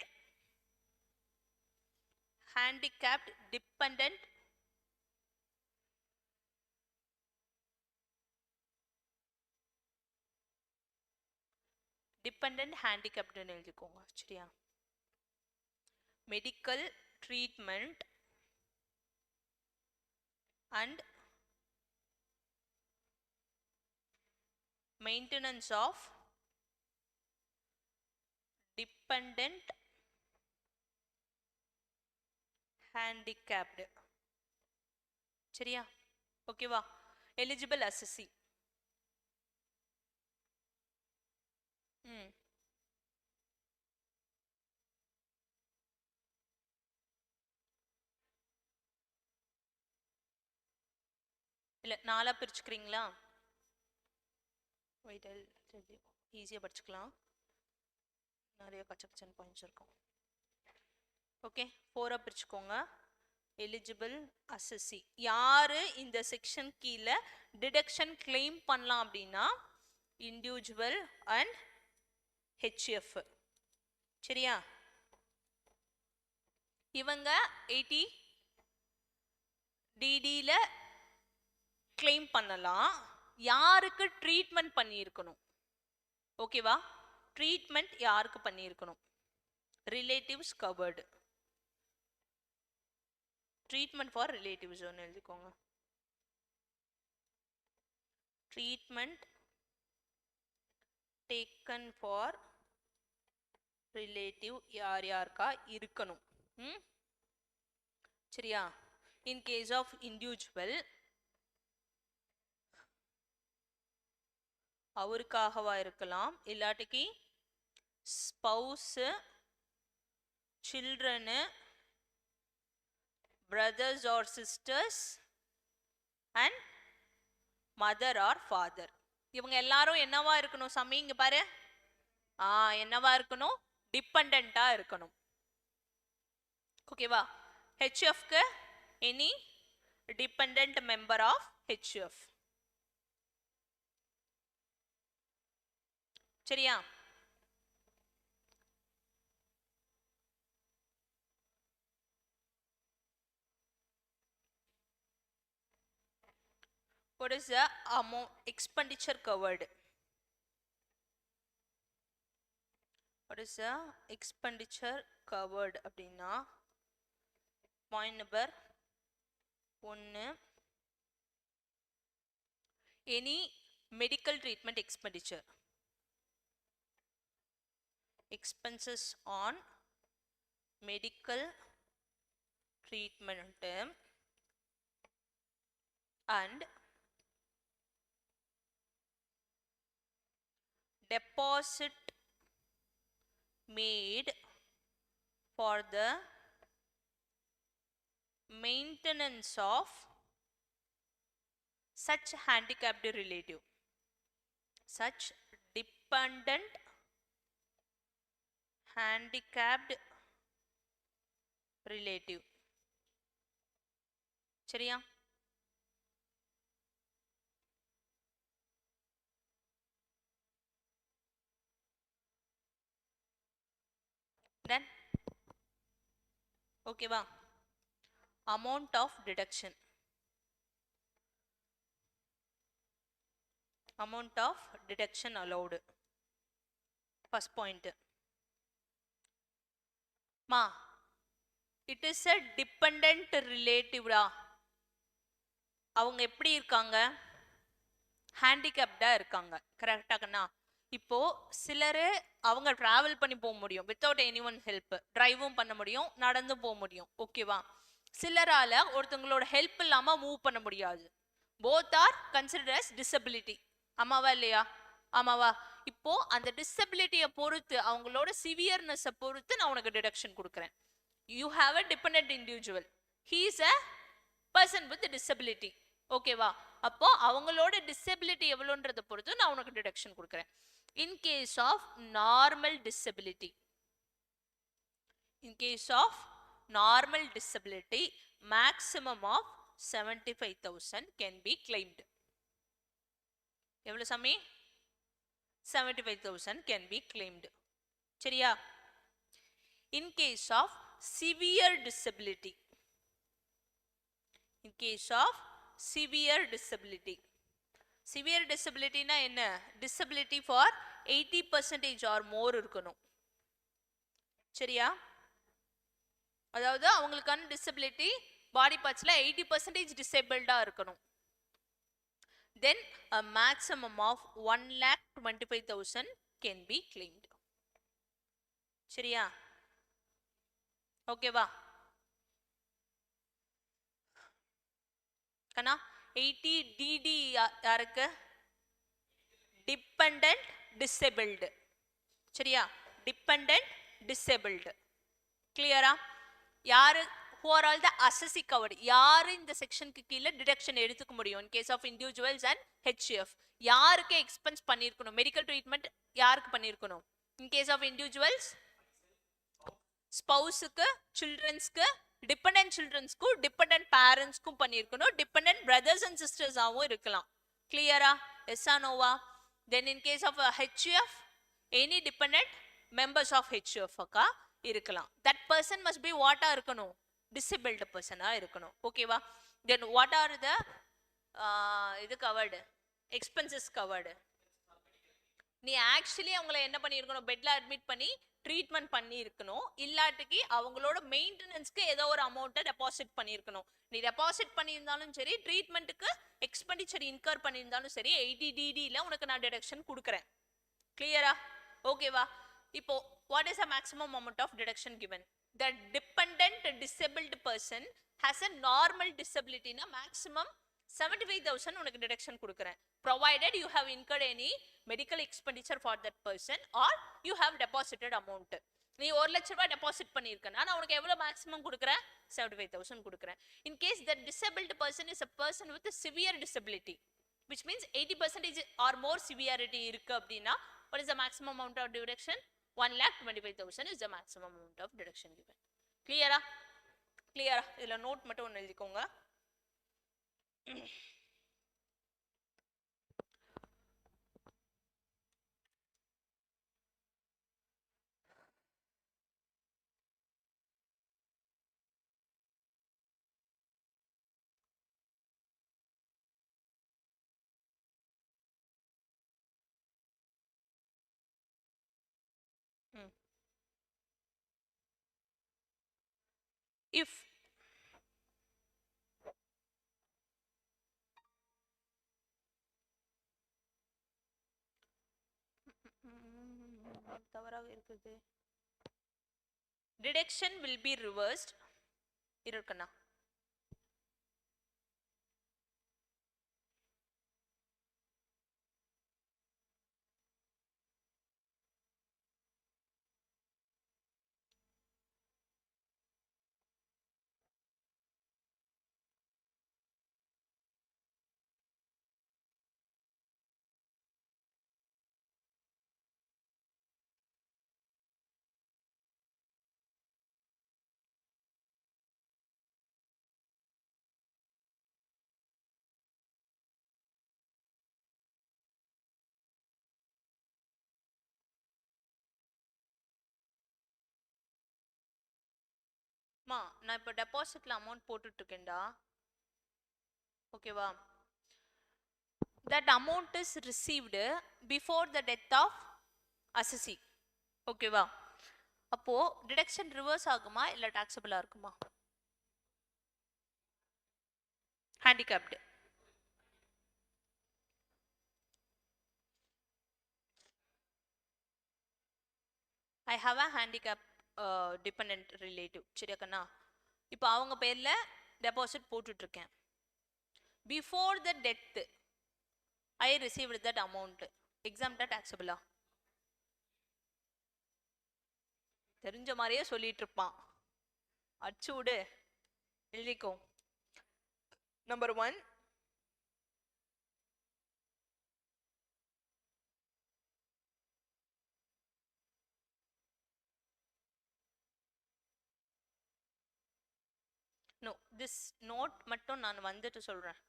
handicapped ன்னு எழுதிக்கோங்க. சரியா? Medical treatment and maintenance of dependent handicapped. சரியா? ஓகேவா? Eligible assessee. இல்லை 4 பிரிச்சுக்கிறீங்களா? ஈஸியாக படிச்சுக்கலாம். நிறைய கச்சன் பாயிண்ட்ஸ் இருக்கும். ஓகே, 4 பிரிச்சுக்கோங்க. எலிஜிபிள் அசஸி யாரு இந்த செக்ஷன் கீழே டிடக்ஷன் கிளைம் பண்ணலாம் அப்படின்னா இண்டிவிஜுவல் அண்ட் ஹெச்எஃப். சரியா? இவங்க 80 டிடியில் கிளைம் பண்ணலாம். யாருக்கு ட்ரீட்மெண்ட் பண்ணியிருக்கணும்? ஓகேவா? ட்ரீட்மெண்ட் யாருக்கு பண்ணியிருக்கணும்? Relatives covered. Treatment for relatives ஒன்று எழுதிக்கோங்க. ட்ரீட்மெண்ட் டேக்கன் ஃபார் ரிலேட்டிவ் யார் யாருக்கா இருக்கணும். சரியா? இன் கேஸ் ஆஃப் இண்டிவிஜுவல் அவருக்காகவா இருக்கலாம், இல்லாட்டிக்கு spouse, children, brothers or sisters and mother or father. இவங்க எல்லாரும் என்னவா இருக்கணும்? சாமி இங்க பாரு. என்னவா இருக்கணும்? டிபெண்டண்டா இருக்கணும். ஓகேவா? ஹெச்எஃப்க்கு any dependent member of HF. சரியா? What is the amount expenditure covered? What is the expenditure covered அப்படின்னா point number 1, any medical treatment expenditure, expenses on medical treatment and deposit made for the maintenance of such handicapped relative, such dependent handicapped relative. சரியா? Then okay வா? Amount of deduction. Amount of deduction allowed. First point. Ma, it is a dependent relative டா. அவங்க எப்படி இருக்காங்க? ஹேண்டிகேப்டா இருக்காங்க. கரெக்டாகண்ணா? இப்போ சிலரு அவங்க travel பண்ணி போக முடியும் வித்தவுட் எனி ஒன் ஹெல்ப், டிரைவும் பண்ண முடியும், நடந்தும் போக முடியும். ஓகேவா? சிலரால ஒருத்தவங்களோட ஹெல்ப் இல்லாம மூவ் பண்ண முடியாது. Both are considered as disability. ஆமாவா இல்லையா? ஆமாவா? இப்போ அந்த டிசபிலிட்டியை பொறுத்து, அவங்களோட சிவியர்னஸை பொறுத்து நான் உனக்கு டிடக்ஷன் கொடுக்குறேன். You have a dependent individual, he is a person with disability. ஓகேவா? அப்போ அவங்களோட டிசபிலிட்டி எவ்வளோன்றதை பொறுத்து நான் உனக்கு டிடக்ஷன் கொடுக்குறேன். In case of normal disability, in case of normal disability, maximum of 75,000 can be claimed. எவ்வளவு சாமி? 75,000 can be claimed. சரியா? In case of severe disability, in case of severe disability, severe disability na என்ன? Disability for 80% or more இருக்கணும். சரியா? அதாவது அவங்களுக்கான disability பாடி பார்ட்ஸ்ல 80% டிசேபிள்டா இருக்கணும். Then a maximum of 1,25,000 can be claimed. சரியா? ஓகேவா? கண்ணா 80 DD யாருக்கு? Dependent disabled. சரியா? Dependent disabled. கிளியரா? யாரு who are all the assessee covered? யாரு இந்த செக்ஷனுக்கு கீழ டிடக்ஷன் எடுத்துக்க முடியும்? in case of individuals and HF யாருக்கு எக்ஸ்பென்ஸ் பண்ணிருக்கணும்? மெடிக்கல் ட்ரீட்மெண்ட் யாருக்கு பண்ணிருக்கணும்? in case of individuals, ஸ்பௌஸ்க்கு, சில்ட்ரன்ஸ்க்கு, டிபெண்டன்ட் சில்ட்ரன்ஸ்க்கு, டிபெண்டன்ட் பேரண்ட்ஸ்க்கும் பண்ணிருக்கணும். டிபெண்டன்ட் பிரதர்ஸ் அண்ட் சிஸ்டர்ஸ் ஆவும் இருக்கலாம். கிளியரா? எஸ் ஆர் நோவா? then in case of HF, any dependent members of HF அக்கா இருக்கலாம். that person must be what ஆ இருக்கணும்? disabled person ஆ இருக்கணும். ஓகேவா? then what are the இது covered? expenses covered? நீ ஆக்சுவலி அவங்கள என்ன பண்ணியிருக்கணும்? பெட்ல அட்மிட் பண்ணி ட்ரீட்மெண்ட் பண்ணி இருக்கணும். இல்லாட்டிக்கு அவங்களோட மெயின்டெனன்ஸ்க்கு ஏதோ ஒரு அமௌண்ட்டை டெபாசிட் பண்ணியிருக்கணும். நீ டெபாசிட் பண்ணியிருந்தாலும் சரி, ட்ரீட்மெண்ட்டுக்கு எக்ஸ்பெண்டிச்சர் இன்கர் பண்ணியிருந்தாலும் சரி, 80 DDல உனக்கு நான் டிடக்ஷன் கொடுக்குறேன். கிளியரா? ஓகேவா? இப்போ what is the maximum amount of deduction given? The dependent disabled person has a normal disability na maximum 75,000 உனக்கு டிடக்ஷன் கொடுக்குறேன். provided you have incurred any medical expenditure for that person or you have deposited amount. நீ 1,00,000 ரூபாய் deposit பண்ணியிருக்கேன்னா நான் உனக்கு எவ்வளவு maximum கொடுக்குறேன்? 75,000 கொடுக்குறேன். in case that disabled person is a person with a severe disability, which means 80% or more severity இருக்கு அப்படின்னா what is the maximum amount of deduction? 1,25,000 is the maximum amount of deduction given. Clear? Clear? இதுல note மட்டும் ஒன்னு எழுதிக்கோங்க. If தவறாக இருக்குது, deduction will be reversed. இருக்கண்ணா நான் இப்போ டெபாசிட்ல அமௌண்ட் போட்டுட்டு இருக்கேன்டா. ஓகேவா? that amount is received before the death of assessee. ஓகேவா? அப்போ டிடக்ஷன் ரிவர்ஸ் ஆகுமா இல்ல டாக்ஸபிளா இருக்குமா? handicapped. I have a handicap dependent relative. சரியா கண்ணா? இப்போ அவங்க பேர்ல டெபாசிட் போட்டுட்டு இருக்கேன். before the death I received that amount. exempt taxable. தெரிஞ்ச மாதிரியே சொல்லிட்டு இருப்பான். அச்சு விடு, எழுதிக்கோ. நம்பர் 1, திஸ் நோட் மட்டும் நான் வந்துட்டு சொல்றேன்.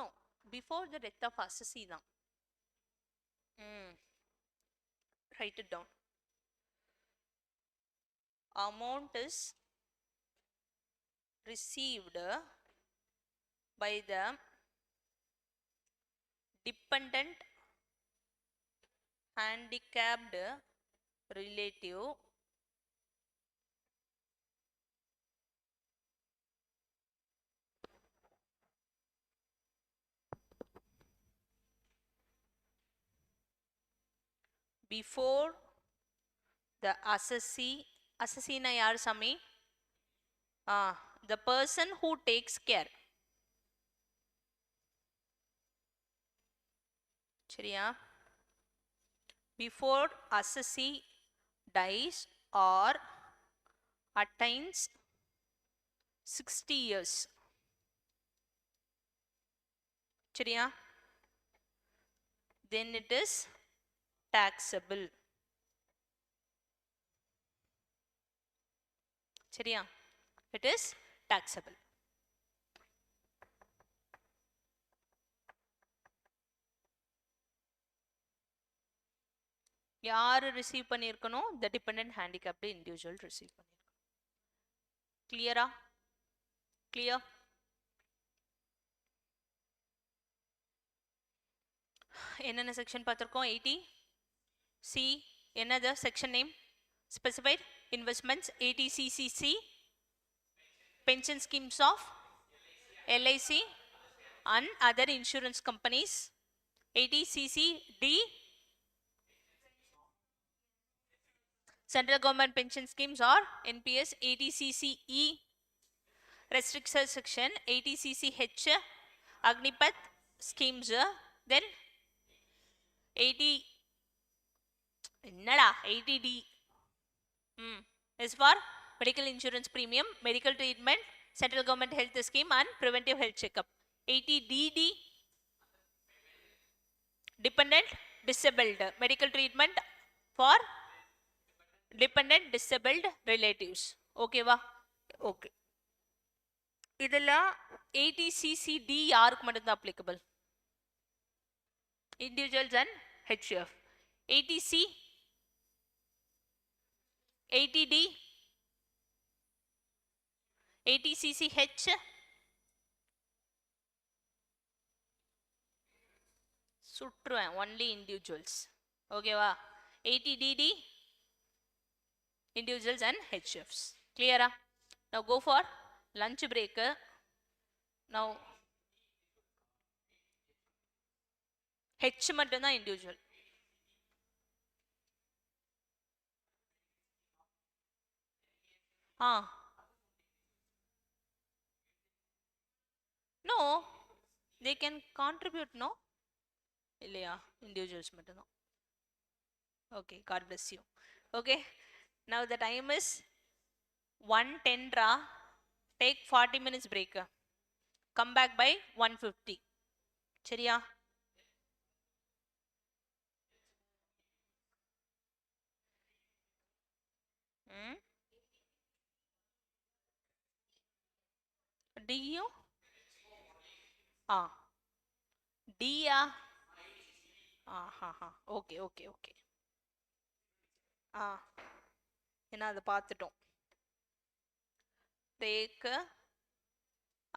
No before the death of assessee தான். Write it down. Amount is received by the dependent handicapped relative before the assessee na yaar sami, the person who takes care. சரியா? Before assessee dies or attains 60 years. சரியா? Then it is taxable. சரியா? It is taxable. யார் receive பண்ணியிருக்கணும்? the dependent handicapped individual receive பண்ணியிருக்கணும். கிளியரா? Clear? என்னென்ன section பார்த்துருக்கோம்? 80 C என்னது section name? Specified investments. 80 CCC pension schemes of LIC and other insurance companies. 80 CCD central government pension schemes or NPS. 80 CCE restricted section. 80 CCH Agnipath schemes. Then 80 என்னடா 80D is for medical insurance premium, medical treatment, central government health scheme and preventive health checkup. 80DD dependent disabled, medical treatment for dependent disabled relatives. Okay va? Okay. idella 80CCD யாருக்கு மட்டும் தான் applicable? Individuals and HF. 80C 80D 80CCH சுற்றுவேன் only individuals. ஓகேவா? 80DD individuals and HFs. clear? Now go for lunch break. Now H மட்டும் தான் individual. No, they can contribute. No, இல்லையா? individuals மட்டும் தான். Okay, God bless you. Okay, now the time is 1:10 ra. Take 40 minutes break. Come back by 1:50. சரியா? DU டியா? Okay okay okay. ஏன்னா அதை பார்த்துட்டோம். Take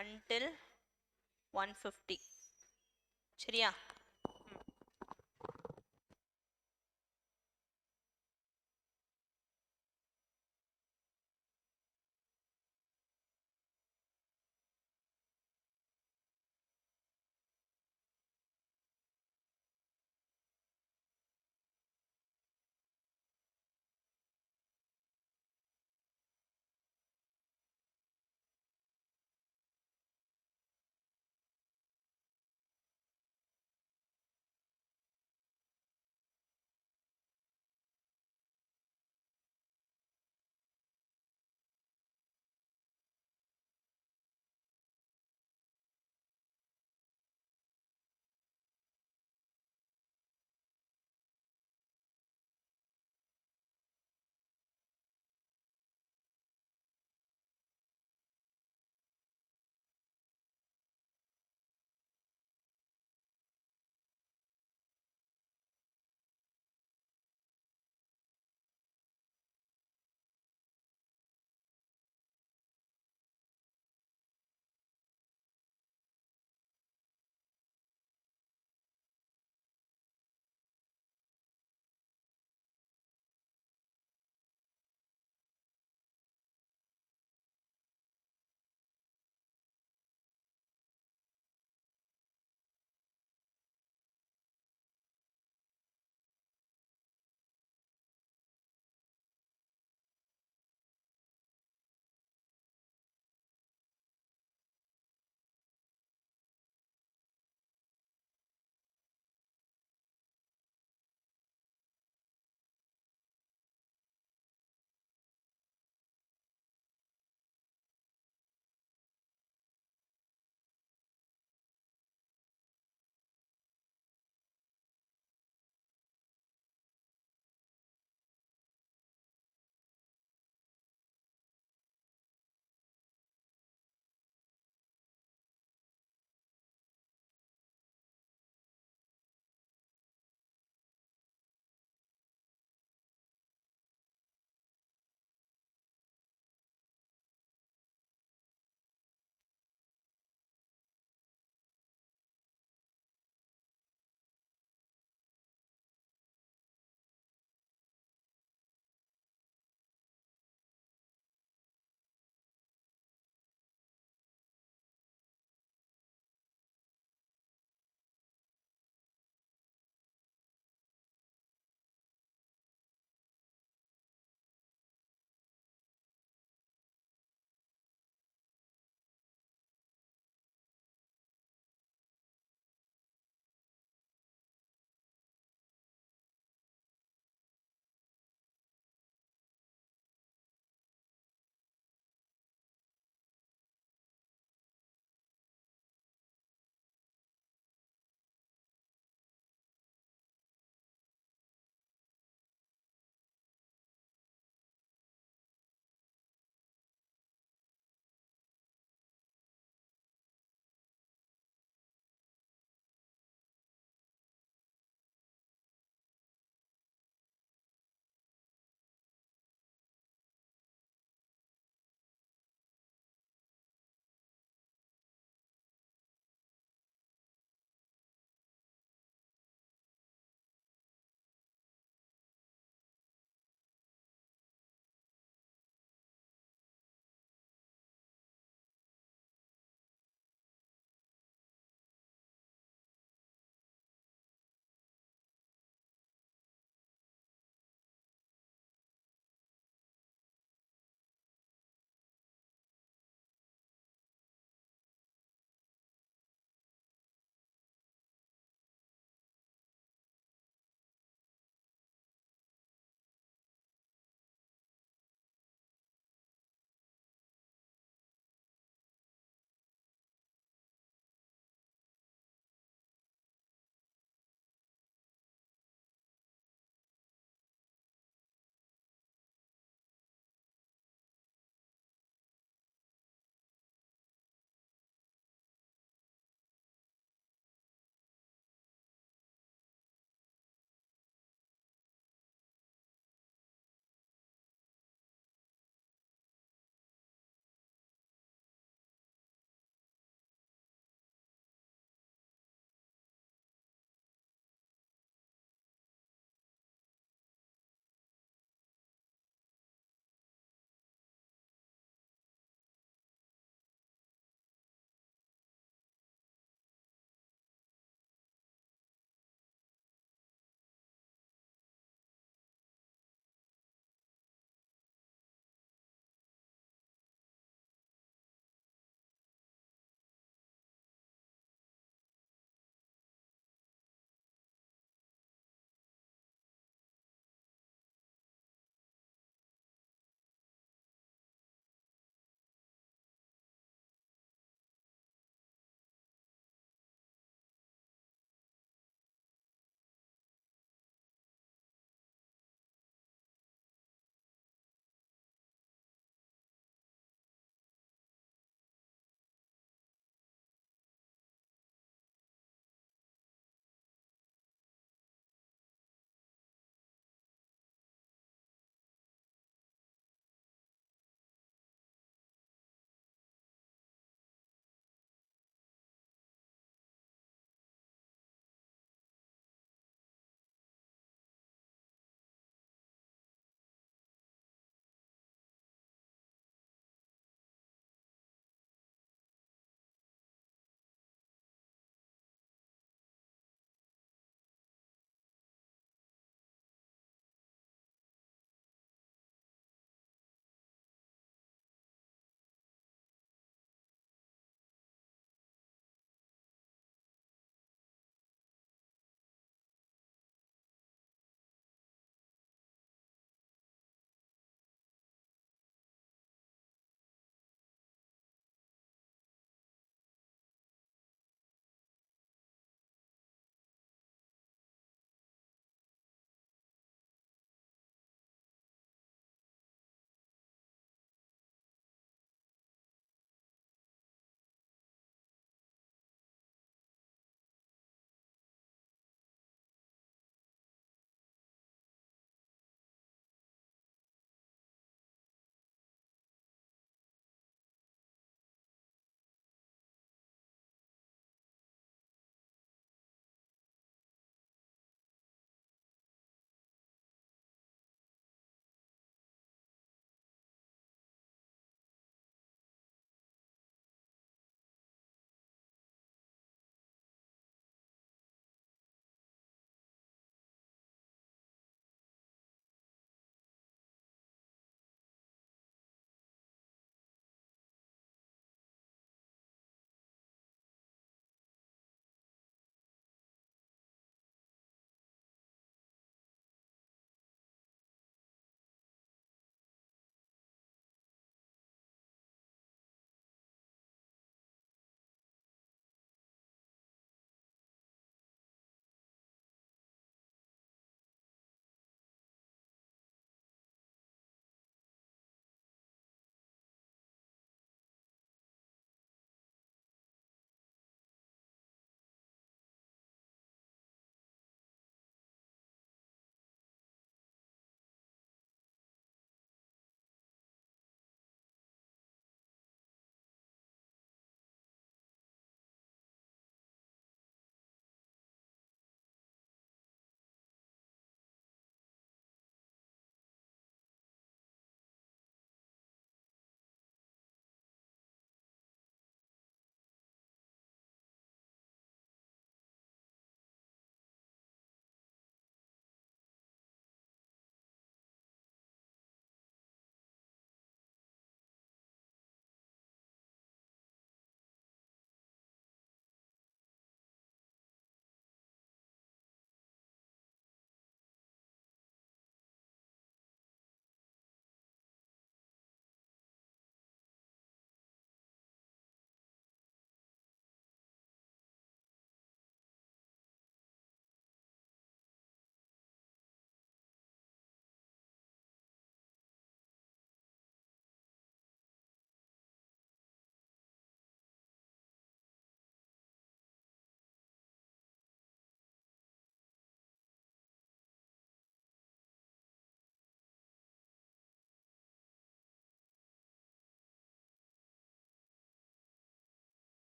until 1:50. சரியா?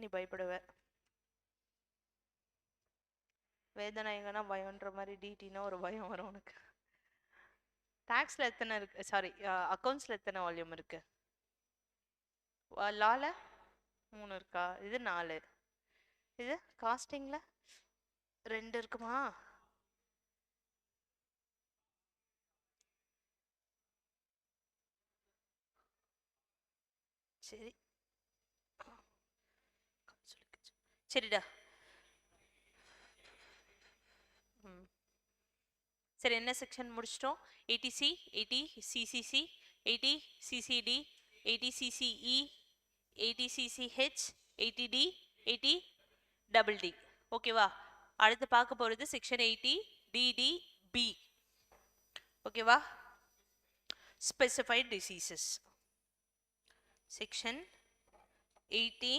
நீ பயப்படுவ. வேதநாயகனா பயம்ன்ற மாதிரி டிடினா ஒரு பயம் வரும் உனக்கு. டாக்ஸ்ல எத்தனை இருக்கு, சாரி அக்கௌண்ட்ஸ்ல எத்தனை வால்யூம் இருக்கு? லால 3 இருக்கா? இது 4. இது காஸ்டிங்ல 2 இருக்குமா? சரி சரிடா. சரி, என்ன செக்ஷன் முடிச்சிட்டோம்? 80C, 80 CCC, 80 CCD, 80 CCE, 80 CCH, 80D, 80 double D. ஓகேவா? அடுத்து பார்க்க போறது செக்ஷன் 80 DDB. ஓகேவா? Specified diseases. Section 80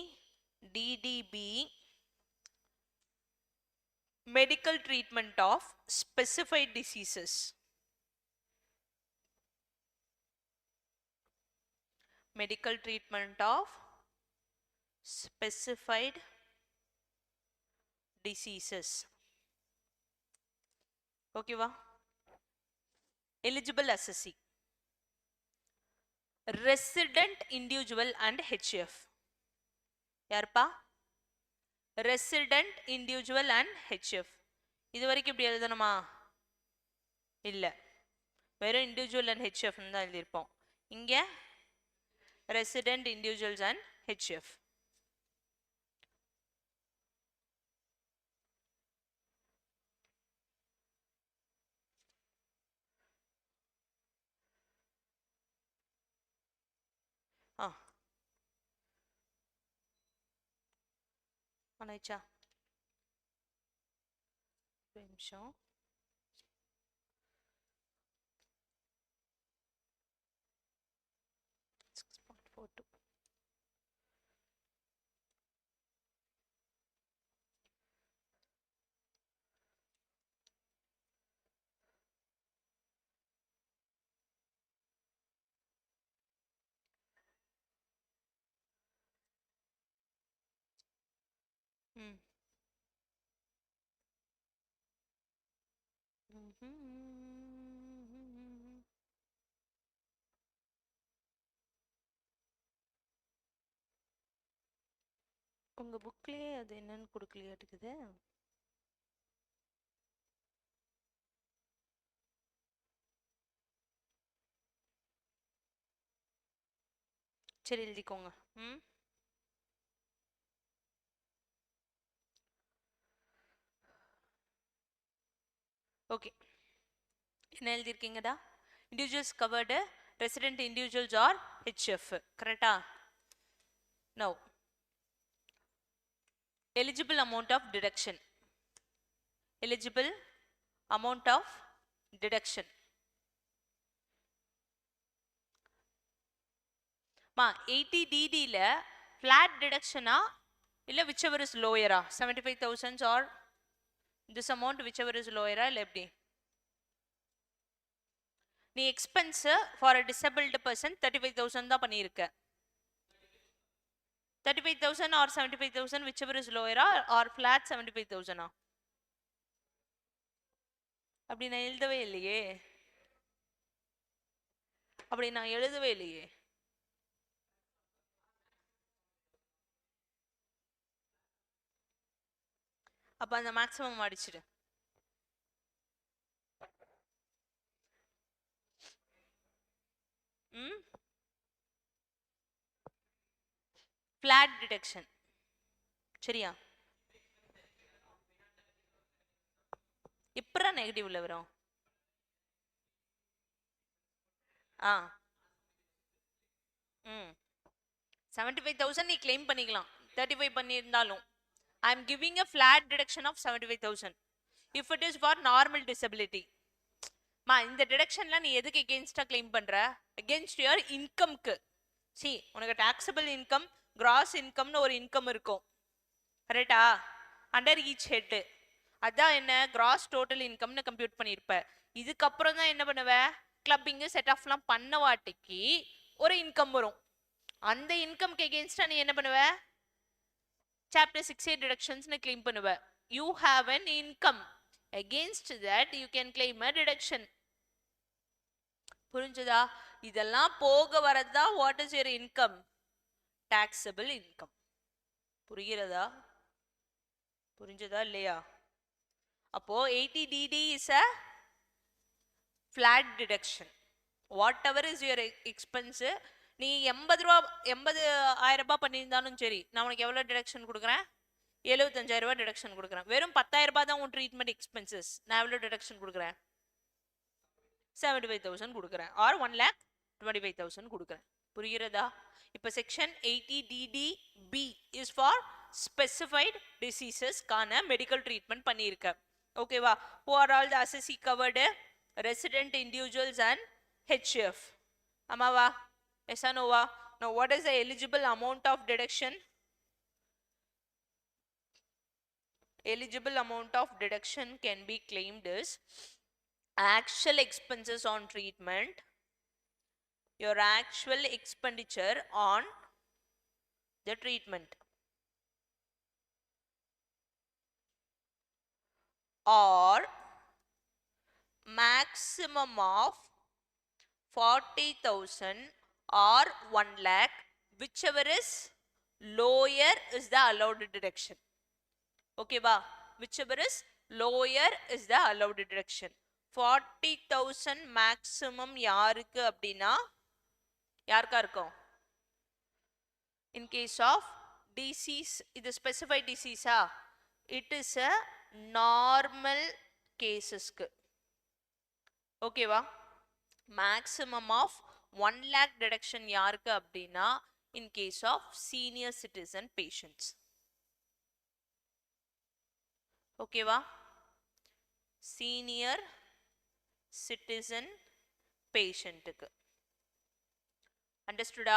DDB, medical treatment of specified diseases. Medical treatment of specified diseases. ஓகேவா? eligible assessee, resident individual and HF. யார்ப்பா? resident individual and HF. இது வரைக்கும் இப்படி எழுதணுமா? இல்ல, வெறும் individual and HF தான் எழுதியிருப்போம். இங்க resident individuals and HF. ஆனாச்சா? ஒரு நிமிஷம். உங்க புக்லயே அது என்னன்னு கொடுக்கலையாட்டுக்குது. சரி, எழுதிக்கோங்க. ஓகே, என்ன எழுதியிருக்கீங்கடா? Individuals covered, resident individuals are HF. கரெக்டா? No. eligible amount of deduction. eligible amount of deduction. மா 80 DD ல flat deduction இல்ல whichever is lower 75,000 or this amount whichever is lower இல்ல எப்படி? நீ expense for a disabled person 35,000 தான் பண்ணியிருக்க. 35,000 or 75,000 whichever is lower or flat 75,000 அப்படி நான் எழுதவே இல்லையே. அப்படி நான் எழுதவே இல்லையே. அப்ப அந்த மேக்ஸிமம் அடிச்சிடு. flat deduction. சரியா? எப்பரா நெகட்டிவ்ல வரும்? 75,000 நீ claim பண்ணிக்கலாம் 35 பண்ணியிருந்தாலும். I am giving a flat deduction of 75,000 if it is for normal disability. மா இந்த டிடக்ஷன்ல நீ எதுக்கு against claim பண்ற? against your income க்கு. see, உனக்கு taxable income, gross income னு ஒரு income இருக்கும். கரெக்ட்டா? under each head. அதான் என்ன gross total income னு கம்ப்யூட் பண்ணிருப்ப. இதுக்கு அப்புறம் தான் என்ன பண்ணுவ? கிளப்பிங் செட் ஆஃப்லாம் பண்ணவாட்டிக்கு ஒரு இன்கம் வரும். அந்த இன்கம்க்கு எகெயின்ஸ்டா நீ என்ன பண்ணுவ? chapter 6A deductions னு claim பண்ணுவ. You have an income. Against that you can claim a deduction. புரிஞ்சதா? இதெல்லாம் போக வரதா what is your income? Taxable income. புரிகிறதா? புரிஞ்சதா இல்லையா? அப்போ 80DD is a flat deduction. Whatever is your expense, நீ 80,000 ரூபாய் பண்ணியிருந்தாலும் சரி, நான் உனக்கு எவ்வளோ டிடக்ஷன் கொடுக்குறேன்? 75,000 ரூபாய் டிடக்ஷன் கொடுக்குறேன். வெறும் 10,000 ரூபாய் தான் உன் ட்ரீட்மெண்ட் எக்ஸ்பென்சஸ். நான் எவ்வளோ டிடக்ஷன் கொடுக்குறேன்? 75,000 கொடுக்குறேன். ஆர் 1,25,000 கொடுக்குறேன். புரிகிறதா? இப்போ section 80DDB is for specified diseases கான மெடிக்கல் ட்ரீட்மெண்ட் பண்ணியிருக்க. ஓகேவா? who are all the assessee covered? Resident individuals and HF. ஆமாவா? yes or no வா? now what is the eligible amount of deduction? Eligible amount of deduction can be claimed is actual expenses on treatment, your actual expenditure on the treatment, or maximum of 40,000 or 1 lakh, whichever is lower is the allowed deduction. Okay ba? Whichever is lower is the allowed deduction. 40,000 maximum யாருக்கு அப்படின்னா யாருக்கா இருக்கும்? In case of disease, இது specified disease ah? It is a normal casesக்கு. ஓகேவா? maximum of 1 lakh deduction யாருக்கு அப்படின்னா in case of senior citizen patients. ஓகேவா? senior citizen patientக்கு. understood?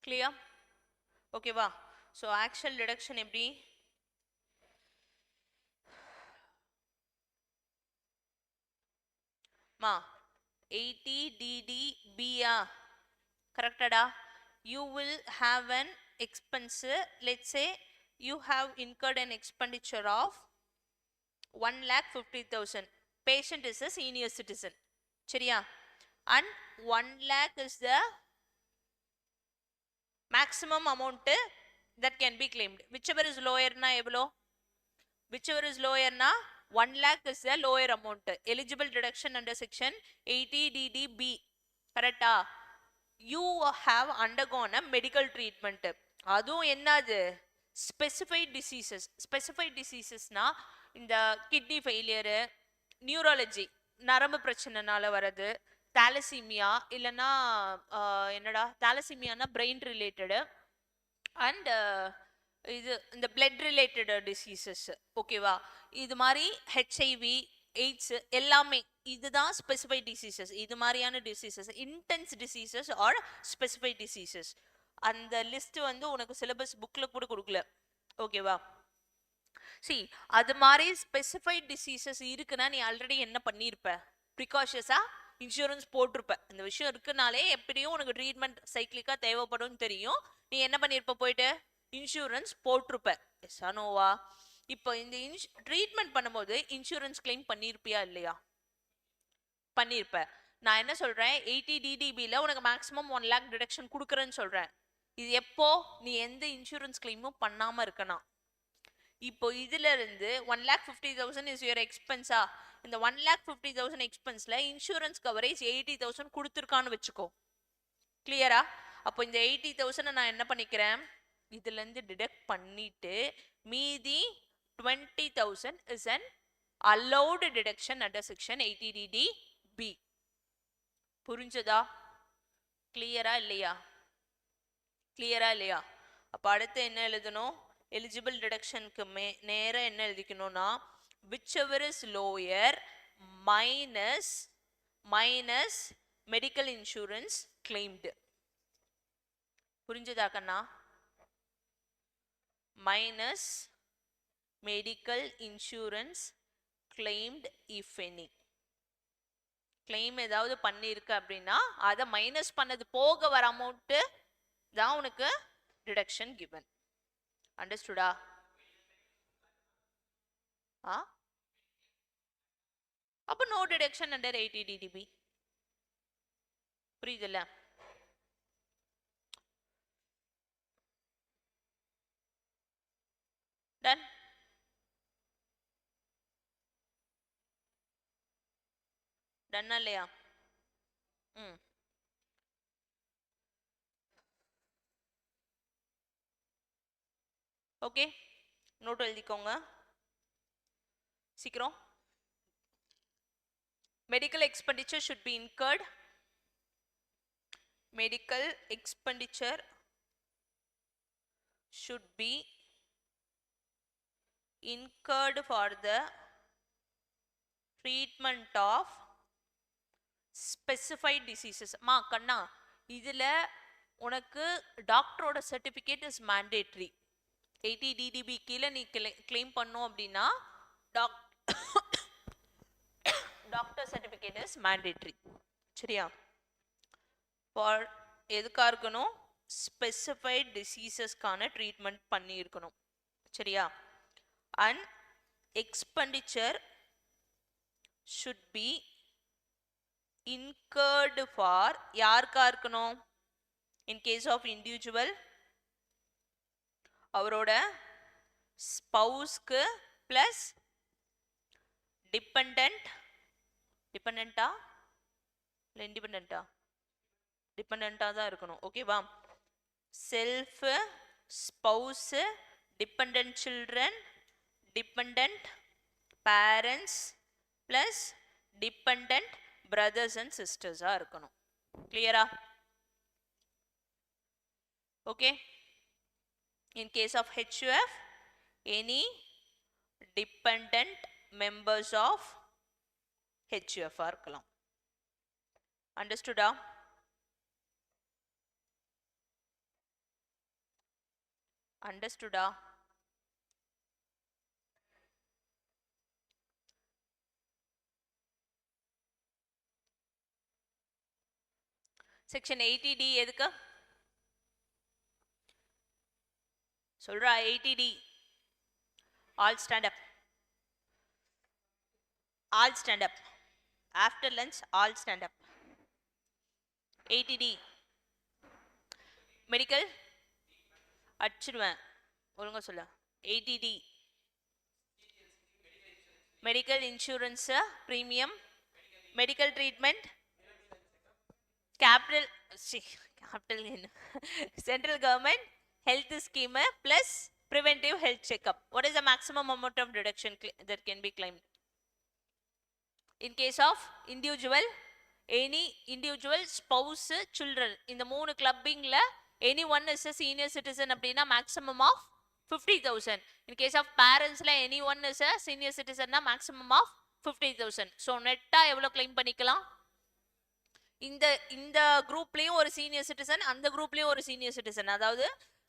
clear? ஓகேவா? so actual deduction எப்படி? மா 80DDB corrected? You will have an expense. Let's say you have incurred an expenditure of 1,50,000. Patient is a senior citizen. சரியா? and 1 lakh is the maximum amount that can be claimed. Whichever is lower na evlo? Whichever is lower na 1 lakh is the lower amount. Eligible deduction under section 80DDB. Correct? You have undergone a medical treatment. அதுவும் என்னது? specified diseases. Specified diseasesனா இந்த kidney failure, neurology நரம்பு பிரச்சனைனால வரது, thalassaemia இல்லைன்னா என்னடா தாலசீமியானா brain related, and இது இந்த blood related diseases. ஓகேவா? இது மாதிரி ஹெச்ஐவி, எய்ட்ஸ் எல்லாமே இதுதான் ஸ்பெசிஃபைட் டிசீசஸ். இது மாதிரியான diseases intense diseases are specified diseases. அந்த லிஸ்ட் வந்து உனக்கு சிலபஸ் புக்கில் கூட கொடுக்கல. ஓகேவா? சி அது மாதிரி ஸ்பெசிஃபைட் டிசீசஸ் இருக்குன்னா நீ ஆல்ரெடி என்ன பண்ணியிருப்ப? ப்ரிகாஷஸா இன்சூரன்ஸ் போட்டிருப்ப. இந்த விஷயம் இருக்குனாலே எப்படியும் உனக்கு ட்ரீட்மெண்ட் சைக்கிளிக்காக தேவைப்படும் தெரியும். நீ என்ன பண்ணியிருப்ப? போயிட்டு இன்சூரன்ஸ் போட்டிருப்ப. எஸ் ஆனோவா? இப்போ இந்த ட்ரீட்மெண்ட் பண்ணும்போது இன்சூரன்ஸ் கிளைம் பண்ணியிருப்பியா இல்லையா? பண்ணியிருப்ப. நான் என்ன சொல்றேன்? 80DDBல உனக்கு மேக்ஸிமம் 1 lakh டிடக்ஷன் கொடுக்குறேன்னு சொல்றேன். இது எப்போ? நீ எந்த இன்சூரன்ஸ் கிளைமும் பண்ணாம இருக்கணும். இப்போ இதுல இருந்து 1,50,000 இஸ் யுவர் எக்ஸ்பென்ஸா? இந்த 1,50,000 எக்ஸ்பென்ஸ்ல இன்சூரன்ஸ் கவரேஜ் 80,000 கொடுத்துருக்கான்னு வச்சுக்கோ. கிளியரா? அப்போ இந்த 80,000 நான் என்ன பண்ணிக்கிறேன்? இதுல இருந்து டிடக்ட் பண்ணிட்டு மீதி 20,000 is an allowed deduction under section 80DDB. புரிஞ்சதா? கிளியரா இல்லையா? கிளியரா இல்லையா? அப்ப அடுத்து என்ன எழுதணும்? எலிஜிபிள் டிடக்ஷனுக்கு நேரா என்ன எழுதிக்கணும்னா whichever is lower minus medical insurance claimed. புரிஞ்சதா கண்ணா? minus medical insurance claimed if any. Claim ஏதாவது பண்ணியிருக்கு அப்படின்னா அதை மைனஸ் பண்ணது போக வர அமௌண்ட்டு தான் உனக்கு டிடக்ஷன் கிவன். அண்டர்ஸ்டுடா? அப்போ நோ டிடக்ஷன் அண்டர் 80 DDB. புரியுதுல்ல? டன். டன்னா இல்லையா? ஓகே, நோட் எழுதிக்கோங்க சீக்கிரம். Medical expenditure should be incurred. Medical expenditure should be incurred for the treatment of specified diseases. மா கண்ணா, இதுல உனக்கு டாக்டரோட சர்டிபிகேட் இஸ் மேண்டேட்ரி. 80 DDB கீழே நீ கிளைம் பண்ணோம் அப்படின்னா டாக்டர் சர்டிபிகேட் இஸ் மேண்டேட்ரி. சரியா? ஃபார் எதுக்கா இருக்கணும்? ஸ்பெசிஃபைட் டிசீசஸ்க்கான ட்ரீட்மெண்ட் பண்ணி இருக்கணும். சரியா? And expenditure should be incurred for யாருக்கா இருக்கணும்? in case of individual அவரோட ஸ்பவுஸ்க்கு பிளஸ் டிபெண்டண்டா இல்லை இண்டிபெண்டா? டிபெண்டா தான் இருக்கணும். ஓகேவா? Self, spouse, dependent children, dependent parents plus dependent brothers and சிஸ்டர்ஸா இருக்கணும். கிளியரா? Okay. In case of HUF, any dependent members of HUF இருக்கலாம். Understood? Understood? Section 80D எதுக்கு? சொல்றா 80D. All stand up. All stand up. After lunch, all stand up. 80D. Medical? அடிச்சிடுவேன். ஒழுங்கா சொல்ல. 80D. Medical insurance premium. Medical treatment. Capital central government health scheme plus preventive health checkup. What is the maximum amount of deduction that can be claimed? In case of individual, any individual, spouse, children, in the மூணு clubbingல anyone is a senior citizen அப்படின்னா maximum of 50,000. In case of parentsல anyone is a senior citizen னா maximum of 50,000. So நெட்டா எவ்வளவு claim பண்ணிக்கலாம்? இந்த குரூப்லயும் ஒரு senior citizen, அந்த குரூப்லயும் ஒரு senior citizen, அதாவது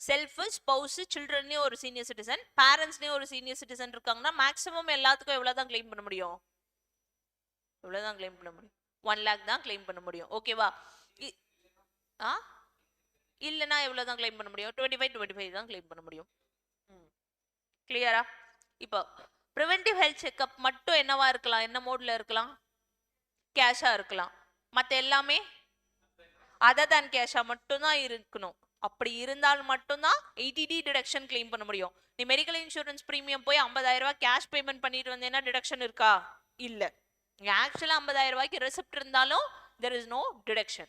செல்ஃப், ஸ்பவுஸ், சில்ட்ரன்லயும் ஒரு சீனியர் சிட்டிசன், பேரண்ட்ஸ்லயும் ஒரு சீனியர் சிட்டிசன் இருக்காங்கன்னா மேக்ஸிமம் எல்லாத்துக்கும் எவ்வளவுதான் கிளைம் பண்ண முடியும்? எவ்வளவுதான் கிளைம் பண்ண முடியும்? 1 lakh தான் கிளைம் பண்ண முடியும். ஓகேவா? இல்லைன்னா எவ்வளவுதான் கிளைம் பண்ண முடியும்? 25 தான் கிளைம் பண்ண முடியும். கிளியரா? இப்போ ப்ரிவென்டிவ் ஹெல்த் செக்அப் மட்டும் என்னவா இருக்கலாம்? என்ன மோட்ல இருக்கலாம்? கேஷா இருக்கலாம். மற்ற எல்லாமே அதர் தேன் கேஷா மட்டும்தான் இருக்கணும். அப்படி இருந்தால் மட்டும்தான் 80D டிடக்ஷன் கிளைம் பண்ண முடியும். நீ மெடிக்கல் இன்சூரன்ஸ் பிரீமியம் போய் 50,000 ரூபாய் கேஷ் பேமெண்ட் பண்ணிட்டு வந்தேன்னா டிடக்ஷன் இருக்கா? இல்ல. ஆக்சுவலா 50,000 ரூபாய்க்கு ரெசிப்ட் இருந்தாலும் there is no deduction.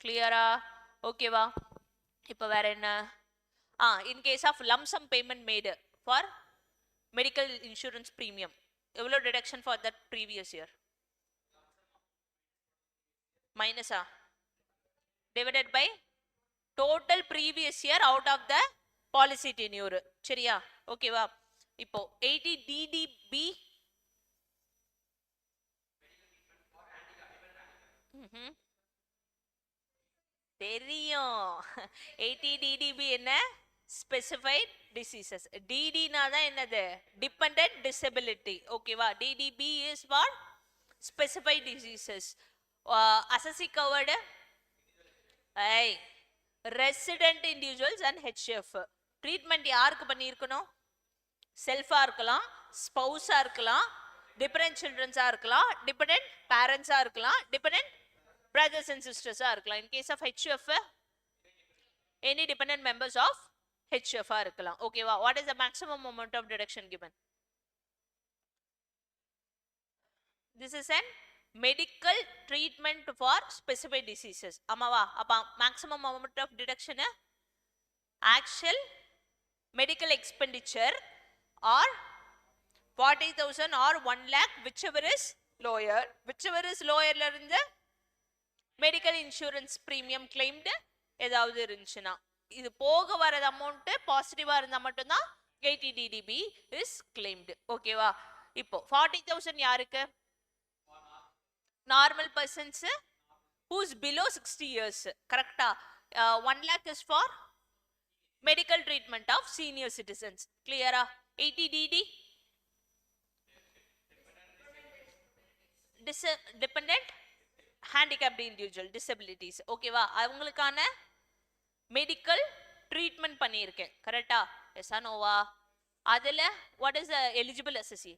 கிளியரா? ஓகேவா? இப்போ வேற என்ன? In case of lump sum payment made for medical insurance premium, எவ்வளோ deduction for that previous year? மைனஸா? divided by total previous year out of the policy tenure. சரியா? ஓகேவா? இப்போ 80 DDB தெரியும். 80 DDB என்ன? specified diseases. DD னா தான் என்னது? dependent disability. ஓகேவா? DDB is what? specified diseases. assessee covered I resident individuals and HF treatment யாருக்கு பண்ணியிருக்கணும் செல்ஃபா இருக்கலாம் ஸ்பௌஸா இருக்கலாம் டிபெண்டன்ட் சில்ட்ரன்ஸா இருக்கலாம் டிபெண்டன்ட் பேரண்ட்ஸா இருக்கலாம் டிபெண்டன்ட் பிரதர்ஸ் அண்ட் சிஸ்டர்ஸா இருக்கலாம் in case of HF any dependent members of HF இருக்கலாம் ஓகேவா what is the maximum amount of deduction given this is an medical treatment for specific diseases ஆமாவா அப்ப maximum amount of deduction actual medical expenditure or 40,000 or 1 lakh whichever is lower ல இருந்து medical insurance premium claimed ஏதாவது இருந்துச்சுனா இது போக வரது amount பாசிட்டிவா இருந்தா மட்டும் தான் 80 DDB is claimed ஓகேவா இப்போ 40,000 யாருக்கு normal persons who's below 60 years correct 1 lakh is for medical treatment of senior citizens clear 80 DD dependent handicapped individual disabilities okay va avungalukana medical treatment பண்ணியிருக்கேன் கரெக்டா எஸ் ஆ நோவா அதுல what is the eligible assessee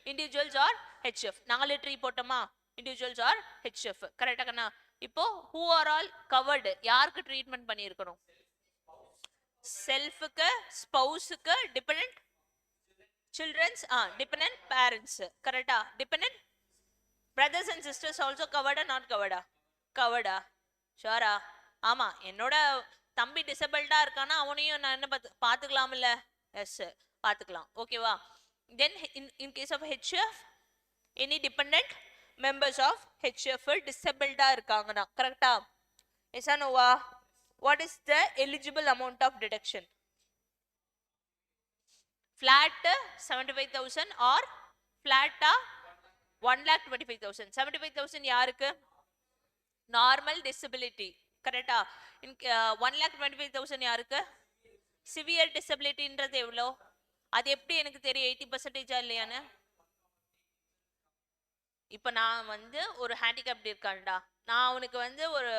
individuals or HF நாங்க லெட்டரி போட்டோமா individuals or HF கரெக்டா கண்ணா இப்போ who are all covered யாருக்கு treatment பண்ணியிருக்கணும் செல்ஃப்க்கு ஸ்பௌஸ்க்கு டிபெண்டன்ட் சில்ட்ரன்ஸ் டிபெண்டன்ட் பேரண்ட்ஸ் கரெக்டா dependent brothers and sisters also covered or not covered covered ஷூரா ஆமா என்னோட தம்பி டிசபிள்டா இருக்கானா அவனையும் நான் என்ன பாத்துக்கலாம்ல எஸ் பாத்துக்கலாம் ஓகேவா then in case of HF any dependent members of HF disabled irukanga correct yes or no what is the eligible amount of deduction flat 75,000 or flat 1,25,000 75,000 யாருக்கு normal disability correct in 1,25,000 யாருக்கு severe disability ன்றது எவ்வளோ அது எப்படி எனக்கு தெரியும் 80% இல்லையானு இப்ப நான் வந்து ஒரு ஹேண்டிகேப்ட் இருக்கான்டா நான் அவனுக்கு வந்து ஒரு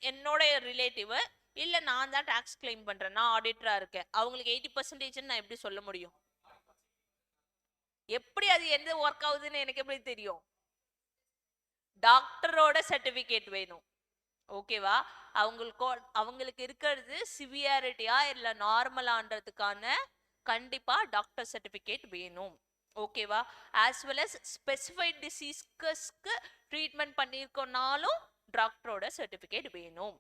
என்னோட ரிலேட்டிவ் இல்ல நான் தான் டாக்ஸ் கிளைம் பண்றேன் நான் ஆடிட்டரா இருக்கேன் அவங்களுக்கு 80% நான் எப்படி சொல்ல முடியும் எப்படி அது எந்த ஒர்க் ஆகுதுன்னு எனக்கு எப்படி தெரியும் டாக்டரோட சர்டிபிகேட் வேணும் ஓகேவா அவங்களுக்கு இருக்கிறது சிவியாரிட்டியா இல்ல நார்மலான்றதுக்கான கண்டிப்பா டாக்டர் சர்டிபிகேட் வேணும் ஓகேவா as well as specified diseases treatment பண்ணிருக்கோம்னாலும் டாக்டரோட சர்டிபிகேட் வேணும்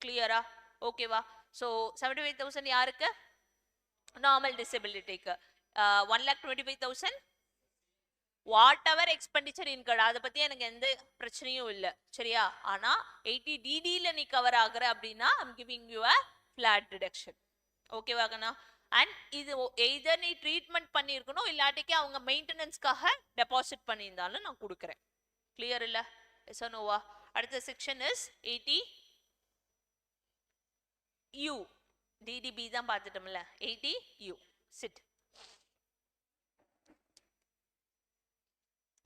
கிளியரா ஓகேவா சோ 75,000 யாருக்கு நார்மல் டிசபிலிட்டிக்கு 1,25,000 வாட் எவர் எக்ஸ்பெண்டிச்சர் இன்கர்ட் அதை பத்தி எனக்கு எந்த பிரச்சனையும் இல்லை சரியா ஆனா 80 DDல நீ கவர் ஆகுற அப்படின்னா I'm giving you a flat deduction ஓகேவா கண்ணா அண்ட் இது எய்தர் நீ ட்ரீட்மெண்ட் பண்ணியிருக்கணும் இல்லாட்டிக்கு அவங்க மெயின்டெனன்ஸ்க்காக டெபாசிட் பண்ணியிருந்தாலும் நான் கொடுக்குறேன் கிளியர் இல்ல எஸ் ஆர் நோவா அடுத்த செக்ஷன் இஸ் 80 U DDB தான் பார்த்துட்டோம்ல 80 U சிட்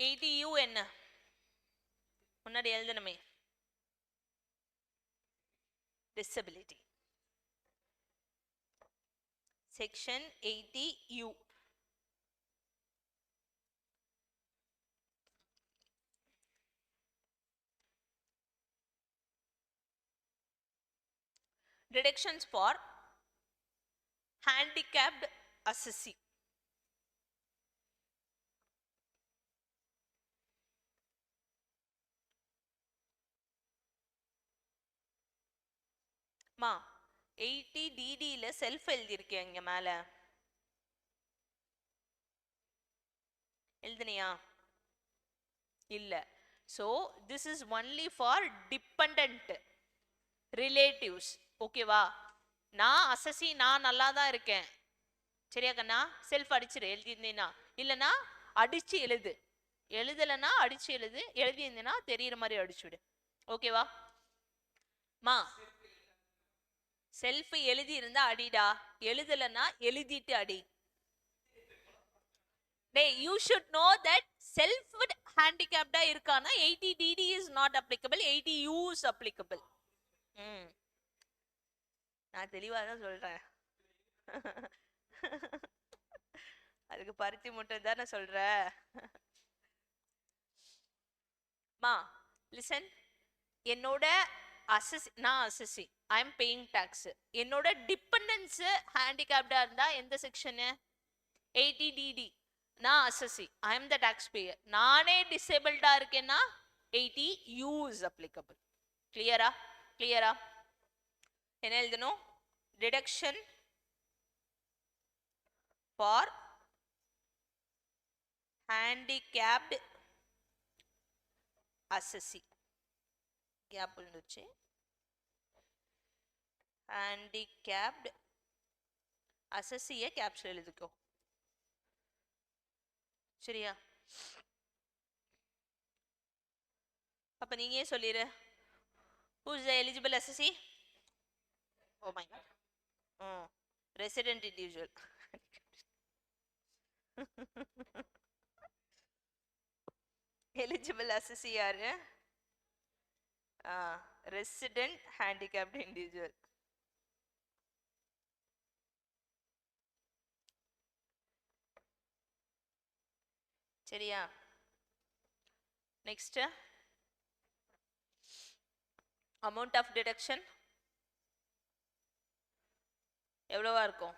80 U என்ன முன்னாடி எழுதணுமே disability section 80 U deductions for handicapped assessee மா 80 DDல செல்ஃப் எழுதியிருக்கேன் இங்க மேல எழுதுனியா இல்ல so this is only for dependent relatives ஓகேவா நான் அசசி நான் நல்லா தான் இருக்கேன் சரியா கண்ணா செல்ஃப் அடிச்சிரு எழுதியிருந்தேனா இல்லனா அடிச்சு எழுதலனா அடிச்சு எழுதியிருந்தேனா தெரியற மாதிரி அடிச்சுடு ஓகேவா மா செல்ஃப் எழுதி இருந்தா அடிடா எழுதலனா எழுதிட்டு அடி Hey, you should know that self handicapped irukana 80 DD is not applicable, 80 U is applicable. நான் தெளிவா தான் சொல்றேன். அதுக்கு பருத்தி முட்டை தானே சொல்ற. மா listen, என்னோட நான் assessee, I am paying tax. என்னோட டிபெண்டன்ஸ் ஹேண்டிகேப்டா இருந்தா எந்த செக்ஷன்? 80 DD. நான் assessee, I am the tax பேயர். நானே டிசேபிள்டா இருக்கேன்னா 80 U is applicable. கிளியரா? கிளியரா? என்ன எழுதணும்? Deduction for handicapped assessee. Cap இருந்துச்சு. handicapped assessee கேப்ஸ்ல எழுதிக்கோ. சரியா? அப்ப நீங்க ஏன் சொல்லிரு, who is the eligible assessee? Oh my god. Resident individual. eligible assessee யாரு? resident handicapped individual. சரியா? next amount of deduction எவ்வளவா இருக்கும்?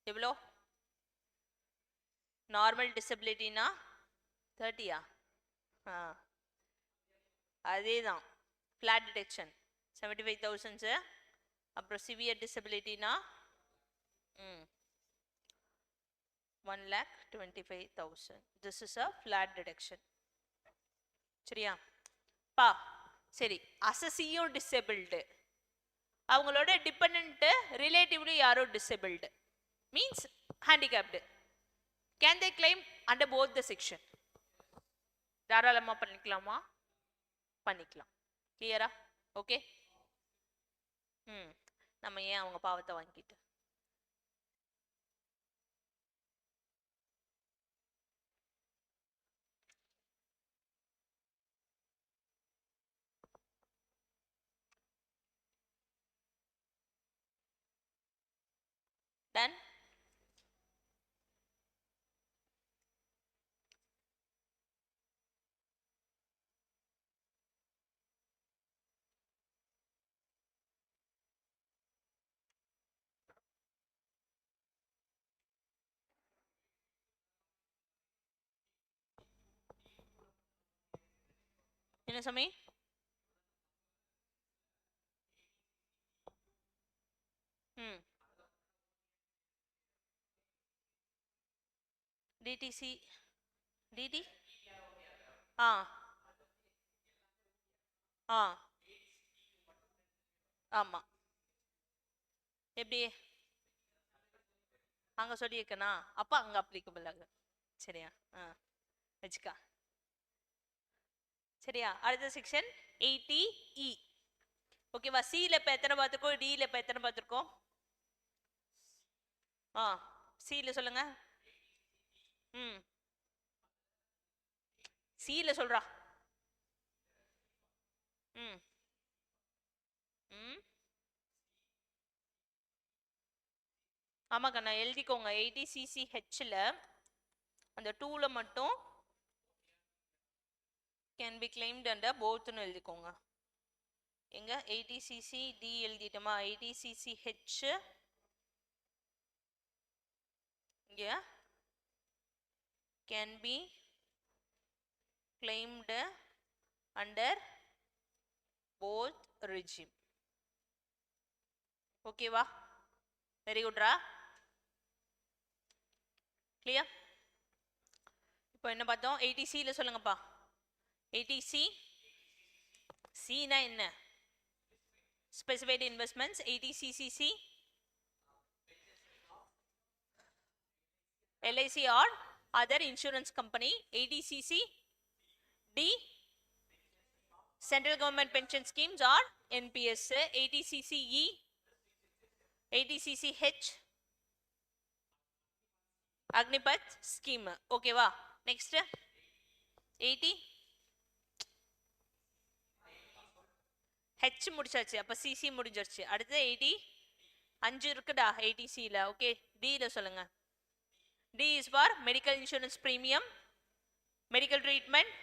எவ்வளோ? நார்மல் டிசபிலிட்டினா 30யா? அதேதான் ஃபிளாட் டிடெக்ஷன் 75,000. அப்புறம் சிவியர் டிசபிலிட்டினா 1,25,000. This is a flat deduction. சரியா பா? சரி, அசசியும் டிசேபிள்டு, அவங்களோட டிபெண்ட் ரிலேட்டிவ்லி யாரோ disabled, means handicapped. Can they claim under both the section? தாராளமா பண்ணிக்கலாமா? பண்ணிக்கலாம். கிளியரா? ஓகே. நம்ம ஏன் அவங்க பாவத்தை வாங்கிட்டு. டன்? என்ன சமி? டிடிசி டிடி ஆமா. எப்படி அங்க சொல்லியிருக்கனா? அப்ப அங்க அப்ளிகபிள் ஆகும். சரியா? வச்சுக்கா. சரியா? அடுத்த செக்ஷன் 80E. ஓகேவா? சில இப்ப எத்தனை பார்த்துருக்கோம், டில இப்ப எத்தனை பார்த்துருக்கோம்? சில சொல்லுங்க. சில சொல்றா. ஆமா கண்ணா, எழுதிக்கோங்க. 80cc/Hல அந்த 2ல மட்டும் can be claimed under both னு எழுதிக்கோங்க. எங்க 80cc/D எழுதிட்டோமா? 80cc/H இங்க can be claimed under both regime. ஓகேவா? வெரி குட்ரா. கிளியர்? இப்போ என்ன பார்த்தோம்? 80cல சொல்லுங்கப்பா. 80C C-னா என்ன? Specified investments. 80CCC LIC or other insurance company. 80CC D central government pension schemes or NPS. 80CCE 80CCH Agnipath scheme. ஓகேவா? நெக்ஸ்ட் 80 ஹெச் முடிச்சாச்சு, அப்ப சிசி முடிஞ்சிருச்சு. அடுத்து 80 5 இருக்குடா 80 சில. ஓகே, டில சொல்லுங்க. D is for medical insurance premium, medical treatment,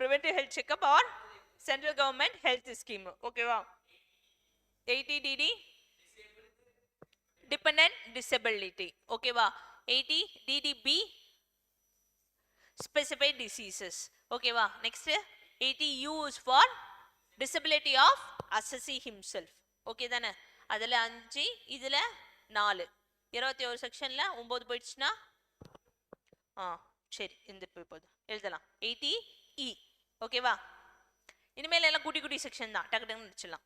preventive health checkup or central government health scheme. ஓகேவா? 80 DD dependent disability. ஓகேவா? 80 DDB specified diseases. ஓகேவா? Next 80 U is for disability of assessee himself. Okay தானே? அதுல 5, இதுல 4, 21 செக்ஷன்ல 9 போயிடுச்சுன்னா சரி இந்த போய் போதும் எழுதலாம். 80 E. ஓகேவா? இனிமேல் எல்லாம் குட்டி குட்டி செக்ஷன் தான், டக்கு டக்குன்னு முடிச்சிடலாம்.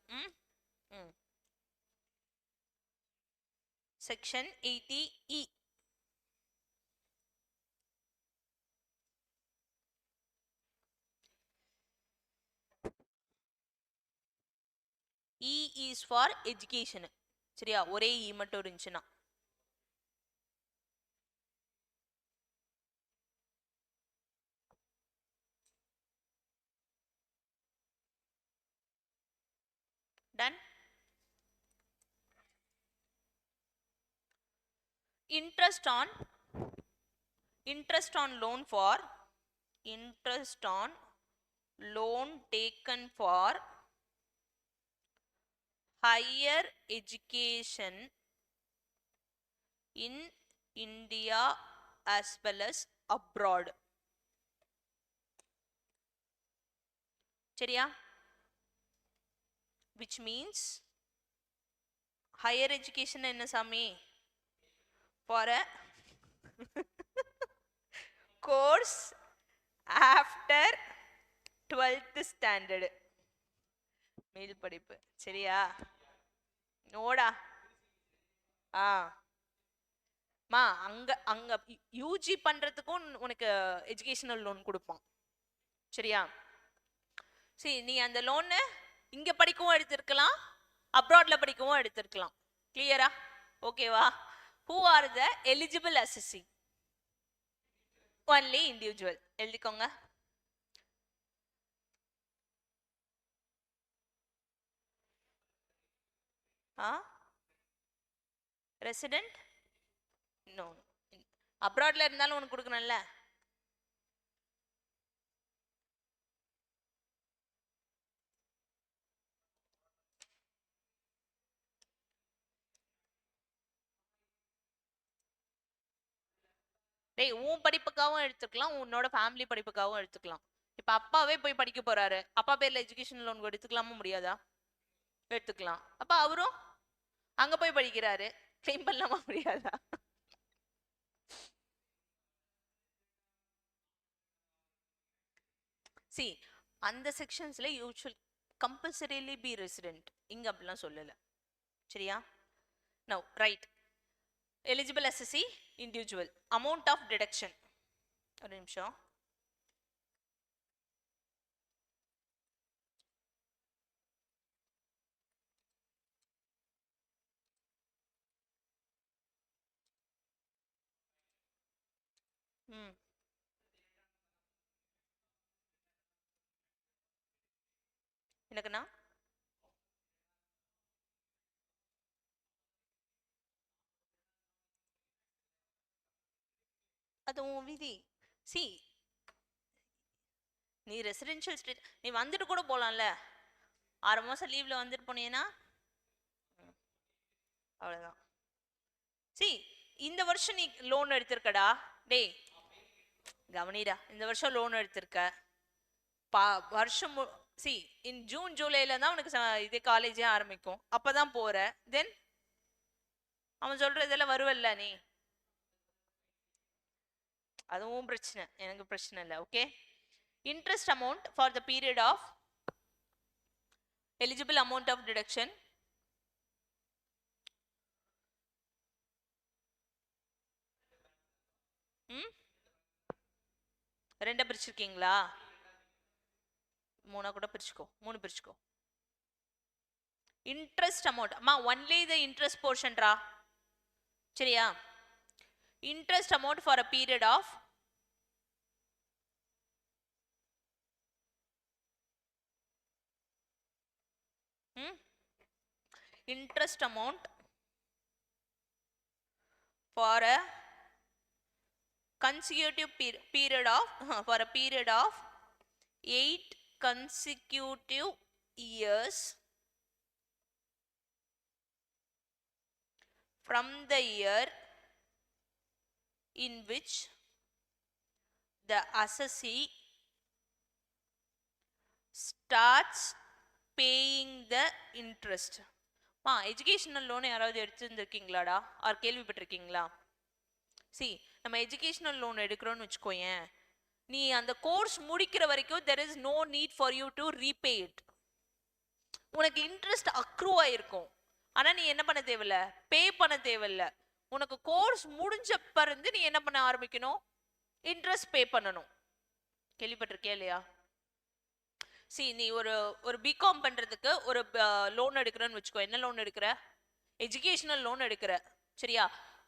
Section 80 E. E is for education. சரியா? ஒரே E மட்டும் இருந்துச்சுன்னா. Done. Interest on loan for interest on loan taken for higher education in India as well as abroad. சரியா? Which means higher education என்ன சாமி? For a course after 12th standard. மேல் படிப்பு. சரியா? நோடா. மா அங்க அங்க யூஜி பண்றதுக்கும் உனக்கு எஜுகேஷனல் லோன் கொடுப்பான். சரியா? சரி, நீ அந்த லோன் இங்க படிக்கவும் எடுத்திருக்கலாம், அப்ராட்ல படிக்கவும் எடுத்திருக்கலாம். கிளியரா? ஓகேவா? Who are the eligible assessee? Only individual. எழுதிக்கோங்க. ரெசிடென்ட்? நோ. அப்ராட்ல இருந்தாலும் உனக்கு கொடுக்கணும்ல. டேய், உன் படிப்புக்காகவும் எடுத்துக்கலாம், உன்னோட ஃபேமிலி படிப்புக்காகவும் எடுத்துக்கலாம். இப்ப அப்பாவே போய் படிக்க போறாரு, அப்பா பேர்ல எஜுகேஷன் லோன் எடுத்துக்கலாமா முடியாதா? எடுத்துக்கலாம். அப்ப அவரும் அங்க போய் படிக்கிறாரு, கிளைம் பண்ணலாமா முடியாதா? சி, அந்த செக்ஷன்ஸ்ல யூசுவல் கம்பல்சரிலி பி ரெசிடென்ட், இங்க அப்படிலாம் சொல்லல. சரியா? Now right. Eligible assessee individual. amount of deduction. ஒரு நிமிஷம். எனக்குண்ணா அது உன் விதி. சி, நீ ரெசிடென்ஷியல் ஸ்டேட் நீ வந்துட்டு கூட போலாம்ல, 6 மாசம் லீவ்ல வந்துட்டு போனீங்கன்னா அவ்வளவுதான். சி, இந்த வருஷம் நீ லோன் எடுத்திருக்கடா, டேய் கவனிடா, இந்த வருஷம் லோன் எடுத்திருக்க, வருஷம் சி இன் ஜூன் ஜூலைல தான் உனக்கு இதே காலேஜே ஆரம்பிக்கும், அப்பதான் போற. தென் அவன் சொல்ற இதெல்லாம் வருவல்ல நீ, அதுவும் பிரச்சனை, எனக்கு பிரச்சனை இல்லை. Okay. Interest amount for the period of eligible amount of deduction ரெண்டா பிரிச்சிருக்கீங்களா? 3 கூட பிரிச்சுக்கோ, 3 பிரிச்சுக்கோ. இன்ட்ரெஸ்ட் அமௌண்ட் அம்மா ஒன்லி த இன்ட்ரெஸ்ட் போர்ஷன்ரா. சரியா? interest amount for a period of interest amount for a consecutive period of for a period of 8 consecutive years from the year in which the assessee starts paying the interest. Educational loan யாராவது எடுத்துருந்துருக்கீங்களாடா R கேள்விப்பட்டிருக்கீங்களா? C நம்ம educational loan எடுக்கிறோன்னு வச்சுக்கோயேன், நீ அந்த course முடிக்கிற வரைக்கும் there is no need for you to repay it. உனக்கு interest அக்ரூ ஆயிருக்கும், ஆனா நீ என்ன பண்ண தேவையில்ல, பே பண்ண தேவையில்ல. உனக்கு கோர்ஸ் முடிஞ்ச பிறந்து நீ என்ன பண்ண ஆரம்பிக்கணும், இன்ட்ரெஸ்ட் பே பண்ணணும். கேள்விப்பட்டிருக்கியா இல்லையா? சி நீ ஒரு பிகாம் பண்றதுக்கு ஒரு லோன் எடுக்கிறன்னு வச்சுக்கோ. என்ன லோன் எடுக்கிற? எஜுகேஷனல் லோன் எடுக்கிற, சரியா?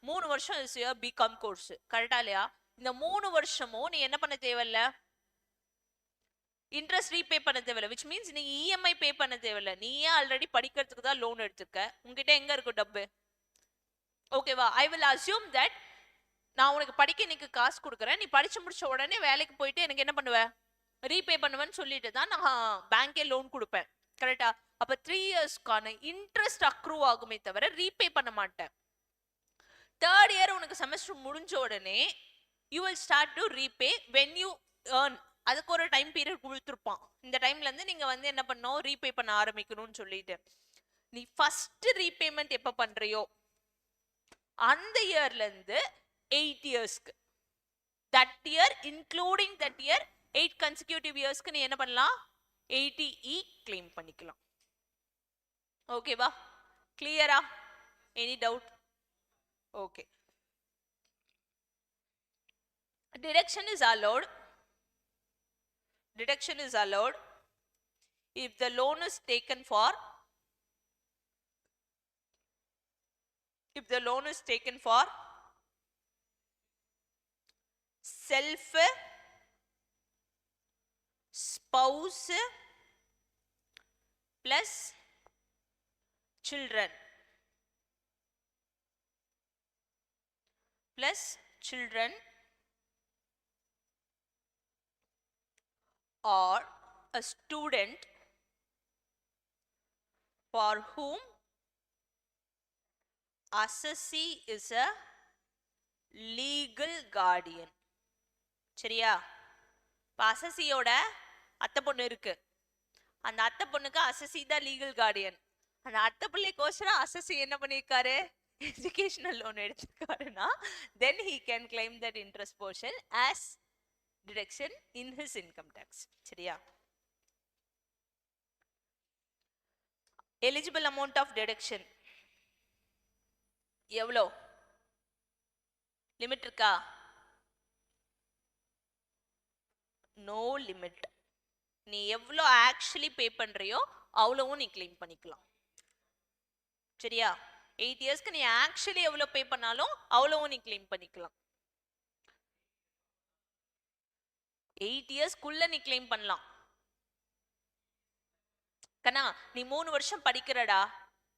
3 வருஷம் பிகாம் கோர்ஸ், கரெக்டா இல்லையா? இந்த 3 வருஷமும் நீ என்ன பண்ண தேவையில்ல, இன்ட்ரெஸ்ட் ரீபே பண்ண தேவையில்ல. விச் மீன்ஸ் நீ இஎம்ஐ பே பண்ண தேவையில்ல. நீயே ஆல்ரெடி படிக்கிறதுக்கு தான் லோன் எடுத்துக்க. உங்ககிட்ட எங்க இருக்கும் டப்பு? ஓகேவா? ஐ வில் அசியூம் தட் நான் உனக்கு படிக்க இன்னைக்கு காசு கொடுக்குறேன், நீ படிச்சு முடிச்ச உடனே வேலைக்கு போயிட்டு எனக்கு என்ன பண்ணுவேன், ரீபே பண்ணுவேன்னு சொல்லிட்டு தான் நான் பேங்கே லோன் கொடுப்பேன், கரெக்டா? அப்ப 3 இயர்ஸ்க்கான இன்ட்ரெஸ்ட் அக்ரூ ஆகுமே தவிர ரீபே பண்ண மாட்டேன். 3rd இயர் உனக்கு செமஸ்டர் முடிஞ்ச உடனே you will start to repay when you earn. அதுக்கு ஒரு டைம் பீரியட் கொடுத்துருப்பான். இந்த டைம்ல இருந்து நீங்க வந்து என்ன பண்ணணும், ரீபே பண்ண ஆரம்பிக்கணும்னு சொல்லிட்டு. நீ ஃபர்ஸ்ட் ரீபேமெண்ட் எப்ப பண்றியோ அந்த இயர்ல இருந்து 8 இயர்ஸ்க்கு, that year including that year 8 consecutive இயர்ஸ்க்கு நீ என்ன பண்ணலாம், 80E கிளைம் பண்ணிக்கலாம். ஓகேவா? கிளியரா? Any doubt? Okay. Deduction is allowed. Deduction is allowed if the loan is taken for self, spouse plus children or a student for whom assessee is a legal guardian. சரியா? அசசியோட அத்தை பொண்ணு இருக்கு, அந்த அத்தை பொண்ணுக்கு அசசி தான் லீகல் கார்டியன். அந்த அத்தை பிள்ளைக்கோசரம் அசசி என்ன பண்ணிருக்காரு, எஜுகேஷனல் லோன் எடுத்திருக்காருன்னா then he can claim that interest portion as deduction in his income tax. சரியா? eligible amount of deduction எவ்வளோ? லிமிட் இருக்கா? No limit. நீ எவ்வளோ ஆக்சுவலி பே பண்றியோ அவ்வளவும் நீ கிளைம் பண்ணிக்கலாம். சரியா? 8 இயர்ஸ்க்கு நீ ஆக்சுவலி எவ்வளோ பே பண்ணாலும் அவ்வளவும் நீ கிளைம் பண்ணிக்கலாம். 8 இயர்ஸ்க்குள்ள நீ கிளைம் பண்ணலாம். கண்ணா நீ 3 வருஷம் படிக்கிறடா,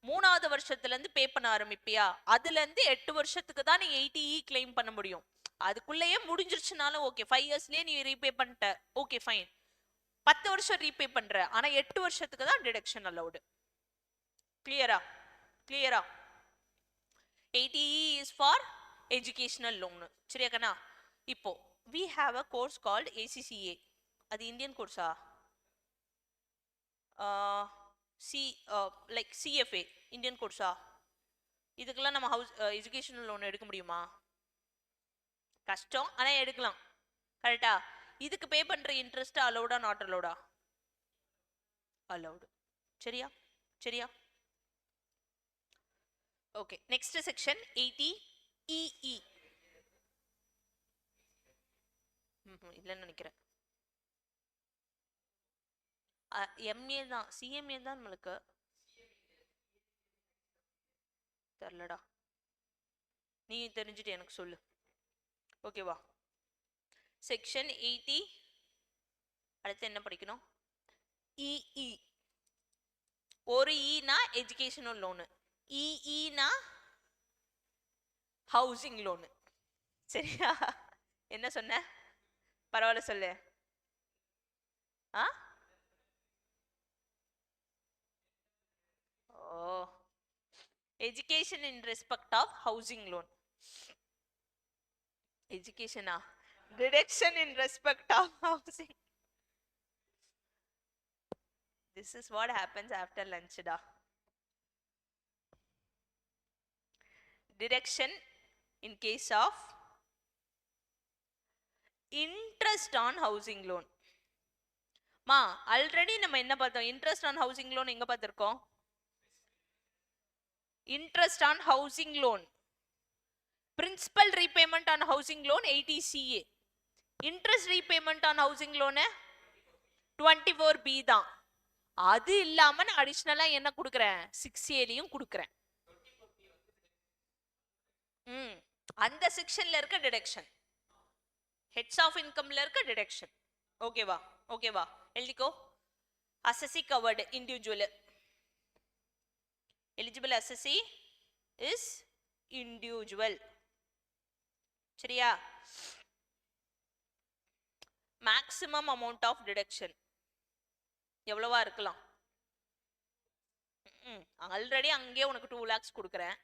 3வது வருஷத்துல இருந்து பே பண்ண ஆரம்பிப்பியா, அதுல இருந்து 8 வருஷத்துக்கு தான் நீ 80E கிளைம் பண்ண முடியும். அதுக்குள்ளேயே முடிஞ்சிருச்சுனாலும் ஓகே, 5 இயர்ஸ்லயே நீ ரீபே பண்ணிட்ட, ஓகே ஃபைன். 10 வருஷம் ரீபே பண்ற, ஆனா 8 வருஷத்துக்கு தான் டிடக்ஷன் அலௌடு. கிளியரா? கிளியரா? 80E is for educational loan. சரியா கண்ணா? இப்போ we have a course called ACCA. அது இந்தியன் கோர்ஸா? like CFA இந்தியன் கோர்ஸா? இதுக்கெல்லாம் நம்ம எஜுகேஷனல் லோன் எடுக்க முடியுமா? கஷ்டம், ஆனா எடுக்கலாம். கரெக்டா? இதுக்கு பே பண்ற இன்ட்ரெஸ்ட் அலௌடா நாட் அலௌடா? அலௌடு. சரியா? சரியா? ஓகே. Next section 80EE. இல்லைன்னு நினைக்கிறேன். எம்ஏ தான், சிஎம்ஏ தான் நம்மளுக்கு தெரியலடா. நீ தெரிஞ்சுட்டு எனக்கு சொல்லு. ஓகேவா? செக்ஷன் 80 அடுத்து என்ன படிக்கணும்? இஇ ஒரு ஈனா எஜுகேஷனல் லோனு, இஇனா ஹவுசிங் லோனு. சரியா? என்ன சொன்ன? பரவாயில்ல சொல்லு. ஆ ஓ, education in respect of housing loan. எஜுகேஷனா? Deduction in respect of housing. This is what happens after lunch da. Deduction in case of interest on housing loan. மா ஆல்ரெடி நம்ம என்ன பார்த்தோம்? இன்ட்ரெஸ்ட் ஆன் ஹவுசிங் லோன் எங்க பார்த்திருக்கோம்? Interest on housing loan, principal repayment on housing loan 80CA, interest repayment on housing loan 24B தான். அது இல்லாம நான் அடிஷனலா என்ன கொடுக்குறேன்? 6Aலையும் கொடுக்குறேன். அந்த செக்ஷன்ல இருக்க டிடக்ஷன், ஹெட்ஸ் ஆஃப் இன்கம்ல இருக்க டிடக்ஷன். ஓகேவா? ஓகேவா? எழுதிக்கோ. Assessee covered individual, eligible assessee is individual. சரியா? மேக்ஸிமம் அமௌண்ட் ஆஃப் டிடக்ஷன் எவ்வளவா இருக்கலாம்? ஆல்ரெடி அங்கேயே உனக்கு 2 lakhs கொடுக்குறேன்.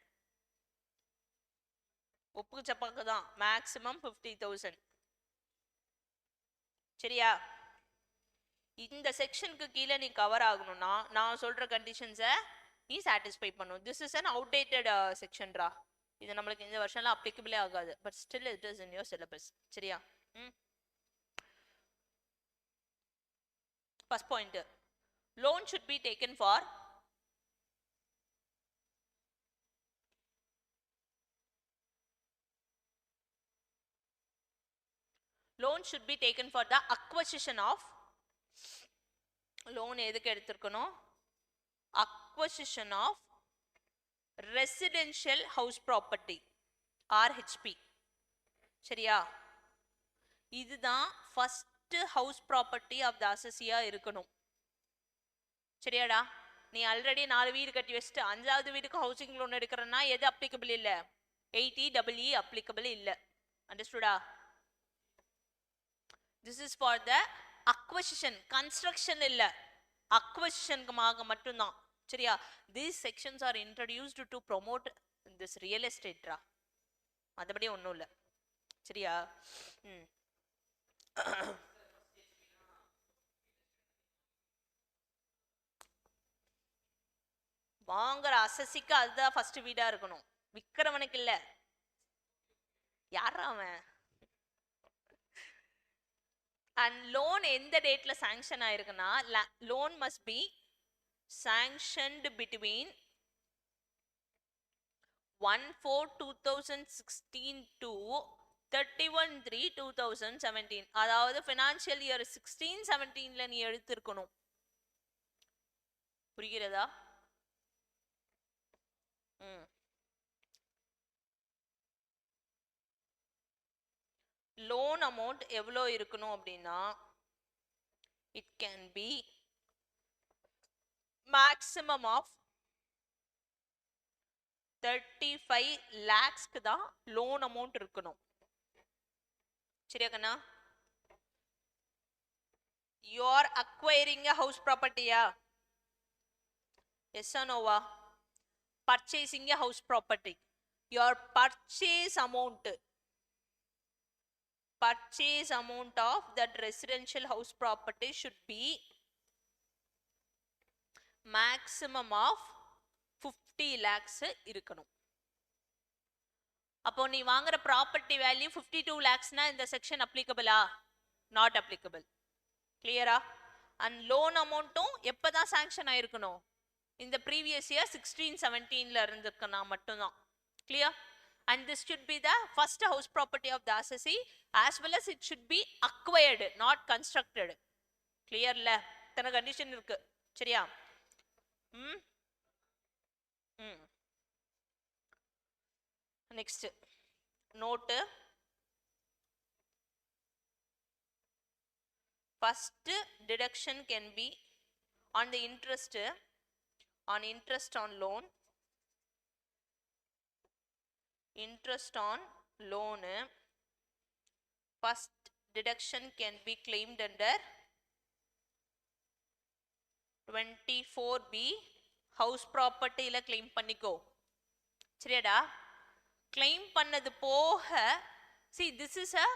ஒப்புக்கு சப்பாக்கு தான். மேக்ஸிமம் 50,000. சரியா? இந்த செக்ஷனுக்கு கீழே நீ கவர் ஆகணும்னா நான் சொல்ற கண்டிஷன்ஸை நீ சாட்டிஸ்ஃபை பண்ணும். திஸ் இஸ் அன் அவுடேட்டட் செக்ஷன்ரா. இது நம்மளுக்கு இந்த வருஷம்லாம் அப்ளிகபிளே ஆகாது. But still it is in your syllabus. சரியா? First point, loan should be taken for the acquisition of, loan எதுக்கு எடுத்துக்கணும்? acquisition of residential house property RHP. சரியா? இதுதான் first house property of the assessee இருக்கணும். சரியாடா? நீ ஆல்ரெடி 4 வீடு கட்டி வச்சுட்டு 5வது வீட்டுக்கு ஹவுசிங் லோன் எடுக்கிறன்னா எது அப்ளிகபிள் இல்ல? 80EE அப்ளிகபிள் இல்ல. அண்டர்ஸ்டுடா? This is for the acquisition, construction இல்ல, acquisitionக்காக மட்டும்தான். சரியா? These sections are introduced to promote this real estate ரா. மத்தபடி ஒண்ணும் இல்ல. சரியா? வாங்குற அசசிக்கு அதுதான் ஃபர்ஸ்ட் வீடா இருக்கணும். விக்கிறவனுக்கு இல்ல. யாரா அவன்? அண்ட் லோன் எந்த டேட்ல சாங்ஷன் ஆயிருக்குன்னா, loan must be sanctioned between 1/4/2016 to 31/3/2017. அதாவது ஃபினான்ஷியல் இயர் 16-17ல நீ எடுத்திருக்கணும். புரிகிறதா? லோன் அமௌண்ட் எவ்வளோ இருக்கணும் அப்படின்னா, it can be maximum of 35 lakhsக்கு தான் லோன் அமௌண்ட் இருக்கணும். சரியா கண்ணா? You are acquiring a house property ya? Yes or no va? Purchasing a house property. Your purchase amount of that residential house property should be maximum of 50 lakhs இருக்கணும். அப்போ நீ வாங்குற property value 52 lakhsனா இந்த section அப்ளிகபிளா? Not applicable. கிளியரா? And loan அமௌண்ட்டும் எப்பதான் சாங்ஷன் ஆயிருக்கணும்? இந்த ப்ரீவியஸ் இயர் 16-17ல இருந்திருக்குன்னா மட்டும்தான். Clear? And this should be the first house property of the assessee, as well as it should be acquired, not constructed. Clear la? இத்தனை condition இருக்கு. சரியா? Next note, first deduction can be on the interest on loan. Interest on loan, first deduction can be claimed under 24B house property ல claim பண்ணிக்கோ. சரியாடா? claim பண்ணது போக, see this is a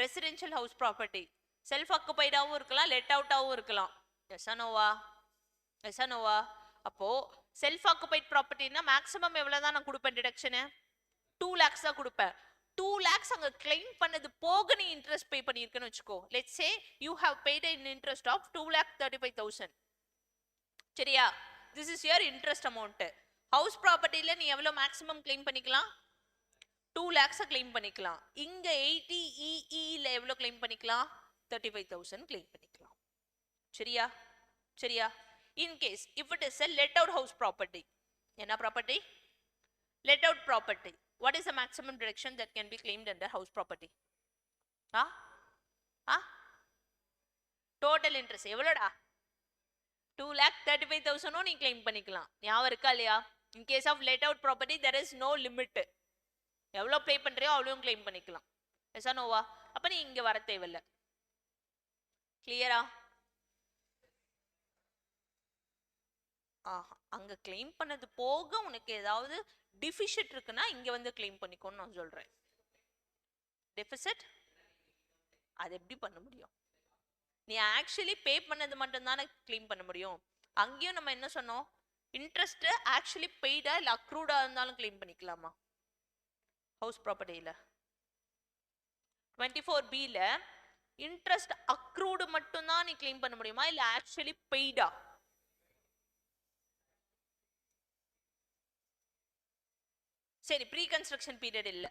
residential house property, self occupied ஆவும் இருக்கலாம், let out ஆவும் இருக்கலாம். yes or no வா? yes or no வா? அப்போ self occupied property னா maximum எவ்வளவுதான் நான் கொடுப்பேன் டிடக்ஷன்? 2 lakhs தான் கொடுப்பேன். 2 lakhs அங்க claim பண்ணது போக நீ interest pay பண்ணியிருக்கன்னு வச்சுக்கோ. let's say you have paid an interest of 2,35,000. சரியா? this is your interest amount. house property ல நீ எவ்வளவு maximum claim பண்ணிக்கலாம்? 2 lakhs claim பண்ணிக்கலாம். இங்க 80EE ல எவ்வளவு claim பண்ணிக்கலாம்? 35,000 claim பண்ணிக்கலாம். சரியா? சரியா? in case if it is a let out house property, என்ன property? let out property, what is the maximum deduction that can be claimed under house property? total interest எவ்வளோடா? 2,35,000 நீ claim பண்ணிக்கலாம். ஞாபகம் இருக்கா இல்லையா? in case of let out property there is no limit. எவ்வளோ pay பண்றியோ அவ்வளவும் claim பண்ணிக்கலாம். Yes or நோவா? அப்ப நீ இங்க வர தேவையில்லை. கிளியரா? அங்க claim பண்ணது போக உனக்கு ஏதாவது deficit இருக்குன்னா இங்க வந்து claim பண்ணிக்கோன்னு நான் சொல்றேன். deficit அது எப்படி பண்ண முடியும்? நீ ஆக்சுவலி பே பண்ணது மட்டும் தானே claim பண்ண முடியும். அங்கேயும் நம்ம என்ன சொன்னோம்? இன்ட்ரெஸ்ட் ஆக்சுவலி பெய்டா இல்ல அக்ரூடா இருந்தாலும் claim பண்ணிக்கலாமா ஹவுஸ் ப்ராப்பர்ட்டியில? 24B ல இன்ட்ரெஸ்ட் அக்ரூடு மட்டும் தான் நீ claim பண்ண முடியுமா இல்ல ஆக்சுவலி பெய்டா? சரி, ப்ரீ கன்ஸ்ட்ரக்ஷன் பீரியட் இல்ல,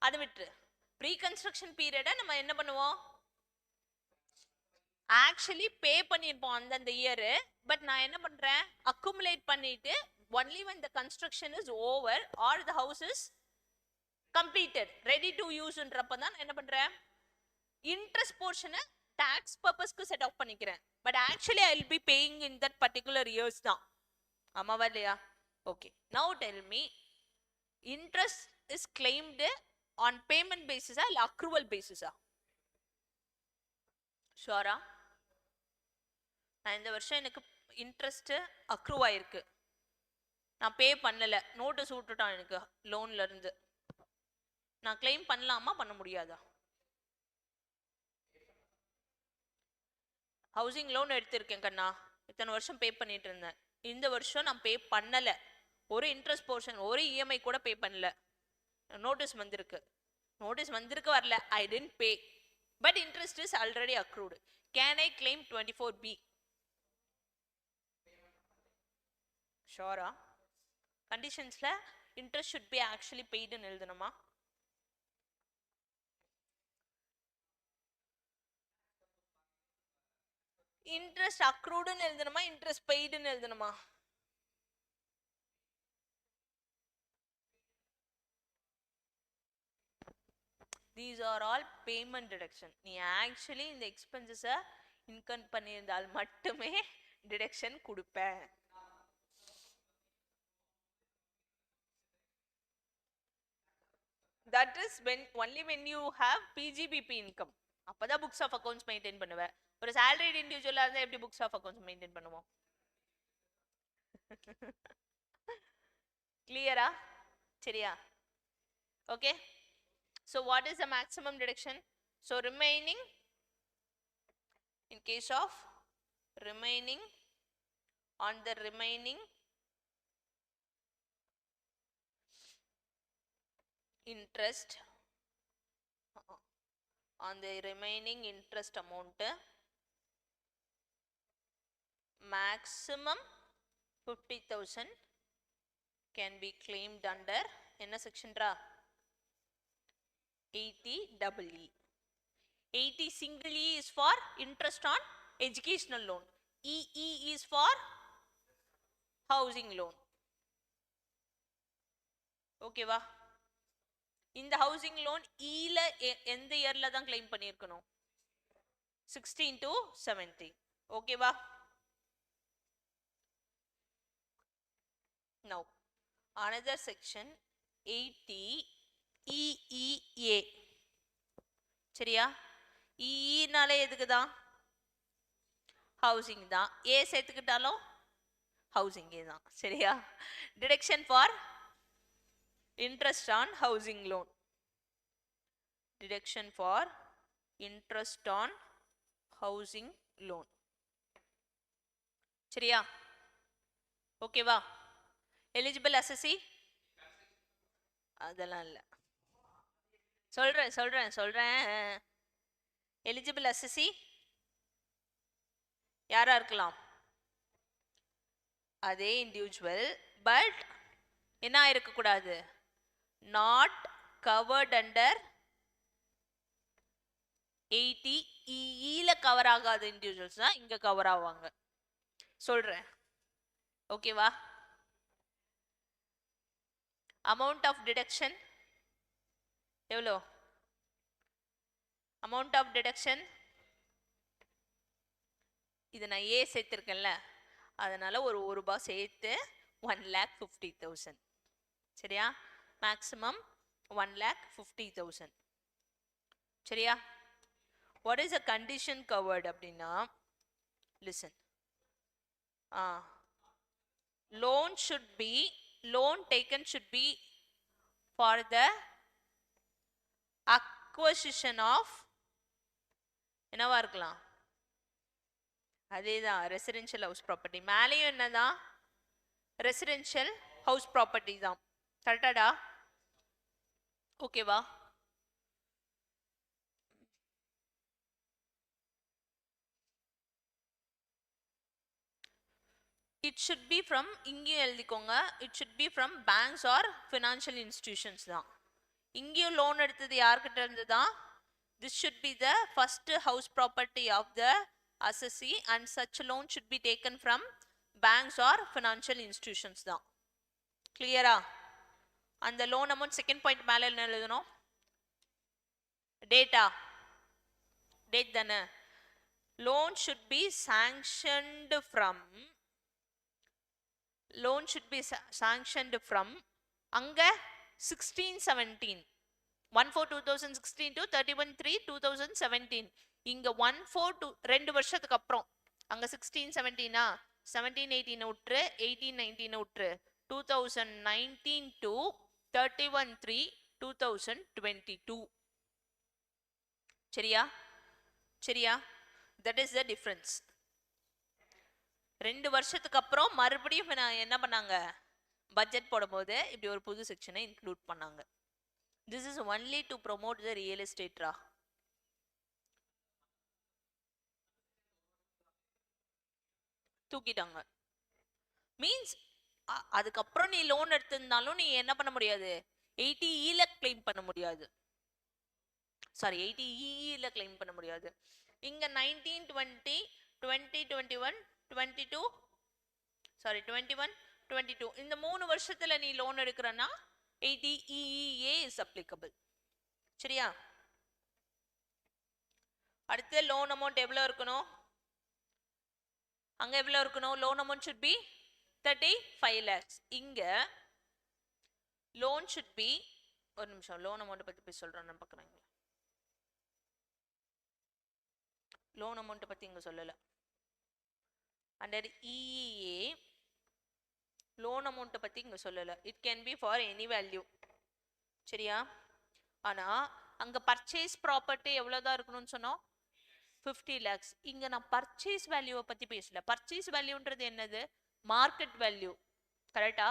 அது விட்டு. ப்ரீ கன்ஸ்ட்ரக்ஷன் பீரியட நம்ம என்ன பண்ணுவோம்? ஆக்சுவலி பே பண்ணிருப்போம் அந்த இயர், பட் நான் என்ன பண்றேன்? அக்குமுலேட் பண்ணிட்டு only when the construction is over or the house is completed, ready to use ன்றப்ப தான் நான் என்ன பண்றேன்? இன்ட்ரெஸ்ட் போர்ஷனை டாக்ஸ் பர்பஸ்க்கு செட் ஆஃப் பண்ணிக்கிறேன். But actually I will be paying in that particular years தான். ஆமாவா இல்லையா? Okay, now tell me, interest is claimed on payment basis இல்ல accrual basis? ஷூரா? நான் இந்த வருஷம் எனக்கு இன்ட்ரெஸ்ட் அக்ரூவ் ஆயிருக்கு, நான் பே பண்ணல, நோட்டீஸ் விட்டுட்டான் எனக்கு லோன்ல இருந்து, நான் கிளைம் பண்ணலாமா பண்ண முடியாதா? ஹவுசிங் லோன் எடுத்திருக்கேன் கண்ணா, இத்தனை வருஷம் பே பண்ணிட்டு இருந்தேன், இந்த வருஷம் நான் பே பண்ணல, ஒரு இன்ட்ரெஸ்ட் போர்ஷன் ஒரு இஎம்ஐ கூட பே பண்ணல, நோட்டீஸ் வந்திருக்கு. நோட்டீஸ் வந்திருக்கு வரல, I didn't pay, but interest is already accrued. Can I claim 24B? ஷோரா? கண்டிஷன்ஸ்ல இன்ட்ரெஸ்ட் ஷுட் பி ஆக்சுவலி பெய்டுன்னு எழுதணுமா? இன்ட்ரெஸ்ட் அக்ரூடுன்னு எழுதணுமா இன்ட்ரெஸ்ட் பெய்டுன்னு எழுதணுமா? These are all payment deduction. நீ ஆக்சுவலி இந்த எக்ஸ்பென்சஸை இன்கம் பண்ணியிருந்தால் மட்டுமே டிடக்ஷன் கொடுப்பேன். That is only when you have PGBP income. அப்பதான் புக்ஸ் ஆஃப் அக்கௌண்ட்ஸ் மெயின்டைன் பண்ணுவேன். ஒரு salaried இண்டிவிஜுவலா இருந்தா எப்படி புக்ஸ் ஆஃப் அக்கௌண்ட்ஸ் மெயின்டைன் பண்ணுவோம்? கிளியரா? சரியா? Okay. So what is the maximum deduction? So remaining, in case of remaining, on the remaining interest, on the remaining interest amount, maximum 50,000 can be claimed under என்ன section raw? 80EE. 80 single E is for interest on educational loan. EE is for housing loan. Okay வா? இந்த housing loan E ல எந்த இயர்ல தான் claim பண்ணியிருக்கணும்? 16 to 17. ஓகேவா? Now another section 80 EEA. சரியா? EE எதுக்கு தான்? ஹவுசிங் தான். ஏ சேர்த்துக்கிட்டாலும் ஹவுசிங்கே தான். சரியா? Deduction for interest on housing loan. Deduction for interest on housing loan. சரியா? ஓகேவா? எலிஜிபிள் அசசி அதெல்லாம் இல்லை. சொல்றேன். எலிஜிபிள் அசசி யாரா இருக்கலாம்? அதே இண்டிவிஜுவல், பட் என்ன இருக்கக்கூடாது? Not covert under 80 EE cover ஆகாத இண்டிவிஜுவல்ஸ் தான் இங்க கவர் ஆவாங்க. சொல்றேன். ஓகேவா? அமௌண்ட் ஆஃப் டிடக்ஷன் எவ்வளோ? அமௌண்ட் ஆஃப் டிடக்ஷன் இது நான் ஏ சேர்த்திருக்கேன்ல, அதனால ஒரு ரூபாய் சேர்த்து 1,50,000. சரியா? மேக்ஸிமம் 1,50,000. சரியா? What is a condition covered அப்படின்னா, listen. Loan taken should be for the acquisition of என்னவா இருக்கலாம்? அதேதான் ரெசிடென்ஷியல் ஹவுஸ் ப்ராப்பர்ட்டி. மேலேயும் என்னதான்? ரெசிடென்ஷியல் ஹவுஸ் ப்ராப்பர்ட்டி தான். கரெக்டாடா? ஓகேவா? It should be from இங்கேயும் எழுதிக்கோங்க. It should be from banks or financial institutions தான். இங்கேயும் லோன் எடுத்தது யார்கிட்ட இருந்து தான்? This should be the first house property of the assessee and such loan should be taken from banks or financial institutions தான். கிளியரா? அந்த லோன் அமௌண்ட் செகண்ட் பாயிண்ட் மேல என்ன எழுதணும்? டேட் தானே. Loan should be sanctioned அங்க 16-17 1/4/2016 to 31/3/2017. இங்க 1/4 2 வருஷத்துக்கு அப்புறம் அங்க 16-17 17-18 விட்டுரு, 18-19 விட்டுரு, 2019 to 31/3/2022. சரியா? that is the difference. 2 வருஷத்துக்கு அப்புறம் மறுபடியும் என்ன பண்ணாங்க? பட்ஜெட் போடும்போது இப்படி ஒரு புது செக்ஷனை இன்க்ளூட் பண்ணாங்க. This is only to promote the real estate ரா. தூக்கிட்டாங்க. மீன்ஸ் அதுக்கப்புறம் நீ லோன் எடுத்திருந்தாலும் நீ என்ன பண்ண முடியாது? 80E கிளைம் பண்ண முடியாது. சாரி 80EE கிளைம் பண்ண முடியாது. இங்க 19-20 20-21 22 சாரி 21-22 இந்த 3 வருஷத்துல நீ லோன் எடுக்கிறன்னா 80EEA is applicable. சரியா? அடுத்து லோன் அமௌண்ட் எவ்வளவு இருக்கணும்? அங்க எவ்வளவு இருக்கணும்? Loan amount should be 35 lakhs. இங்க லோன் should be ஒரு நிமிஷம் லோன் அமௌண்ட் பத்தி போய் சொல்றேன் நான் பார்க்கறேன். லோன் அமௌண்ட் பத்தி இங்க சொல்லல. அண்டர் EEA லோன் அமௌண்ட் பத்தி இங்க சொல்லல. It can B for any value. சரியா? ஆனா அங்க பர்ச்சேஸ் ப்ராப்பர்ட்டி எவ்வளவுதான் இருக்கணும்னு சொன்னோம்? 50 lakhs. இங்க நான் பர்ச்சேஸ் வேல்யூவை பத்தி பேசல. பர்ச்சேஸ் வேல்யூன்றது என்னது? Market value. கரெக்டா?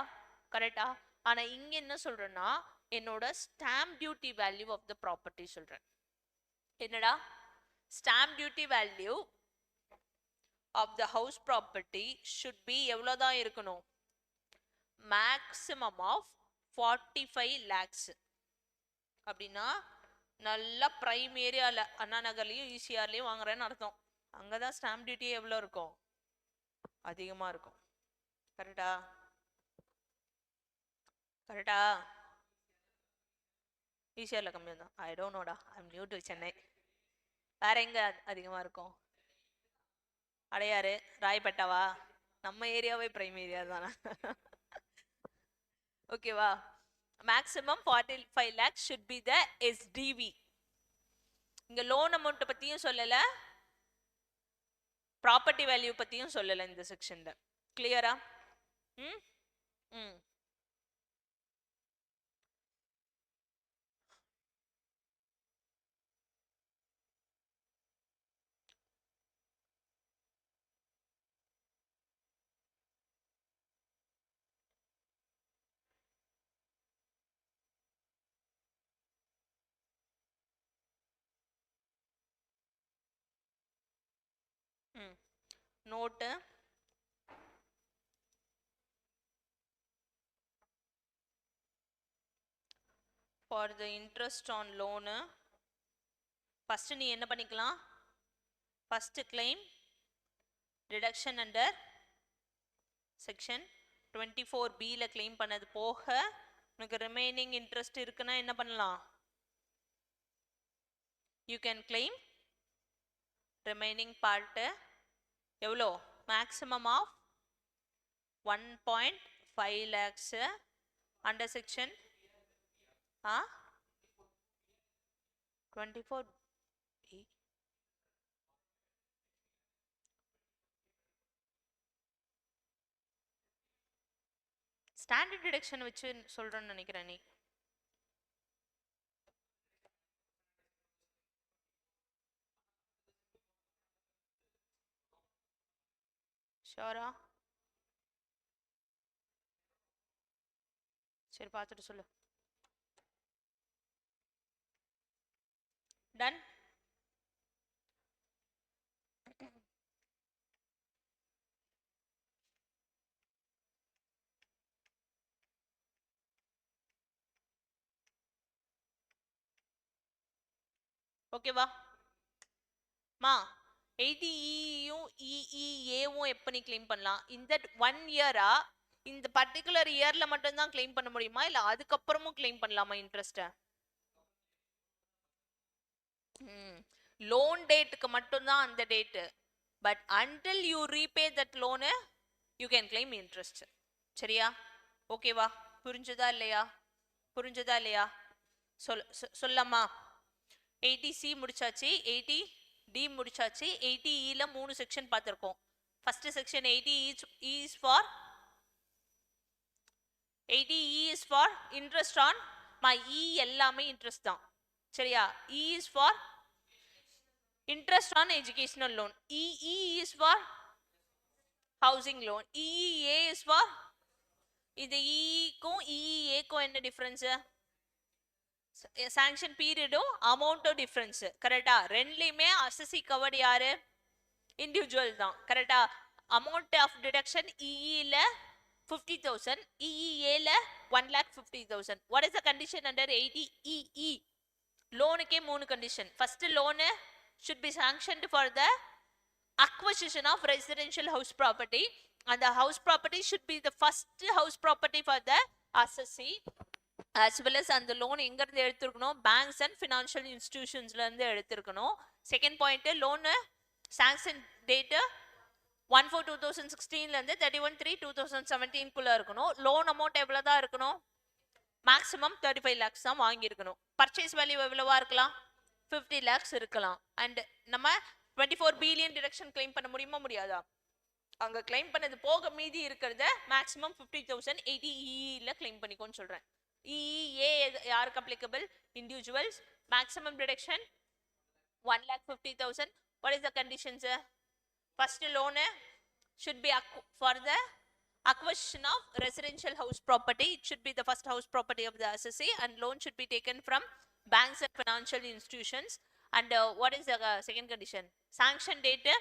ஆனா இங்க என்ன சொல்றேன்னா என்னோட stamp duty value of the property சொல்றேன். என்னடா? Stamp duty value of the house property should be எவ்வளவுதான் இருக்கணும்? maximum of 45 lakhs. அப்படின்னா நல்ல பிரைம் ஏரியால அண்ணா நகர்லயும் ஈசிஆர்லயும் வாங்குறேன்னு அர்த்தம். அங்கதான் ஸ்டாம்ப் டியூட்டி எவ்வளவு இருக்கும்? அதிகமா இருக்கும். கரெக்டா? ஈசிஆர்ல கம்மியா தான். ஐ டோன்ட் நோடா, I am new to Chennai. வேற எங்க அதிகமா இருக்கும்? அடையாறு, ராயப்பேட்டாவா? நம்ம ஏரியாவே பிரைம் ஏரியா தானே. ஓகேவா? Maximum 45 lakhs should be the SDV. இங்க லோன் அமௌண்ட் பத்தியும் சொல்லல, ப்ராப்பர்ட்டி வேல்யூ பத்தியும் சொல்லல இந்த செக்ஷன்ல. கிளியரா? ம் ம் ம் note for the interest on loan. First நீ என்ன பண்ணிக்கலாம்? First claim deduction under section 24B claim பண்ணது போக உனக்கு ரிமைனிங் இன்ட்ரெஸ்ட் இருக்குன்னா என்ன பண்ணலாம்? You can claim remaining part. எவ்வளோ? Maximum of 1.5 lakhs under section 24B. Standard deduction வச்சு சொல்றேன்னு நினைக்கிறேன். நீ ஷோரா? சரி பார்த்துட்டு சொல்லு. டன். ஓகேவா மா? 80Eயும் EEAவும் எப்போ நீ கிளைம் பண்ணலாம்? இந்த 1 இயரா இந்த பர்டிகுலர் இயர்ல மட்டும் தான் கிளைம் பண்ண முடியுமா, இல்ல அதுக்கப்புறமும் கிளைம் பண்ணலாமா இன்ட்ரெஸ்ட்? லோன் டேட்டுக்கு மட்டும்தான் அந்த date. But until you repay that loan you can claim interest. சரியா? ஓகேவா? புரிஞ்சதா இல்லையா? புரிஞ்சதா இல்லையா? சொல்லம்மா. 80C முடிச்சாச்சு, 80D முடிச்சாச்சு, 80Eல 3 செக்ஷன் பார்த்திருக்கோம். First section 80E is for 80E is for interest on my E எல்லாமே இன்ட்ரெஸ்ட் தான். சரியா? E is for interest on educational loan. EE is for housing loan. EEA is for இது EEக்கும் EEAக்கும் என்ன difference? Sanction பீரியடும் அமௌண்ட்டும் difference. கரெக்டா? ரெண்டுலயுமே அசசி covered யாரு? Individual தான். கரெக்டா? அமௌண்ட் ஆஃப் டிடக்ஷன் EEல 50,000, EEAல 1,50,000. What is the condition under 80EE? லோனுக்கே 3 கண்டிஷன். First loan should be sanctioned for the acquisition of residential house property, and the house property should be the first house property for the assessee, as well as அந்த loan எங்க இருந்து எடுத்துக்கணும்? Banks and financial இன்ஸ்டிடியூஷன்ஸ்ல இருந்து எடுத்துக்கணும். Second point, loan sanction date 1/4/2016 இருந்து 31/3/2017 குள்ள இருக்கணும். Loan amount எவ்வளவு தான் இருக்கணும்? மேக்ஸிமம் 35 lakhs தான் வாங்கி இருக்கணும். பர்ச்சேஸ் வேல்யூ எவ்வளவா இருக்கலாம்? 50 lakhs இருக்கலாம். அண்ட் நம்ம 24 பில்லியன் டிடக்ஷன் கிளைம் பண்ண முடியுமா முடியாதா? அங்க கிளைம் பண்ணது போக மீதி இருக்கிறத மேக்ஸிமம் 50,000 80EEல கிளைம் பண்ணிக்கோன்னு சொல்றேன். EEA யாருக்கு applicable? Individuals. Maximum deduction 1,50,000. What is the conditions? First loan should be for the acquisition of residential house property. It should be the first house property of the assessee, and loan should be taken from banks and financial institutions. And what is the second condition? Sanction date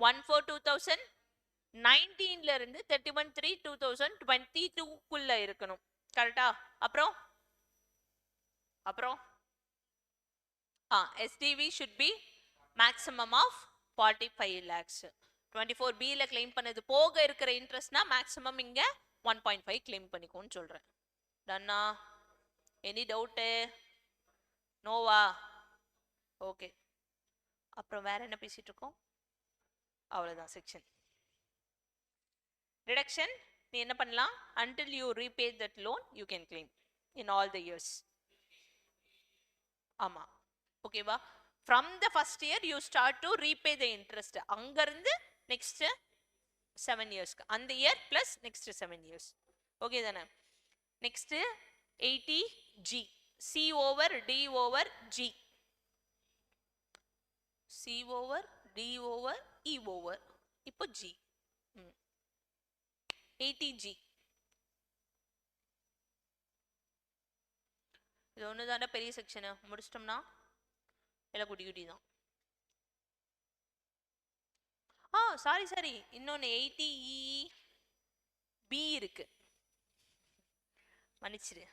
1/4/2019 ல இருந்து 31/3/2022 குள்ள இருக்கணும். கரெக்டா? அப்புறம் SDV should be maximum of 45 lakhs. 24Bல claim பண்ணது போக இருக்கிற இன்ட்ரெஸ்ட்னா maximum இங்க 1.5 கிளைம் பண்ணிக்கோன்னு சொல்றேன். டன்னா? Any doubt? நோவா? ஓகே. அப்புறம் வேற என்ன பேசிட்டு இருக்கோம்? அவ்வளவுதான் செக்ஷன். டிடக்ஷன் நீ என்ன பண்ணலாம்? until you repay that loan you can claim in all the years. ஆமா, ஓகேவா? from the first year you start to repay the interest. அங்க இருந்து next 7 years அந்த year plus next 7 years. Okay தானே? next 80G C over D over G, C over D over E over இப்போ G 80G. இது ஒன்று தானே பெரிய section, முடிச்சிட்டோம்னா எல்லாம் குட்டி குட்டி தான். சாரி இன்னொன்று 80E B இருக்கு, மன்னிச்சிரு.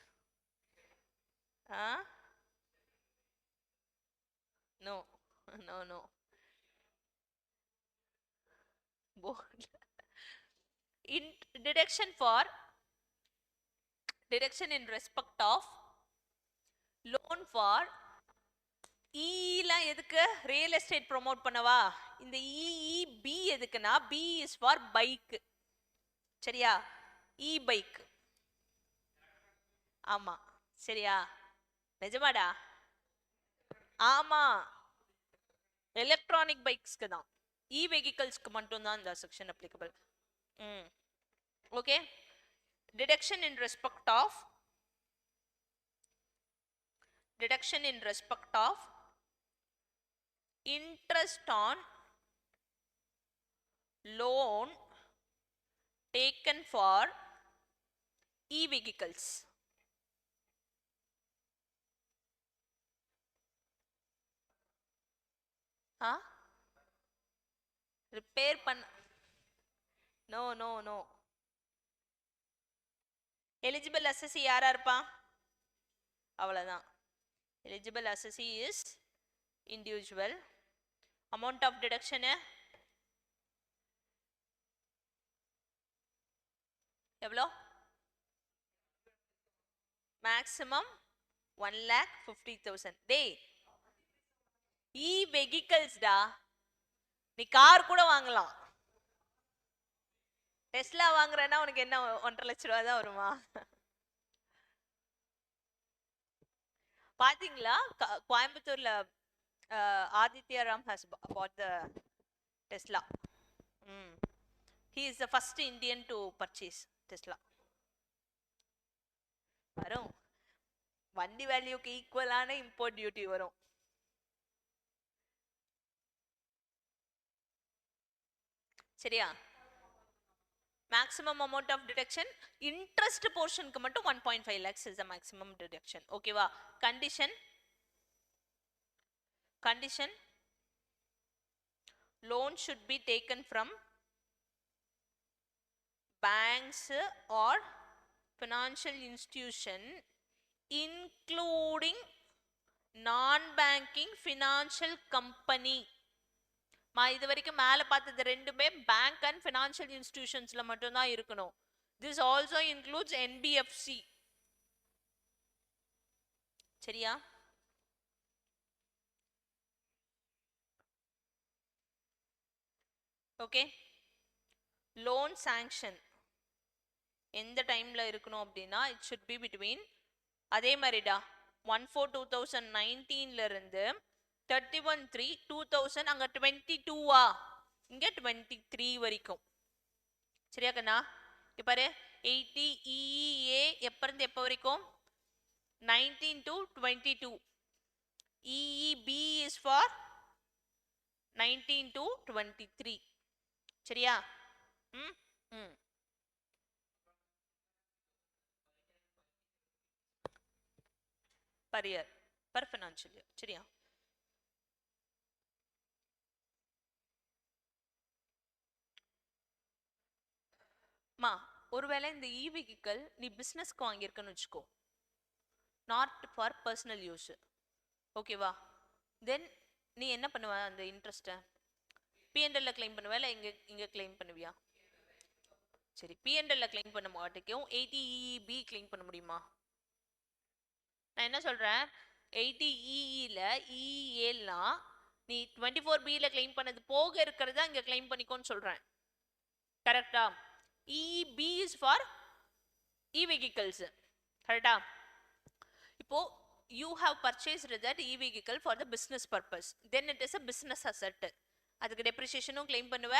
No no no in deduction in respect of loan for லாம் எதுக்கு? ரியல் எஸ்டேட் ப்ரோமோட் பண்ணவா? இந்த பி எதுக்குன்னா பி இஸ் ஃபார் பைக். சரியா? இ பைக். ஆமா சரியா? நிஜமாடா? ஆமா, எலக்ட்ரானிக் பைக்ஸ்க்கு தான், இ வெஹிக்கிள்ஸ்க்கு மட்டும் தான் இந்த section applicable. Okay. Deduction in respect of interest on loan taken for e-vehicles. Repair பண்ண நோ எலிஜிபிள் அசஸி யாரா இருப்பான்? அவ்வளவுதான். Eligible assessee is individual. Amount of deduction எவ்வளோ? மேக்ஸிமம் 1,50,000. டேய், இ வெஹிக்கிள்ஸ் டா, நீ கார் கூட வாங்கலாம். டெஸ்லா வாங்குறேன்னா உனக்கு என்ன 1.5 லட்ச ரூபா தான் வருமா? பாத்தீங்களா கோயம்புத்தூர்ல Aditya Ram has bought the Tesla. He is the first Indian to purchase Tesla. வரும், வண்டி வேல்யூக்கு ஈக்குவலான இம்போர்ட் டியூட்டி வரும். சரியா? maximum amount of deduction interest portion க்கு மட்டும் 1.5 lakhs is the maximum deduction. ஓகேவா? condition loan should be taken from banks or financial institution including non banking financial company. இது வரைக்கும் மேல பார்த்தது ரெண்டுமே பேங்க் அண்ட் ஃபினான்ஷியல் இன்ஸ்டிடியூஷன்ஸ்ல மட்டும் தான் இருக்கணும். This also includes NBFC. சரியா? ஓகே. லோன் சாங்ஷன் எந்த டைம்ல இருக்கணும் அப்படின்னா இட் ஷுட் பி பிட்வீன், அதே மாதிரிடா 1/4/2019 இருந்து 31/3/2000. அங்க 22 இங்க 23 வரைக்கும். சரியா கண்ணா? இப்ப பாரு 80 EEA எப்ப இருந்து எப்ப வரைக்கும்? 19 to 22. EEB is for 19 to 23. சரியா? per year, per financial year. சரியா? ஒருவேளை இந்த இ வெஹிக்கிள் நீ பிசினஸ்க்கு வாங்கியிருக்கன்னு வச்சுக்கோ, நாட் ஃபார் பர்சனல் யூஸ். ஓகேவா? தென் நீ என்ன பண்ணுவ? அந்த இன்ட்ரெஸ்ட்டை P&L கிளைம் பண்ணுவ இல்லை இங்க கிளைம் பண்ணுவியா? சரி, P&L கிளைம் பண்ண மாட்டேக்கும் 80EEB கிளைம் பண்ண முடியுமா? நான் என்ன சொல்றேன், 80EEல EEAலாம் நீ 24B கிளைம் பண்ணது போக இருக்கிறதா இங்க கிளைம் பண்ணிக்கோன்னு சொல்றேன். கரெக்டா? EB is for e-vehicles. கரெக்டா? இப்போ you have purchased that e-vehicle for the business purpose, then it is a business asset. அதுக்கு depreciation claim பண்ணுவ,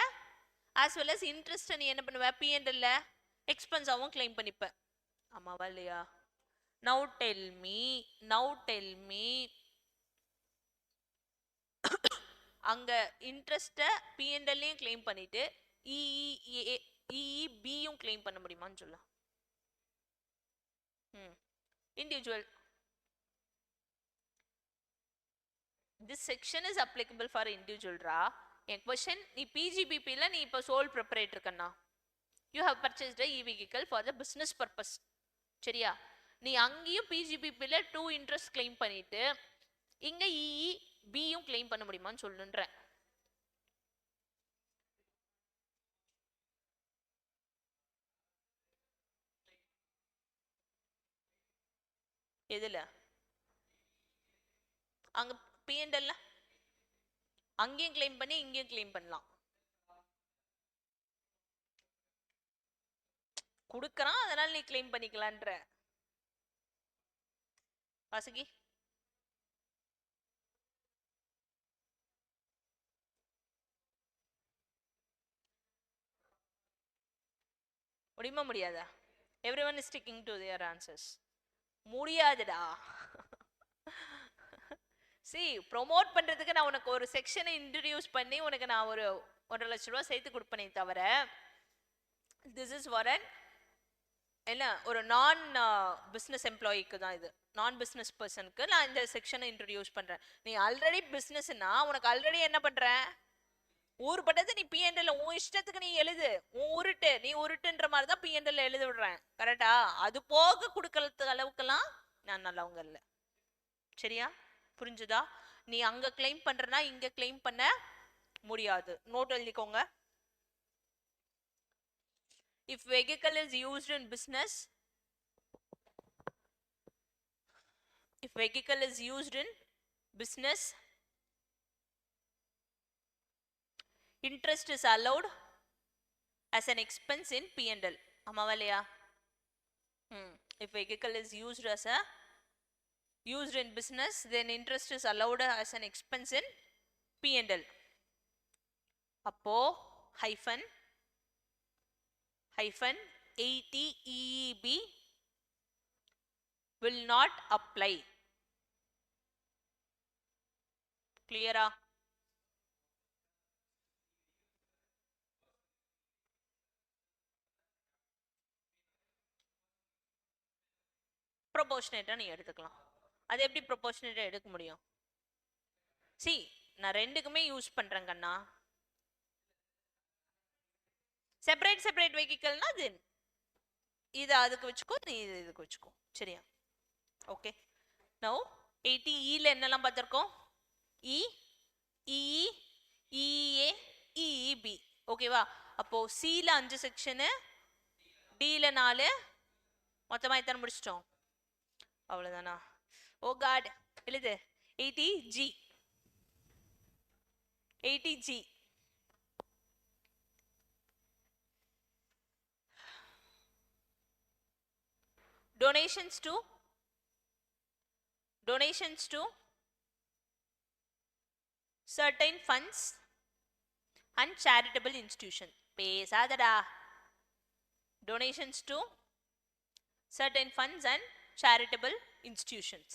as well as interest நீ என்ன பண்ணுவ, P&L ல expense ஆவும் claim பண்ணிப்ப. ஆமாவா இல்லையா? now tell me அங்க இன்ட்ரெஸ்ட P&L லையும் claim பண்ணிட்டு EEB யும் claim பண்ண முடியுமான்னு சொல்ல. Individual. This section is applicable for individual raw. N question, நீ PGBP ல நீ இப்போ sole proprietor Kanna, you have purchased a e-vehicle for the business purpose. சரியா? நீ அங்கேயும் PGBP ல 2 interest claim பண்ணிட்டு இங்க EEB யும் claim பண்ண முடியுமான்னு சொல்லுன்ற. எதுல? அங்க P&L ல அங்கேயும் claim பண்ணி இங்கேயும் claim பண்ணலாம். குடுக்கறான், அதனால நீ claim பண்ணிக்கலான்ற. வாசுகி முடியுமா முடியாதா? Everyone is sticking to their answers. முடியாதுடா. see, promote பண்றதுக்கு நான் உனக்கு ஒரு செக்ஷனை இன்ட்ரோடியூஸ் பண்ணி உனக்கு நான் ஒரு 1.5 லட்சம் ரூபாய் சேர்த்து கொடுப்பனே தவிர, this is for an என்ன ஒரு நான் பிசினஸ் எம்ப்ளாயிக்கு தான் இது. நான் பிசினஸ் பர்சனுக்கு நான் இந்த செக்ஷனை இன்ட்ரோடியூஸ் பண்றேன். நீ ஆல்ரெடி பிசினஸ்னா உனக்கு ஆல்ரெடி என்ன பண்ற, ஊர்பட்டது நீ P&L உன் இஷ்டத்துக்கு நீ எழுது, உன் உருட்டு, நீ உருட்டுன்ற மாதிரி தான் P&L எழுதி விடுறேன். கரெக்டா? அது போக கொடுக்கறதுக்கு அளவுக்குலாம் நான் நல்லவங்க இல்ல. சரியா? புரிஞ்சுதா? நீ அங்க கிளைம் பண்றனா இங்க கிளைம் பண்ண முடியாது. நோட் எழுதிக்கோங்க. if vehicle is used in business, if vehicle is used in business, interest is allowed as an expense in P&L. ஆமாவா இல்லையா? if vehicle is used in business, then interest is allowed as an expense in P&L. அப்போ hyphen 80 EEB will not apply. clear ah? proportionate நீ எடுத்துக்கலாம். அது எப்படி proportionate எடுக்க முடியும்? see, நான் ரெண்டுக்குமே யூஸ் பண்றேன் கண்ணா. செப்பரேட் வெஹிக்கிள்னா அது இது அதுக்கு வச்சுக்கோ, நீ இதுக்கு வச்சுக்கோ. சரியா? ஓகே. நவ 80 ல என்னெல்லாம் பார்த்திருக்கோம்? E EE EA EEB. ஓகேவா? அப்போ C ல 5 செக்ஷன், D ல 4, மொத்தமா எத்தனை முடிச்சிட்டோம்? அவ்வளவுதானா? ஓ காட், எழுது. 80G 80G donations to certain funds and charitable institutions. பேசாதடா. donations to certain funds and charitable institutions.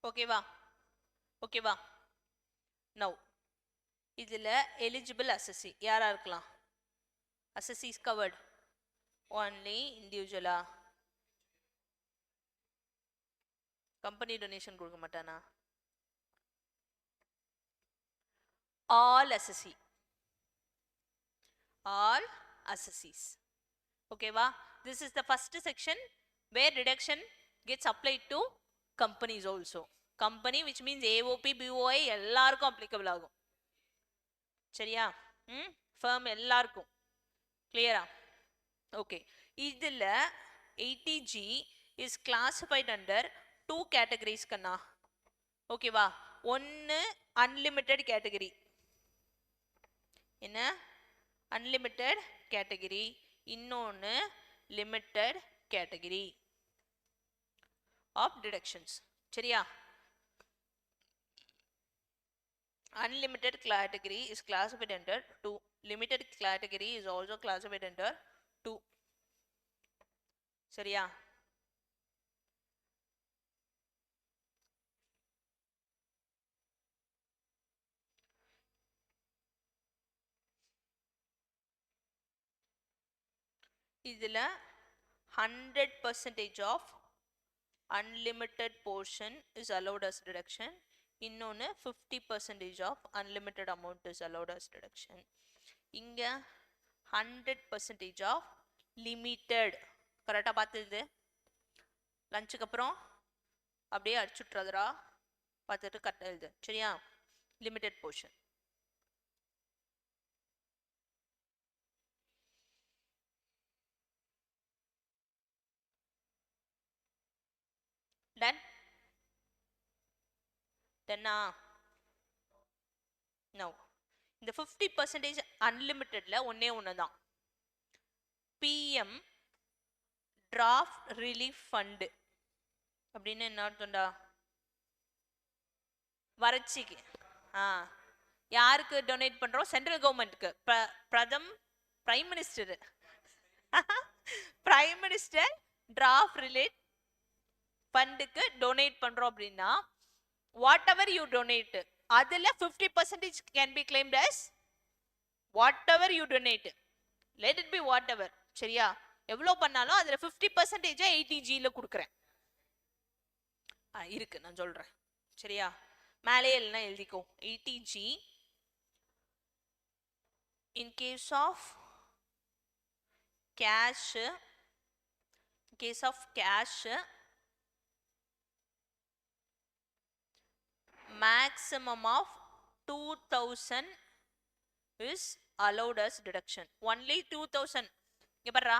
ஓகேவா? ஓகேவா? now இதுல eligible assessee யாரா இருக்கலாம்? assessee is covered only individual. company donation கொடுக்க மாட்டானா? all assessee, all assessees. ஓகேவா? this is the first section where deduction gets applied to companies also. company which means AOP BOI எல்லாருக்கும் applicable ஆகும். சரியா? firm எல்லாருக்கும். கிளியரா? ஓகே. இதுல 80G is classified under two categories கண்ணா. ஓகேவா? ஒன்னு அன்லிமிட்டெட் கேட்டகரி. என்ன? Unlimited category. இன்னொன்னு லிமிட்டெட் கேட்டகரி ஆஃப் டிடக்ஷன்ஸ். சரியா? Unlimited category is classified under 2. Limited category is also classified under 2. சரியா? இதுல 100% of unlimited portion is allowed as deduction. இன்னொன்னு 50% of unlimited amount is allowed as deduction. இங்க 100% of limited. கரெக்டா பார்த்துது? லஞ்சுக்கு அப்புறம் அப்படியே அடிச்சுட்றதுரா, பார்த்துட்டு கரெக்டாக எழுது. சரியா? Limited portion. டன்? டன்னா? நோ. இந்த 50% அன்லிமிட்டெட்ல ஒன்னே ஒன்று தான், பிஎம் டிராஃப்ட் ரிலீஃப் ஃபண்டு. அப்படின்னு என்ன அர்த்தம்டா? வறட்சிக்கு. யாருக்கு டொனேட் பண்றோம்? சென்ட்ரல் கவர்மெண்ட்க்கு. Prime minister prime minister drought relief ஃபண்டுக்கு டொனேட் பண்றோம் அப்படின்னா, வாட் எவர் யூ டொனேட், அதுல 50% can be claimed as whatever you donate. Let it be whatever. சரியா? எவ்வளவு பண்ணாலும் அதுல 50% 80Gல கொடுக்குறேன். இருக்கு, நான் சொல்றேன். சரியா? மேலே எல்லாம் எழுதிக்கோ. 80G in case of cash, maximum of 2000 is allowed as deduction. Only 2000. இங்க பாருடா,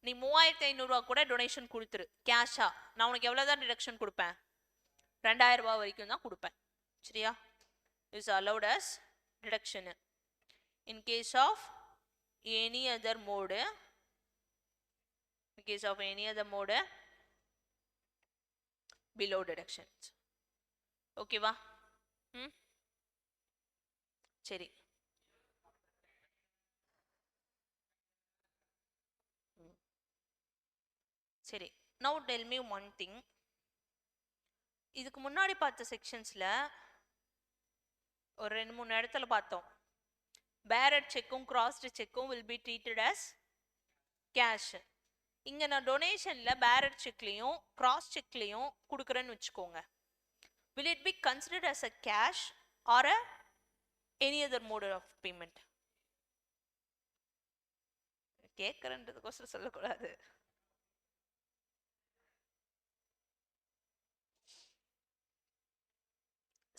நீ 3500 ரூபாய் கூட டொனேஷன் கொடுத்துரு கேஷா, நான் உனக்கு எவ்வளவுதான் டிடக்ஷன் கொடுப்பேன்? 2000 ரூபாய் வரைக்கும் தான் கொடுப்பேன். சரியா? is allowed as deduction. In case of any other mode, below deductions. ஓகேவா? சரி. சரி, now tell me one thing. இதுக்கு முன்னாடி பார்த்த செக்ஷன்ஸ்ல ஒரு 2-3 இடத்துல பார்த்தோம், பேரட் செக்கும் கிராஸ்டு செக்கும் will be treated as cash. இங்க நான் டொனேஷன்ல பேரட் செக்லயும் கிராஸ் செக்லயும் கொடுக்குறேன்னு வச்சுக்கோங்க. will it be considered as a cash or any other mode of payment? கேட்கறதுக்கோசரம் சொல்லக்கூடாது.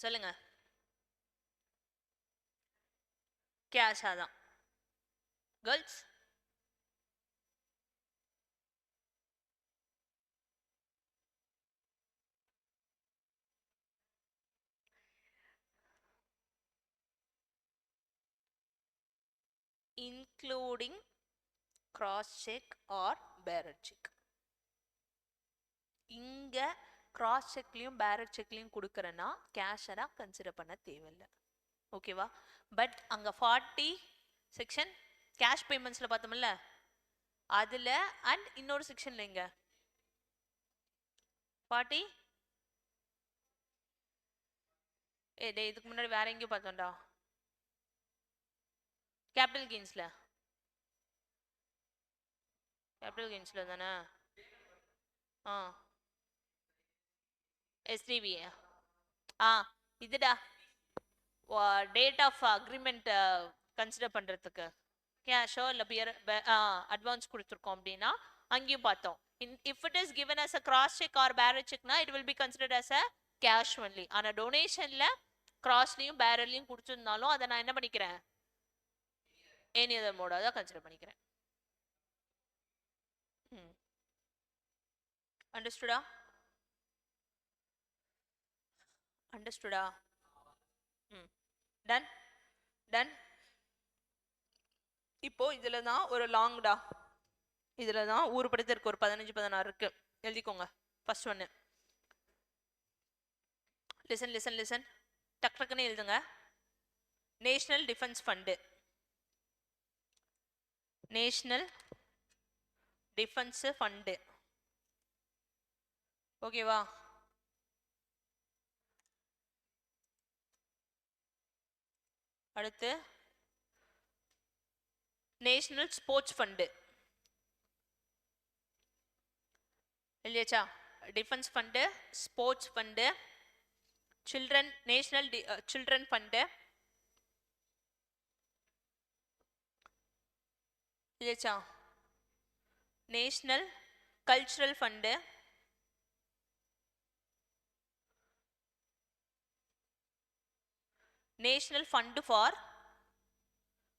சொல்லுங்க. கேஷா தான். Girls? including cross check or bearer check. இங்க கிராஸ் செக்லயும் பேரட் செக்லயும் கொடுக்கறேன்னா கேஷரா கன்சிடர் பண்ண தேவையில்லை. ஓகேவா? பட் அங்க 40 செக்ஷன் கேஷ் பேமெண்ட்ஸ்ல பார்த்தோம்ல, அதுல அண்ட் இன்னொரு செக்ஷன்ல இங்க 40 இதுக்கு முன்னாடி வேற எங்கேயும் பார்த்தோம்டா, கேபிட்டல் கெயின்ஸ்ல தானே? SDV. இதுடா டேட் ஆஃப் அக்ரிமெண்ட் கன்சிடர் பண்றதுக்கு கேஷோ இல்ல அட்வான்ஸ் கொடுத்துருக்கோம் அப்படின்னா அங்கேயும் பார்த்தோம். If it is given as a cross check or bearer check னா it will be considered as a cash only. ஆனா டொனேஷன்ல கிராஸ்லயும் பேரர்லயும் கொடுத்திருந்தாலும் அதை நான் என்ன பண்ணிக்கிறேன்? எனி அதர் மோடா தான் கன்சிடர் பண்ணிக்கிறேன். அண்டர்ஸ்டுடா? அண்டர்ஸ்டுடா? Done done. இப்போ இதுல தான் ஒரு லாங்டா, இதுல தான் ஊர் படத்து இருக்கு, ஒரு 15-16 இருக்கு, எழுதிக்கோங்க. ஃபர்ஸ்ட் ஒன்னு லிசன் லிசன் லிசன், டக் டக்குன்னு எழுதுங்க. National defence fund, national defence fund, ஓகேவா? அடுத்து நேஷனல் ஸ்போர்ட்ஸ் ஃபண்டு இல்லையாச்சா? Defence fund, sports fund, children, national children fund இல்லையாச்சா? National cultural fund, national fund for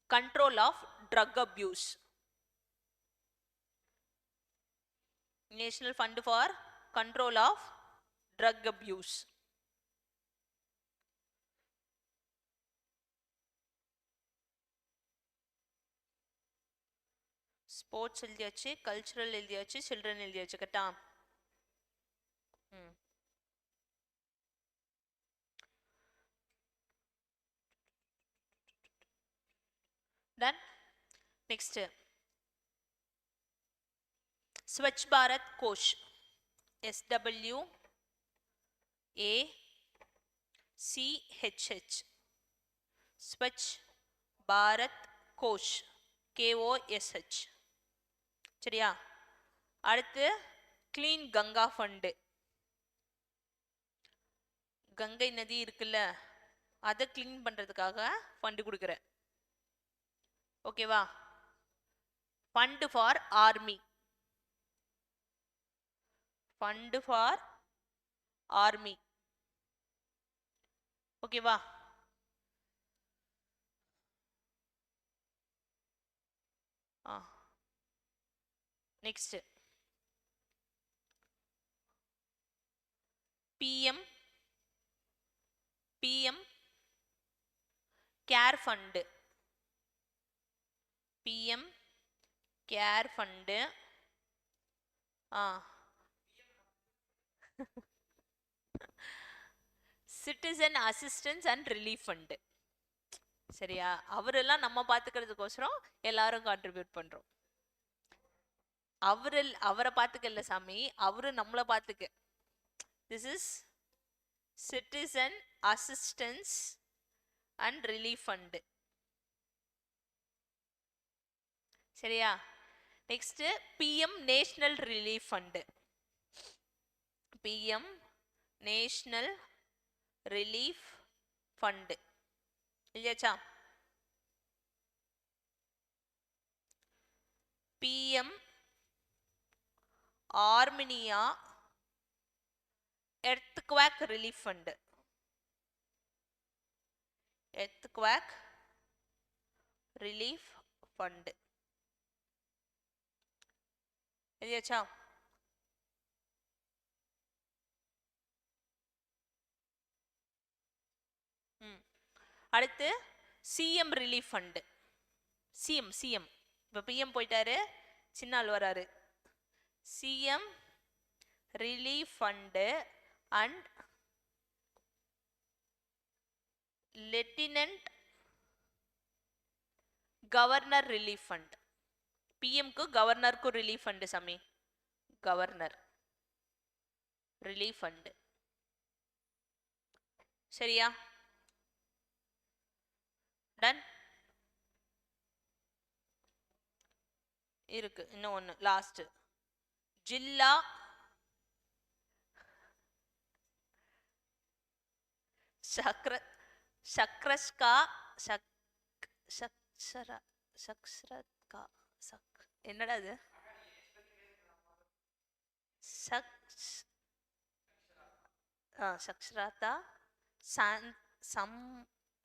control of drug abuse, national fund for control of drug abuse. Sports எழுதியாச்சு, cultural எழுதியாச்சு, children எழுதியாச்சு, கரெக்டா? Done. Next Swachh Bharat Kosh, SWACHH, Swachh Bharat Kosh, KOSH, சரியா? அடுத்து clean Ganga fund, Ganga நதி இருக்குல்ல, அதை கிளீன் பண்றதுக்காக ஃபண்டு கொடுக்குறேன், ஓகேவா? Fund for army, fund for army, ஓகேவா? Next PM care fund, PM care fund, citizen assistance and relief fund, சரியா? அவரெல்லாம் நம்ம பாத்துக்கிறதுக்கோசரம் எல்லாரும் கான்ட்ரிபியூட் பண்றோம். அவரை பாத்துக்கல சாமி, அவரு நம்மளை பாத்துக்க. This is citizen assistance and relief fund, சரியா? Next PM national relief fund, PM national relief fund இல்லையாச்சா? PM Armenia earthquake relief fund, earthquake relief fund இல்லையாச்சா? அடுத்து CM ரிலீஃப் ஃபண்டு, சிஎம் இப்போ PM போயிட்டாரு, சின்ன ஆள் வராரு. CM relief fund and lieutenant governor relief fund. PMக்கு கவர்னருக்கு ரிலீஃப் ஃபண்டு சாமி, கவர்னர் ரிலீஃப் ஃபண்டு, சரியா? டன். இருக்கு இன்னும் ஒன்று லாஸ்ட், ஜில்லா சக்ரஸ்கா சக்ரத்கா என்னடா இது? சக்ஷராத்தா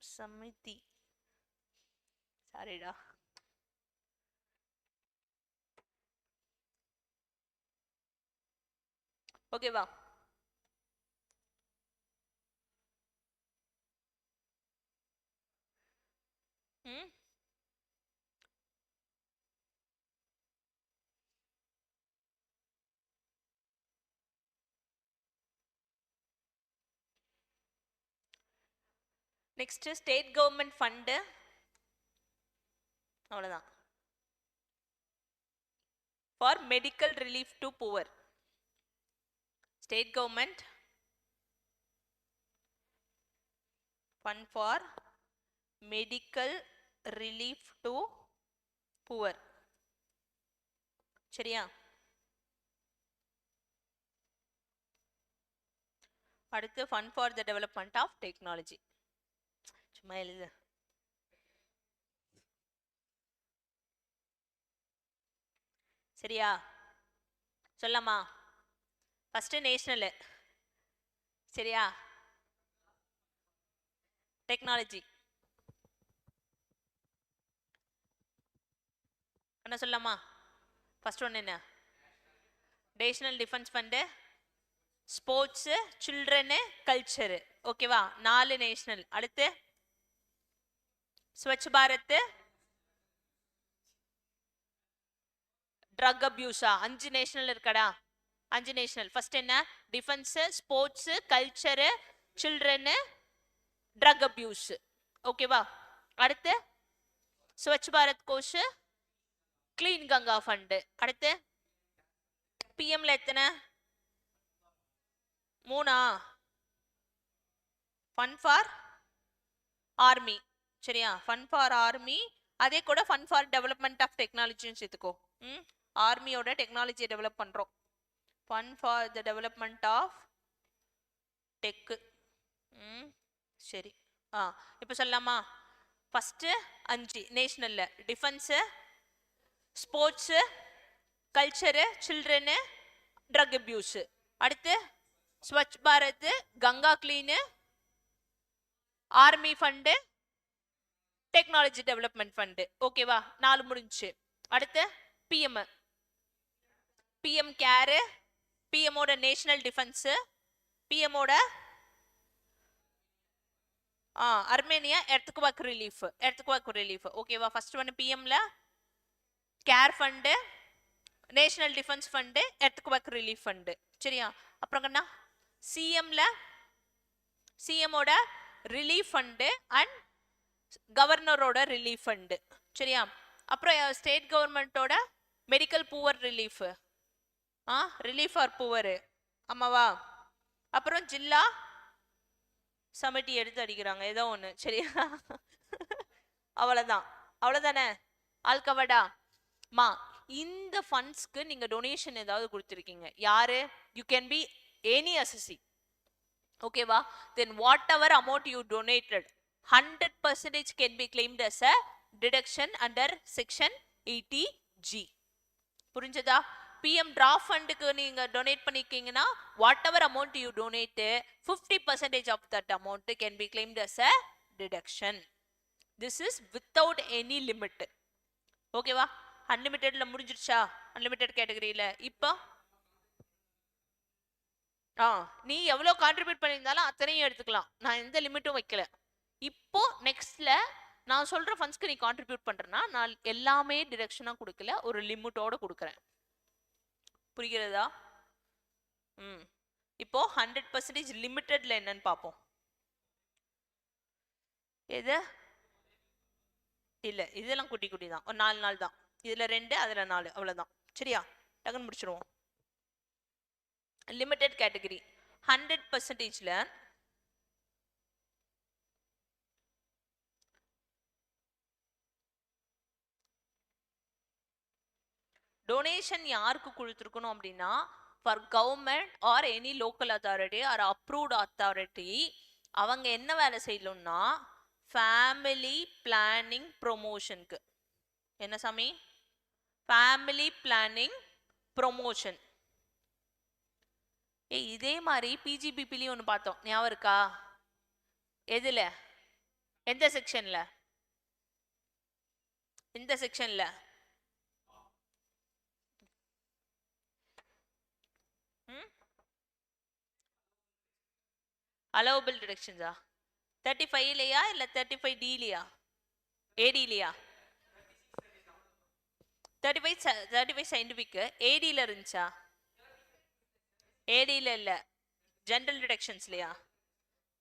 சமிதி, சாரிடா, ஓகேவா? ம் நெக்ஸ்ட் ஸ்டேட் கவர்மெண்ட் ஃபண்டு, அவ்வளவுதான். For medical relief to poor, state government fund for medical relief to poor. சரியா? அடுத்து fund for the development of technology. சும்மா எழுது. சரியா? சொல்லமா? First national. சரியா? டெக்னாலஜி என்ன சொல்லலாமா? ஃபர்ஸ்ட் ஒன் என்ன? National defence fund, sports, children, culture. ஓகேவா? 4 நேஷனல். அடுத்து ஸ்வச் பாரத், ட்ரக் அபியூஸா? 5 நேஷனல் இருக்கடா. 5 நேஷனல். ஃபர்ஸ்ட் என்ன? Defence, sports, culture, children, drug abuse. ஓகேவா? அடுத்து ஸ்வச் பாரத் கோஷ், கிளீன் கங்கா ஃபண்டு. அடுத்து பிஎம்ல எத்தனை? 3. Fund for army. சரியா? Fund for army. அதே கூட ஃபண்ட் ஃபார் டெவலப்மெண்ட் ஆஃப் டெக்னாலஜின்னு சேர்த்துக்கோ. ஆர்மியோட டெக்னாலஜியை டெவலப் பண்றோம். Fund for the development of tech. சரி. இப்போ சொல்லலாமா? ஃபர்ஸ்ட் 5 நேஷனல்ல defence, sports, culture, children, drug abuse. அடுத்து Swachh Bharat, Ganga clean, army fund, technology development fund. ஓகேவா? 4 முடிஞ்சு. அடுத்து பிஎம், பிஎம் கேரு, பிஎம்மோட நேஷனல் டிஃபென்ஸ், பிஎம்மோட Armenia earthquake relief, earthquake relief. ஓகேவா? ஃபர்ஸ்ட் ஒன் பிஎம்ல care fund, national defence fund, earthquake relief fund. சரியா? அப்புறம் என்ன? சிஎம்ல சிஎம்மோட ரிலீஃப் ஃபண்டு அண்ட் கவர்னரோட ரிலீஃப் ஃபண்டு. சரியா? அப்புறம் ஸ்டேட் கவர்மெண்டோட medical poor relief, relief for poor. ஆமாவா? அப்புறம் ஜில்லா சமிட்டி எடுத்து அடிக்கிறாங்க ஏதோ ஒன்று. சரியா? அவ்வளோதான். அவ்வளோதானே? ஆல்கவடா மா. இந்த ஃபண்ட்ஸ்க்கு நீங்க டொனேஷன் ஏதாவது கொடுத்துருக்கீங்க, யாரு? You can be any assessee. ஓகேவா? Then whatever amount you donated 100% can be claimed as a deduction under section 80G. புரிஞ்சதா? பிஎம் டிரா ஃபண்டுக்கு நீங்க டொனேட் பண்ணிருக்கீங்கன்னா whatever amount you donate 50% of that amount can be claimed as a deduction. This is without any limit. ஓகேவா? அன்லிமிட்டெட்ல முடிஞ்சிருச்சா? Unlimited கேட்டகரியில இப்போ நீ எவ்வளவு கான்ட்ரிபியூட் பண்ணியிருந்தாலும் அத்தனையும் எடுத்துக்கலாம். நான் எந்த லிமிட்டும் வைக்கல. இப்போ நெக்ஸ்ட்ல நான் சொல்ற ஃபண்ட்ஸ்க்கு நீ கான்ட்ரிபியூட் பண்றேன்னா நான் எல்லாமே டிரெக்ஷனா கொடுக்கல, ஒரு லிமிட்டோட கொடுக்குறேன். புரிகிறதா? இப்போ 100% லிமிட்டட்ல என்னன்னு பார்ப்போம். எது? இல்ல, இதெல்லாம் குட்டி குட்டி தான். ஒரு 4 நாள் தான். இதுல 2, அதுல 4, அவ்வளவுதான். சரியா? டக்குன்னு முடிச்சிருவோம். லிமிட்டட் கேட்டகரி 100%ல டொனேஷன் யாருக்கு கொடுத்துருக்கணும் அப்படின்னா for government or any local authority or approved authority. அவங்க என்ன வேலை செய்யணும்னா ஃபேமிலி பிளானிங் ப்ரொமோஷனுக்கு. என்ன சாமி? Family planning promotion. இதே மாதிரி பிஜிபிபிலையும் ஒன்று பார்த்தோம், ஞாபகம் இருக்கா? எதுல? எந்த செக்ஷன்ல? இந்த செக்ஷன்ல allowable deductions 35 இல்லையா இல்ல 35 D இல்லையா AD இல்லையா 35 scientific AD ல இருந்துச்சா AD ல இல்ல ஜெனரல் டிடக்ஷன்ஸ் இல்லையா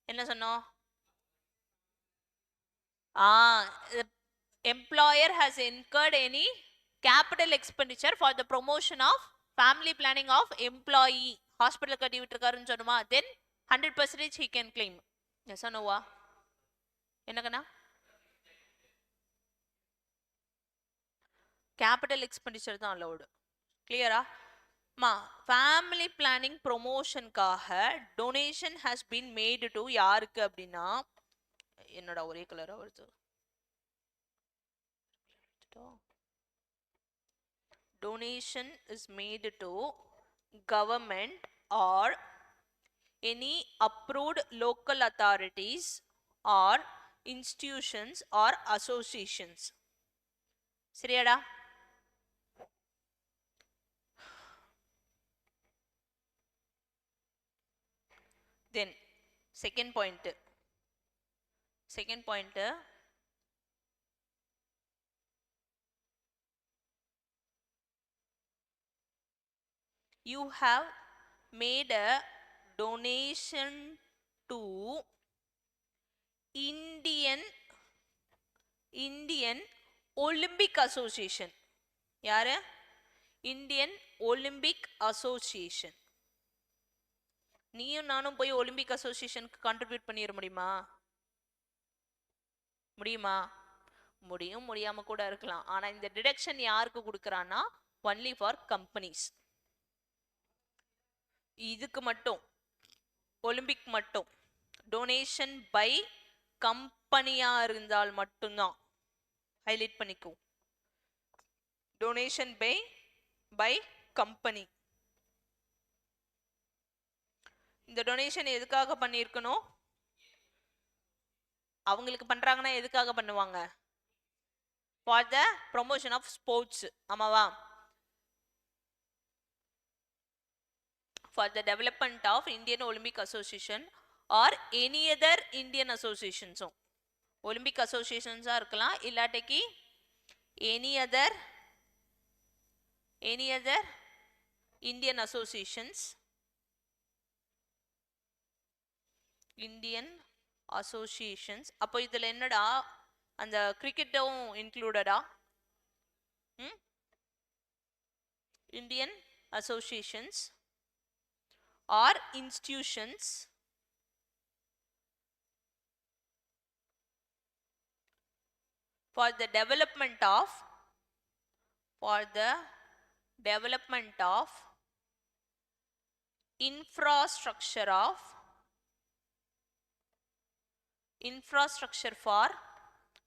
என்ன சொன்னோம் employer has incurred any capital expenditure for the promotion of family planning of employee hospital கட்டி விட்டுருக்காருன்னு சொன்னோமா then 100% he can claim yes or no என்னக்கண்ணா capital expenditure தான் allowed clear மா family planning promotionக்காக donation has been made to யாருக்கு அப்படின்னா என்னோட ஒரே கலரா வருது donation is made to government or any approved local authorities or institutions or associations சரியாடா then second point you have made a donation to Indian Olympic Association யாரு Indian Olympic Association நீயும் நானும் போய் ஒலிம்பிக் அசோசியேஷனுக்கு கான்ட்ரிபியூட் பண்ணிட முடியுமா முடியும் முடியாம கூட இருக்கலாம் ஆனா இந்த டிடக்ஷன் யாருக்கு கொடுக்கறானா ஒன்லி ஃபார் கம்பெனிஸ் இதுக்கு மட்டும் ஒலிம்பிக் மட்டும் டொனேஷன் பை கம்பெனியா இருந்தால் மட்டும்தான் ஹைலைட் பண்ணிக்கோ டொனேஷன் பை கம்பெனி இந்த டொனேஷன் எதுக்காக பண்ணியிருக்கணும் அவங்களுக்கு பண்றாங்கன்னா எதுக்காக பண்ணுவாங்க for the promotion of sports ஆமாவா for the development of Indian Olympic association or any other Indian அசோசியேஷன்ஸும் ஒலிம்பிக் அசோசியேஷன்ஸா இருக்கலாம் இல்லாட்டிக்கு any other Indian associations Indian associations அப்போ இதுல என்னடா அந்த கிரிக்கெட்டும் இன்க்ளூடடா Indian associations or institutions for the development of infrastructure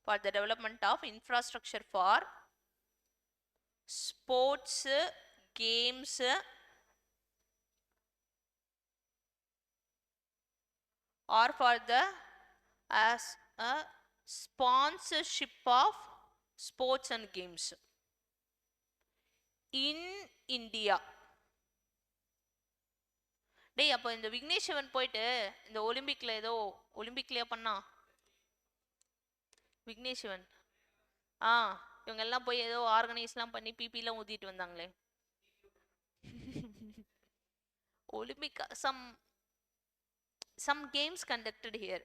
for the development of infrastructure for sports games or for the as a sponsorship of sports and games in India டேய் அப்போ இந்த விக்னேஷ்வன் போயிட்டு இந்த ஒலிம்பிக்ல ஏதோ ஒலிம்பிக்லயே பண்ணா விக்னேஷ்வன் இவங்க எல்லாம் போய் ஏதோ ஆர்கனைஸ்லாம் பண்ணி பிபிலாம் ஊத்திட்டு வந்தாங்களே Olympic some games conducted here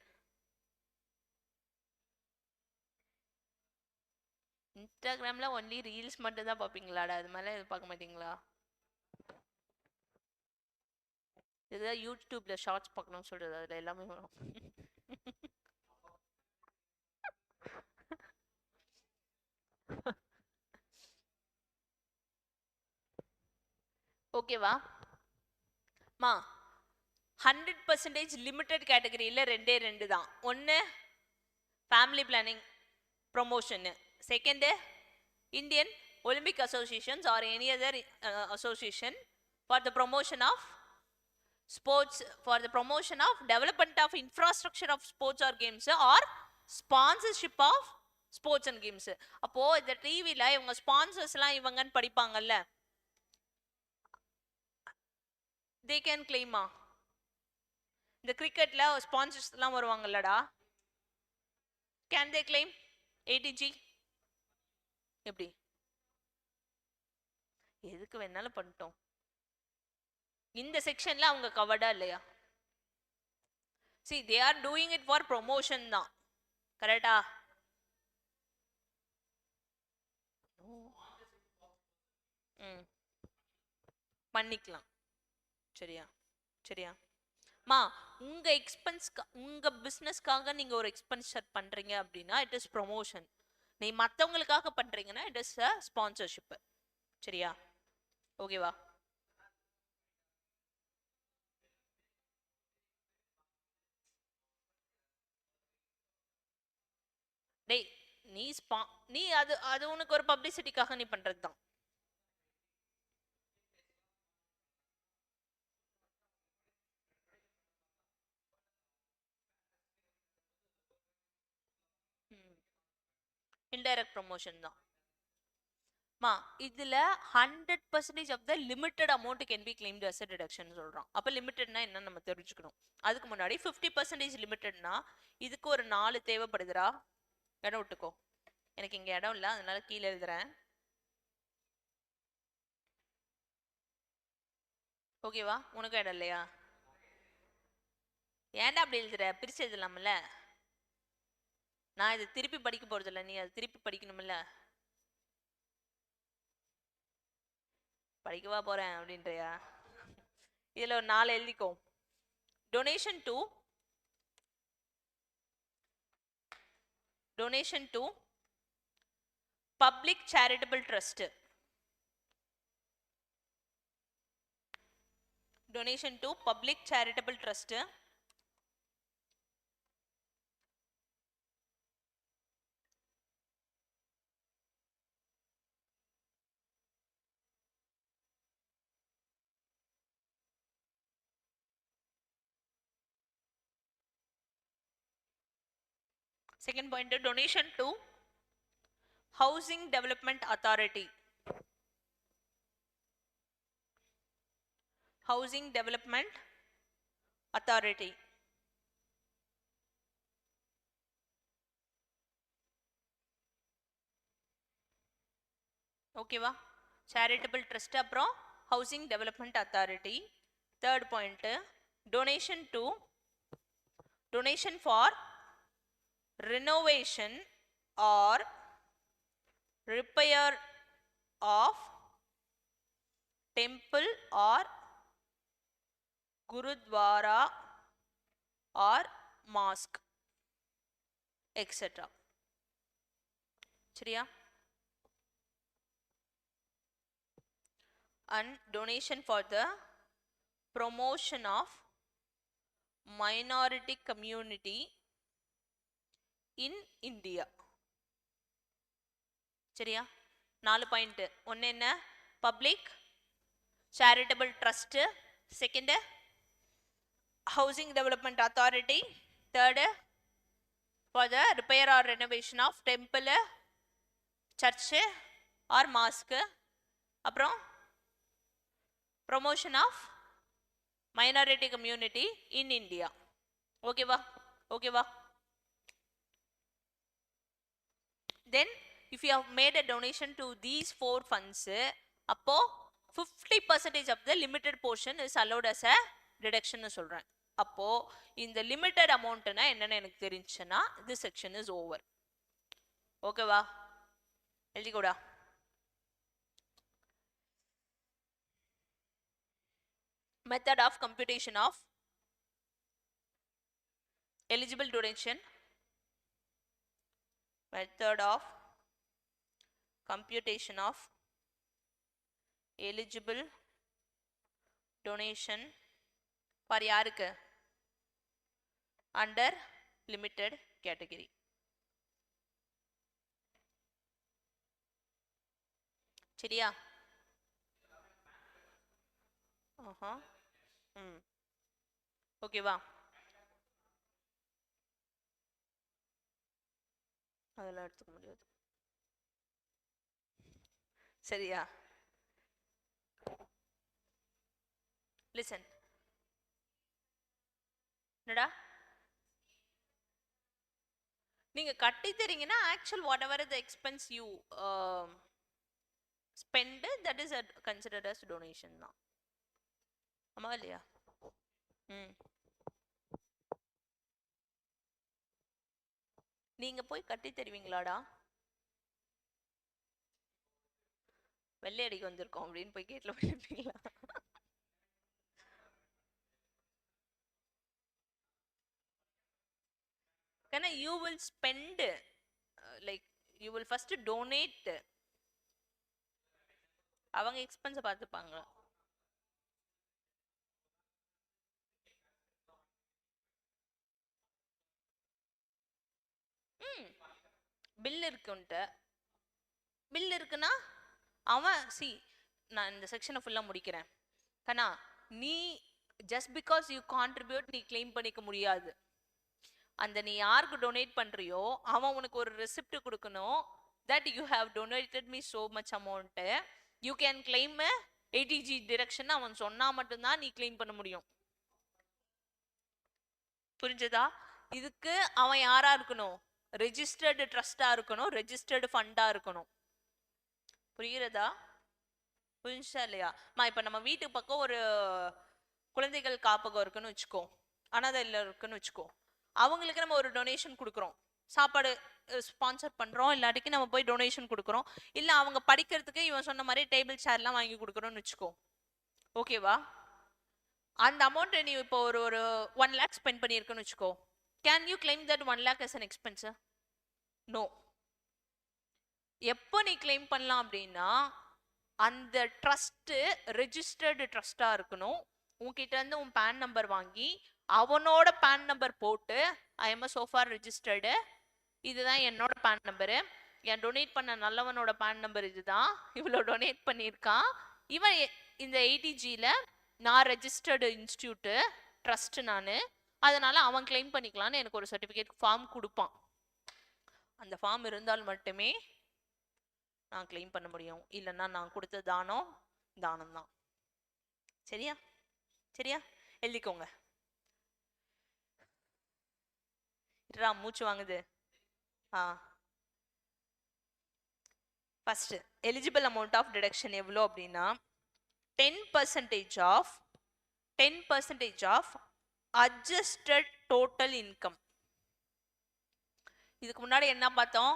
இன்ஸ்டாகிராம்ல ஒன்லி ரீல்ஸ் மட்டும் தான் பாப்பீங்களாடா அது மேல பார்க்க மாட்டீங்களா இதுதான் யூடியூப்ல ஷார்ட்ஸ் பார்க்கணும்னு சொல்றது அதுல எல்லாமே வரும் ஓகேவா மா 100% லிமிட்டட் கேட்டகரியில ரெண்டு தான் ஒன்னு family planning promotion second Indian Olympic associations or any other association for the promotion of sports for the promotion of development of infrastructure of sports or games or sponsorship of sports and games அப்போ இந்த டிவில இவங்க ஸ்பான்சர்ஸ்லாம் இவங்கன்னு படிப்பாங்கல்ல they can claim இந்த கிரிக்கெட்ல sponsors எல்லாம் வருவாங்கல்லடா, can they claim ADG? எப்படி? எதுக்கு வேணாலும் பண்ணிட்டோம். இந்த செக்ஷன்ல அவங்க கவர்டா இல்லையா? see they are doing it for promotion தான், கரெக்டா? ம், பண்ணிக்கலாம். சரியா? சரியா மா? உங்க எக்ஸ்பென்ஸ், உங்க பிசினஸ்க்காக நீங்க ஒரு எக்ஸ்பென்சர் பண்றீங்க அப்படின்னா இட் இஸ் ப்ரொமோஷன். நீ மத்தவங்களுக்காக பண்றீங்கன்னா இட் இஸ் அ ஸ்பான்சர்ஷிப். சரியா? ஓகேவா? டேய், நீ நீ அது அது உனக்கு ஒரு பப்ளிசிட்டிக்காக நீ பண்றது தான். இன்டைரக்ட் ப்ரொமோஷன் தான் மா. இதுல 100% of the limited amount can be claimed as deduction சொல்றோம். அப்ப லிமிட்டட்னா என்னன்னு நம்ம தெரிஞ்சுக்கணும். அதுக்கு முன்னாடி 50% லிமிட்டட்னா இதுக்கு ஒரு 4 தேவைப்படுதுடா. இடம் விட்டுக்கோ, எனக்கு இங்க இடம் இல்லை, அதனால கீழே எழுதுறேன். ஓகேவா? உனக்கும் இடம் இல்லையா? ஏன்டா அப்படி எழுதுற? பிரிச்சு எழுதலாம்ல. நான் இதை திருப்பி படிக்க போறது இல்லை, நீ அதை திருப்பி படிக்கணும்ல. படிக்கவா போறேன் அப்படின்றியா? இதுல ஒரு 4 எழுதிக்கோ. Donation to public charitable trust. Donation to public charitable trust. Second point, donation to housing development authority. Housing development authority. ஓகேவா? சேரிட்டபிள் ட்ரஸ்ட் அப்புறம் housing development authority. Third point, donation for renovation or repair of temple or gurudwara or mosque etc. சரியா? and donation for the promotion of minority community in India. சரியா? 4 point. ஒன்னு என்ன? Public charitable trust. Second, housing development authority. Third, for the repair or renovation of temple, church or mosque. அப்புறம் promotion of minority community in India. ஓகேவா? ஓகேவா? then if you have made a donation to these 4 funds, அப்போ 50% of the limited portion is allowed as a deduction னு சொல்றேன். அப்போ இந்த limited amountனா என்னன்னு எனக்கு தெரிஞ்சுனா this section is over. ஓகேவா? எழுதிக்கோடா. method of computation of eligible donation. method of computation of eligible donation for யாருக்கு? under limited category. சரியா? ஓகேவா? அதெல்லாம் எடுத்துக்க முடியாது. சரியா? listen, என்னடா நீங்க கட்டி தரீங்கன்னா actual whatever the expense you spend that is considered as donation தான். ஆமா இல்லையா? ம். நீங்க போய் கட்டி தருவீங்களாடா? வெள்ளை அடிக்க வந்திருக்கோம் அப்படின்னு போய் கேட்ல போயிருப்பீங்களா? ஏன்னா you will spend like you will first donate. அவங்க எக்ஸ்பென்ஸை பார்த்துப்பாங்க. ம். பில் இருக்குன்ட்டு பில் இருக்குன்னா அவன் சி நான் இந்த செக்ஷனை ஃபுல்லாக முடிக்கிறேன் கண்ணா. நீ ஜஸ்ட் பிகாஸ் யூ கான்ட்ரிபியூட் நீ கிளைம் பண்ணிக்க முடியாது. அந்த நீ யாருக்கு டொனேட் பண்றியோ அவன் உனக்கு ஒரு ரெசிப்ட் கொடுக்கணும். That you have donated me so much amount. You can claim ADG direction அவன் சொன்னா மட்டும்தான் நீ கிளைம் பண்ண முடியும். புரிஞ்சதா? இதுக்கு அவன் யாரா இருக்கணும்? ரெஜிஸ்டர்டு ட்ரஸ்டா இருக்கணும், ரெஜிஸ்டர்டு ஃபண்டா இருக்கணும். புரியுறதா? புரிஞ்சா இல்லையா? இப்ப நம்ம வீட்டுக்கு பக்கம் ஒரு குழந்தைகள் காப்பகம் இருக்குன்னு வச்சுக்கோ, அனாதை இல்லம் இருக்குன்னு வச்சுக்கோ. அவங்களுக்கு நம்ம ஒரு டொனேஷன் கொடுக்குறோம், சாப்பாடு ஸ்பான்சர் பண்றோம், இல்லாட்டிக்கு நம்ம போய் டொனேஷன் கொடுக்குறோம். இல்ல அவங்க படிக்கிறதுக்கு இவன் சொன்ன மாதிரி டேபிள் சேர்லாம் வாங்கி கொடுக்குறோம்னு வச்சுக்கோ. ஓகேவா? அந்த அமௌண்ட் நீ இப்போ ஒரு ஒரு 1 lakh ஸ்பெண்ட் பண்ணியிருக்குன்னு வச்சுக்கோ. Can you claim that 1 lakh as an expense? No. எப்போ நீ கிளைம் பண்ணலாம் அப்படின்னா அந்த ட்ரஸ்ட் ரெஜிஸ்டர்டு ட்ரஸ்டா இருக்கணும். உன்கிட்ட இருந்து உன் பேன் நம்பர் வாங்கி அவனோட பேன் நம்பர் போட்டு ஐ எம் சோஃபார் ரெஜிஸ்டர்டு, இதுதான் என்னோட பேன் நம்பரு, என் டொனேட் பண்ண நல்லவனோட பேன் நம்பர் இதுதான், இவ்வளோ டொனேட் பண்ணியிருக்கான், இவன் இந்த ஏடிஜியில் நான் ரெஜிஸ்டர்டு இன்ஸ்டியூட்டு ட்ரஸ்ட் நான், அதனால அவன் கிளைம் பண்ணிக்கலான்னு எனக்கு ஒரு சர்டிஃபிகேட் ஃபார்ம் கொடுப்பான். அந்த ஃபார்ம் இருந்தால் மட்டுமே நான் கிளைம் பண்ண முடியும். இல்லைன்னா நான் கொடுத்த தானம் தானம் தான். சரியா? சரியா? எழுதிக்கோங்க. மூச்சு வாங்குது. First eligible amount of deduction எவ்வளோ அப்படின்னா 10% ஆஃப் அட்ஜஸ்டட் டோட்டல் இன்கம். இதுக்கு முன்னாடி என்ன பார்த்தோம்?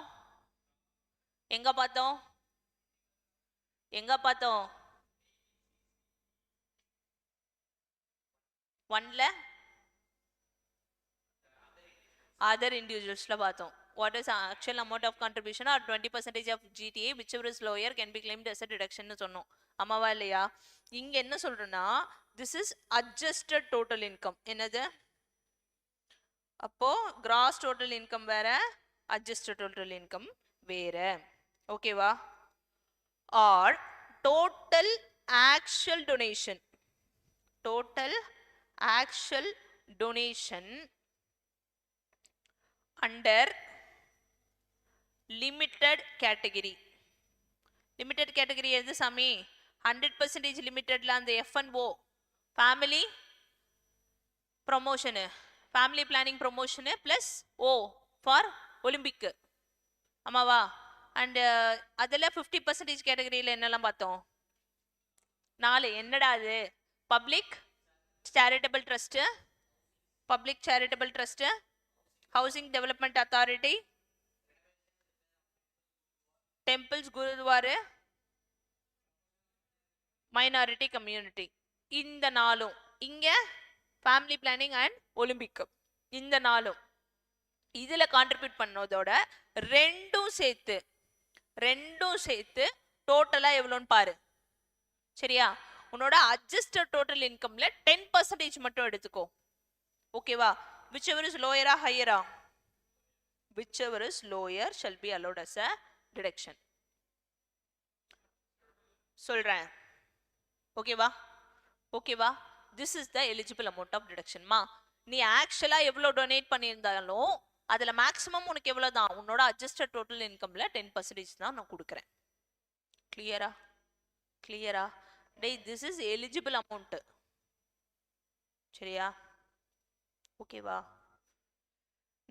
எங்க பார்த்தோம்? ஒன்ல other individualsல பார்த்தோம். What is actual amount of contribution or 20% of GTA whichever is lower can be claimed as a deduction னு சொன்னோம். ஆமாவா இல்லையா? இங்க என்ன சொல்றேன்னா this is adjusted total income. என்னது? அப்போ gross total income வேற, adjusted total income வேற. ஓகேவா? or total actual donation under limited category. limited category எது சாமி? 100% limitedல அந்த F&O family promotion, family planning promotion plus O for Olympic. ஆமாவா? and அதில் 50% கேட்டகரியில் என்னெல்லாம் பார்த்தோம்? 4. என்னடா அது? Public charitable trust, housing development authority, temples, gurdwara, minority community. இந்த 4. இங்க ஃபேமிலி பிளானிங் அண்ட் ஒலிம்பிக். இந்த 4 இதுல கான்ட்ரிபியூட் பண்ணதோட ரெண்டும் சேர்த்து டோட்டலா எவ்வளோன்னு பாரு. சரியா? உன்னோட அட்ஜஸ்டட் டோட்டல் இன்கம்ல 10% மட்டும் எடுத்துக்கோ. ஓகேவா? whichever is lower or higher, whichever is lower shall be allowed as a deduction. சொல்றேன். ஓகேவா? this is the eligible amount of deduction. நீ ஆக்சுவலா எவ்வளவு டொனேட் பண்ணியிருந்தாலும் அதுல மேக்ஸிமம் உனக்கு எவ்வளவு தான்? உன்னோட அட்ஜஸ்டட் டோட்டல் இன்கம்ல 10% தான் நான் கொடுக்குறேன். கிளியரா? டேய், this is eligible amount. சரியா? ஓகேவா?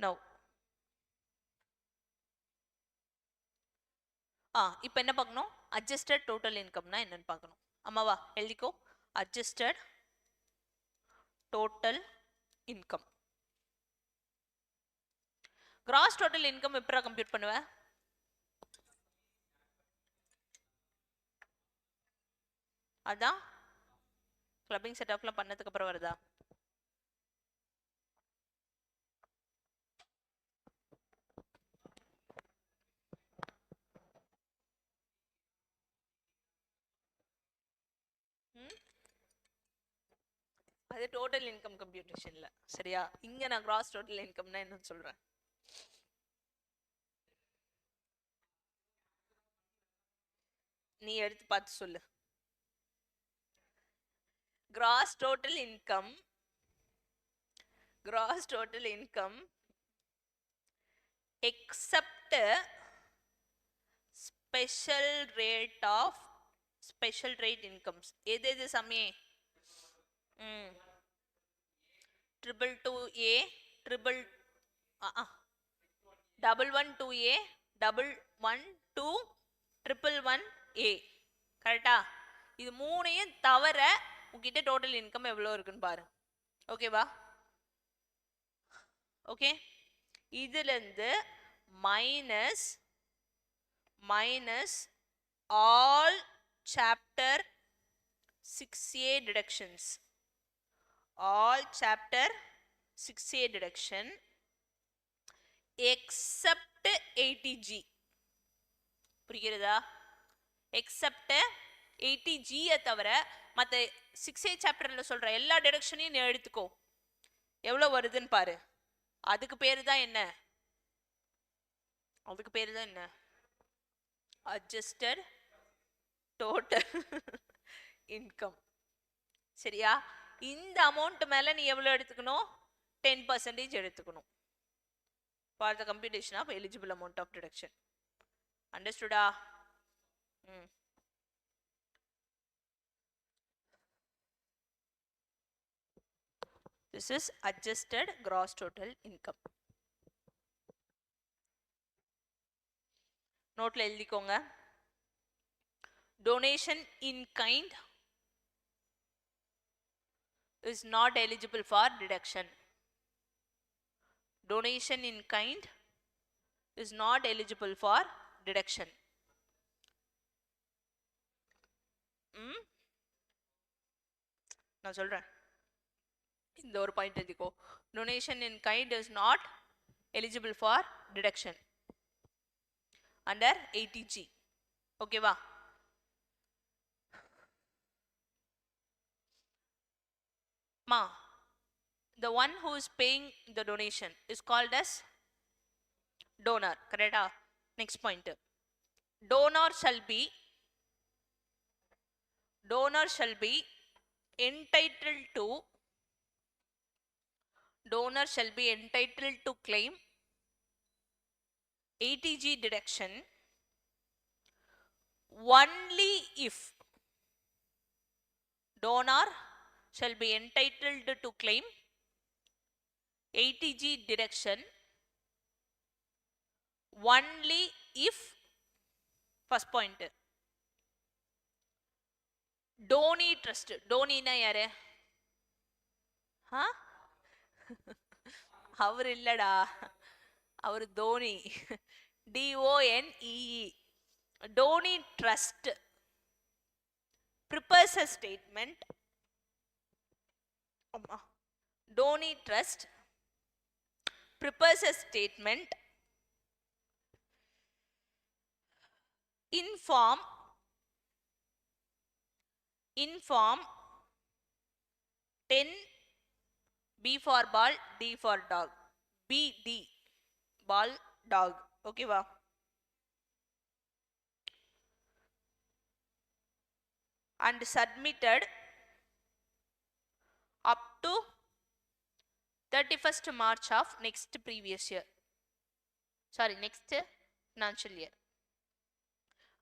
நோ இப்போ என்ன பார்க்கணும்? அட்ஜஸ்டட் டோட்டல் இன்கம்னா என்னன்னு பார்க்கணும். அம்மாவா எழுதிக்கோ. Adjusted total income. Gross total income எப்படா கம்ப்யூட் பண்ணுவ? அதான் கிளப்பிங் செட்டப்லாம் பண்ணதுக்கு அப்புறம் வருதா? அது டோட்டல் இன்கம் கம்ப்யூட்டேஷன்ல. சரியா? இங்க நான் கிராஸ் டோட்டல் இன்கம்னா என்னன்னு சொல்றேன். நீ எடுத்து பார்த்து சொல்லு. Cross total income, gross total income except special rate of special rate incomes. எது சமே? triple 2A, triple 112A, 112, 111A. கரெக்டா? இது மூணையும் தவிர உங்ககிட்ட டோட்டல் இன்கம் எவ்வளவு இருக்குன்னு பாரு. ஓகேவா? ஓகே, இதுல இருந்து minus all chapter 6A deductions, all chapter 6A deduction except 80G. புரிகிறதா? except 80G தவிர மற்ற 6A சாப்டர்ல சொல்ற எல்லா டிடக்ஷனையும் நீ எடுத்துக்கோ. எவ்வளவு வருதுன்னு பாரு. அதுக்கு பேரு தான் என்ன? அதுக்கு பேரு தான் என்ன? Adjusted total income. சரியா? இந்த அமௌண்ட் மேல நீ எவ்வளவு எடுத்துக்கணும்? 10% எடுத்துக்கணும் for the computation of eligible amount of deduction. Understood? This is adjusted gross total income. நோட்ல எழுதிக்கோங்க. donation in kind is not eligible for deduction. Donation in kind is not eligible for deduction. நான் சொல்றேன், இந்த ஒரு point எழுதிக்கோ. donation in kind is not eligible for deduction under 80G. ஓகேவா? Ma, the one who is paying the donation is called as donor. Correct? Next point. Donor shall be entitled to claim 80G deduction only if donor shall be entitled to claim 80G deduction only if, first point, donee trust. donee na yaru? அவர் இல்லடா, அவர் Dhoni. DONEE. donee trust prepares a statement. donee trust prepares a statement in form 10 B for ball, D for dog. BD, ball, dog. Okay va? And submitted up to 31st March of next previous year. Sorry, next financial year.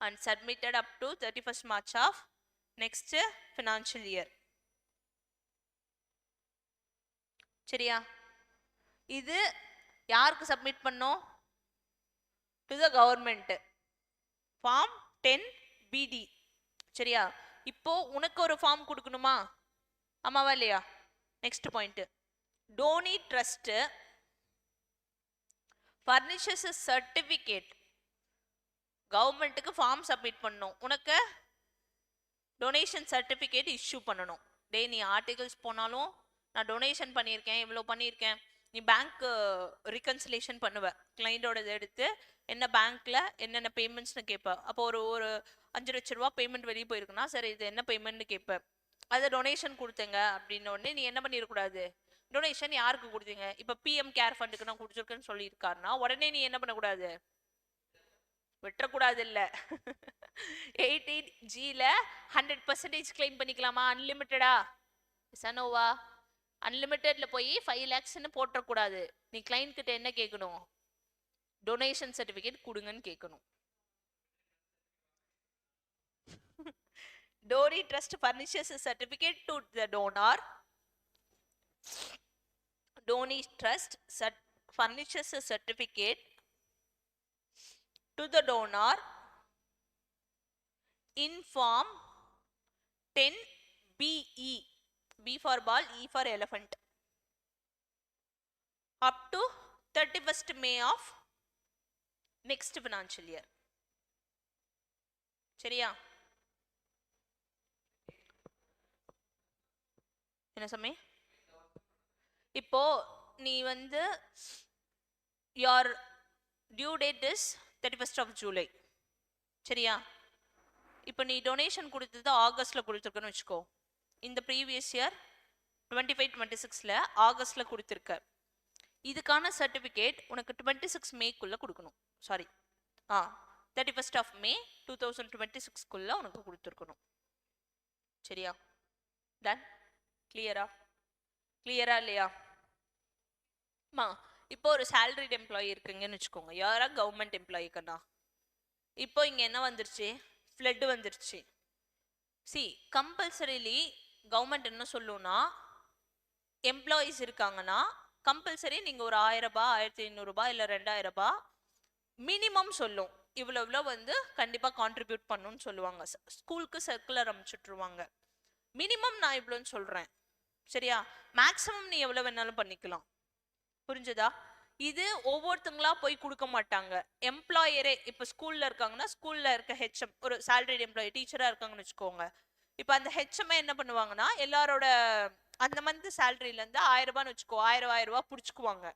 And submitted up to 31st March of next financial year. சரியா? இது யாருக்கு submit பண்ணோம்? To the government. Form 10BD. சரியா? இப்போ உனக்கு ஒரு form கொடுக்கணுமா? ஆமாவா இல்லையா? Next point, donee trust furnishes a certificate. கவர்மெண்ட்டுக்கு ஃபார்ம் சப்மிட் பண்ணணும், உனக்கு டொனேஷன் சர்டிஃபிகேட் இஷ்யூ பண்ணணும். டே நீ ஆர்டிகல்ஸ் போனாலும் நான் டொனேஷன் பண்ணியிருக்கேன், இவ்வளோ பண்ணியிருக்கேன், நீ பேங்க் ரிகன்சிலேஷன் பண்ணுவ, கிளைண்டோட எடுத்து என்ன பேங்க்ல என்னென்ன பேமெண்ட்ஸ்னு கேட்ப. அப்போ ஒரு 5 லட்ச ரூபா பேமெண்ட் வெளியே போயிருக்குன்னா, சரி இது என்ன பேமெண்ட்னு கேட்ப. அதை டொனேஷன் கொடுத்தங்க அப்படின்ன உடனே நீ என்ன பண்ணிடக்கூடாது, டொனேஷன் யாருக்கு கொடுத்தீங்க, இப்போ பிஎம் கேர் ஃபண்டுக்கு நான் கொடுத்துருக்கேன்னு சொல்லியிருக்காருன்னா உடனே நீ என்ன பண்ணக்கூடாது, விட்டுறக்கூடாது. இல்லை 18Gல 100% கிளைம் பண்ணிக்கலாமா? அன்லிமிட்டடா சனோவா? அன்லிமிட்டட்ல போய் 5 lakhsன்னு போட்டக்கூடாது. நீ கிளைண்ட் கிட்ட என்ன கேட்கணும், டொனேஷன் சர்டிஃபிகேட் கொடுங்கன்னு கேட்கணும். Donor trust furnishes a certificate to the donor. Donor trust furnishes a certificate to the donor in form 10BE. B for ball, E for elephant. Up to 31st May of next financial year. சரியா? என்ன சமே? இப்போ நீ வந்து your due date is 31st of July. சரியா? இப்போ நீ donation கொடுத்தது ஆகஸ்ட்ல கொடுத்துருக்கன்னு வச்சுக்கோ. இந்த ப்ரீவியஸ் இயர் 25-26ல ஆகஸ்ட்ல கொடுத்துருக்க. இதுக்கான சர்டிஃபிகேட் உனக்கு 26 மேக்குள்ள கொடுக்கணும். சாரி 31st of May 2026குள்ள உனக்கு கொடுத்துருக்கணும். சரியா? டன்? கிளியரா? கிளியரா இல்லையா? இப்போ ஒரு சேலரிட் எம்ப்ளாயி இருக்குங்கன்னு வச்சுக்கோங்க. யாரா கவர்மெண்ட் எம்ப்ளாயிக்கண்ணா. இப்போ இங்க என்ன வந்துருச்சு, ஃப்ளட் வந்துருச்சு. சி கம்பல்சரிலி கவர்மெண்ட் என்ன சொல்லுன்னா, எம்ப்ளாயிஸ் இருக்காங்கன்னா கம்பல்சரி நீங்க ஒரு 1000 ரூபாய் 1500 ரூபாய் இல்ல 2000 ரூபாய் மினிமம் சொல்லும். இவ்வளவு வந்து கண்டிப்பா கான்ட்ரிபியூட் பண்ணணும்னு சொல்லுவாங்க. ஸ்கூலுக்கு சர்க்குலர் அனுப்பிச்சுட்ருவாங்க. மினிமம் நான் இவ்வளோன்னு சொல்றேன். சரியா? மேக்ஸிமம் நீ எவ்வளவு வேணாலும் பண்ணிக்கலாம். புரிஞ்சதா? இது ஒவ்வொருத்தங்களா போய் கொடுக்க மாட்டாங்க. எம்ப்ளாயரே இப்போ ஸ்கூல்ல இருக்காங்கன்னா ஸ்கூல்ல இருக்க ஹெச்எம், ஒரு சேலரிட் எம்ப்ளாயி டீச்சரா இருக்காங்கன்னு வச்சுக்கோங்க. இப்போ அந்த ஹெச்எம் என்ன பண்ணுவாங்கன்னா, எல்லாரோட அந்த மந்த் சேலரியில இருந்து 1000 ரூபான்னு வச்சுக்கோ, 1000 ரூபாய் புடிச்சுக்குவாங்க.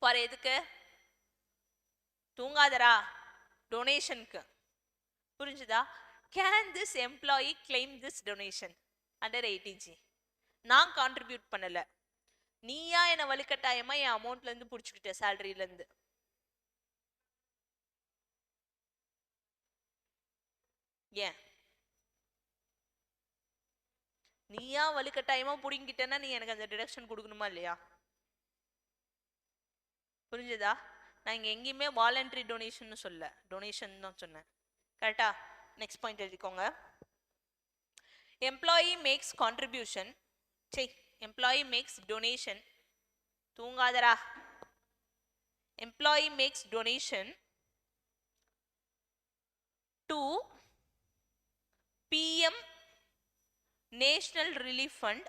ஃபார் எதுக்கு? தூங்காதரா, டொனேஷனுக்கு. புரிஞ்சுதா? Can this employee claim this donation under 80G? நான் கான்ட்ரிபியூட் பண்ணல, நீயா என்ன வலுக்கட்டாயமா என் அமௌண்ட்ல இருந்து புடிச்சுக்கிட்ட, சேலரியில இருந்து. ஏன் நீயா வலுக்கட்டாயமா புடிங்கிட்டேன்னா நீ எனக்கு அந்த டிடக்ஷன் கொடுக்கணுமா இல்லையா? புரிஞ்சதா? நான் இங்க எங்கேயுமே வாலண்டரி டொனேஷன் சொல்ல, டொனேஷன் தான் சொன்னேன். கரெக்டா? நெக்ஸ்ட் பாயிண்ட் எழுதிக்கோங்க. Employee max contribution, employee max donation. தூங்காதரா. Employee max donation to PM National Relief Fund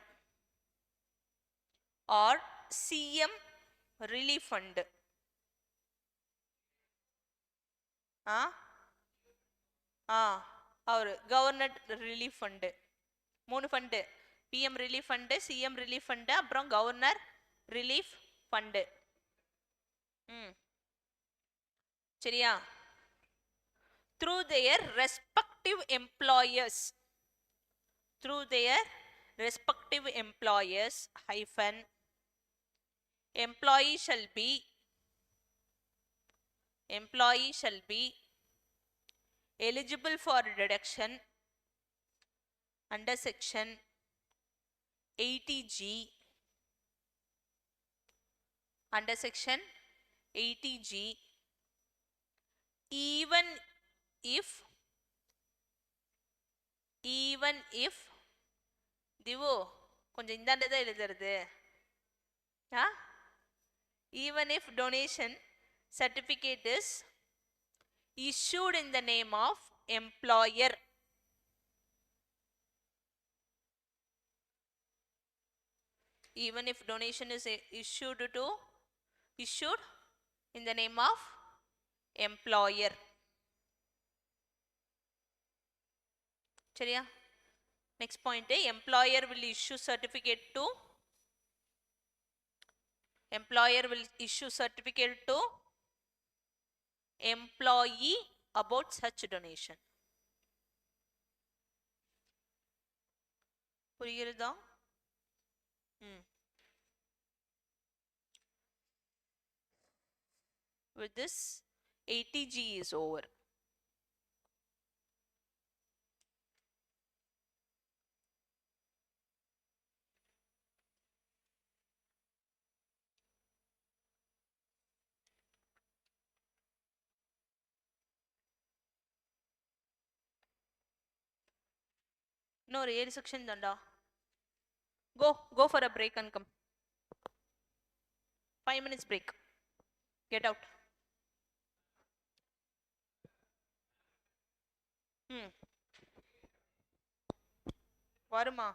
or CM Relief Fund. और governor relief fund. 3 fund, PM relief fund, CM relief fund, அப்புறம் governor relief fund. சரியா? through their respective employers, through their respective employers hyphen employee shall be eligible for deduction under section 80G, under section 80G, even if திவு கொஞ்சம் இந்தாண்டதான் எழுதுறது. even if donation certificate is issued in the name of employer. Even if donation is issued in the name of employer. சரியா? Next point, employer will issue certificate to employee about such donation. புரிகிறதா? With this 80G is over. No, 7 section danda. Go for a break and come. 5 minutes break. Get out. வருமா?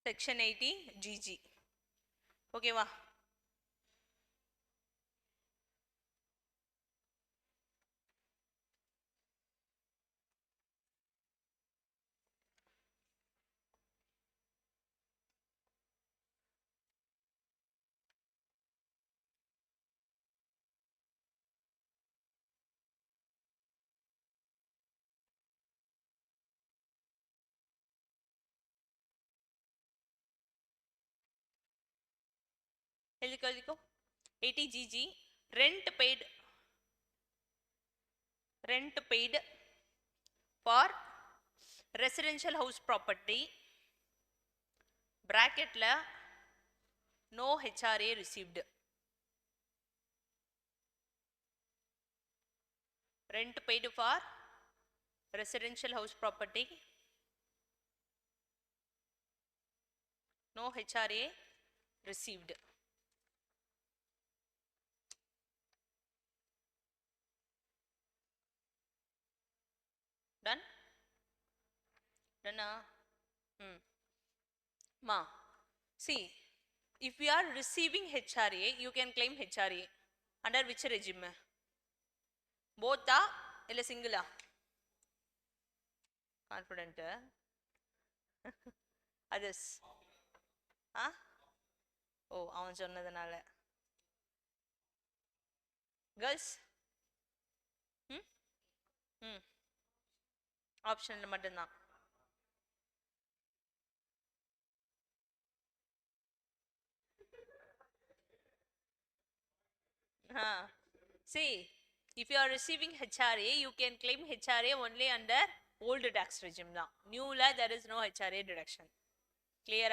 section 80 GG. ஓகேவா? எழுதிக்கோ 80 GG. rent paid for residential house property bracketல no HRA received. Rent paid for residential house property, no HRA received. Done? Done? Ma, see, if we are receiving HRA, you can claim HRA. Under which regime? Both are illa single? Confident? Others? Huh? Oh, avan sonnadanaala. Girls? Option மட்டும்தான். See, if you are receiving HRA, you can claim HRA only under old tax regime. New la there is no HRA deduction. Clear?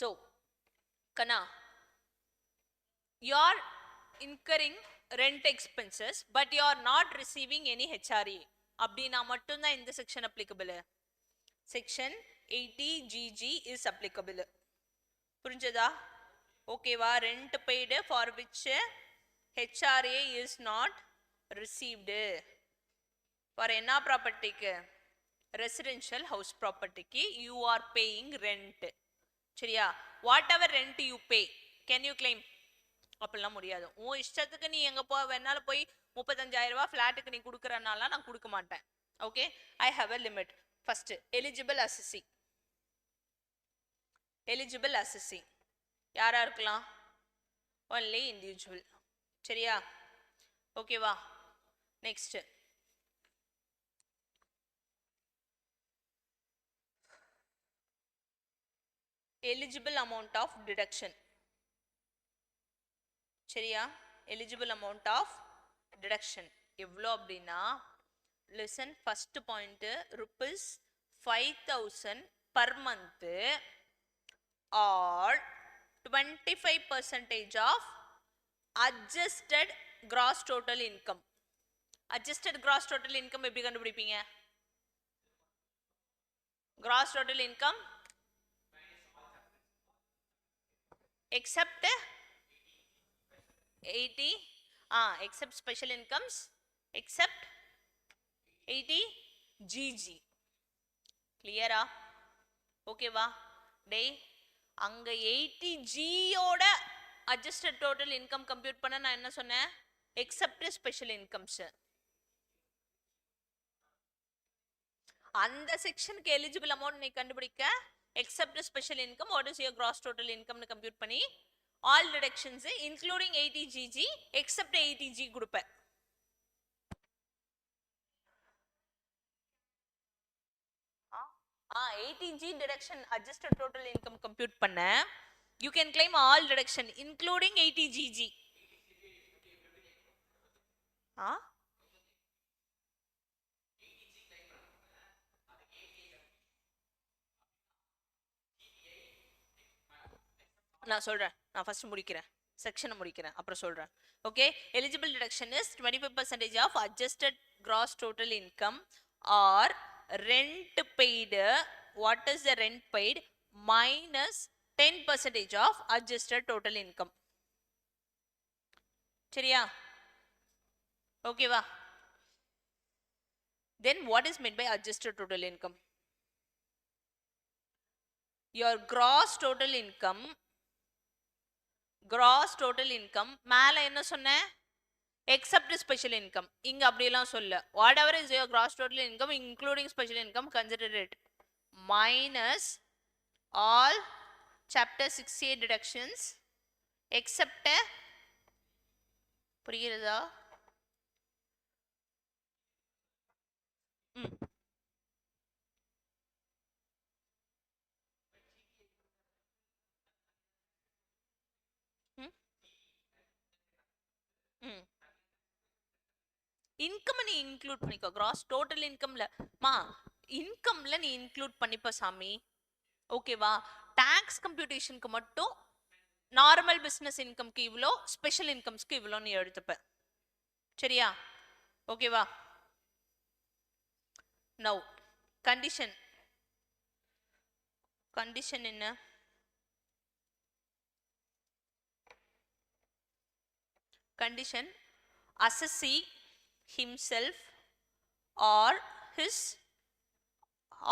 So, Kana, you are incurring rent expenses, but you are not receiving any HRA. அப்படின்னா மட்டும்தான் இந்த section applicable. Section 80 GG is applicable. புரிஞ்சதா? ஓகேவா? rent paid for which HRA is not received. For என்ன ப்ராப்பர்ட்டிக்கு? residential house property you are paying rent. சரியா? whatever rent you pay, can you claim? அப்படிலாம் முடியாது. உன் இஷ்டத்துக்கு நீ எங்க வேணாலும் போய் 35,000 ரூபாய் ஃபிளாட்டுக்கு நீ கொடுக்கறனால நான் கொடுக்க மாட்டேன். Okay, I have a limit. First, eligible assessee. யாரா இருக்கலாம்? only individual. சரியா? ஓகேவா? Next, eligible amount of deduction. சரியா? eligible amount of deduction எவ்வளோ அப்படின்னா, listen, first point, rupees 5,000 per month or 25% of adjusted gross total income. adjusted gross total income எப்படி கண்டுபிடிப்பீங்க? gross total income except 80, except special incomes, except 80 GG. clear? ஓகேவா? டேய், அங்க 80 G ஓட adjusted total income compute பண்ண நான் என்ன சொன்னேன்? except special incomes. அந்த செக்ஷனுக்கு எலிஜிபிள் அமௌண்ட் நீ கண்டுபிடிக்க except special income, what is your gross total income னு கம்ப்யூட் பண்ணி all deductions including 80 GG except 80 G கொடுப்ப. 80 G deduction adjusted total income compute பண்ண you can claim all deduction including 80 GG. நான் சொல்றேன், நான் first முடிக்கிறேன், செக்ஷனை முடிக்கிறேன், அப்புறம் சொல்றேன். Okay, eligible deduction is 25% of adjusted gross total income or rent paid. What is the rent paid minus 10% of adjusted total income. சரியா? ஓகேவா? Then what is meant by adjusted total income? your gross total income மேல என்ன சொன்னேன் except special income இங்க அப்படியெல்லாம் சொல்ல whatever is your gross total income including special income consider it minus all chapter 6A deductions except புரியுறதா income நீ include பண்ணிக்கோ cross total இன்கம்ல மா இன்கம்ல நீ இன்க்ளூட் பண்ணிப்ப சாமி ஓகேவா டாக்ஸ் கம்ப்யூட்டேஷனுக்கு மட்டும் நார்மல் பிசினஸ் இன்கம்க்கு இவ்வளோ ஸ்பெஷல் இன்கம்ஸ்க்கு இவ்வளோ நீ எடுத்துப்ப சரியா ஓகேவா நவ் கண்டிஷன் என்ன condition assessee himself or his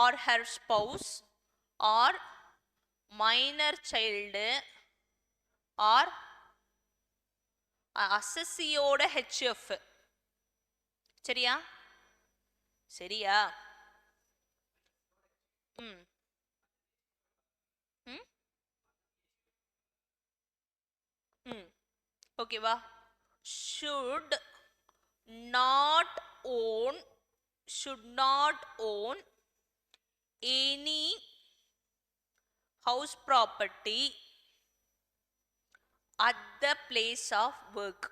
or her spouse or minor child or assessee ஓட HF சரியா ஓகேவா should not own any house property at the place of work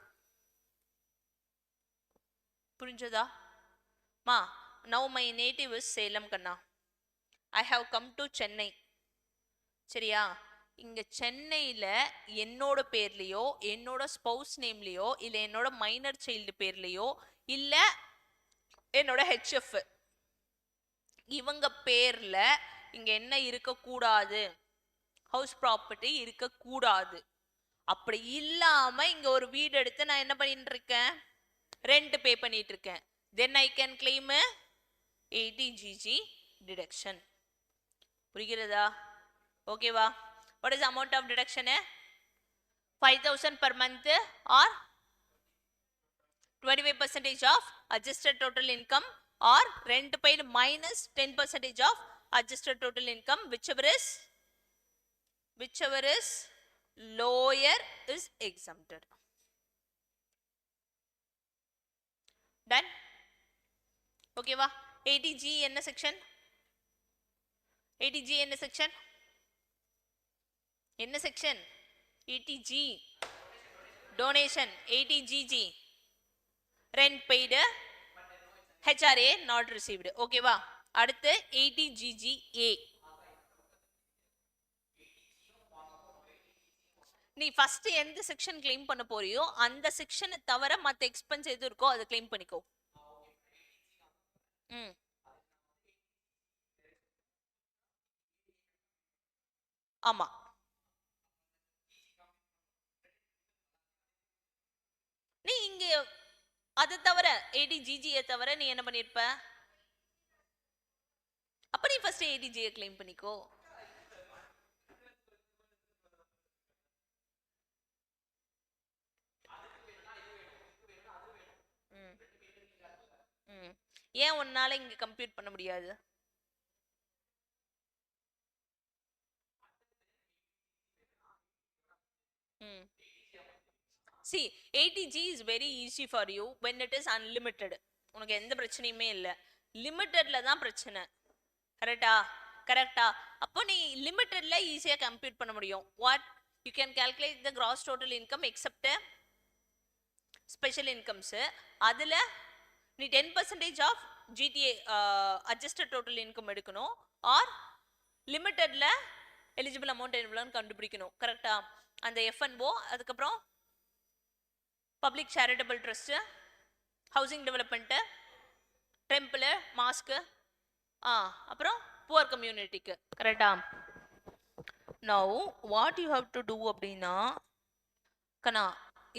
புரிஞ்சதா மா now my native is Salem Kanna I have come to Chennai சரியா இங்க சென்னையில என்னோட பேர்லயோ என்னோட ஸ்பௌஸ் நேம்லயோ இல்ல என்னோட மைனர் சைல்டு பேர்லயோ இல்ல என்னோட HF இவங்க பேர்ல இங்க என்ன இருக்க கூடாது ஹவுஸ் ப்ராப்பர்ட்டி இருக்க கூடாது அப்படி இல்லாம இங்க ஒரு வீடு எடுத்து நான் என்ன பண்ணிட்டு இருக்கேன் ரெண்ட் பே பண்ணிட்டு இருக்கேன் then I can claim 80GG deduction புரிகிறதா ஓகேவா what is the amount of deduction 5000 per month or 25% of adjusted total income or rent paid minus 10% of adjusted total income whichever is lower is exempted done okay va 80G என்ன section 80G என்ன section என்ன section 80G donation 80GG rent paid HRA not received okay va அடுத்து 80GGA நீ first எந்த section claim பண்ண போறியோ அந்த செக்ஷனை தவிர மற்ற எக்ஸ்பென்ஸ் எது இருக்கோ அதை கிளைம் பண்ணிக்கோ ஆமா நீ இங்க அதை தவிர 80GGA தவிர நீ என்ன பண்ணிருப்ப அப்ப நீ ஃபர்ஸ்ட் 80GA கிளைம் பண்ணிக்கோ ஏன் உன்னால இங்க கம்ப்யூட் பண்ண முடியாது see 80G is very easy for you when it is unlimited உனக்கு எந்த பிரச்சனையுமே இல்ல லிமிட்டட்ல தான் பிரச்சனை கரெக்டா அப்போ நீ லிமிட்டட்ல ஈஸியா கம்ப்யூட் பண்ண முடியும் what you can calculate the gross total income except special incomes அதுல நீ 10% of GTA adjusted total income எடுக்கணும் or limitedல eligible amount எவ்வளவுன்னு கண்டுபிடிக்கணும் கரெக்டா அந்த FNO அதுக்கப்புறம் public charitable trust housing development temple mosque அப்புறம் புவர் கம்யூனிட்டிக்கு கரெக்டா now what you have to do அப்படின்னா கண்ணா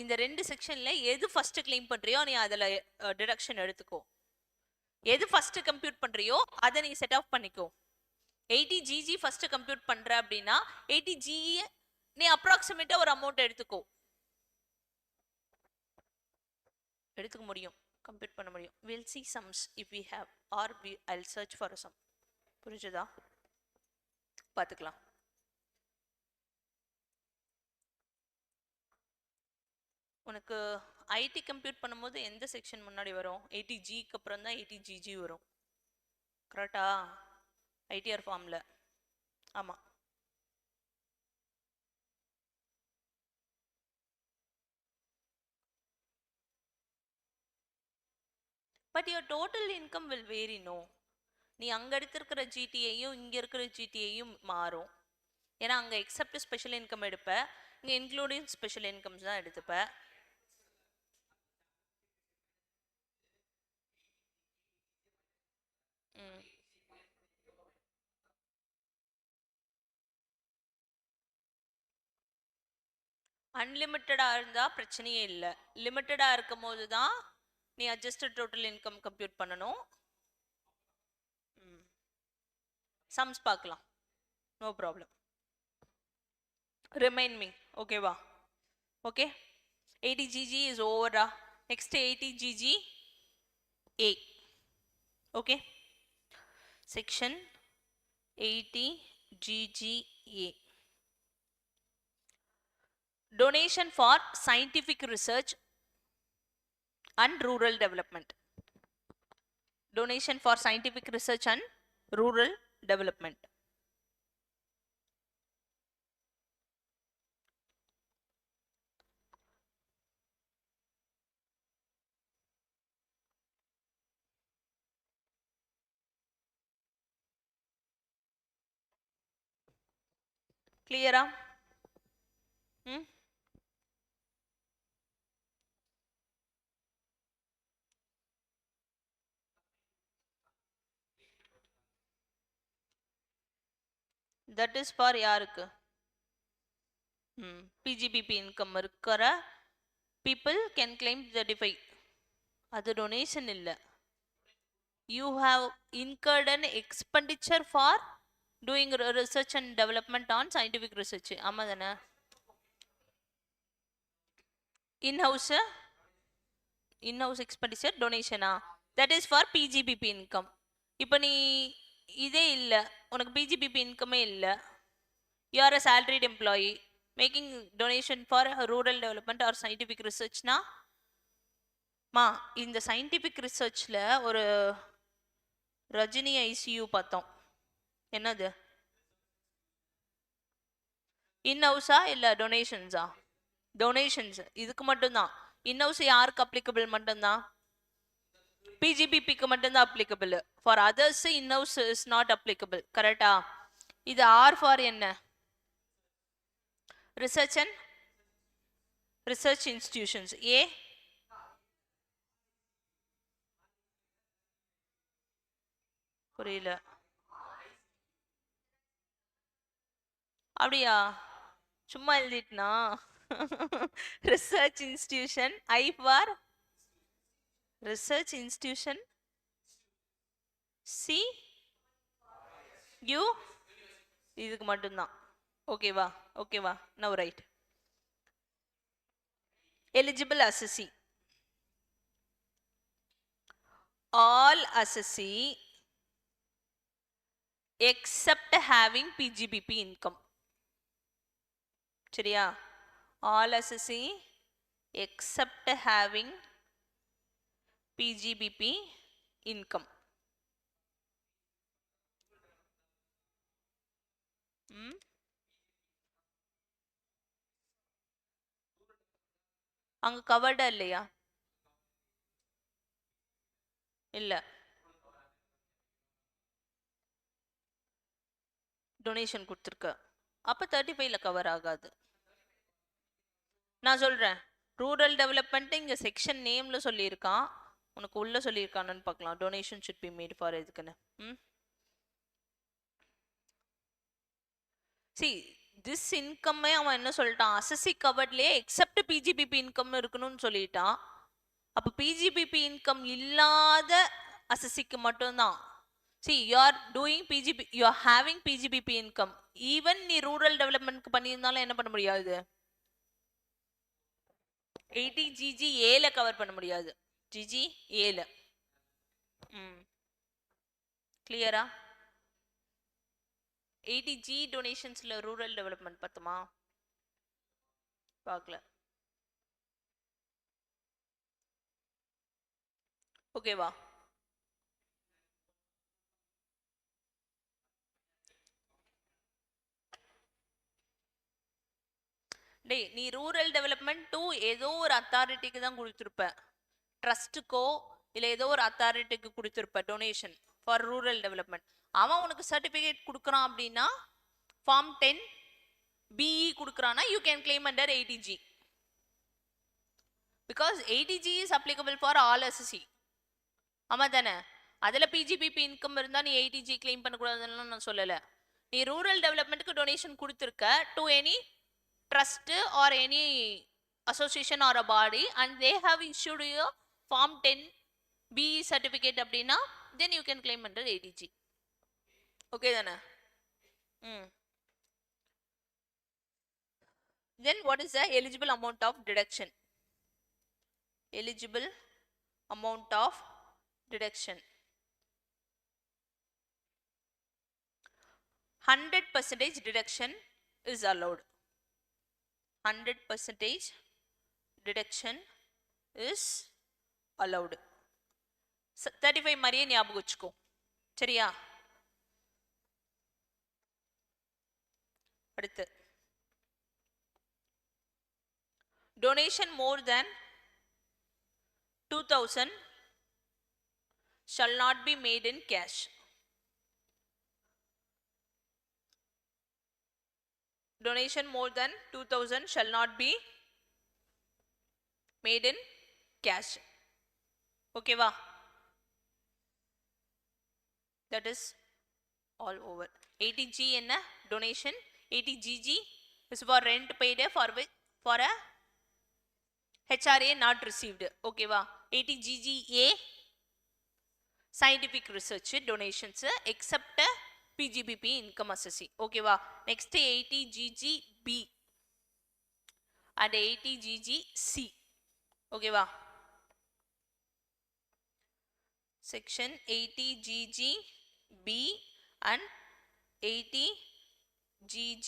இந்த ரெண்டு செக்ஷன்ல எது ஃபர்ஸ்ட் கிளைம் பண்றியோ நீ அதுல டிடக்ஷன் எடுத்துக்கோ எது ஃபர்ஸ்ட் கம்ப்யூட் பண்றியோ அதை நீ செட் ஆஃப் பண்ணிக்கோ எயிட்டி ஜிஜி ஃபர்ஸ்ட் கம்ப்யூட் பண்ற அப்படின்னா 80 ஜிஇ நீ அப்ராக்சிமேட்டா ஒரு அமௌண்ட் எடுத்துக்கோ, எடுத்துக்க முடியும், கம்ப்யூட் பண்ண முடியும். Will see sums if we have or we I'll search for sum. புரிஞ்சுதா? பார்த்துக்கலாம். உனக்கு ஐடி கம்ப்யூட் பண்ணும்போது எந்த செக்ஷன் முன்னாடி வரும்? 80Gக்கு அப்புறம் தான் 80GG வரும். கரெக்டா? ஐடிஆர் ஃபார்ம்ல. ஆமாம். But your total income will vary. No, நீ அங்கே எடுத்திருக்கிற ஜிடிஐயும் இங்கே இருக்கிற ஜிடிஐயும் மாறும். ஏன்னா அங்கே எக்ஸப்ட் ஸ்பெஷல் இன்கம் எடுப்ப, இங்கே இன்க்ளூடிங் ஸ்பெஷல் இன்கம்ஸ் தான் எடுத்துப்ப. அன்லிமிட்டடாக இருந்தால் பிரச்சனையே இல்லை. லிமிட்டடாக இருக்கும் போது தான் நீ அட்ஜஸ்டட் டோட்டல் இன்கம் கம்ப்யூட் பண்ணணும். சம்ஸ் பார்க்கலாம், நோ ப்ராப்ளம். ரிமைண்ட் மீ, ஓகேவா? ஓகே, 80GG இஸ் ஓவரா. Next 80GG A. Okay, section 80GGA. Donation for scientific research and rural development. Donation for scientific research and rural development. Clear? That is for யாருக்கு? PGBP income இருக்கிற people can claim 35. அது donation இல்லை. You have incurred an expenditure for doing research and development on scientific research. ஆமா தானே? in-house expenditure donation. That is for PGBP income. இப்போ நீ இதே இல்லை, உனக்கு PGBP இன்கமே இல்லை, you are a salaried employee making donation for rural development or scientific researchனா மா இந்த சயின்டிஃபிக் ரிசர்ச்ல ஒரு ரஜினி ஐசியூ பார்த்தோம். என்னது? இன்ஹவுஸா இல்லை டொனேஷன்ஸா? டொனேஷன்ஸ். இதுக்கு மட்டும்தான். இன்ஹவுஸ் யாருக்கு அப்ளிகபிள்? மட்டும்தான் பிஜிபிபிக்கு மட்டும்தான் applicable. For others in house is not applicable. கரெக்டா? இது ஆர் ஃபார் என்ன? Research and research institutions. ஏ புரியல. அப்படியா? சும்மா எழுதிட்டுனா? Research institution. I for research institution. C U இதுக்கு மட்டும்தான். ஓகேவா? ஓகேவா? Now right. Eligible assessee. All assessee except having PGBP income. சரியா? All assessee except having PGBP income. அங்க கவர்டா இல்லையா? இல்ல. டொனேஷன் கொடுத்துருக்க, அப்ப 35ல கவர் ஆகாது. நான் சொல்றேன், ரூரல் டெவலப்மெண்ட் இங்க செக்ஷன் நேம்ல சொல்லியிருக்கான், உனக்கு உள்ள சொல்லியிருக்கானு பார்க்கலாம். Donation should be made for எதுக்குன்னு. சி திஸ் இன்கம்மே அவன் என்ன சொல்லிட்டான்? அசசி கவர்ட்லயே எக்ஸப்ட் பிஜிபிபி இன்கம் இருக்கணும்னு சொல்லிட்டான். அப்ப பிஜிபிபி இன்கம் இல்லாத அசசிக்கு மட்டும்தான். see you are doing PGB, you are having PGBP income, even நீ rural development க்கு பண்ணியிருந்தாலும் என்ன பண்ண முடியாது, 80 GG A ல கவர் பண்ண முடியாது, GG A ல. கிளியரா? 80 G டொனேஷன்ஸ்ல ரூரல் டெவலப்மெண்ட் பத்துமா? பார்க்கல. ஓகேவா? டேய் நீ ரூரல் டெவலப்மெண்ட் டூ ஏதோ ஒரு அத்தாரிட்டிக்கு தான் கொடுத்துருப்ப, ட்ரஸ்ட்டுக்கோ இல்லை ஏதோ ஒரு அத்தாரிட்டிக்கு கொடுத்துருப்ப டொனேஷன் ஃபார் ரூரல் டெவலப்மெண்ட். அவன் உனக்கு சர்டிஃபிகேட் கொடுக்குறான் அப்படின்னா ஃபார்ம் 10 BE கொடுக்குறான்னா you can claim under 80G because 80G is applicable for all SSC. ஆமா தானே? அதில் PGBP இன்கம் இருந்தால் நீ 80G கிளைம் பண்ணக்கூடாதுன்னு நான் சொல்லலை. நீ ரூரல் டெவலப்மெண்ட்டுக்கு டொனேஷன் கொடுத்துருக்க to any trust or any association or a body and they have issued you form 10 BE certificate அப்படின்னா then you can claim under 80G. okay தானே? then what is the eligible amount of deduction? eligible amount of deduction 100% deduction is allowed. 100% deduction is allowed. 35 மாதிரியே ஞாபகம் வச்சுக்கோ, சரியா? அடுத்து donation more than 2000 shall not be made in cash. donation more than 2000 shall not be made in cash. okay va? that is all over. 80G enna donation, 80GG is for rent paid for a HRA not received. okay va? 80GGA scientific research donations except PGBP income assessee. okay va? next 80GGB and 80GGC. okay va? section 80GGB and 80GGC.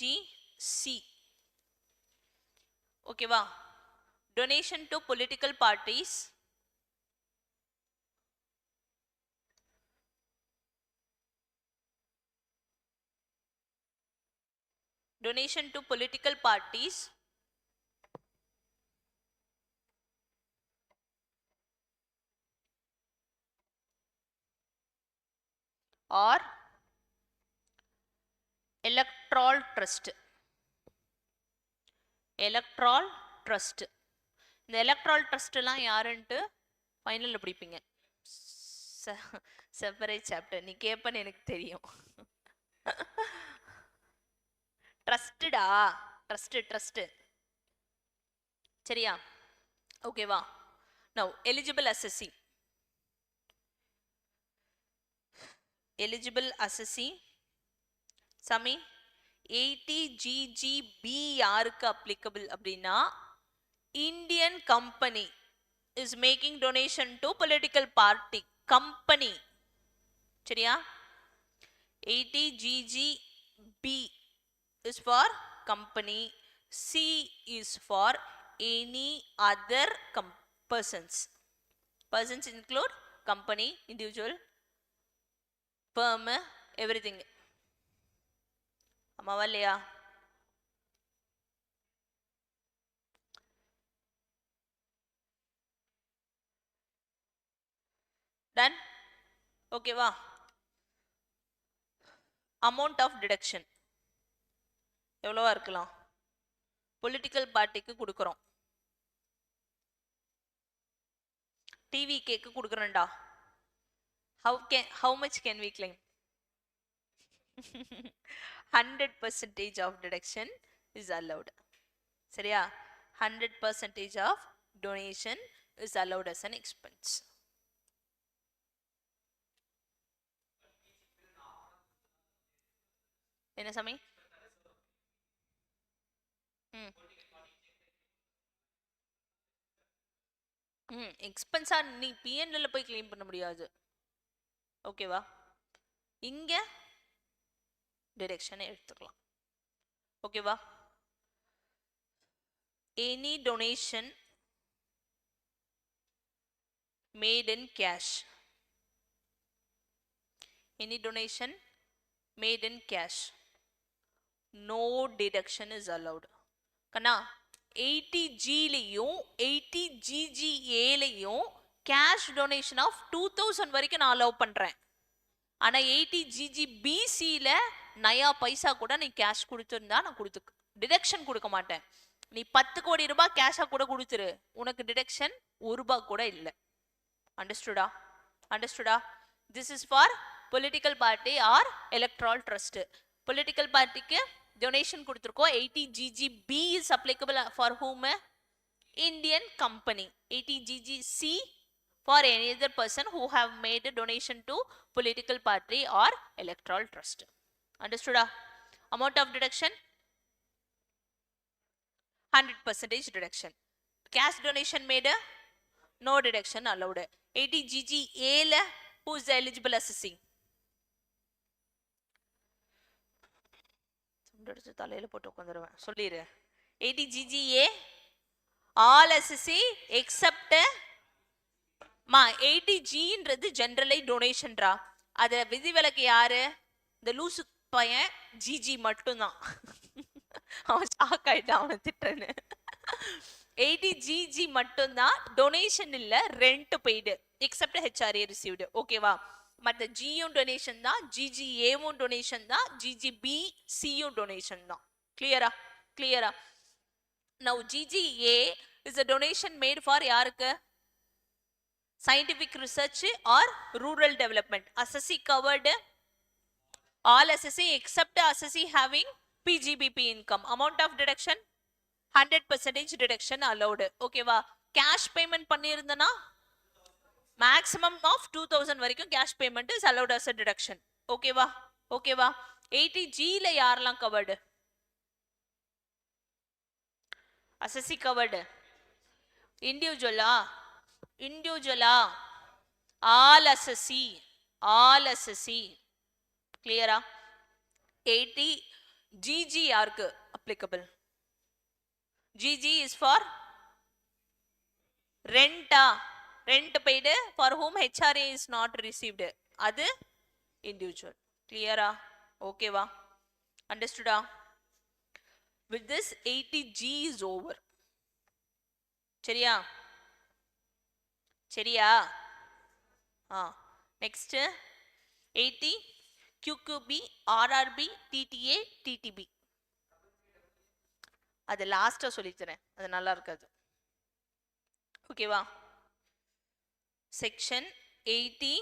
okay va? donation to political parties, donation to political parties or electoral trust. electoral trust. இந்த electoral trust எல்லாம் யாருன்ட்டு ஃபைனலில் படிப்பீங்க, separate chapter. நீ கேட்பன்னு எனக்கு தெரியும். ட்ரஸ்டா, trust சரியா? ஓகேவா? Now eligible அசஸி. eligible assessee sami 80GGB யாருக்கு applicable அப்படின்னா Indian company is making donation to political party company. சரியா? 80GGB is for company, C is for any other persons. Persons include company, individual, firm, everything. அம்மாவா இல்லையா? Ton? ஓகேவா? Amount of deduction எவ்வளவா இருக்கலாம்? Political பார்ட்டிக்கு கொடுக்குறோம், TV கேக்கு கொடுக்குறேன்டா. how much can we claim? 100% of deduction is allowed. சரியா? 100% of donation is allowed as an expense. என்ன சாமி? ம் ம் எக்ஸ்பென்ஸா நீ பிஎன்எல்ல போய் கிளைம் பண்ண முடியாது. ஓகேவா? இங்க டிடக்ஷன் எடுத்துக்கலாம். ஓகேவா? Any donation made in cash, any donation made in cash, no deduction is allowed. கண்ணா 80G லையும் 80GGA லையும் கேஷ் டொனேஷன் ஆஃப் 2000 வரைக்கும் நான் அலோவ் பண்றேன். ஆனா 80GGBCல நயா பைசா கூட நீ கேஷ் கொடுத்திருந்தா நான் டிடக்ஷன் கொடுக்க மாட்டேன். நீ 10 கோடி ரூபாய் கேஷா கூட கொடுத்துரு, உனக்கு டிடக்ஷன் 1 ரூபாய் கூட இல்லை. Understood? Understood? This is for political party or electoral trust. Political party க்கு donation கொடுத்திருக்கோம். 80GGB is applicable for whom? Indian company. 80GGC for any other person who have made a donation to political party or electoral trust. Understood? Amount of deduction 100% deduction. Cash donation made no deduction allowed. 80GGA la who is the eligible assessing? சம்டடிச்சு தலையில போட்டு உட்காந்துருவேன், சொல்லிடு. 80GGA all assessee except மா 80Gன்றது ஜெனரலை டொனேஷன்ரா. அத விதிவிலக்கு யாரு? இந்த லூசு பையன் GG மட்டும்தான். அவன் ஷாக் ஆயிட்டான், அவனை திட்டுறேன்னு. 80GG மட்டும்தான் டொனேஷன் இல்ல, rent paid accept HRA received. ஓகேவா? மற்ற ஜியும் டொனேஷன் தான், ஜிஜிஏவும் டொனேஷன் தான், ஜிஜிபிசியும் டொனேஷன் தான். கிளியரா? கிளியரா? Now GGA is a donation made for யாருக்கு? scientific research or rural development. Assessee covered all assessee except assessee having PGBP income. Amount of deduction 100% deduction allowed. ஓகேவா? Cash payment பண்ணியிருந்தனா maximum of 2000 வரைக்கும் cash payment is allowed as a deduction. ஓகேவா? ஓகேவா? 80Gல யாரெல்லாம் covered? Assessee covered. இண்டிவிஜுவலா? இண்டிவிஜுவலா? All assessee. All assessee. கிளியரா? 80GG யாருக்கு applicable? GG is for rent. Rent paid for whom HRA is not received. அது individual. Clear? Okay va? Understood? With this 80G is over. சரியா? சரியா? Next 80 QQB, RRB, TTA, TTB. அது லாஸ்டா சொல்லித்தரேன், அது நல்லா இருக்காது. ஓகேவா? Section 80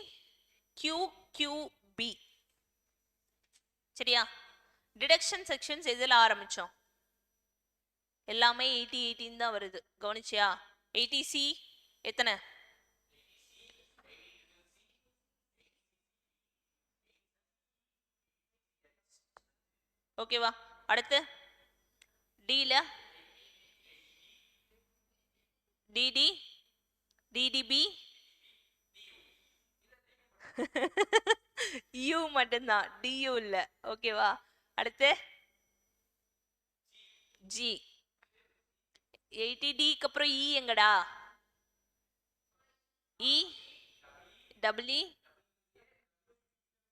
QQB. சரியா? டிடக்ஷன் செக்ஷன்ஸ் எதில் ஆரம்பிச்சோம்? எல்லாமே 80 தான் வருது, கவனிச்சியா? 80C எத்தனை? ஓகேவா? அடுத்து டில டிடி, டிடிபி, யூ மட்டும்தான், டியூ இல்ல. ஓகேவா? அடுத்து ஜி. 80Dக்கு அப்புறம் இ எங்கடா? இ டபிள்இ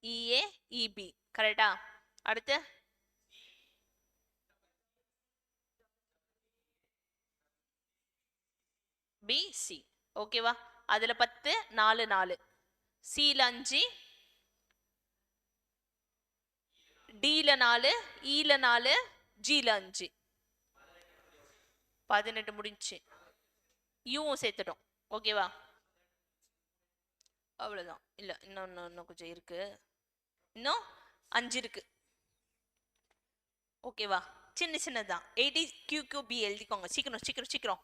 இஏ இபி. கரெக்டா? அடுத்து பிசி. ஓகேவா? அதுல 10 4 4, சில 5, டில 4, இல 4, ஜில 5, 18 முடிஞ்சு. யூவும் சேர்த்துட்டோம். ஓகேவா? அவ்வளவுதான். இல்ல இன்னும் கொஞ்சம் இருக்கு, இன்னும் 5 இருக்கு. ஓகேவா? சின்ன சின்னதான். 80 QQB எழுதிக்கோங்க, சீக்கிரம் சீக்கிரம் சீக்கிரம்.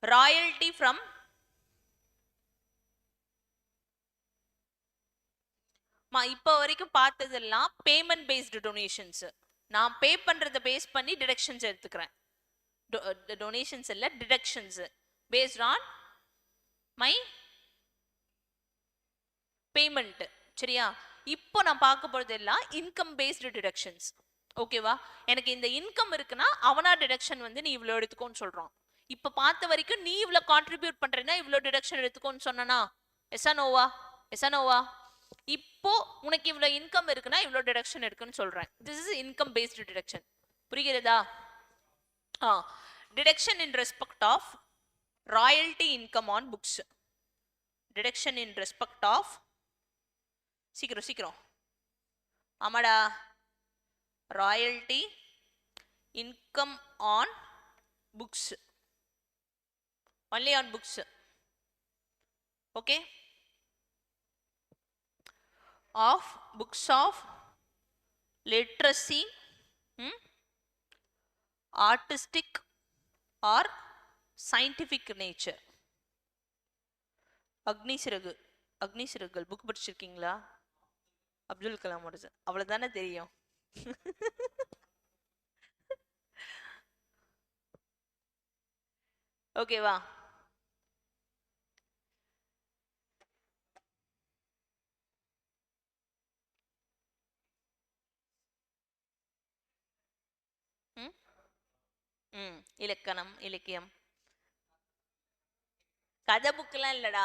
ராயல்டி ஃப்ரம் இப்போ வரைக்கும் பார்த்ததெல்லாம் பேமெண்ட் பேஸ்டு டொனேஷன்ஸ். நான் பே பண்றதை பேஸ் பண்ணி டிடக்ஷன்ஸ் எடுத்துக்கிறேன். டொனேஷன்ஸ் இல்ல, deductions based on my payment. சரியா? இப்போ நான் பார்க்க போறது எல்லாம் இன்கம் பேஸ்டு டிடக்ஷன்ஸ். ஓகேவா? எனக்கு இந்த இன்கம் இருக்குன்னா அவனா டிடக்ஷன் வந்து நீ இவ்வளோ எடுத்துக்கோன்னு சொல்றான். இப்போ பார்த்த வரைக்கும் நீ இவ்வளோ கான்ட்ரிபியூட் பண்றேன்னா இவ்வளோ டிடக்ஷன் எடுத்துக்கோன்னு சொன்னா எஸ்ஸா நோவா? எஸ்ஸா நோவா? இப்போ உனக்கு இவ்வளோ இன்கம் இருக்குன்னா இவ்வளோ டிடக்ஷன் எடுக்குன்னு சொல்றேன். This is income based deduction. புரிகிறதா? Deduction in respect of royalty income on books. Deduction in respect of, சீக்கிரம் சீக்கிரம், ஆமாடா, royalty income on books, only on books. Okay, of books of literacy, artistic or scientific nature. அக்னிசிறகுகள் book படிச்சிருக்கீங்களா? அப்துல் கலாமோட. அவ்வளவுதானே தெரியும். ஓகேவா? இலக்கணம், இலக்கியம், கதை புக்கெல்லாம் இல்லடா,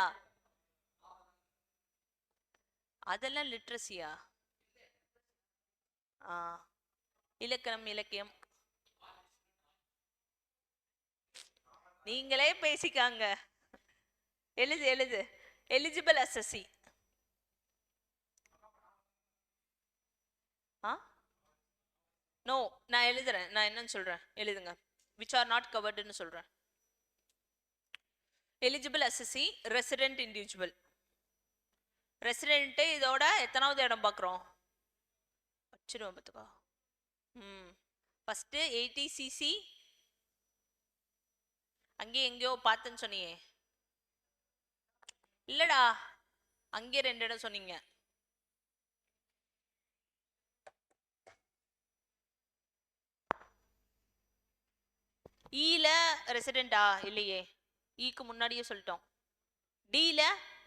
அதெல்லாம் லிட்ரஸியா? இலக்கணம், இலக்கியம் நீங்களே பேசிக்காங்க. எழுது எழுது. எலிஜிபிள் அசசி. நோ, நான் எழுதுறேன். நான் என்னன்னு சொல்றேன், எழுதுங்க. which are not covered ன்னு சொல்றேன். Eligible அசசி resident individual. ரெசிடென்ட் இதோட எத்தனாவது இடம் பார்க்குறோம்? வச்சிருவோம் பார்த்துக்கோ. ஃபர்ஸ்ட் 80 சிசி அங்கே எங்கேயோ பார்த்தேன்னு சொன்னியே. இல்லடா, அங்கே 2 இடம் சொன்னீங்க. ஈல ரெசிடென்டா? இல்லையே, ஈக்கு முன்னாடியே சொல்லிட்டோம். டில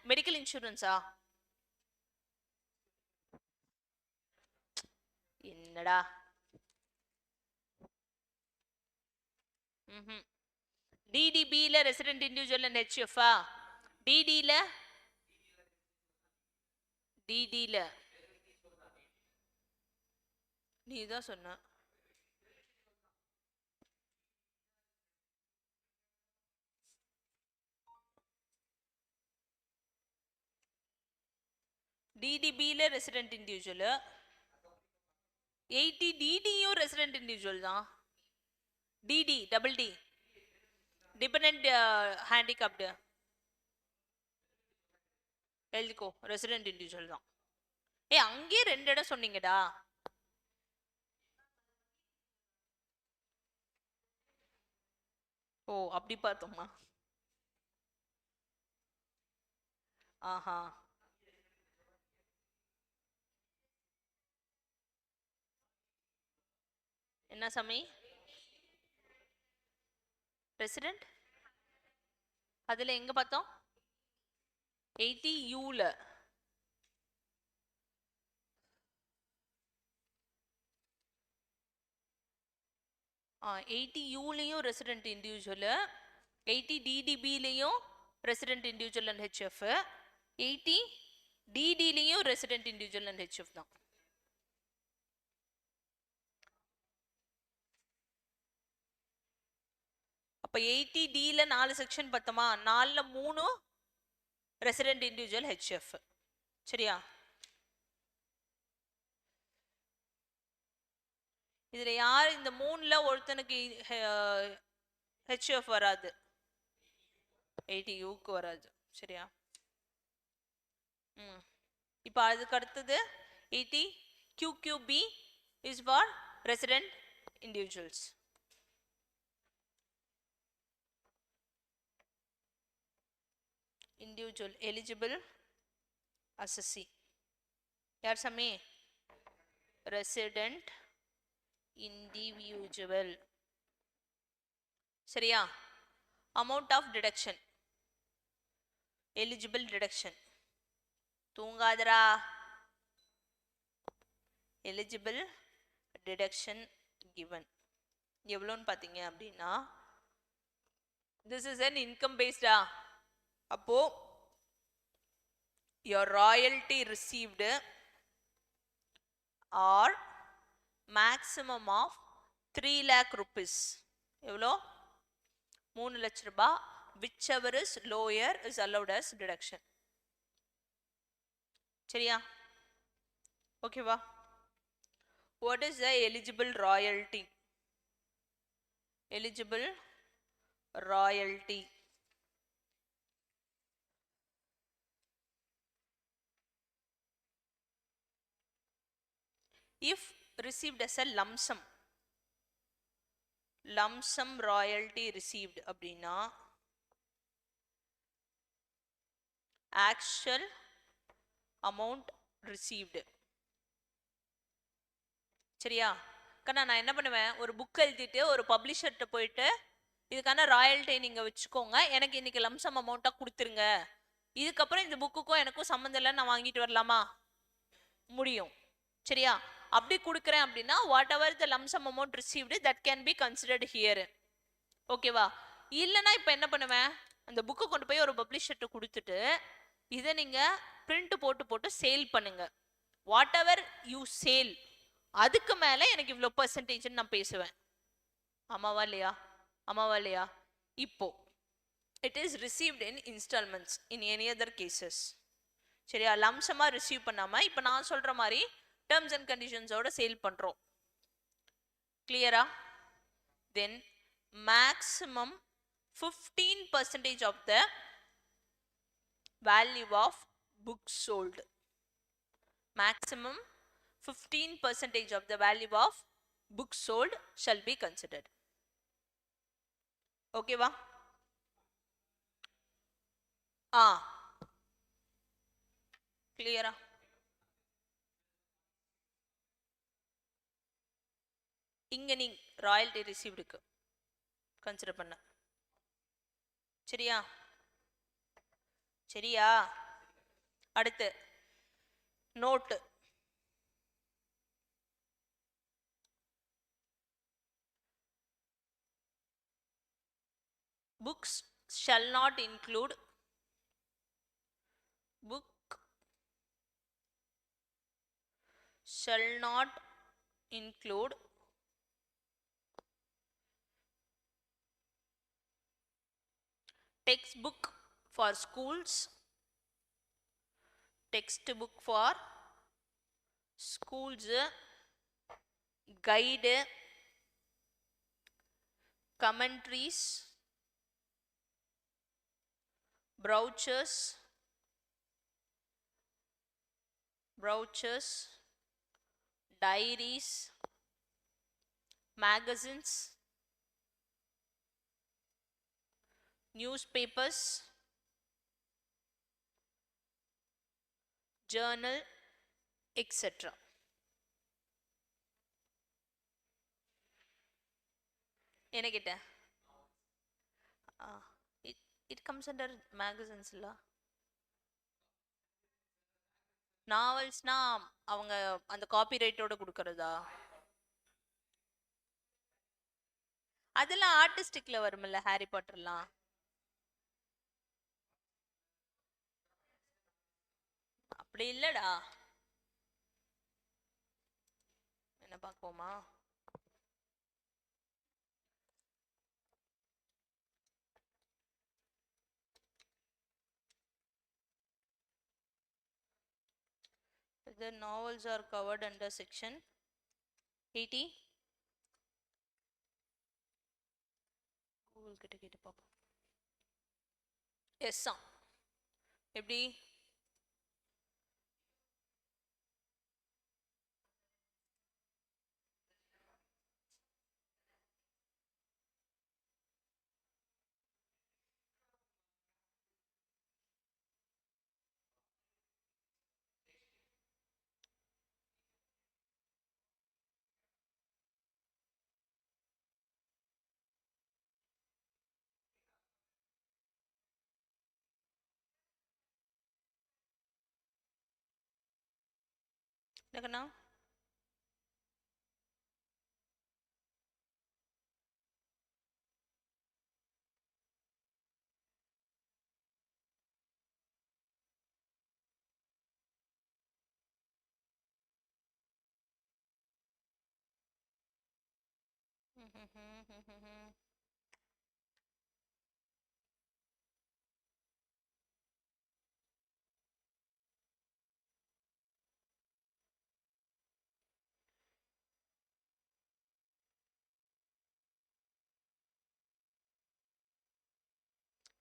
மெடிக்கல் இன்சூரன்ஸா? என்னடா? டிடிபில ரெசிடென்ட் இண்டிவிஜுவல் அண்ட் ஹெச்எஃப். டிடில டிடில நீ தான் சொன்ன. டிடிபில ரெசிடென்ட் இண்டிவிஜுவல். 80 டிடியும் ரெசிடென்ட் இண்டிவிஜுவல் தான். DD double D dependent handicapped எழுதிக்கோ, ரெசிடென்ட் இண்டிவிஜுவல் தான். அங்கேயே 2 இடம் சொன்னீங்கடா. ஓ, அப்படி பார்த்தோமா? ஆஹா, என்ன சாமி? ரெசிடென்ட் அதுல எங்க பார்த்தோம்? 80 யூல. எயிட்டி யூலையும் ரெசிடென்ட் இண்டிவிஜுவல், 80 டிடிபிலையும் ரெசிடென்ட் இண்டிவிஜுவல் அண்ட் ஹெச்எஃப், 80 டிடிலையும் ரெசிடென்ட் இண்டிவிஜுவல் அண்ட் ஹெச்எஃப் தான். அப்ப 80 டில 4 செக்ஷன் பார்த்தோமா? 4ல 3 ரெசிடென்ட் இண்டிவிஜுவல் ஹெச்எஃப். சரியா? இதுல யார் இந்த 3ல ஒருத்தனுக்கு ஹெச்எஃப் வராது, 80 யூக்கு வராது. சரியா? இப்போ அதுக்கு அடுத்தது 80 QQB is for resident individuals. Individual eligible assessee. யார் சாமி? Resident individual. சரியா? Amount of deduction, eligible deduction. தூங்காதரா. எலிஜிபிள் டிடக்ஷன் கிவன் எவ்வளோன்னு பார்த்தீங்க அப்படின்னா, this is an income based. அப்போ your royalty received are maximum of 3 lakh rupees. எவ்வளோ? 3 லட்ச ரூபாய். whichever is lower is allowed as deduction. சரியா? ஓகேவா? what is the eligible royalty? Eligible royalty if received as a lump sum royalty received அப்படின்னா actual amount received. சரியா? கண்ணா நான் என்ன பண்ணுவேன், ஒரு புக் எழுதிட்டு ஒரு பப்ளிஷர்கிட்ட போயிட்டு இதுக்கான ராயல்ட்டி நீங்க வச்சுக்கோங்க, எனக்கு இன்னைக்கு லம்சம் அமௌண்ட்டா கொடுத்துருங்க, இதுக்கப்புறம் இந்த புக்குக்கும் எனக்கும் சம்மந்தம் இல்லை, நான் வாங்கிட்டு வரலாமா? முடியும். சரியா? அப்படி கொடுக்குறேன் அப்படின்னா whatever the lump sum amount received that can be considered here. ஓகேவா? இல்லைன்னா இப்போ என்ன பண்ணுவேன், அந்த புக்கை கொண்டு போய் ஒரு பப்ளிஷர்கிட்ட கொடுத்துட்டு இதை நீங்க பிரிண்ட் போட்டு சேல் பண்ணுங்க. வாட் எவர் யூ சேல், அதுக்கு மேல எனக்கு இவ்வளோ பெர்சன்டேஜ் நான் பேசுவேன். ஆமாவா இல்லையா? ஆமாவா இல்லையா? இப்போ it is received in instalments in any other cases. சரியா? லம்சமா ரிசீவ் பண்ணாம இப்போ நான் சொல்ற மாதிரி டேர்ம்ஸ் அண்ட் கண்டிஷன்ஸோட சேல் பண்றோம். கிளியரா? தென் maximum 15% of the value of books sold. Maximum 15% of the value of books sold shall be considered. Okay va? Clear? இங்க நீ ராயல்ட்டி ரிசீவ்டுக்கு கன்சிடர் பண்ண. சரியா? சரியா? அடுத்து note. books shall not include textbook for schools, textbook for schools, guide, commentaries, brochures, diaries, magazines, newspapers, journal, etc. என்ன கேட்ட? it comes under magazines இல்ல. நாவல்ஸ்னா அவங்க அந்த காப்பிரைட்டோட கொடுக்கறதா? அதெல்லாம் ஆர்டிஸ்டிக்ல வரும்ல, ஹாரி பாட்டர்லாம். அப்படி இல்லடா. என்ன பார்ப்போமா? The novels are covered under section 80. Google கிட்ட கேட்டு பார்ப்போம். எஸ் எப்படி? என்னக்கண்ணா?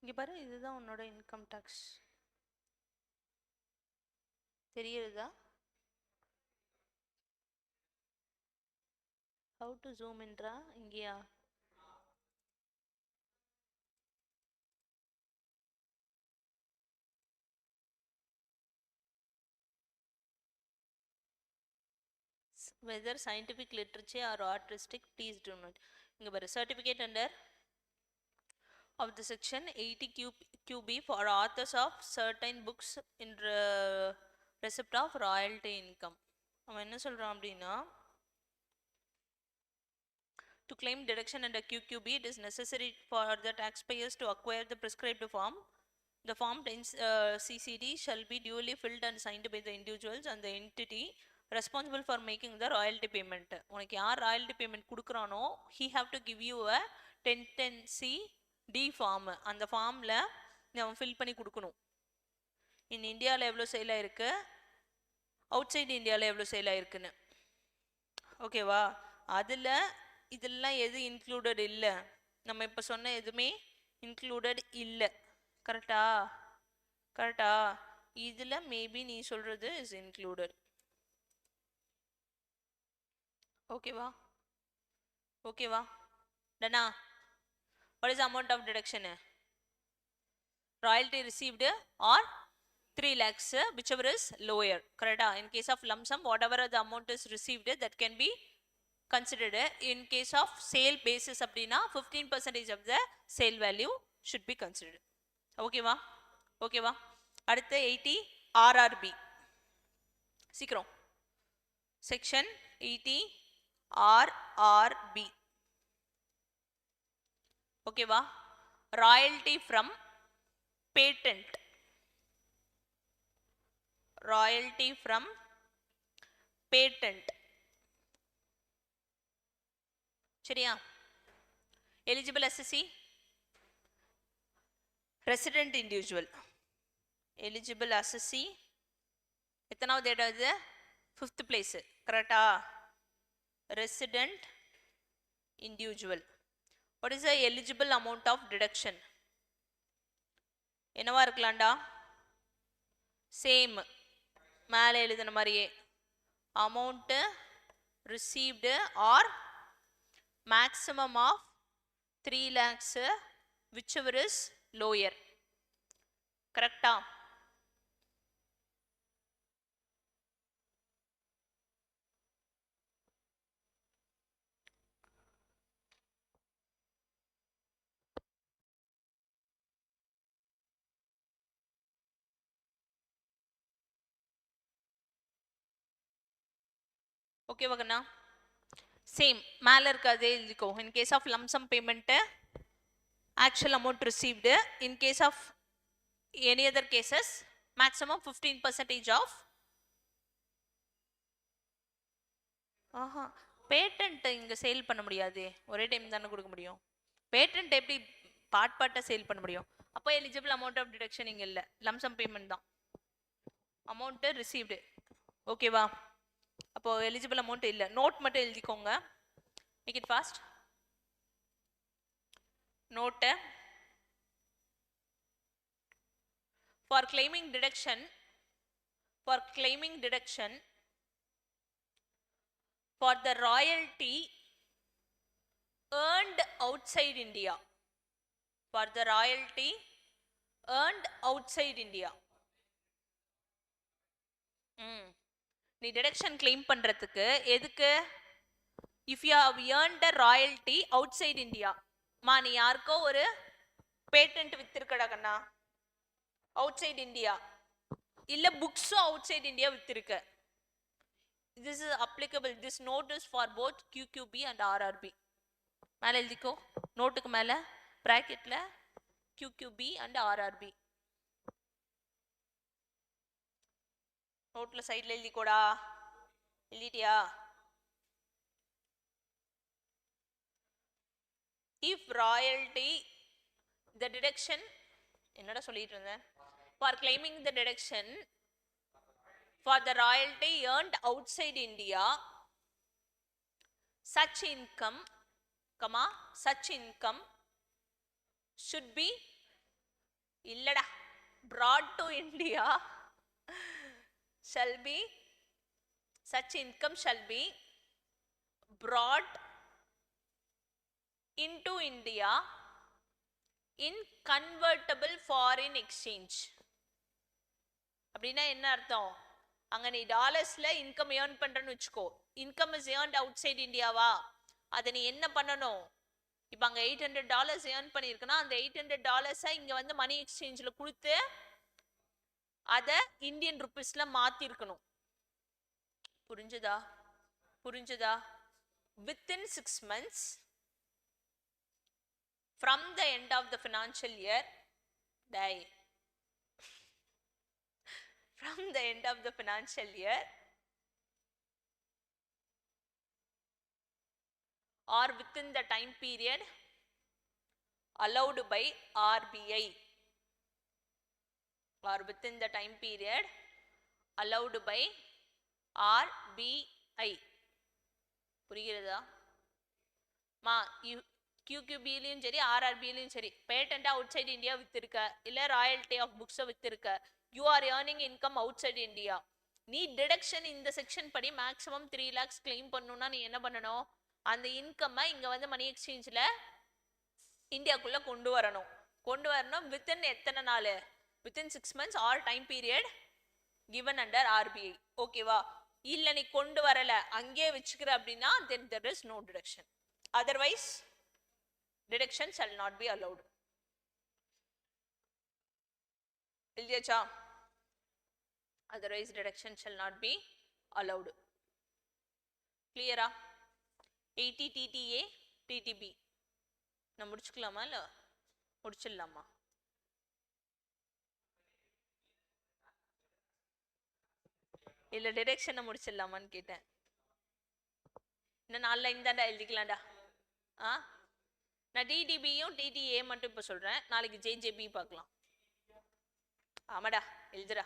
இங்க பாரு, இதுதான் உன்னோட இன்கம் டாக்ஸ். தெரியுதா? How to zoom intra? இங்கேயா? whether scientific literature or artistic, please do not. இங்க பாரு, certificate under of the section 80 QB for authors of certain books in receipt of royalty income. அவன் என்ன சொல்றான் அப்படின்னா, to claim deduction under QQB, it is necessary for the taxpayers to acquire the prescribed form. The form CCD shall be duly filled and signed by the individuals and the entity responsible for making the royalty payment. உனக்கு யார் royalty payment கொடுக்குறானோ, he have to give you a 1010C D form. அந்த ஃபார்மில் அவன் fill பண்ணி கொடுக்கணும். இன் இந்தியாவில் எவ்வளோ சேல் ஆயிருக்கு, அவுட் சைடு இந்தியாவில் எவ்வளோ சேல் ஆயிருக்குன்னு. ஓகேவா? அதில் இதெல்லாம் எது இன்க்ளூடட் இல்லை, நம்ம இப்போ சொன்ன எதுவுமே இன்க்ளூடட் இல்லை. கரெக்டா? கரெக்டா? இதில் மேபி நீ சொல்கிறது இஸ் இன்க்ளூடட். ஓகேவா? ஓகேவா? டனா? What is the amount of deduction? Royalty received or 3 lakhs, whichever is lower. Correct? In case of lump sum, whatever the amount is received, that can be considered. In case of sale basis, 15% of the sale value should be considered. Okay va? Okay va? அடுத்து 80 RRB. சீக்கிரம். Section 80 RRB. Okay va? Royalty from patent. Royalty from patent. சரியா? Eligible assessee, resident individual. Eligible assessee எத்தனாவது இடம் இது? 5th place. கரெக்டா? Resident individual. What is the eligible amount of deduction? என்னவா இருக்கலாம்டா? Same மேலே எழுதின மாதிரியே, amount received or maximum of 3 lakhs, whichever is lower. கரெக்டா? ஓகே வகண்ணா? சேம் மேலே இருக்காதே எழுதிக்கோ. In case of lump sum payment actual amount received. In case of any other cases maximum 15% of. ஆஹா, பேட்டன்ட் இங்கே சேல் பண்ண முடியாது, ஒரே டைம் தானே கொடுக்க முடியும். பேட்டன்ட் எப்படி பார்ட்டாக சேல் பண்ண முடியும்? அப்போ எலிஜிபிள் அமௌண்ட் ஆஃப் டிடக்ஷன் இங்கே இல்லை, லம்சம் பேமெண்ட் தான். Amount received. ஓகேவா? அப்போ எலிஜிபிள் அமௌண்ட் இல்லை. நோட் மட்டும் எழுதிக்கோங்க. Make it fast. Note for claiming deduction, for the royalty earned outside India. For the royalty earned outside India. நீ டிடக்ஷன் கிளைம் பண்றதுக்கு எதுக்கு? If you have earned a royalty outside India. மா நீ யாருக்கோ ஒரு பேட்டன்ட் வித்திருக்கடா கண்ணா, அவுட் சைட் இந்தியா, இல்ல புக்ஸும் அவுட் சைட் இந்தியா வித்திருக்க. this is applicable, this note is for both QQB and RRB. மேல எழுதிக்கோ, நோட்டுக்கு மேல பிராக்கெட்ல QQB and RRB. நோட்ல சைடுல எழுதிக்கோடா, எழுதிட்டியா? If royalty, the deduction, என்னடா சொல்லிட்டு இருந்தேன், for claiming the deduction for the royalty earned outside India, such income, such income should be illada brought to India, shall be, such income shall be brought into India in convertible foreign exchange. அப்படின்னா என்ன அர்த்தம்? அங்க நீ டாலர்ஸ்ல income earn பண்றன்னு வச்சுக்கோ, income is earned outside இந்தியாவா, அதை நீ என்ன பண்ணணும்? இப்போ அங்க $800 ஏர்ன் பண்ணியிருக்குன்னா அந்த $800 இங்க வந்து மணி எக்ஸ்சேஞ்சில் கொடுத்து அதை இந்தியன் ருபீஸ்ல மாத்திருக்கணும். புரிஞ்சுதா? புரிஞ்சுதா? Within 6 months from the end of the financial year, from the end of the financial year or within the time period allowed by RBI, or within the time period allowed by RBI. புரிகிறதா மா? QQBலையும் சரி RRBலையும் சரி patent outside India வித்திருக்க, இல்ல royalty of புக்ஸை வித்திருக்க, you are earning income outside India, நீ டிடக்ஷன் இந்த செக்ஷன் படி மேக்ஸிமம் 3 lakhs கிளைம் பண்ணணும்னா நீ என்ன பண்ணணும்? அந்த இன்கம்மை இங்க வந்து மணி எக்ஸ்சேஞ்சில் இந்தியாக்குள்ள கொண்டு வரணும். கொண்டு வரணும் வித்தின் எத்தனை நாள்? Within 6 months or time period given under RBI. ஓகேவா? இல்ல நீ கொண்டு வரல அங்கே வச்சுக்கிற அப்படின்னா then there is no deduction. Otherwise deduction shall not be allowed. எழுதியாச்சா? Otherwise deduction shall not be allowed. Clear-ஆ? 80 TTA TTB நான் முடிச்சுக்கலாமா இல்ல முடிச்சிடலாமா? இல்ல டிரெக்ஷனை முடிச்சிடலாமான்னு கேட்டேன். இன்னும் 4 லைன் தான்டா எழுதிக்கலாம்டா. நான் டிடிபியும் டிடிஏ மட்டும் இப்ப சொல்றேன், நாளைக்கு ஜேஜேபி பார்க்கலாம். ஆமாடா எழுதுடா.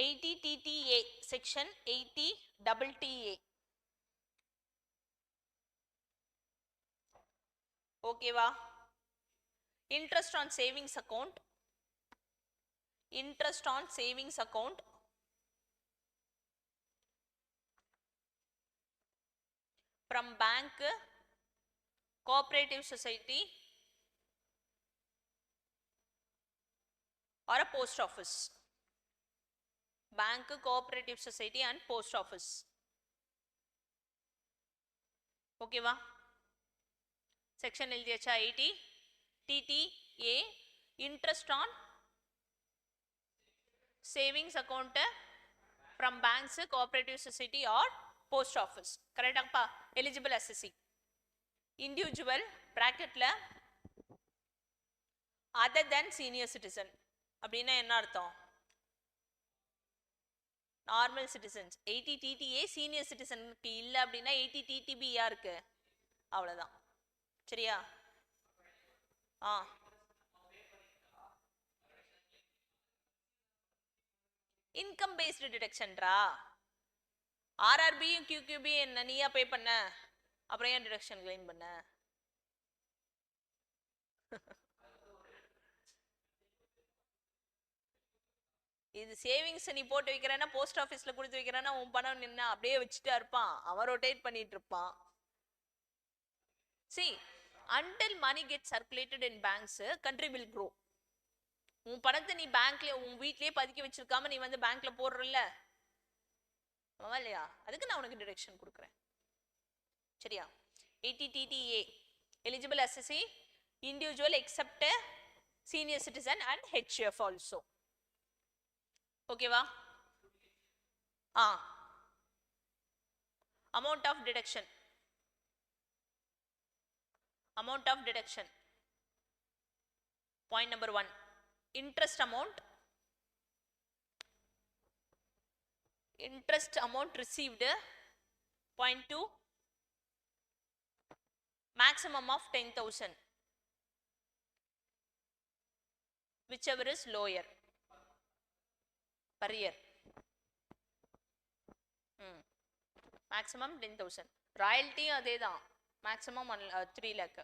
80 TTA section 80 TTA. ஓகேவா? Interest on savings account, interest on savings account from bank, cooperative society or a post office. Bank, cooperative society and post office. Okay va? Section எழுதியாச்சா? 80 TTA interest on savings account from banks, cooperative society or post office. Correct அப்பா? Eligible assessee. Individual bracketல other than senior citizen. அப்படின்னா என்ன அர்த்தம்? Normal citizens. 80 TTA senior சிட்டிசனுக்கு இல்லை அப்படின்னா 80 TTB யாருக்கு? அவ்வளோதான். சரியா? இன்கம் பேஸ்டு டிடக்ஷன்ரா. ஆர்ஆர்பியும் QQB என்ன நீயா பே பண்ண, அப்புறம் ஏன் டிடக்ஷன் கிளைம் பண்ண? இது சேவிங்ஸ் நீ போட்டு வைக்கிறேன்னா போஸ்ட் ஆஃபீஸ்ல கொடுத்து வைக்கிறேன்னா உன் பணம் நின்று அப்படியே வச்சுட்டா இருப்பான், அவன் ரொட்டேட் பண்ணிட்டு இருப்பான். See, until money gets circulated in banks, country will grow. உன் பணத்தை நீ பேங்க்ல உன் வீட்லயே பதுக்கி வச்சிருக்காம நீ வந்து பேங்க்ல போடுறல்ல இல்லையா, அதுக்கு நான் உனக்கு டிரெக்ஷன் கொடுக்குறேன். சரியா? 80 TTA eligible assessee, individual except senior citizen and HF also. ஓகேவா? amount of deduction. Amount of deduction. Point number 1. Interest amount. Interest amount received. Point 2. Maximum of 10,000. Whichever is lower. Per year. Maximum 10,000. Royalty அதே தான். Maximum 3 lakh.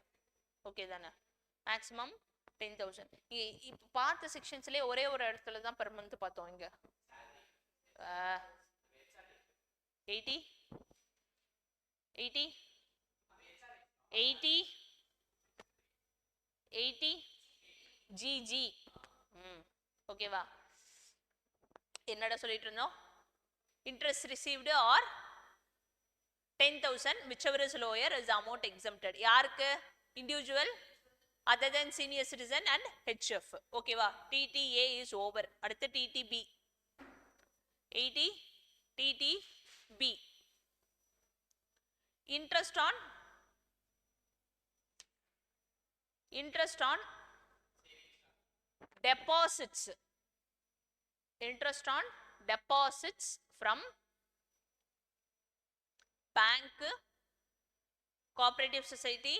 Okay தானே? Maximum 10,000. இப்போ பார்த்த செக்ஷன்ஸ்லேயே ஒரே ஒரு இடத்துல தான் பெர் மந்த் பார்த்தோம். இங்கே 80 80 80 80 GG. ஓகேவா? என்னடா சொல்லிட்டு இருந்தோம்? Interest received or 10,000, whichever is lower is the amount exempted. யாருக்கு? Individual, other than senior citizen and HF. ஓகேவா? TTA is over. அடுத்து TTB. 80 TTB. Interest on deposits. Interest on deposits from bank, cooperative society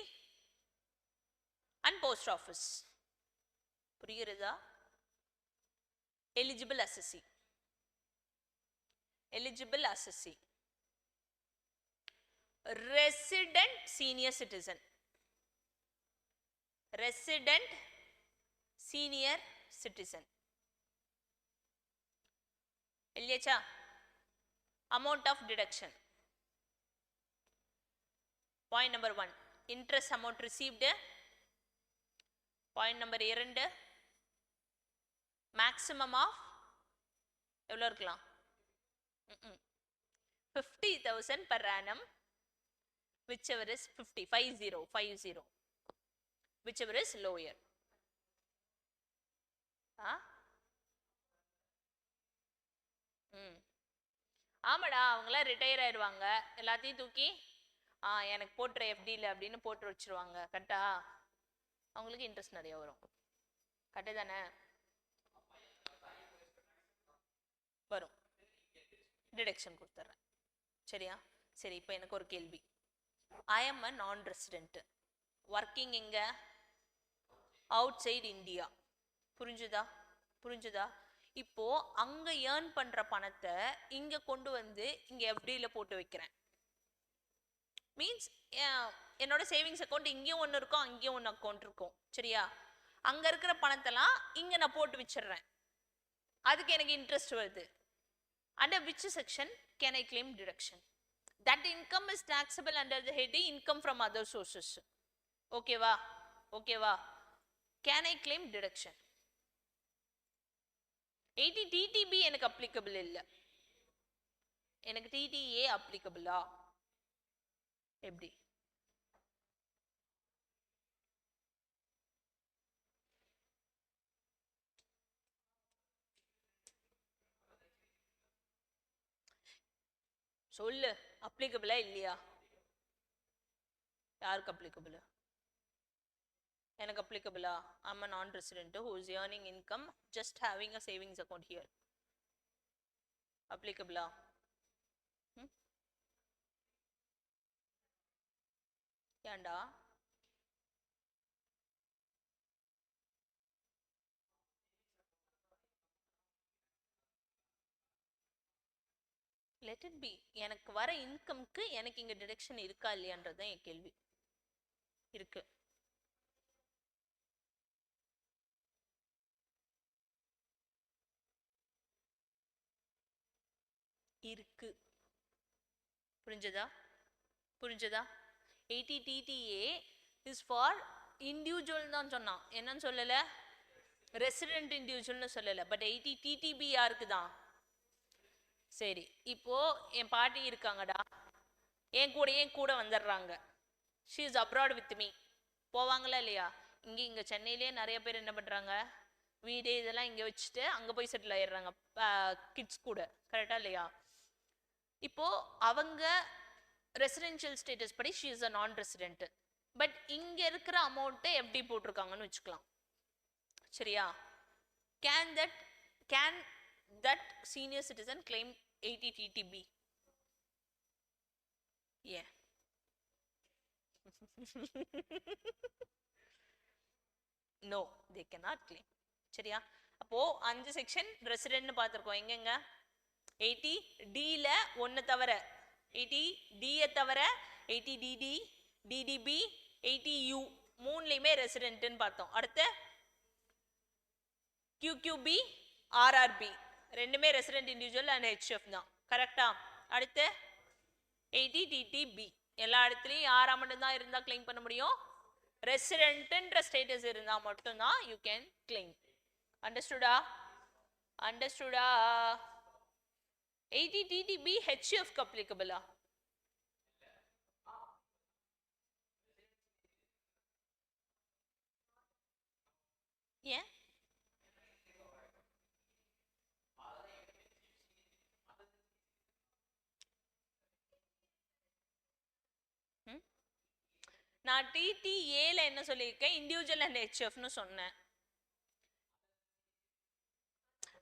and post office. புரியுறதா? Eligible assessee. Eligible assessee. Resident senior citizen. Resident senior citizen. இல்லையாச்சா? Amount of deduction. Point number 1. Interest amount received. Point number 2. Maximum of எவ்வளோ இருக்கலாம்? 50,000 per annum. Whichever is 50. Whichever is lower. ஆமாடா, அவங்களாம் retire ஆயிடுவாங்க. எல்லாத்தையும் தூக்கி எனக்கு போட்டுற எஃப்டியில் அப்படின்னு போட்டு வச்சிருவாங்க. கரெக்டா? அவங்களுக்கு இன்ட்ரெஸ்ட் நிறைய வரும். கரெக்டு தானே? வரும். டிடக்ஷன் கொடுத்துட்றேன். சரியா? சரி, இப்போ எனக்கு ஒரு கேள்வி. ஐ am a non resident working எங்க? Outside India. புரிஞ்சுதா? இப்போ அங்க ஏர்ன் பண்ற பணத்தை இங்க கொண்டு வந்து இங்க எஃப்டியில போட்டு வைக்கிறேன். மீன்ஸ் என்னோட சேவிங்ஸ் அக்கௌண்ட் இங்கேயும் ஒன்று இருக்கும், அங்கேயும் ஒன்று அக்கௌண்ட் இருக்கும். சரியா? அங்க இருக்கிற பணத்தெல்லாம் இங்க நான் போட்டு வச்சிடுறேன். அதுக்கு எனக்கு இன்ட்ரெஸ்ட் வருது. Under which section can I claim deduction? That income is taxable under the heading income from other sources. ஓகேவா? Can I claim deduction? 80 TTB எனக்கு applicable இல்ல. எனக்கு TTA applicable-ஆ? எப்படி? சொல்லு, applicable-ஆ இல்லையா? யாருக்கு applicable? எனக்கு applicable-ஆ? I'm a non-resident who is earning income just having a savings account here. Applicable-ஆ? ஏண்டா? let it be. எனக்கு வர இன்கம்க்கு எனக்கு இங்க டிடக்ஷன் இருக்கா இல்லையான்றது என் கேள்வி. இருக்கு. புரிஞ்சதா? 80 TTA is for individual தான் சொன்னான். என்னன்னு சொல்லல? ரெசிடென்ட் இண்டிவிஜுவல்னு சொல்லல. பட் 80 TTB யாருக்கு தான்? சரி, இப்போ என் பாட்டி இருக்காங்கடா, என் கூட வந்துடுறாங்க. She is abroad with me. போவாங்களா இல்லையா? இங்கே சென்னையிலேயே நிறைய பேர் என்ன பண்ணுறாங்க, வீடு இதெல்லாம் இங்கே வச்சுட்டு அங்கே போய் செட்டில் ஆயிடுறாங்க கிட்ஸ் கூட. கரெக்டாக இல்லையா? இப்போ அவங்க ரெசிடென்ஷியல் ஸ்டேட்டஸ் படி she is a non resident. But இங்க இருக்கிற அமௌண்ட்டை எப்படி போட்டிருக்காங்கன்னு வச்சுக்கலாம். சரியா? Can that senior citizen claim 80 TTB? ஏன்? நோ, தே cannot claim. சரியா? அப்போ 5 செக்ஷன் ரெசிடென்ட்னு பார்த்துருக்கோம். எங்கெங்க? 80 டில ஒன்று தவிர, 80 டியை தவிர 80 டிடி, டிடிபி, 80 யூ மூணுலையுமே ரெசிடென்ட்னு பார்த்தோம். அடுத்து QQB, RRB ரெண்டுமே ரெசிடென்ட் இண்டிவிஜுவல் அண்ட் HF தான். கரெக்டா? அடுத்து 80 TTB எல்லா இடத்துலையும் யாரா மட்டும்தான் இருந்தால் கிளைம் பண்ண முடியும்? ரெசிடென்ட்ன்ற ஸ்டேட்டஸ் இருந்தால் மட்டும்தான் யூ கேன் கிளைம். அண்டர்ஸ்டுடா? அண்டர்ஸ்டுடா? 80 TTB HF க்கு applicable-ஆ? ஏன்? நான் TTAல என்ன சொல்லியிருக்கேன்? இண்டிவிஜுவல் அண்ட் HFன்னு சொன்னேன்.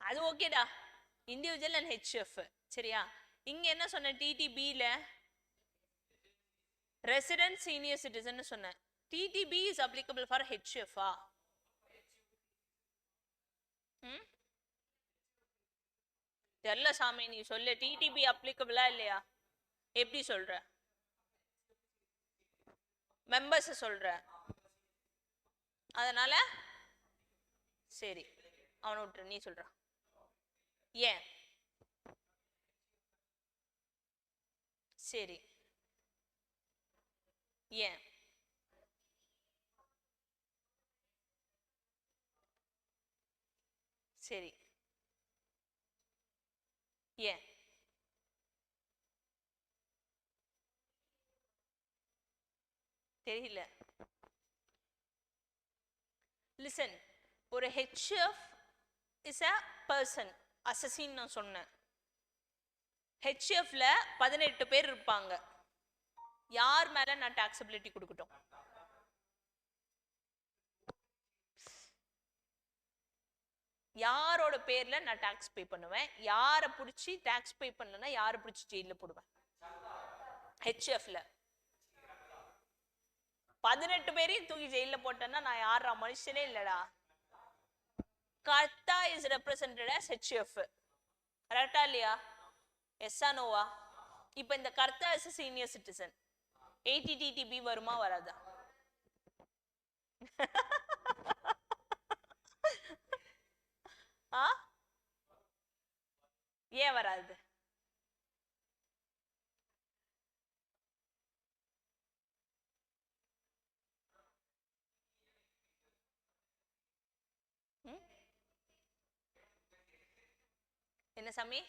அது ஓகேடா, இண்டிவிஜுவல் அண்ட் HF. சரியா? இங்க என்ன சொன்ன? TTBல ரெசிடென்ட் சீனியர் சிட்டிசன் சொன்னேன். TTB is applicable for HF ஆ? தெரியல சாமி, நீ சொல்லு. TTB applicable-ஆ இல்லையா? எப்படி சொல்ற? மெம்பர்ஸ் சொல்ற. அதனால சரி, அவனை விட்டு நீ சொல்ற. ஏன்? சரி, ஏன்? சரி, ஏன்? தெரியல. லிசன், ஒரு HF is a person, assassin நான் சொன்னேன். HFல 18 பேர் இருப்பாங்க. யார் மேல நான் டாக்ஸபிலிட்டி கொடுக்கட்டும்? யாரோட பேர்ல நான் டாக்ஸ் பே பண்ணுவேன்? யாரை பிடிச்சி டாக்ஸ் பே பண்ணலன்னா யாரை பிடிச்சி ஜெயில போடுவேன்? HFல 18 பேரையும் தூக்கி ஜெயில போட்டேன்னா நான் யாரா? மனுஷனே இல்லடா. கர்த்தா இஸ் ரெப்ரசன்டட் as HF. கரெக்டா இல்லையா? எஸ்ஸா நோவா? இப்போ இந்த கர்த்தா இஸ் சீனியர் சிட்டிசன், 80 TTB வருமா வராதா? ஆ, ஏன் வராது? என்ன சாமி?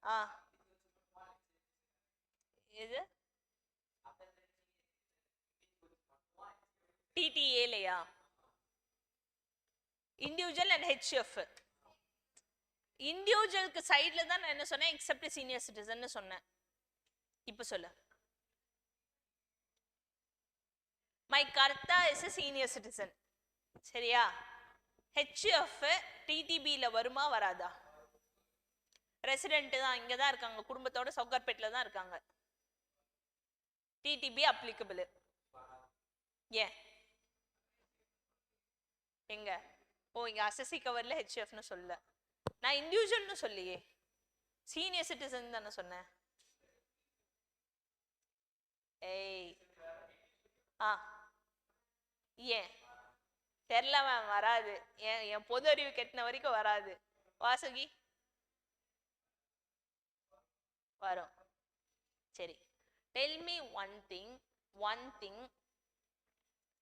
ஆ, இது TTAலயா? Individual and HF. இண்டிவிஜுவலுக்கு சைடுல தான் நான் என்ன சொன்னேன்? எக்ஸப்ட் சீனியர் சிட்டிசன் சொன்னேன். இப்ப சொல்லு. மை கர்த்தா இஸ் a சீனியர் சிட்டிசன். சரியா? HF TTBல வருமா வராதா? ரெசிடென்ட் தான், இங்க தான் இருக்காங்க, குடும்பத்தோட சவுகார்பேட்ல தான் இருக்காங்க. TTB applicable. ஏன்? எங்க? ஓ, இங்க அசசி கவர்ல HFன்னு சொல்ல. நான் இண்டிவிஜுவல்னு சொல்லியே, சீனியர் சிட்டிசன் தானே சொன்னேன். ஏய், ஆ, ஏன்? தெரியல மேம், வராது. என் பொது அறிவு கெட்டின வரைக்கும் வராது. வாசுகி வரும். சரி, டெல் மீ ஒன் திங்.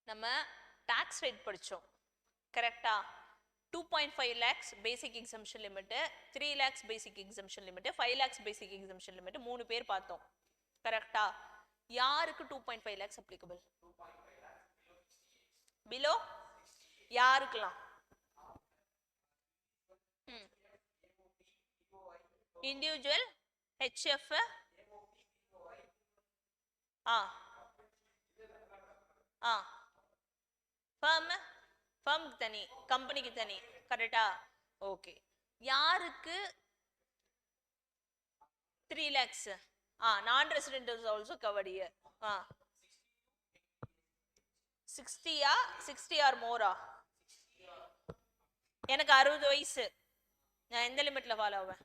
நம்ம டாக்ஸ் ரேட் படிச்சோம், கரெக்டா? 2.5 lakhs basic exemption limit, 3 lakhs basic exemption limit, 5 lakhs basic exemption limit, 3 பேர் பார்த்தோம். கரெக்டா? யாருக்கு 2.5 lakhs applicable? பிலோ யாருக்கலாம்? இண்டிவிஜுவல் HF ஆ ஆ ஃபர்ம் ஃபர்முக்கு தனி கம்பெனிக்கு தனி கரெக்டா ஓகே யாருக்கு 3 lakhs non resident is also covered here 60 60 or மோரா எனக்கு 60 வயசு நான் எந்த லிமிட்ல ஃபாலோ ஆவேன்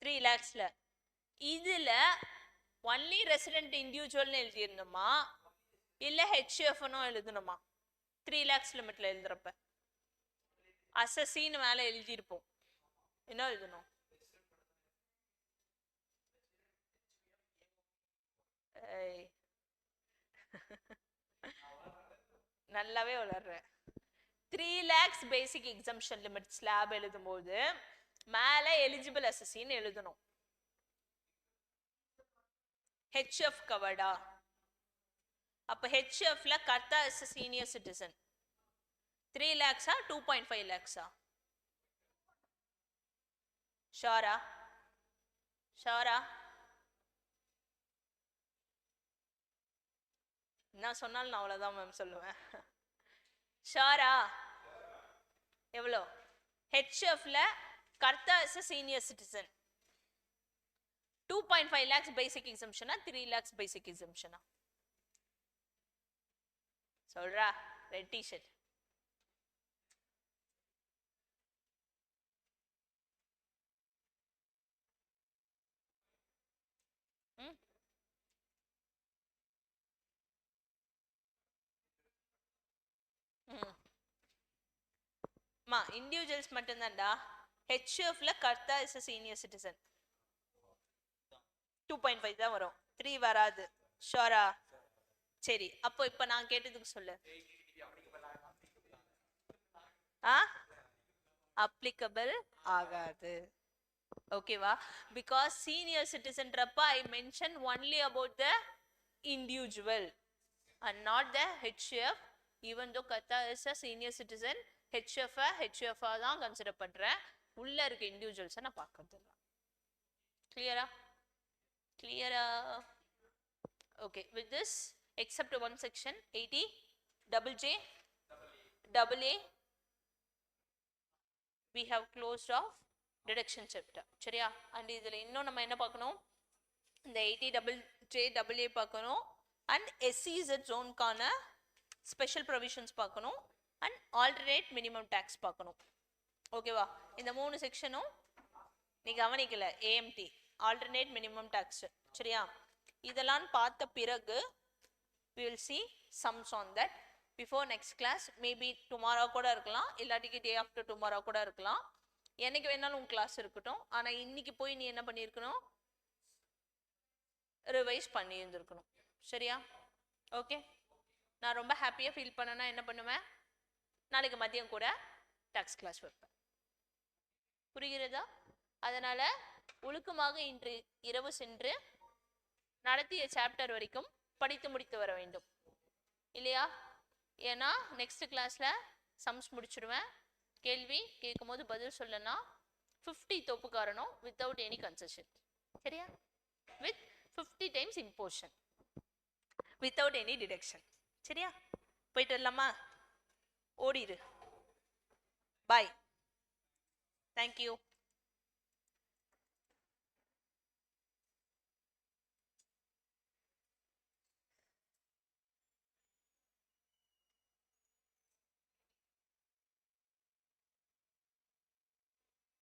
3 lakhsல இதுல ஒன்லி ரெசிடென்ட் இண்டிவிஜுவல்னு எழுதிடணுமா இல்ல ஹெச்எஃப்னு எழுதணுமா 3 lakhs லிமிட்ல எழுதுறப்ப அசசின்னு மேல எழுதியிருப்போம் என்ன எழுதணும் நல்லாவே வளர்றேன் 3 lakhs basic exemption limit slab எழுதும் போது மேல எலிஜிபிள் அசசின்னு எழுதணும் ஹெச்எஃப் கவர்டா அப்ப ஹெச்எஃப்ல karta is senior citizen 3 lakhs 2.5 lakhs Shara நான் சொன்னாலும் நான் அவ்வளவுதான் மேம் சொல்லுவேன் ஷாரா எவ்வளோ ஹெச்எஃப்ல karta is senior citizen 2.5 lakhs basic எக்ஸம்ஷனா 3 lakhs பேசிக் எக்ஸம்ஷனா சொல்றா ரெட் டிஷர்ட் மா இண்டிவிஜுவல்ஸ் மட்டும்தான்டா ஹெச்எஃப்ல கர்த்தா இஸ் சீனியர் சிட்டிசன் 2.5 தான் வரும் 3 வராது ஷோரா சரி அப்போ இப்ப நான் கேட்டதுக்கு சொல்லு அப்ளிகபிள் ஆகாது ஓகேவா பிகாஸ் சீனியர் சிட்டிசன் ரப்ப I mention only about the individual and not the HF even though karta is a senior citizen HF தான் கன்சிடர் பண்றேன் உள்ள இருக்க இண்டிவிஜுவல்ஸை நான் பார்க்கறது clear okay with this except one section 80 double j double a we have closed off deduction chapter சரியா and இதுல இன்னும் நம்ம என்ன பார்க்கணும் இந்த 80 double j double a பார்க்கணும் and SEZ zone கான special provisions பார்க்கணும் and alternate minimum tax பார்க்கணும் ஓகேவா இந்த மூணு செக்ஷனும் நீ கவனிக்கல AMT alternate minimum tax சரியா இதெல்லாம் பார்த்த பிறகு we will see sums on that before next class maybe tomorrow கூட இருக்கலாம் இல்லாட்டிக்கு day after tomorrow கூட இருக்கலாம் என்னைக்கு வேணாலும் உன் கிளாஸ் இருக்கட்டும் ஆனா இன்னைக்கு போய் நீ என்ன பண்ணியிருக்கணும் ரிவைஸ் பண்ணி இருந்திருக்கணும் சரியா ஓகே நான் ரொம்ப ஹாப்பியா ஃபீல் பண்ணனா என்ன பண்ணுவேன் நாளைக்கு மதியம் கூட டாக்ஸ் கிளாஸ் வைப்பேன் புரிகிறதா அதனால ஒழுக்கமாக இன்று இரவு சென்று நடத்திய சாப்டர் வரைக்கும் படித்து முடித்து வர வேண்டும் இல்லையா ஏன்னா நெக்ஸ்ட் கிளாஸ்ல சம்ஸ் முடிச்சிடுவேன் கேள்வி கேட்கும் போது பதில் சொல்லனா 50 தோப்பு காரணம் வித்தவுட் எனி கன்செஷன் சரியா with 50 times imposition without any deduction சரியா போயிட்டு வரலாமா ஓடிடு பாய் தேங்க்யூ